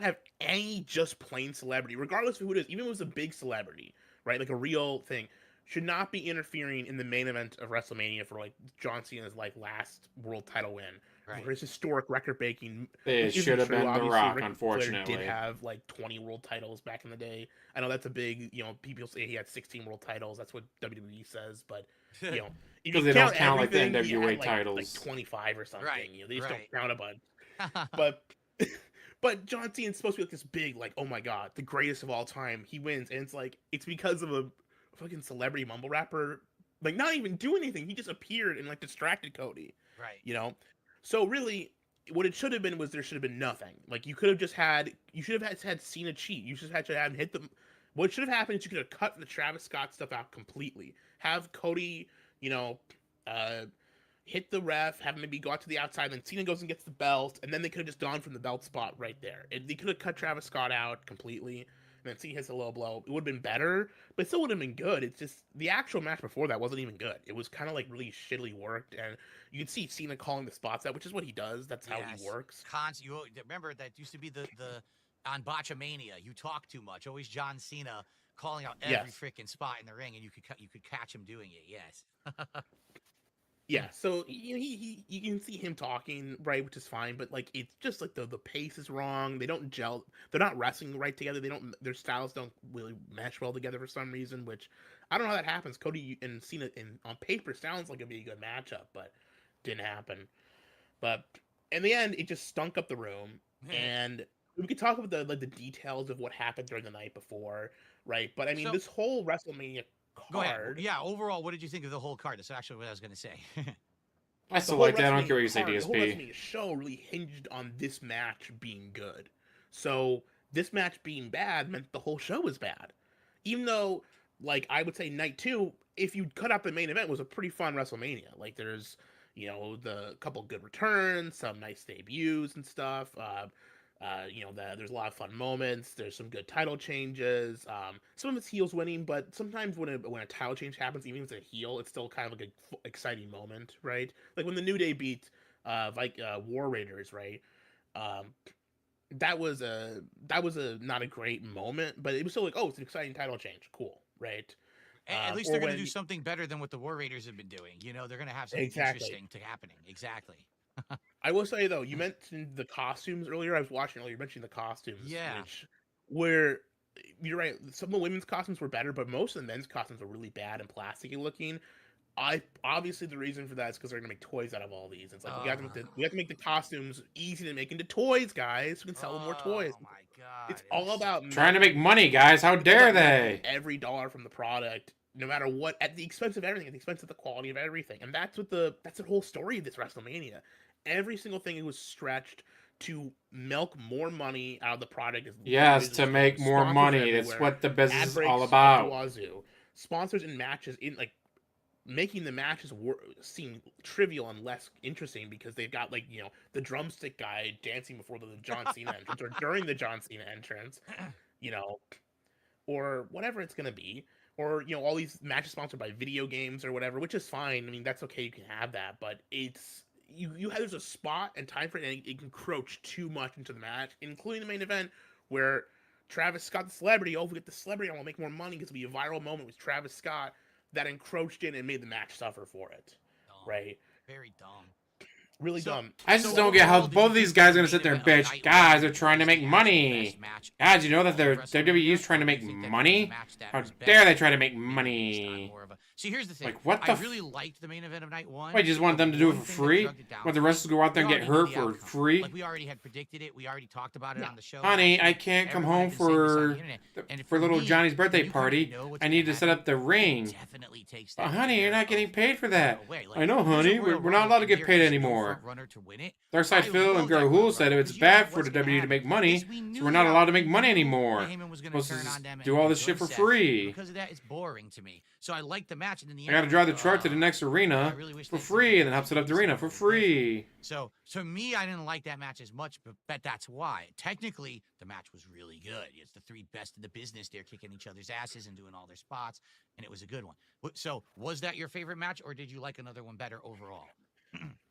have any just plain celebrity, regardless of who it is, even if it was a big celebrity, right? Like a real thing, should not be interfering in the main event of WrestleMania for like John Cena's like last world title win, Right. for his historic record breaking. It should have been The Rock, Ric Flair unfortunately. did have like 20 world titles back in the day. I know that's a big, people say he had 16 world titles. That's what WWE says, but if you Because they don't count like the everything, he NWA had, titles. like 25 or something. Right, They just right. don't count a bunch. But John Cena's supposed to be like this big, like, oh my god, the greatest of all time. He wins, and it's because of a fucking celebrity mumble rapper, like not even doing anything. He just appeared and like distracted Cody. Right. So really, what it should have been was there should have been nothing. Like you should have had Cena cheat. You should have had him hit them. What should have happened is you could have cut the Travis Scott stuff out completely. Have Cody, hit the ref, have him maybe go out to the outside, then Cena goes and gets the belt, and then they could have just gone from the belt spot right there. They could have cut Travis Scott out completely, and then Cena hits a low blow. It would have been better, but it still would have been good. It's just the actual match before that wasn't even good. It was kind of like really shittily worked, and you can see Cena calling the spots out, which is what he does. That's how he works. You remember that used to be the on Botchamania. You talk too much. Always John Cena calling out every freaking spot in the ring, and you could catch him doing it. Yes. Yeah, so he you can see him talking, right, which is fine, but like it's just like the pace is wrong. They don't gel. They're not wrestling right together. Their styles don't really mesh well together for some reason, which I don't know how that happens. Cody and Cena on paper sounds like it'd be a good matchup, but didn't happen. But in the end, it just stunk up the room. And we could talk about the details of what happened during the night before, right? But I mean, this whole WrestleMania card. Go ahead. Yeah, overall, what did you think of the whole card? That's actually what I was going to say. I still like that. I don't care what you say, The whole DSP. WrestleMania show really hinged on this match being good. So this match being bad meant the whole show was bad. Even though, like, I would say night 2, if you cut out the main event, was a pretty fun WrestleMania. Like, there's, the couple good returns, some nice debuts and stuff. There's a lot of fun moments. There's some good title changes. Some of it's heels winning, but sometimes when a title change happens, even if it's a heel, it's still kind of like an exciting moment, right? Like when the New Day beat War Raiders, right? That was a not a great moment, but it was still like, oh, it's an exciting title change, cool, right? At least they're going to do something better than what the War Raiders have been doing. They're going to have something interesting happening. Exactly. I will say though, you mentioned the costumes earlier. I was watching earlier. You mentioned the costumes, Yeah. which were you're right. Some of the women's costumes were better, but most of the men's costumes were really bad and plasticky looking. I obviously the reason for that is because they're gonna make toys out of all these. It's like we have to make the costumes easy to make into toys, guys. So we can sell them more toys. Oh my god. It's all about Trying to make milking- money, guys. How it's all dare about milking they? every dollar from the product, no matter what, at the expense of everything, at the expense of the quality of everything. And that's the whole story of this WrestleMania. Every single thing was stretched to milk more money out of the product. Yes, to make more money. That's what the business is all about. Wazoo. Sponsors and matches in like making the matches seem trivial and less interesting because they've got like the drumstick guy dancing before the John Cena entrance or during the John Cena entrance, you know, or whatever it's gonna be, or all these matches sponsored by video games or whatever, which is fine. I mean, that's okay, you can have that, but it's there's a spot and time frame, and it can encroach too much into the match, including the main event where Travis Scott, the celebrity, we get the celebrity, I want to make more money because it'll be a viral moment with Travis Scott, that encroached in and made the match suffer for it. Dumb. Right? Very dumb. Really dumb. I just don't get how both of these guys are gonna sit there and bitch. Guys, they're trying to make money. Guys, you know that they're WWE's trying to make money? How dare they try to make money? See, here's the thing. Like, what the I really liked the main event of night one. Wait, you just want them to do it for free? Want the wrestlers to go out there and get hurt for free? Like, we already had predicted it. We already talked about it on the show. Honey, I can't come home for little Johnny's birthday party. I need to set up the ring. But honey, you're not getting paid for that. I know, honey. We're not allowed to get paid anymore. Darkside Phil and Garhul said it's bad for the WWE to make money, so we're not allowed to make money anymore. Supposed to just do all this shit for free. Because of that, it's boring to me. So I like the match, and in the end, I gotta drive the truck to the next arena for free, and then help set up the arena for free. So to me, I didn't like that match as much, but that's why. Technically, the match was really good. It's the three best in the business. They're kicking each other's asses and doing all their spots, and it was a good one. So was that your favorite match, or did you like another one better overall?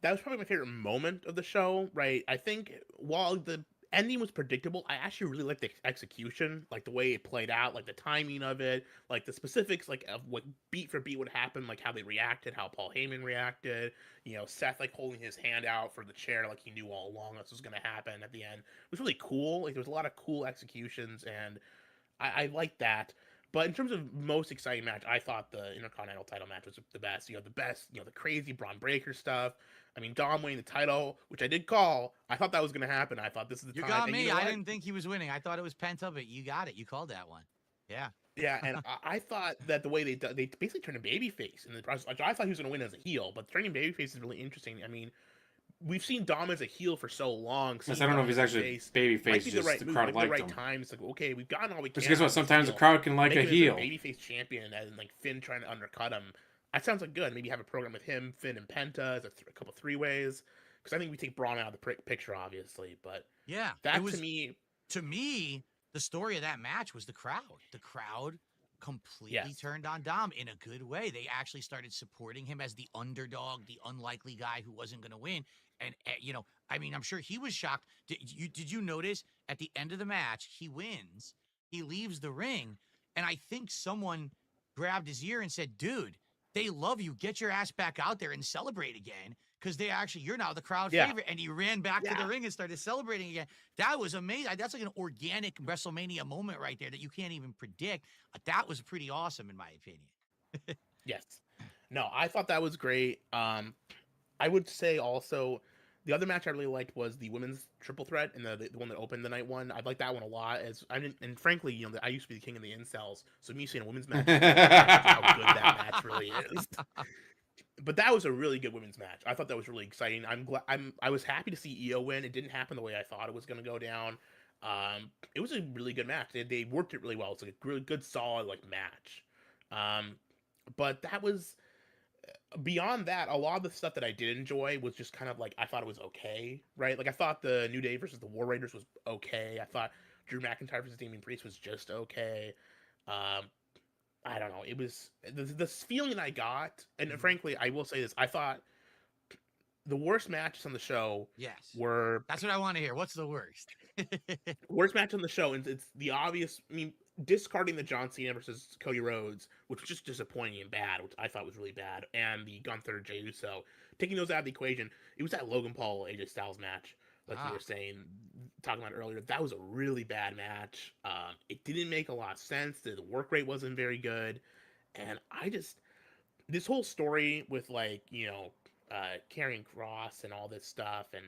That was probably my favorite moment of the show, right? I think while the ending was predictable, I actually really liked the execution, like the way it played out, like the timing of it, like the specifics, like of what beat for beat would happen, like how they reacted, how Paul Heyman reacted, Seth like holding his hand out for the chair, like he knew all along this was going to happen at the end. It was really cool. Like there was a lot of cool executions, and I liked that. But in terms of most exciting match, I thought the Intercontinental title match was the best. The crazy Braun Breaker stuff. I mean, Dom winning the title, which I did call. I thought that was going to happen. I thought this is the you time. Got and me. you know I didn't think he was winning. I thought it was pent up, but you got it. You called that one. Yeah. Yeah, and I thought that the way they basically turned a babyface in the process. I thought he was going to win as a heel, but turning babyface is really interesting. I mean, we've seen Dom as a heel for so long. Yes, I don't know if he's actually babyface. Just the crowd liked him. Time. It's like, okay, we've gotten all we can. But guess what? Sometimes the crowd can like a heel. Babyface champion, and like Finn trying to undercut him. That sounds like good. Maybe have a program with him, Finn, and Penta as a couple three ways. Because I think we take Braun out of the picture, obviously. But yeah, that to me, the story of that match was the crowd. The crowd completely turned on Dom in a good way. They actually started supporting him as the underdog, the unlikely guy who wasn't going to win. And I mean, I'm sure he was shocked. Did you notice at the end of the match, he wins, he leaves the ring, and I think someone grabbed his ear and said, "Dude, they love you. Get your ass back out there and celebrate again, because you're now the crowd favorite." And he ran back to the ring and started celebrating again. That was amazing. That's like an organic WrestleMania moment right there that you can't even predict. That was pretty awesome, in my opinion. Yes. No, I thought that was great. I would say also the other match I really liked was the women's triple threat, and the one that opened the night one. I liked that one a lot. And frankly, I used to be the king of the incels, so me seeing a women's match, how good that match really is. But that was a really good women's match. I thought that was really exciting. I was happy to see Io win. It didn't happen the way I thought it was going to go down. It was a really good match. They worked it really well. It's like a really good, solid match. But that was. Beyond that, a lot of the stuff that I did enjoy was just kind of like, I thought it was okay, right? Like, I thought the New Day versus the War Raiders was okay. I thought Drew McIntyre versus Damian Priest was just okay. I don't know. It was the feeling I got, and frankly, I will say this: I thought the worst matches on the show were. That's what I want to hear. What's the worst? Worst match on the show, and it's the obvious. I mean, discarding the John Cena versus Cody Rhodes, which was just disappointing and bad, which I thought was really bad, and the Gunther Jey Uso, taking those out of the equation, it was that Logan Paul AJ Styles match, like you were saying, talking about earlier. That was a really bad match. It didn't make a lot of sense. The work rate wasn't very good, and this whole story with like carrying Cross and all this stuff, and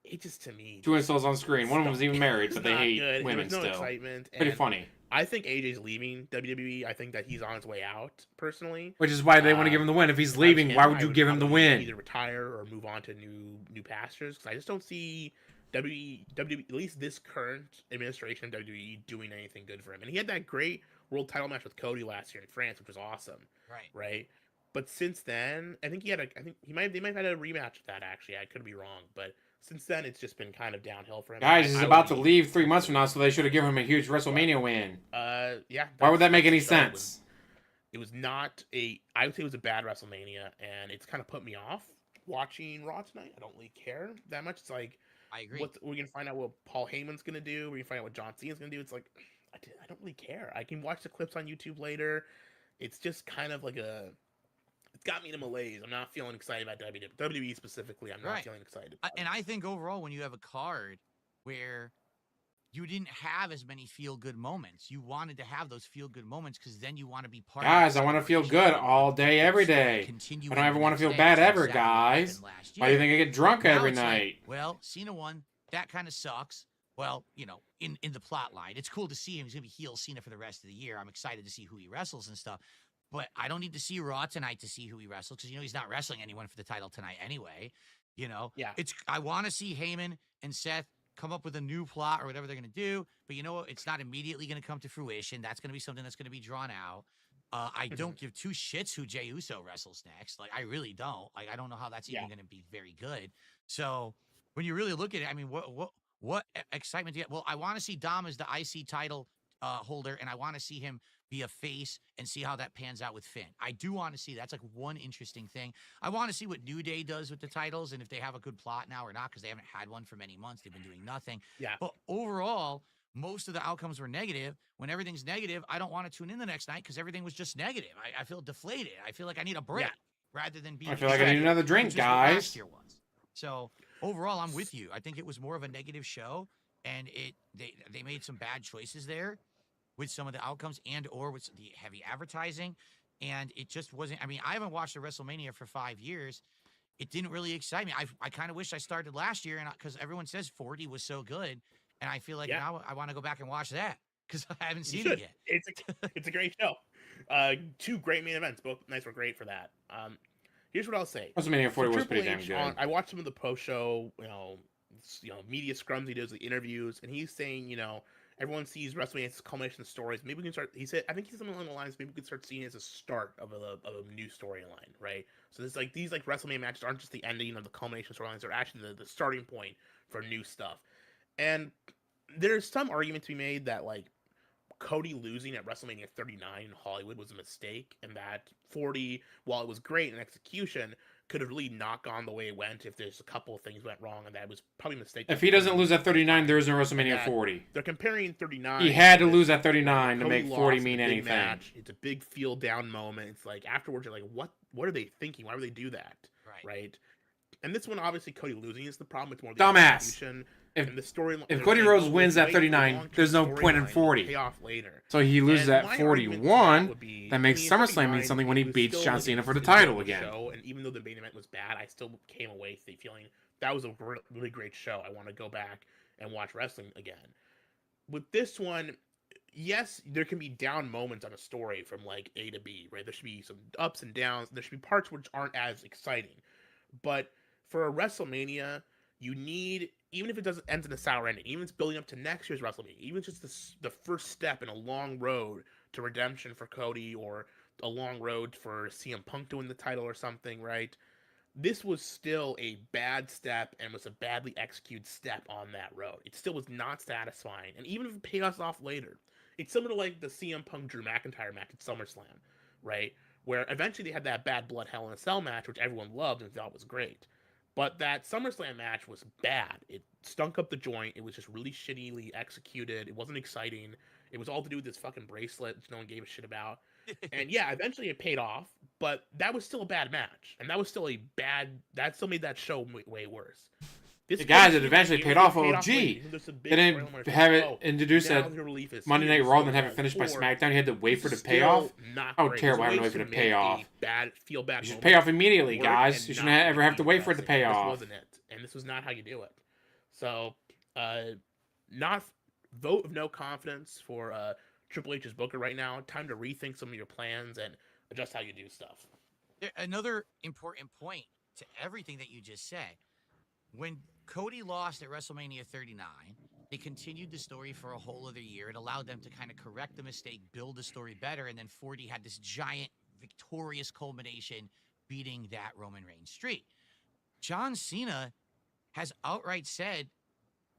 it just to me Two installs on screen. One of them was even married, it's but they not hate good. women There was no still. excitement. Pretty and funny. I think AJ's leaving WWE. I think that he's on his way out, personally. Which is why they want to give him the win. If he's leaving, why would you give him the win? Either retire or move on to new pastures. Because I just don't see WWE, at least this current administration of WWE, doing anything good for him. And he had that great world title match with Cody last year in France, which was awesome. Right. But since then, I think they might have had a rematch of that, actually. I could be wrong, but since then it's just been kind of downhill for him. Guys, he's about to leave 3 months from now, so they should have given him a huge WrestleMania win. Yeah. Why would that make any sense? It was not I would say it was a bad WrestleMania, and it's kind of put me off watching Raw tonight. I don't really care that much. It's like, I agree. We're gonna find out what Paul Heyman's gonna do. We're gonna find out what John Cena's gonna do. It's like, I don't really care. I can watch the clips on YouTube later. It's just kind of like it's got me in a malaise. I'm not feeling excited about WWE specifically. I'm not feeling excited. And I think overall, when you have a card where you didn't have as many feel-good moments, you wanted to have those feel-good moments because then you want to be part of Guys, I want to feel good all day, every day. I don't ever want to feel bad ever, guys. Why do you think I get drunk every night? Well, Cena won. That kind of sucks. Well, in the plot line, it's cool to see him. He's going to be heel Cena for the rest of the year. I'm excited to see who he wrestles and stuff. But I don't need to see Raw tonight to see who he wrestles because he's not wrestling anyone for the title tonight anyway. Yeah. I want to see Heyman and Seth come up with a new plot or whatever they're going to do. But you know what? It's not immediately going to come to fruition. That's going to be something that's going to be drawn out. I don't give two shits who Jey Uso wrestles next. Like, I really don't. Like, I don't know how that's even going to be very good. So when you really look at it, I mean, what excitement do you have? Well, I want to see Dom as the IC title holder, and I want to see him be a face and see how that pans out with Finn. I do want to see that's like one interesting thing. I want to see what New Day does with the titles and if they have a good plot now or not, because they haven't had one for many months. They've been doing nothing. Yeah. But overall, most of the outcomes were negative. When everything's negative, I don't want to tune in the next night because everything was just negative. I feel deflated. I feel like I need a break rather than being. I feel like I need another drink, guys. Last year was. So overall, I'm with you. I think it was more of a negative show, and they made some bad choices there with some of the outcomes and or with the heavy advertising. And it just wasn't, I mean, I haven't watched a WrestleMania for 5 years. It didn't really excite me. I kind of wish I started last year and because everyone says 40 was so good. And I feel like now I want to go back and watch that because I haven't seen it yet. It's a great show. 2 great main events. Both nights were great for that. Here's what I'll say. WrestleMania 40 was pretty damn H, good. I watched some of the post-show, media scrums he does, the interviews, and he's saying, everyone sees WrestleMania as a culmination of stories. Maybe we can start. I think he said something along the lines. Maybe we could start seeing it as a start of a new storyline, right? So these WrestleMania matches aren't just the ending of the culmination of storylines; they're actually the starting point for new stuff. And there's some argument to be made that Cody losing at WrestleMania 39 in Hollywood was a mistake, and that 40, while it was great in execution, could have really not gone the way it went if there's a couple of things went wrong, and that was probably a mistake. If he doesn't lose at 39, there is no WrestleMania 40. They're comparing 39. He had to lose at 39 to make 40 mean anything. Match. It's a big feel down moment. It's like afterwards you're like, what are they thinking? Why would they do that? Right. And this one, obviously, Cody losing is the problem. It's more the execution. And the story. If Cody Rhodes wins at 39, there's no point in 40. Pay off later. So he loses at 41. That makes SummerSlam mean something when he beats John Cena for the title again. And even though the main event was bad, I still came away feeling that was a really great show. I want to go back and watch wrestling again. With this one, yes, there can be down moments on a story from A to B, right? There should be some ups and downs. There should be parts which aren't as exciting. But for a WrestleMania, you need, even if it doesn't end in a sour ending, even if it's building up to next year's WrestleMania, even if it's just the first step in a long road to redemption for Cody or a long road for CM Punk to win the title or something, right? This was still a bad step and was a badly executed step on that road. It still was not satisfying. And even if it paid us off later, it's similar to the CM Punk Drew McIntyre match at SummerSlam, right? Where eventually they had that bad blood Hell in a Cell match, which everyone loved and thought was great. But that SummerSlam match was bad. It stunk up the joint. It was just really shittily executed. It wasn't exciting. It was all to do with this fucking bracelet, which no one gave a shit about. And yeah, eventually it paid off, but that was still a bad match, and that was still a bad. That still made that show way worse. This The guys that Cody eventually Cena's paid gear, off. it paid Oh, off gee, late. There's a big they didn't storyline where it's have like, it oh, introduced now at the relief is Monday here, Night Raw, so then have it guys, finished by or SmackDown. You had to wait for this the is payoff. still not How great. terrible There's having to ways wait for the make a payoff. feel bad. You should moment pay off immediately, work guys. and You not shouldn't ever have to be wait for it to depressing. pay This off. wasn't it, and this was not how you do it. So, not vote of no confidence for Triple H's Booker right now. Time to rethink some of your plans and adjust how you do stuff. Another important point to everything that you just said. When Cody lost at WrestleMania 39, they continued the story for a whole other year. It allowed them to kind of correct the mistake, build the story better, and then 40 had this giant victorious culmination beating that Roman Reigns streak. John Cena has outright said,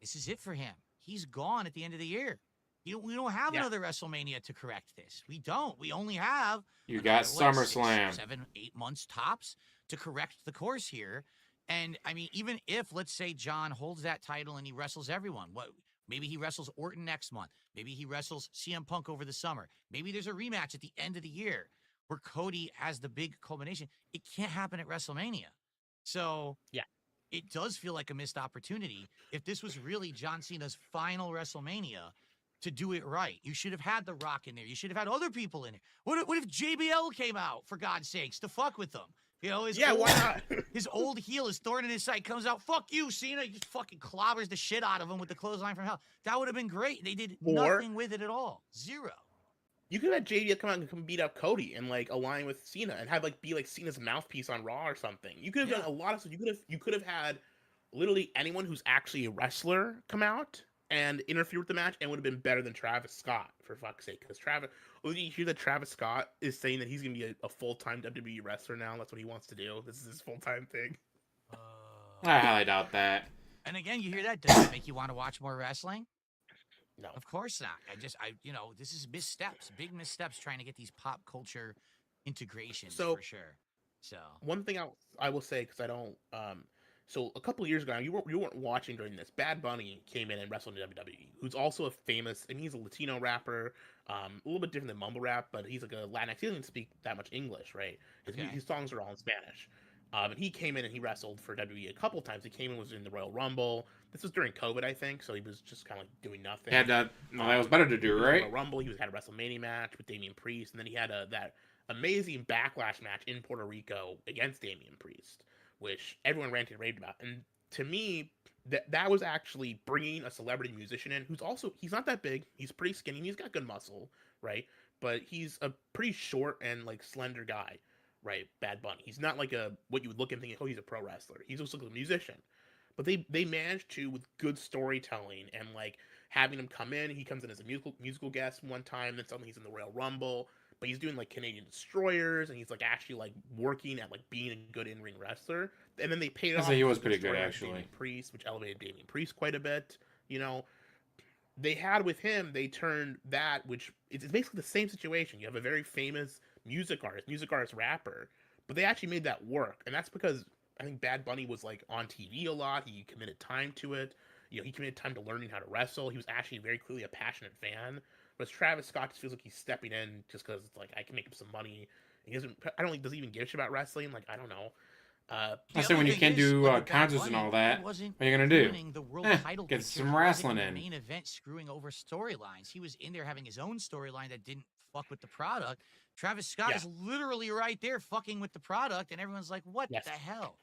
this is it for him. He's gone at the end of the year. We don't have another WrestleMania to correct this. We don't. We only have You got another, SummerSlam. 7, 8 months tops to correct the course here. And I mean, even if, let's say, John holds that title and he wrestles everyone, maybe he wrestles Orton next month. Maybe he wrestles CM Punk over the summer. Maybe there's a rematch at the end of the year where Cody has the big culmination. It can't happen at WrestleMania. So yeah, it does feel like a missed opportunity. If this was really John Cena's final WrestleMania, to do it right, you should have had The Rock in there. You should have had other people in it. What if JBL came out, for God's sakes, to fuck with them? You know, why not? His old heel, his thorn in his side, comes out, fuck you, Cena. He just fucking clobbers the shit out of him with the clothesline from hell. That would have been great. They did nothing with it at all. Zero. You could have JBL come out and come beat up Cody and like align with Cena and have like be like Cena's mouthpiece on Raw or something. You could have done a lot of stuff. You could have had literally anyone who's actually a wrestler come out and interfere with the match, and would have been better than Travis Scott, for fuck's sake. Because you hear that Travis Scott is saying that he's gonna be a full-time WWE wrestler now. That's what he wants to do. This is his full-time thing. I highly doubt that. And again, you hear that? Does it make you want to watch more wrestling? No, of course not. This is missteps, big missteps, trying to get these pop culture integrations for sure. So one thing I will say, because I don't. So a couple of years ago, you weren't watching during this. Bad Bunny came in and wrestled in WWE, who's also a famous, and he's a Latino rapper, a little bit different than mumble rap, but he's like a Latinx. He doesn't speak that much English, right? His songs are all in Spanish. And he came in and he wrestled for WWE a couple times. He came in, was in the Royal Rumble. This was during COVID, I think, so he was just kind of like doing nothing. That was better to do, right? Royal Rumble. He had a WrestleMania match with Damian Priest, and then he had that amazing backlash match in Puerto Rico against Damian Priest, which everyone ranted and raved about. And to me, that was actually bringing a celebrity musician in he's not that big. He's pretty skinny. He's got good muscle, right? But he's a pretty short and like slender guy, right? Bad Bunny. He's not like what you would look and think, oh, he's a pro wrestler. He's also a musician. But they managed to, with good storytelling and like having him come in. He comes in as a musical guest one time. Then suddenly he's in the Royal Rumble. But he's doing like Canadian Destroyers, and he's like actually like working at like being a good in-ring wrestler. And then they paid off. He was pretty good actually. Damian Priest, which elevated Damian Priest quite a bit. You know, they had with him. They turned that, which it's basically the same situation. You have a very famous music artist, rapper, but they actually made that work, and that's because I think Bad Bunny was like on TV a lot. He committed time to it. You know, he committed time to learning how to wrestle. He was actually very clearly a passionate fan. Whereas Travis Scott just feels like he's stepping in just because it's like I can make him some money. He doesn't. I don't think does he even give a shit about wrestling. Like I don't know. I say when you can't do concerts and all that, what are you gonna do? The world title get picture. some wrestling in. Main event screwing over storylines. He was in there having his own storyline that didn't fuck with the product. Travis Scott is literally right there fucking with the product, and everyone's like, "What the hell?"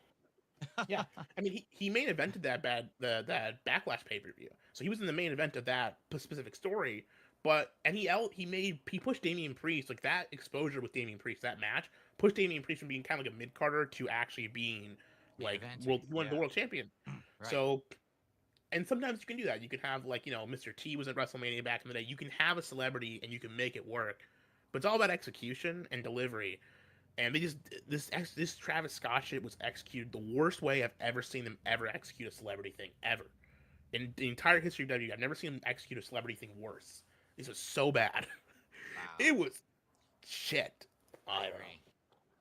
Yeah, I mean, he main evented that Backlash pay-per-view, so he was in the main event of that specific story. But he pushed Damian Priest, like that exposure with Damian Priest, that match pushed Damian Priest from being kind of like a mid carder to actually being like the world champion. Right. So, and sometimes you can do that. You can have like Mr. T was at WrestleMania back in the day. You can have a celebrity and you can make it work, but it's all about execution and delivery. And they just this Travis Scott shit was executed the worst way I've ever seen them ever execute a celebrity thing ever. In the entire history of WWE, I've never seen them execute a celebrity thing worse. This was so bad. Wow. It was shit. I don't know.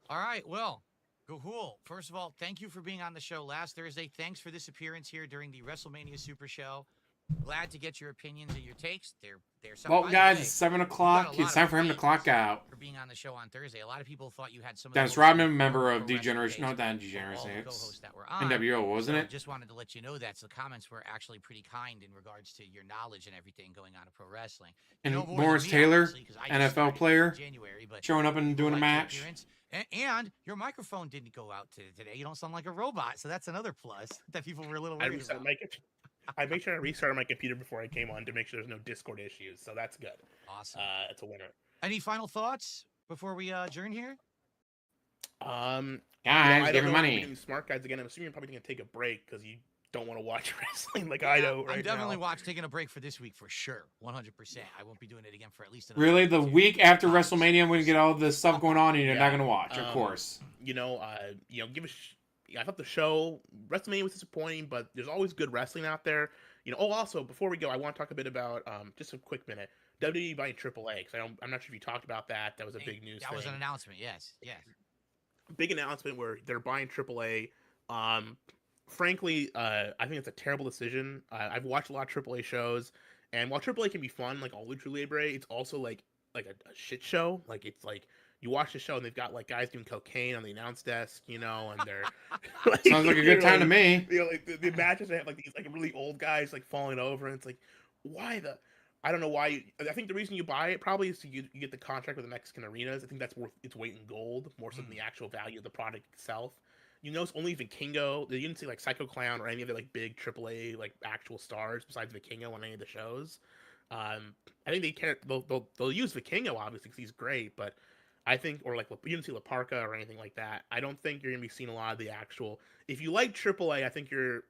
All right, well, Gahul, first of all, thank you for being on the show last Thursday. Thanks for this appearance here during the WrestleMania Super Show. Glad to get your opinions and your takes. They're some. Well, by the guys, way, it's 7 you got o'clock. a lot It's of time for him to fans clock out. for being on the show on Thursday. A lot of people thought you had some of the Dennis most Rodman, informed member of pro wrestling Degeneration. No, takes not of all Degeneracy. the It's co-hosts that were on. NWO, wasn't So it? just wanted to let you know that the comments were actually pretty kind in regards to your knowledge and everything going on in pro wrestling. You And know more than Morris me, Taylor, obviously, 'cause I just NFL started in player, January, but showing up and people doing a liked your match. appearance. And your microphone didn't go out today. You don't sound like a robot, so that's another plus that people were a little I worried reset about. I make sure I restarted my computer before I came on to make sure there's no Discord issues. So that's good. Awesome. It's a winner. Any final thoughts before we adjourn here? I Guys, don't give me know if we're money. doing Smart Guys again. I'm assuming you're probably gonna take a break because you don't want to watch wrestling like I do right I'm definitely now. taking a break for this week for sure, 100%. I won't be doing it again for at least another Really, week the or two. week after WrestleMania, I'm going to get all this stuff going on, and you're not Yeah, going to watch, of course. give a. I thought the show WrestleMania was disappointing, but there's always good wrestling out there. Also before we go, I want to talk a bit about just a quick minute. WWE buying AAA because I'm not sure if you talked about that. That was a big news. That was an announcement. Yes. Big announcement where they're buying AAA. Frankly, I think it's a terrible decision. I've watched a lot of AAA shows, and while AAA can be fun, like all Lucha Libre, it's also like a shit show. Like it's like you watch the show and they've got like guys doing cocaine on the announce desk, and they're Sounds like a good time to me. Like the matches they have like these like really old guys like falling over, and it's like why the. I don't know why. I think the reason you buy it probably is you get the contract with the Mexican arenas. I think that's worth its weight in gold more so than the actual value of the product itself. It's only Vikingo. You didn't see like Psycho Clown or any of the like big AAA like actual stars besides Vikingo on any of the shows. I think they care. They'll use Vikingo obviously because he's great, but I think or like you didn't see La Parka or anything like that. I don't think you're gonna be seeing a lot of the actual. If you like AAA, I think you're.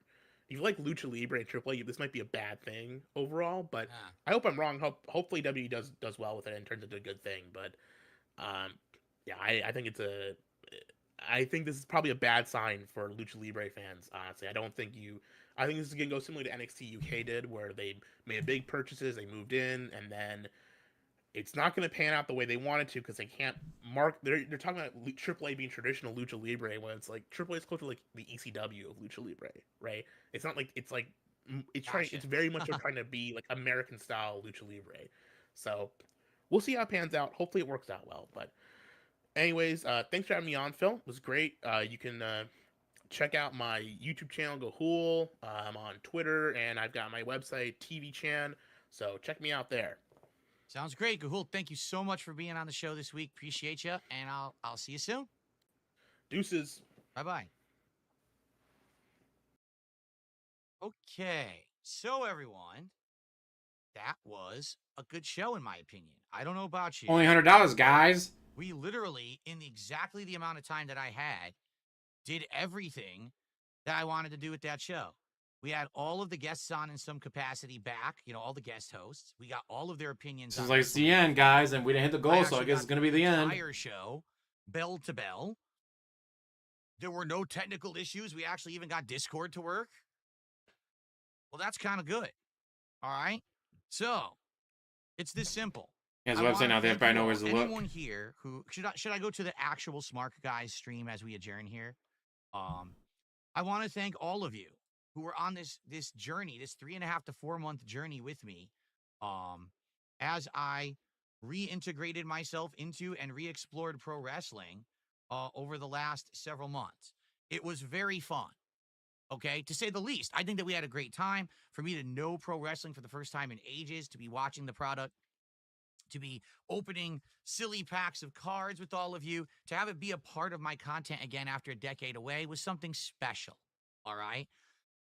If you like Lucha Libre and AAA, this might be a bad thing overall, but I hope I'm wrong. Hopefully WWE does well with it and turns into a good thing. But I think I think this is probably a bad sign for Lucha Libre fans. Honestly, I think this is gonna go similar to NXT UK did, where they made big purchases, they moved in, and then it's not going to pan out the way they wanted to because they can't mark. They're talking about AAA being traditional Lucha Libre when it's like AAA is close to like the ECW of Lucha Libre, right? It's not like it's like it's trying. It's very much trying to be like American style Lucha Libre. So we'll see how it pans out. Hopefully it works out well. But anyways, thanks for having me on, Phil. It was great. You can check out my YouTube channel, Go Hool. I'm on Twitter, and I've got my website, TV Chan. So check me out there. Sounds great, Gahul. Thank you so much for being on the show this week. Appreciate you, and I'll see you soon. Deuces. Bye-bye. Okay, so everyone, that was a good show in my opinion. I don't know about you. Only $100, guys. We literally, in exactly the amount of time that I had, did everything that I wanted to do with that show. We had all of the guests on in some capacity back, all the guest hosts. We got all of their opinions. This is like it's the end, guys, and we didn't hit the goal, so I guess it's going to be the end. Entire show, bell to bell. There were no technical issues. We actually even got Discord to work. Well, that's kind of good. All right. So it's this simple. His website now, they probably know where's the look. Anyone here who should I go to the actual Smark Guys stream as we adjourn here? I want to thank all of you who were on this journey, this 3.5 to 4 month journey with me, as I reintegrated myself into and re-explored pro wrestling over the last several months. It was very fun, okay, to say the least. I think that we had a great time. For me to know pro wrestling for the first time in ages, to be watching the product, to be opening silly packs of cards with all of you, to have it be a part of my content again after a decade away was something special, all right?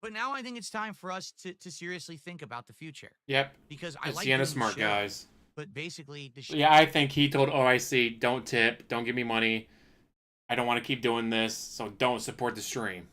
But now I think it's time for us to seriously think about the future. Yep. Because I it's like the end of doing Smart the show, Guys. but basically the show. Yeah, I think he told OIC, don't tip, don't give me money. I don't want to keep doing this, so don't support the stream.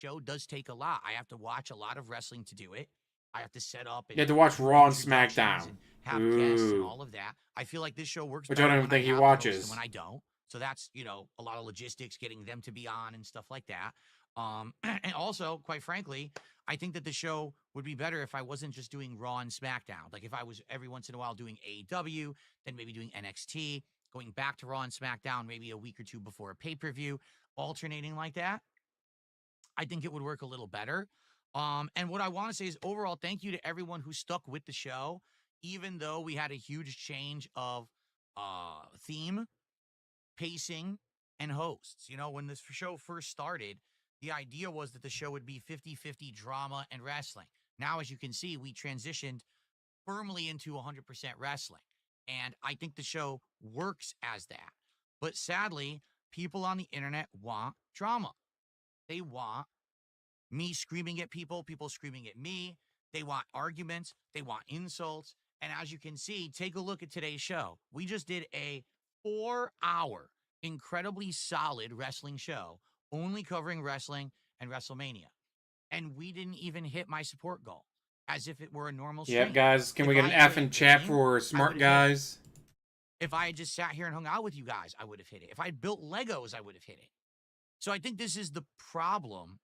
Show does take a lot. I have to watch a lot of wrestling to do it. I have to set up. You have to watch Raw and introductions SmackDown. and have guests and all of that. I feel like this show works Which better I don't when think he have the host watches. than when I don't. So that's, a lot of logistics, getting them to be on and stuff like that. And also, quite frankly, I think that the show would be better if I wasn't just doing Raw and SmackDown. Like if I was every once in a while doing AEW, then maybe doing NXT, going back to Raw and SmackDown maybe a week or two before a pay-per-view, alternating like that. I think it would work a little better. And what I want to say is overall, thank you to everyone who stuck with the show, even though we had a huge change of theme, pacing, and hosts. You know, when this show first started, the idea was that the show would be 50-50 drama and wrestling. Now, as you can see, we transitioned firmly into 100% wrestling. And I think the show works as that. But sadly, people on the internet want drama. They want me screaming at people, people screaming at me. They want arguments. They want insults. And as you can see, take a look at today's show. We just did a 4-hour, incredibly solid wrestling show, only covering wrestling and WrestleMania. And we didn't even hit my support goal, as if it were a normal stream. Yep, guys. Can we If get an I had F played in a chat game, for I smart would've hit it. guys? If I had just sat here and hung out with you guys, I would have hit it. If I had built Legos, I would have hit it. So I think this is the problem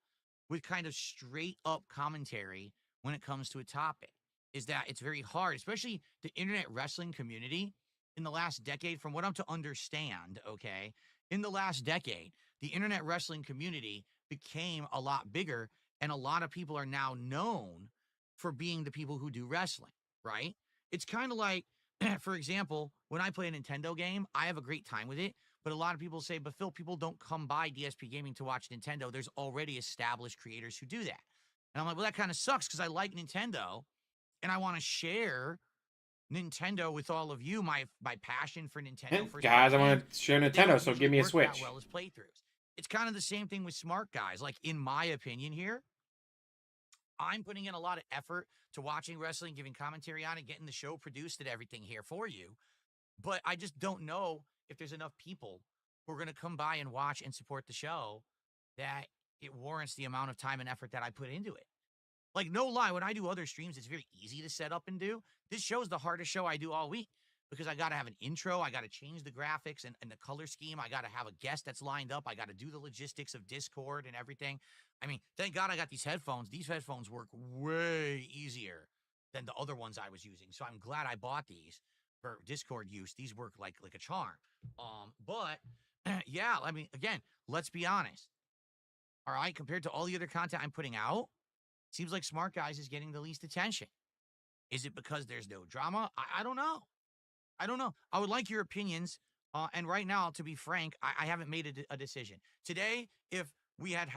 with kind of straight up commentary when it comes to a topic, is that it's very hard, especially the internet wrestling community in the last decade, from what I'm to understand, okay, in the last decade, the internet wrestling community became a lot bigger, and a lot of people are now known for being the people who do wrestling, right? It's kind of like, for example, when I play a Nintendo game, I have a great time with it. But a lot of people say, but Phil, people don't come by DSP Gaming to watch Nintendo. There's already established creators who do that. And I'm like, well, that kind of sucks because I like Nintendo and I want to share Nintendo with all of you, my passion for Nintendo. Guys, I want to share They Nintendo, don't so usually give me a work Switch. that well as playthroughs. It's kind of the same thing with Smark guys. Like, in my opinion here, I'm putting in a lot of effort to watching wrestling, giving commentary on it, getting the show produced and everything here for you. But I just don't know if there's enough people who are going to come by and watch and support the show that it warrants the amount of time and effort that I put into it. Like, no lie, when I do other streams, it's very easy to set up and do. This show is the hardest show I do all week because I got to have an intro. I got to change the graphics and the color scheme. I got to have a guest that's lined up. I got to do the logistics of Discord and everything. I mean, thank God I got these headphones. These headphones work way easier than the other ones I was using. So I'm glad I bought these for Discord use. These work like a charm. But yeah, I mean, again, let's be honest. All right, compared to all the other content I'm putting out, seems like Smart Guys is getting the least attention. Is it because there's no drama? I don't know. I don't know. I would like your opinions. And right now, to be frank, I haven't made a decision. Today, if we had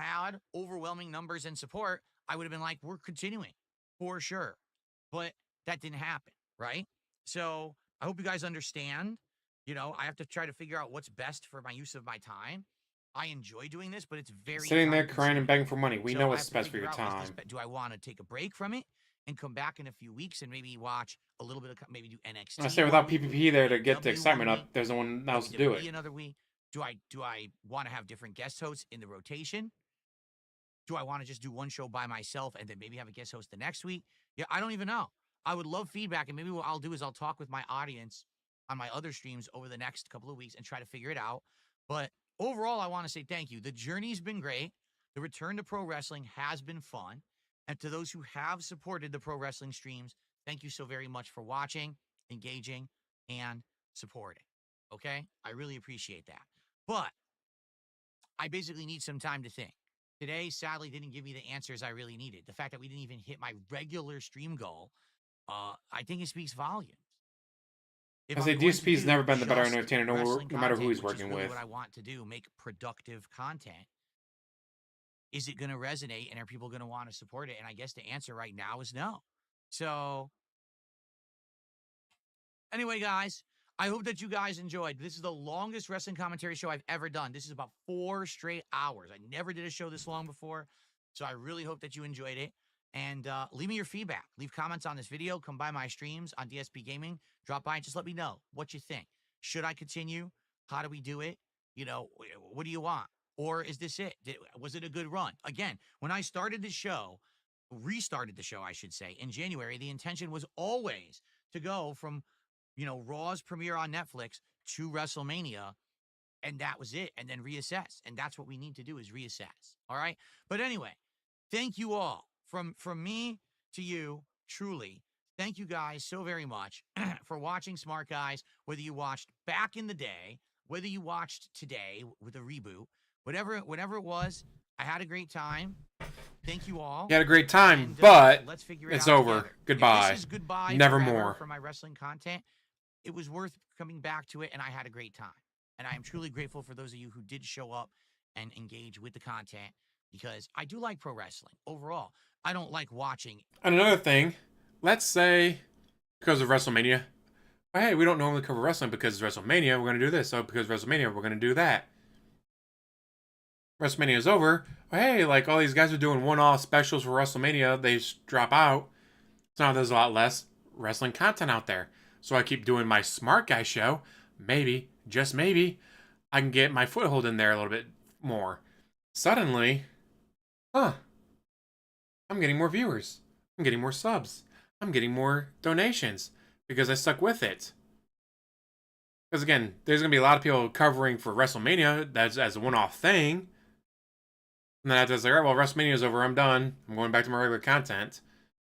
overwhelming numbers and support, I would have been like, we're continuing for sure. But that didn't happen, right? So I hope you guys understand. You know, I have to try to figure out what's best for my use of my time. I enjoy doing this, but it's very Sitting there crying and time-consuming. begging for money. We So know I what's have to best for figure your out, time. do I want to take a break from it and come back in a few weeks and maybe watch a little bit of, maybe do NXT? I say without one week, PPP there to maybe get the W excitement one up, week, there's no one else to do WWE it. another week. Do I want to have different guest hosts in the rotation? Do I want to just do one show by myself and then maybe have a guest host the next week? Yeah, I don't even know. I would love feedback, and maybe what I'll do is I'll talk with my audience on my other streams over the next couple of weeks and try to figure it out. But overall, I want to say thank you. The journey's been great. The return to pro wrestling has been fun. And to those who have supported the pro wrestling streams, thank you so very much for watching, engaging, and supporting. Okay? I really appreciate that. But I basically need some time to think. Today, sadly, didn't give me the answers I really needed. The fact that we didn't even hit my regular stream goal, I think it speaks volumes. If I I'm say going to DSP's never been the better just entertainer, no wrestling matter who content, he's which is working really with. what I want to do, make productive content, is it going to resonate and are people going to want to support it? And I guess the answer right now is no. So anyway, guys, I hope that you guys enjoyed. This is the longest wrestling commentary show I've ever done. This is about 4 straight hours. I never did a show this long before, so I really hope that you enjoyed it. And leave me your feedback. Leave comments on this video. Come by my streams on DSP Gaming. Drop by and just let me know what you think. Should I continue? How do we do it? You know, what do you want? Or is this it? Was it a good run? Again, when I started the show, restarted the show, I should say, in January, the intention was always to go from, you know, Raw's premiere on Netflix to WrestleMania, and that was it, and then reassess. And that's what we need to do, is reassess. All right? But anyway, thank you all. From me to you, truly, thank you guys so very much for watching Smart Guys, whether you watched back in the day, whether you watched today with a reboot, whatever it was, I had a great time. Thank you all. You had a great time, And, but let's figure it's it out over. together. If Goodbye. this is goodbye Never forever more. for my wrestling content. It was worth coming back to it, and I had a great time. And I am truly grateful for those of you who did show up and engage with the content, because I do like pro wrestling overall. I don't like watching. And another thing, let's say because of WrestleMania, well, hey, we don't normally cover wrestling because it's WrestleMania, we're going to do this. So because of WrestleMania, we're going to do that. WrestleMania is over. Well, hey, like all these guys are doing one-off specials for WrestleMania, they just drop out. So now there's a lot less wrestling content out there. So I keep doing my Smart Guy show. Maybe, just maybe, I can get my foothold in there a little bit more. Suddenly, I'm getting more viewers. I'm getting more subs. I'm getting more donations because I stuck with it. Because again, there's going to be a lot of people covering for WrestleMania that's as a one-off thing. And then after it's like, all right, well, WrestleMania is over. I'm done. I'm going back to my regular content.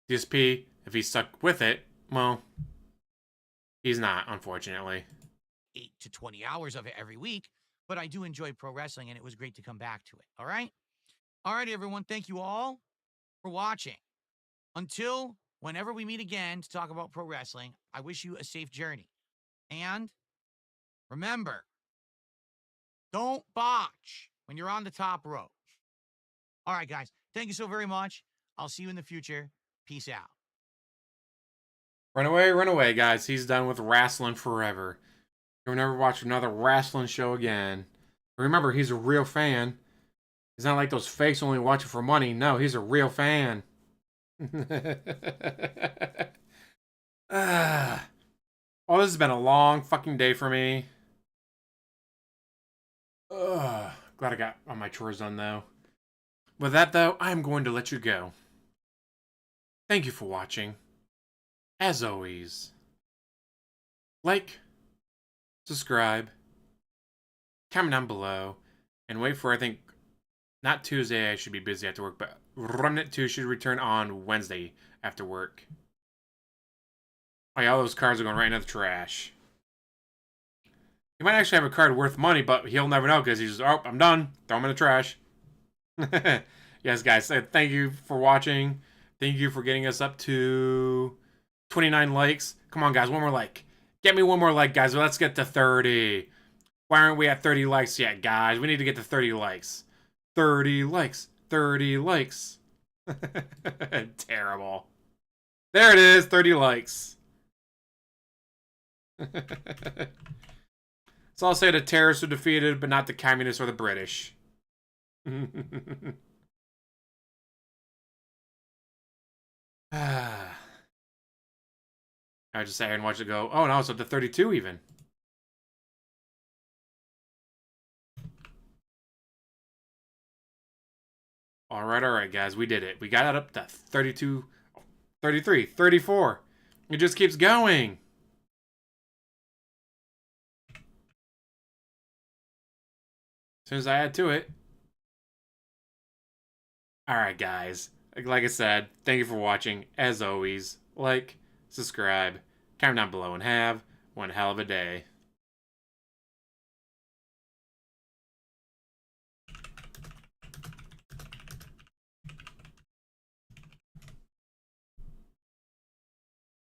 DSP, if he's stuck with it, well, he's not, unfortunately. 8 to 20 hours of it every week, but I do enjoy pro wrestling, and it was great to come back to it. All right? All right, everyone. Thank you all for watching. Until whenever we meet again to talk about pro wrestling, I wish you a safe journey. And remember, don't botch when you're on the top rope. All right, guys. Thank you so very much. I'll see you in the future. Peace out. Run away, guys. He's done with wrestling forever. He'll never watch another wrestling show again. Remember, he's a real fan. He's not like those fakes only watching for money. No, he's a real fan. Oh, this has been a long fucking day for me. Glad I got all my chores done, though. With that, though, I'm going to let you go. Thank you for watching. As always, like, subscribe, comment down below, and wait for, I think, not Tuesday, I should be busy after work, but Remnant 2 should return on Wednesday after work. Oh yeah, all those cards are going right into the trash. He might actually have a card worth money, but he'll never know because he's just, oh, I'm done. Throw him in the trash. Yes, guys, thank you for watching. Thank you for getting us up to 29 likes. Come on, guys, one more like. Get me one more like, guys. Let's get to 30. Why aren't we at 30 likes yet, guys? We need to get to 30 likes. 30 likes. 30 likes. Terrible. There it is, 30 likes. So I'll say the terrorists were defeated, but not the communists or the British. I just sat here and watched it go, oh no, it's up to 32 even. Alright, guys, we did it. We got it up to 32, 33, 34. It just keeps going. As soon as I add to it. Alright, guys. Like I said, thank you for watching. As always, like, subscribe, comment down below, and have one hell of a day.